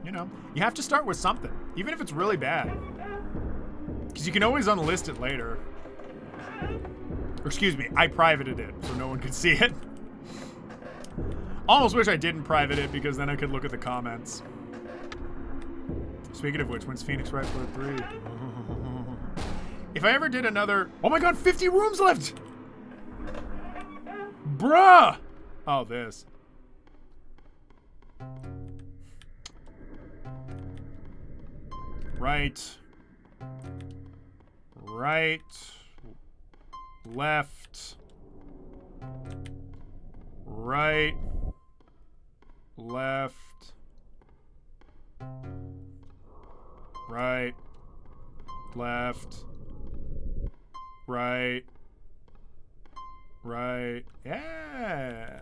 You know, you have to start with something, even if it's really bad. Because you can always unlist it later. Or excuse me, I privated it, so no one could see it. Almost wish I didn't private it, because then I could look at the comments. Speaking of which, when's Phoenix Wright for 3? If I ever did another... Oh my god, 50 rooms left! Bruh! Oh, this. Right. Right. Left. Right. Left. Right. Left. Right. Right. Yeah.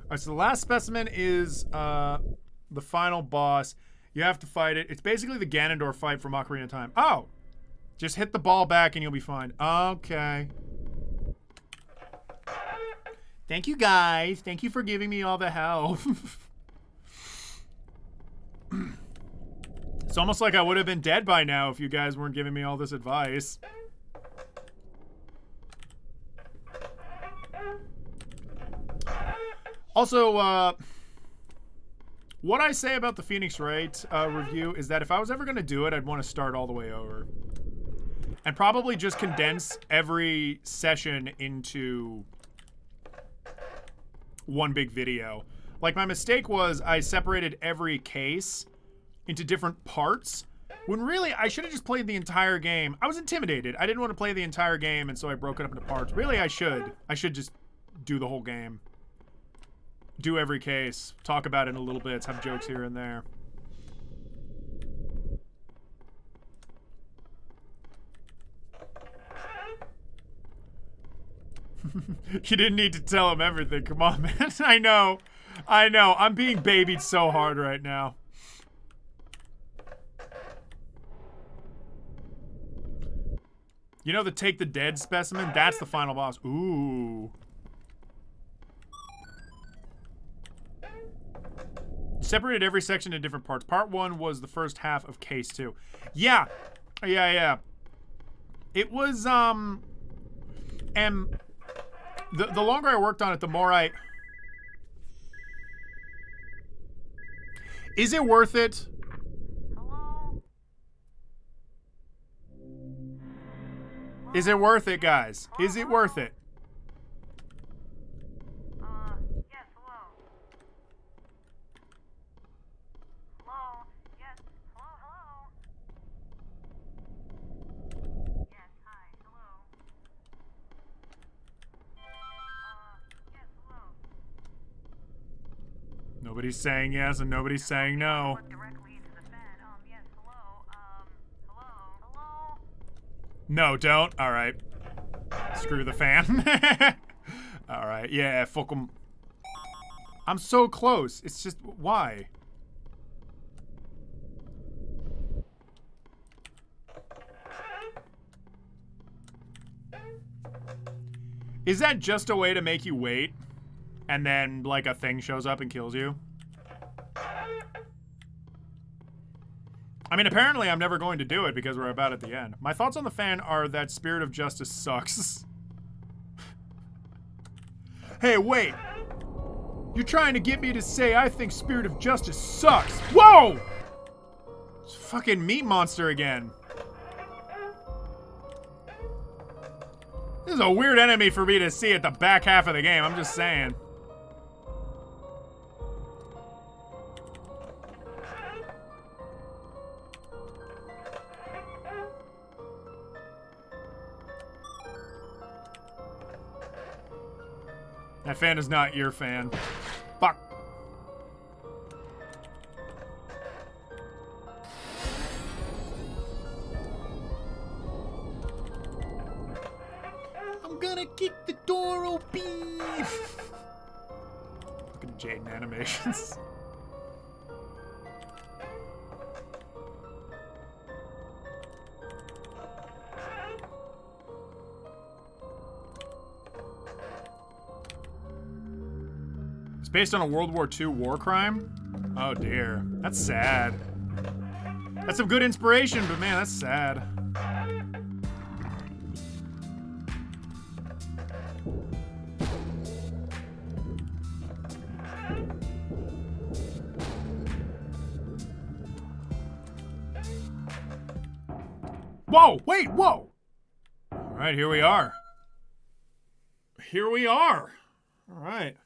Alright, so the last specimen is the final boss. You have to fight it. It's basically the Ganondorf fight from Ocarina of Time. Oh! Just hit the ball back and you'll be fine. Okay. Thank you, guys. Thank you for giving me all the help. It's almost like I would have been dead by now if you guys weren't giving me all this advice. Also, what I say about the Phoenix Wright review is that if I was ever going to do it, I'd want to start all the way over. And probably just condense every session into one big video. Like, my mistake was I separated every case into different parts, when really I should have just played the entire game. I was intimidated. I didn't want to play the entire game, and so I broke it up into parts. Really, I should. I should just do the whole game. Do every case. Talk about it in little bits. Have jokes here and there. You didn't need to tell him everything. Come on, man. I know. I know. I'm being babied so hard right now. You know the Take the Dead specimen? That's the final boss. Ooh. Separated every section in different parts. Part 1 was the first half of case 2. Yeah. Yeah. It was, and the longer I worked on it, the more I... Is it worth it? Hello? Is it worth it, guys? Is it worth it? Yes, hello. Hello? Yes, hello? Yes, hi, hello. Yes, hello. Nobody's saying yes and nobody's saying no. Plug directly into the fan. Yes, hello. Hello? No, don't. All right. Screw the fan. All right. Yeah, fuck 'em. I'm so close. It's just, why? Is that just a way to make you wait? And then, like, a thing shows up and kills you? I mean, apparently I'm never going to do it because we're about at the end. My thoughts on the fan are that Spirit of Justice sucks. Hey, wait. You're trying to get me to say I think Spirit of Justice sucks. Whoa! It's a fucking meat monster again. This is a weird enemy for me to see at the back half of the game, I'm just saying. That fan is not your fan. Fuck. I'm gonna kick the door open. Fucking Jaden animations. It's based on a World War II war crime? Oh dear. That's sad. That's some good inspiration, but man, that's sad. Whoa, wait, whoa! All right, here we are. Here we are. All right.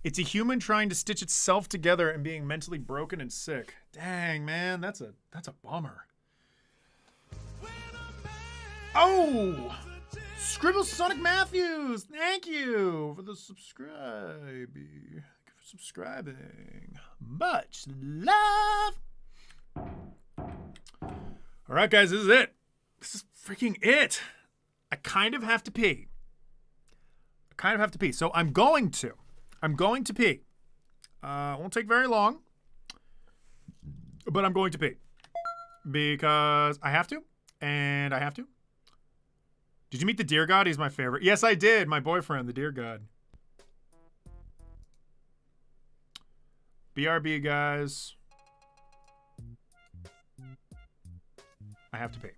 It's a human trying to stitch itself together and being mentally broken and sick. Dang, man, that's a bummer. Oh! Scribble Sonic Matthews, thank you for the subscribe. Thank you for subscribing. Much love. All right, guys, this is it. This is freaking it. I kind of have to pee. So I'm going to pee. It won't take very long, but I'm going to pee because I have to, and I have to. Did you meet the deer god? He's my favorite. Yes, I did. My boyfriend, the deer god. BRB, guys. I have to pee.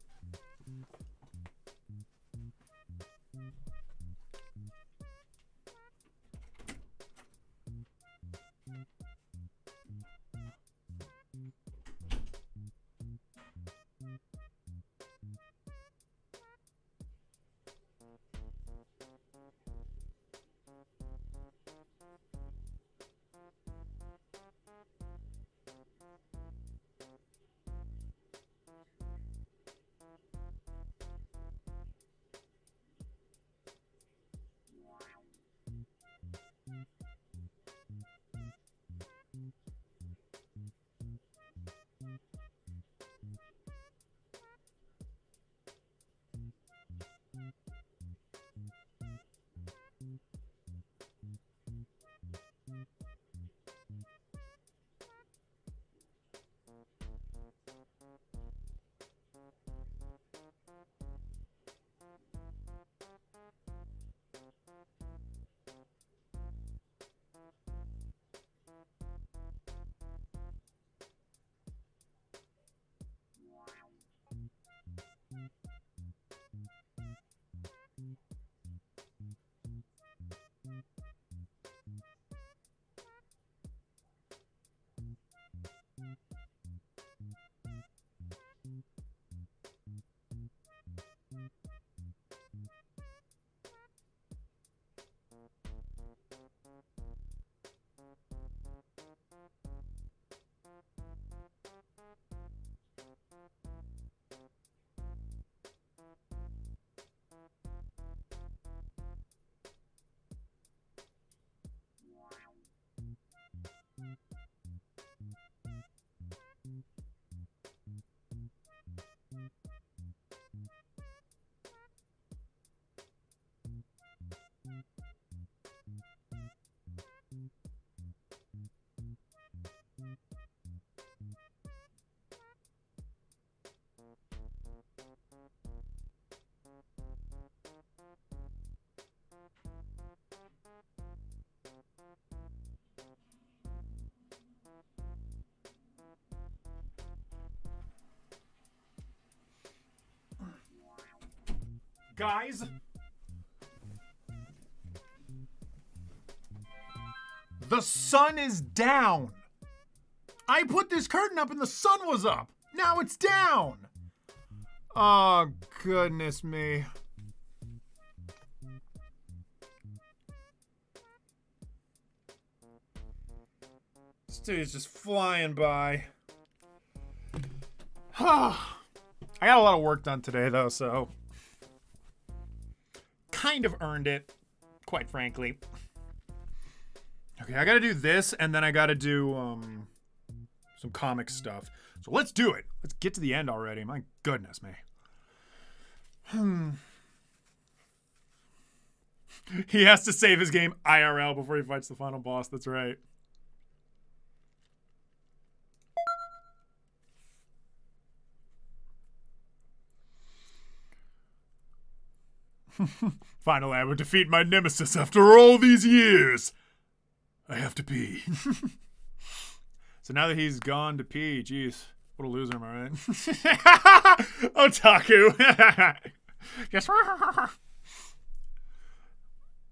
guys. The sun is down. I put this curtain up and the sun was up. Now it's down. Oh, goodness me. This dude's just flying by. I got a lot of work done today, though, so kind of earned it, quite frankly. Okay, I gotta do this, and then I gotta do some comic stuff. So let's do it. Let's get to the end already. My goodness me. He has to save his game IRL before he fights the final boss. That's right. Finally, I would defeat my nemesis after all these years. I have to pee. So now that he's gone to pee, jeez, what a loser, am I right? Otaku. Yes.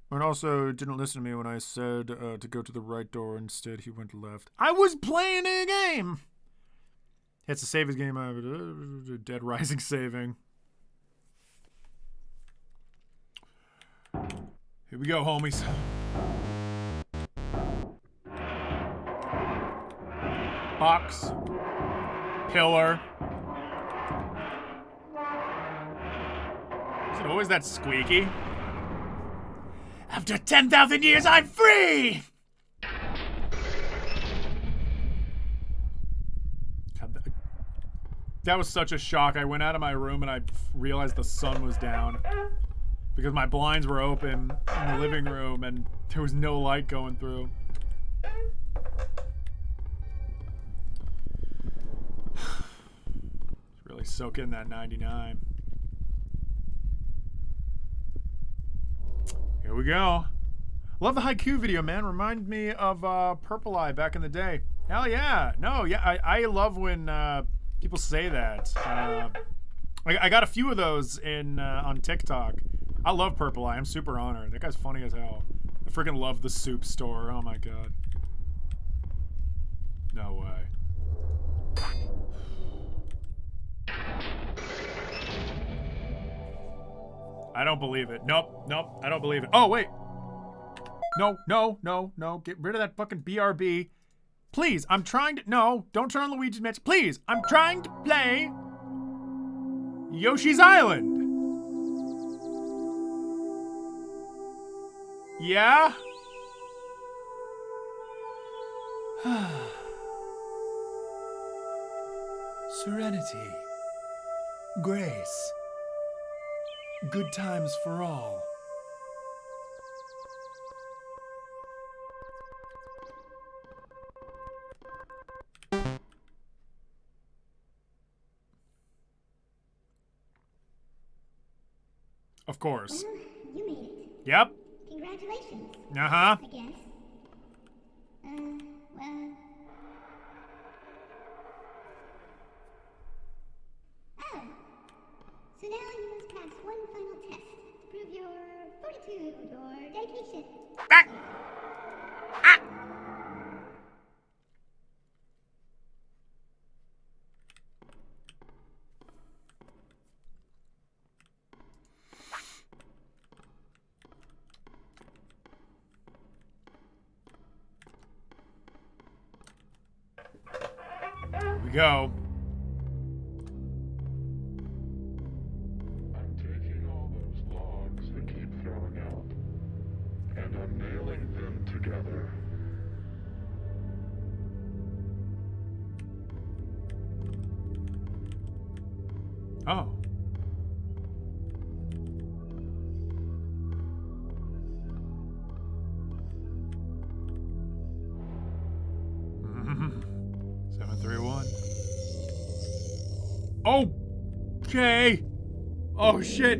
And also didn't listen to me when I said to go to the right door. Instead, he went left. I was playing a game. He has to save his game. Dead Rising saving. Here we go, homies. Box. Pillar. Is it always that squeaky? After 10,000 years, I'm free! God, that was such a shock. I went out of my room and I realized the sun was down. Because my blinds were open in the living room and there was no light going through. Really soak in that 99. Here we go. Love the haiku video, man. Remind me of Purple Eye back in the day. Hell yeah. No, yeah, I love when people say that. I got a few of those in on TikTok. I love Purple Eye. I'm super honored. That guy's funny as hell. I freaking love the soup store. Oh my god. No way. I don't believe it. Nope. I don't believe it. Oh, wait. No. Get rid of that fucking BRB. Please, I'm trying to... No, don't turn on Luigi's Mansion. Please, I'm trying to play Yoshi's Island. Yeah? Serenity. Grace. Good times for all. Of course. Well, you made it. Yep. Congratulations. Uh-huh. I guess. Well. Oh. So now you must pass one final test to prove your fortitude or dedication. Ah! Ah! Here we go. I'm taking all those logs they keep throwing out, and I'm nailing them together. Oh. Mm-hmm. 731. Okay. Oh shit.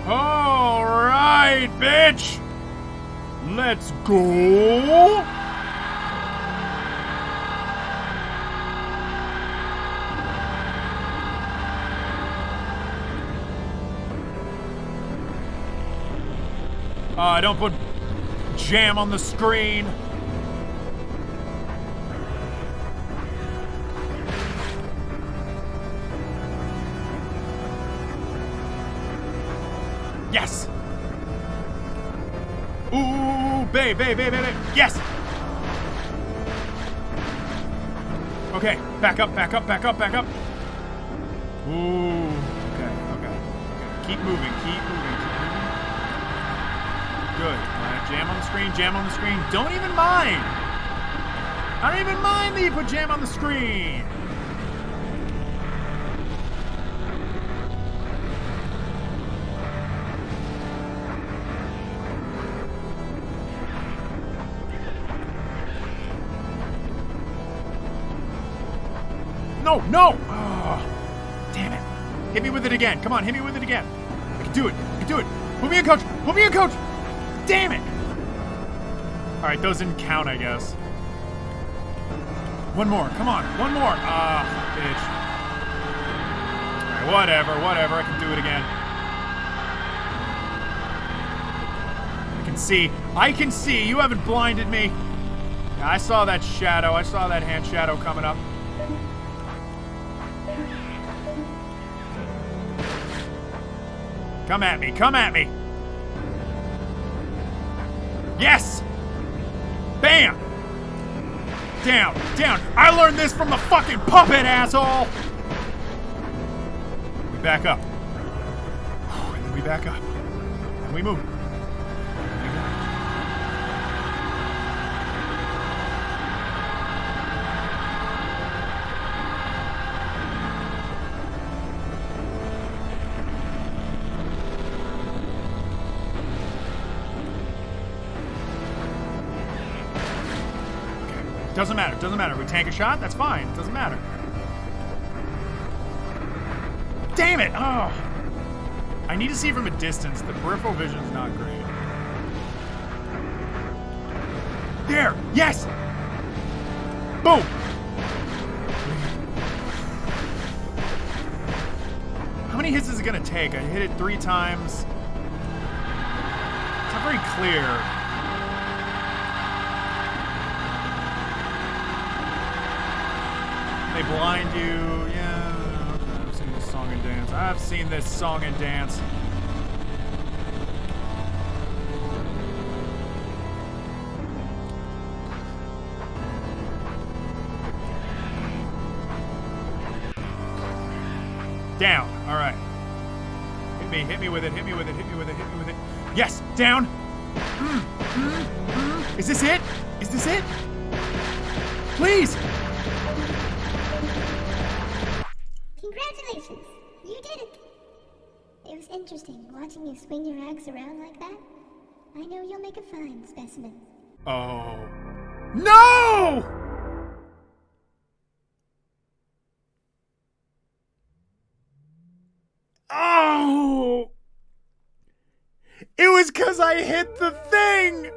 All right. right, bitch! Let's go! Don't put jam on the screen. Yes! Ooh, babe. Yes! Okay, back up. Ooh, okay. Keep moving. Good. All right, jam on the screen. Don't even mind. I don't even mind that you put jam on the screen. No! Oh, damn it. Hit me with it again. Come on, hit me with it again. I can do it. Put me in, coach. Damn it. All right, those didn't count, I guess. One more. Come on. One more. Bitch. All right, whatever. I can do it again. I can see. You haven't blinded me. Yeah, I saw that shadow. I saw that hand shadow coming up. Come at me. Yes! Bam! Down. I learned this from the fucking puppet, asshole! We back up. And then we back up. And we move. Doesn't matter. We tank a shot, that's fine. It doesn't matter. Damn it! Oh. I need to see from a distance. The peripheral vision's not great. There! Yes! Boom! How many hits is it gonna take? I hit it 3 times. It's not very clear. They blind you, yeah. I've seen this song and dance. Down, all right. Hit me with it. Yes, down. Is this it? Please. Congratulations! You did it! It was interesting watching you swing your axe around like that. I know you'll make a fine specimen. Oh. No! Oh! It was because I hit the thing!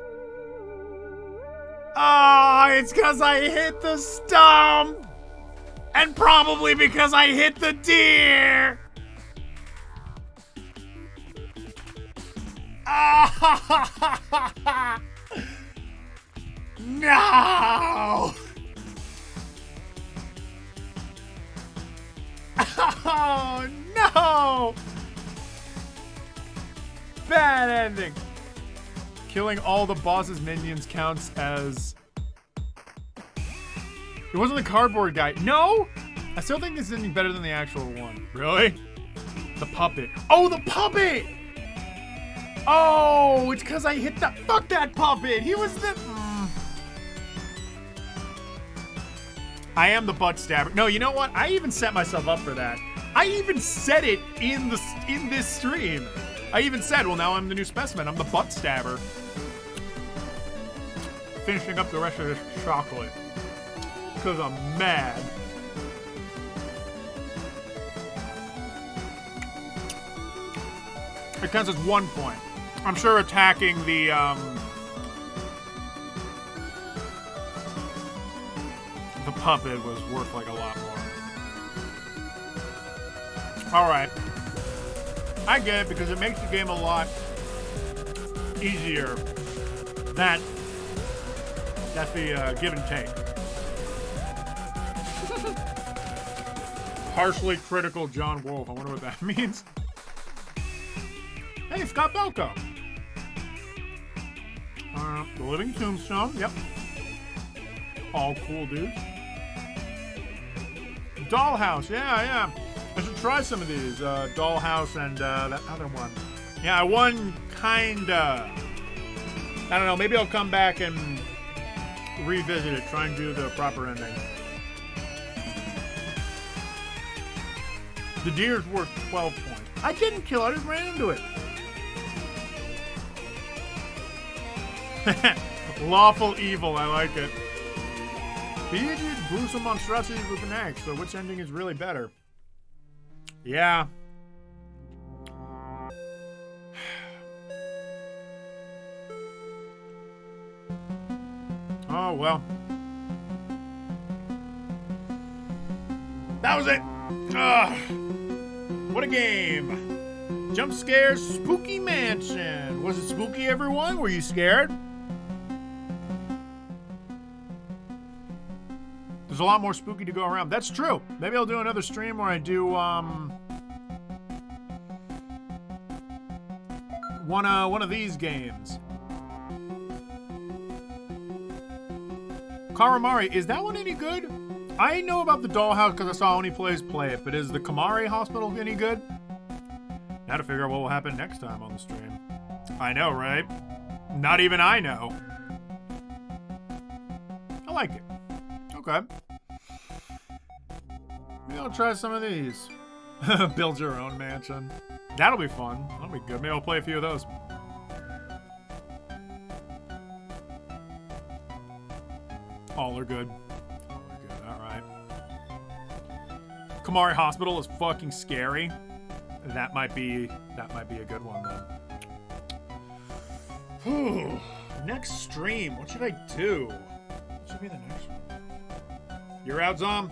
Oh, it's because I hit the stump! And probably because I hit the deer! No! Oh, no! Bad ending. Killing all the boss's minions counts as... It wasn't the cardboard guy. No! I still think this is anything better than the actual one. Really? The puppet. Oh, the puppet! Oh, it's because I hit that. Fuck that puppet! He was the... I am the butt stabber. No, you know what? I even set myself up for that. I even said it in this stream. I even said, well, now I'm the new specimen. I'm the butt stabber. Finishing up the rest of this chocolate. Because I'm mad. It counts as 1 point. I'm sure attacking the puppet was worth like a lot more. All right, I get it because it makes the game a lot easier. That's the give and take. Harshly critical John Wolfe. I wonder what that means. Hey, Scott Belko. The Living Tombstone. Yep. All cool dudes. Dollhouse. Yeah. I should try some of these. Dollhouse and that other one. Yeah, I won kinda. I don't know. Maybe I'll come back and revisit it. Try and do the proper ending. The deer's worth 12 points. I didn't kill it. I just ran into it. Lawful evil. I like it. The idiot gruesome monstrosities with an axe. So which ending is really better? Yeah. Oh, well. That was it. What a game. Jumpscare Spooky Mansion. Was it spooky, everyone? Were you scared? There's a lot more spooky to go around. That's true. Maybe I'll do another stream where I do one of these games. Karamari, is that one any good? I know about the Dollhouse because I saw Oni Plays play it, but is the Kamari Hospital any good? Now to figure out what will happen next time on the stream. I know, right? Not even I know. I like it. Okay. Maybe I'll try some of these. Build your own mansion. That'll be fun. That'll be good. Maybe I'll play a few of those. All are good. All are good. All right. Kamari Hospital is fucking scary. That might be a good one then. Next stream. What should I do? What should be the next one? You're out, Zom.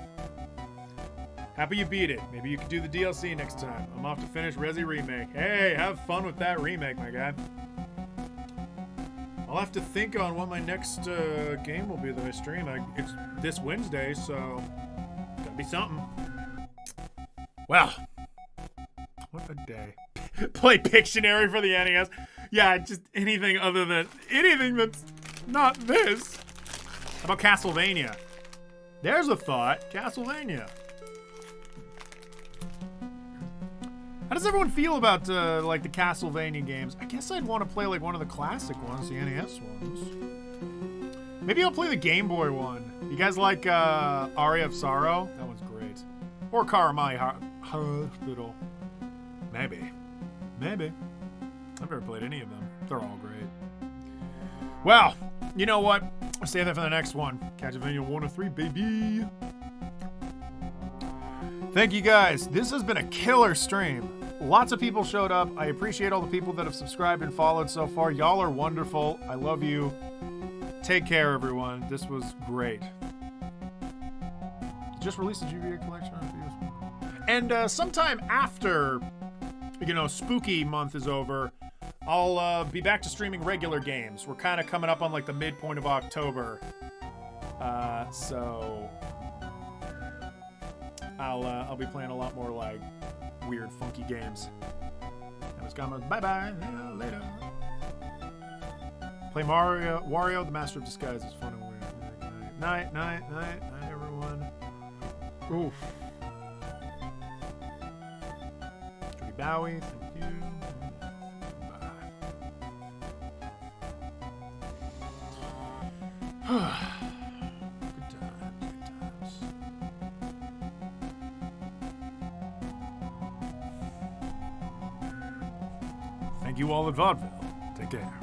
Happy you beat it. Maybe you could do the DLC next time. I'm off to finish Resi Remake. Hey, have fun with that remake, my guy. I'll have to think on what my next game will be that I stream. It's this Wednesday, so gotta be something. Well, what a day. Play Pictionary for the NES. Yeah, just anything other than anything that's not this. How about Castlevania? There's a thought. Castlevania. How does everyone feel about like the Castlevania games? I guess I'd want to play like one of the classic ones, the NES ones. Maybe I'll play the Game Boy one. You guys like Aria of Sorrow? That one's great. Or Karamai Hospital. Maybe. I've never played any of them. They're all great. Well, you know what? I'll save that for the next one. Castlevania 1 of 3, baby. Thank you guys. This has been a killer stream. Lots of people showed up. I appreciate all the people that have subscribed and followed so far. Y'all are wonderful. I love you. Take care, everyone. This was great. Just released a GBA collection on reviews. And sometime after, spooky month is over, I'll be back to streaming regular games. We're kind of coming up on like the midpoint of October. So I'll be playing a lot more like weird, funky games. That was Gamma. Bye-bye. Later. Play Wario, the Master of Disguise is fun and weird. Night, everyone. Oof. Jody Bowie, thank you. Bye. Good times. Thank you all at Vaudeville. Take care.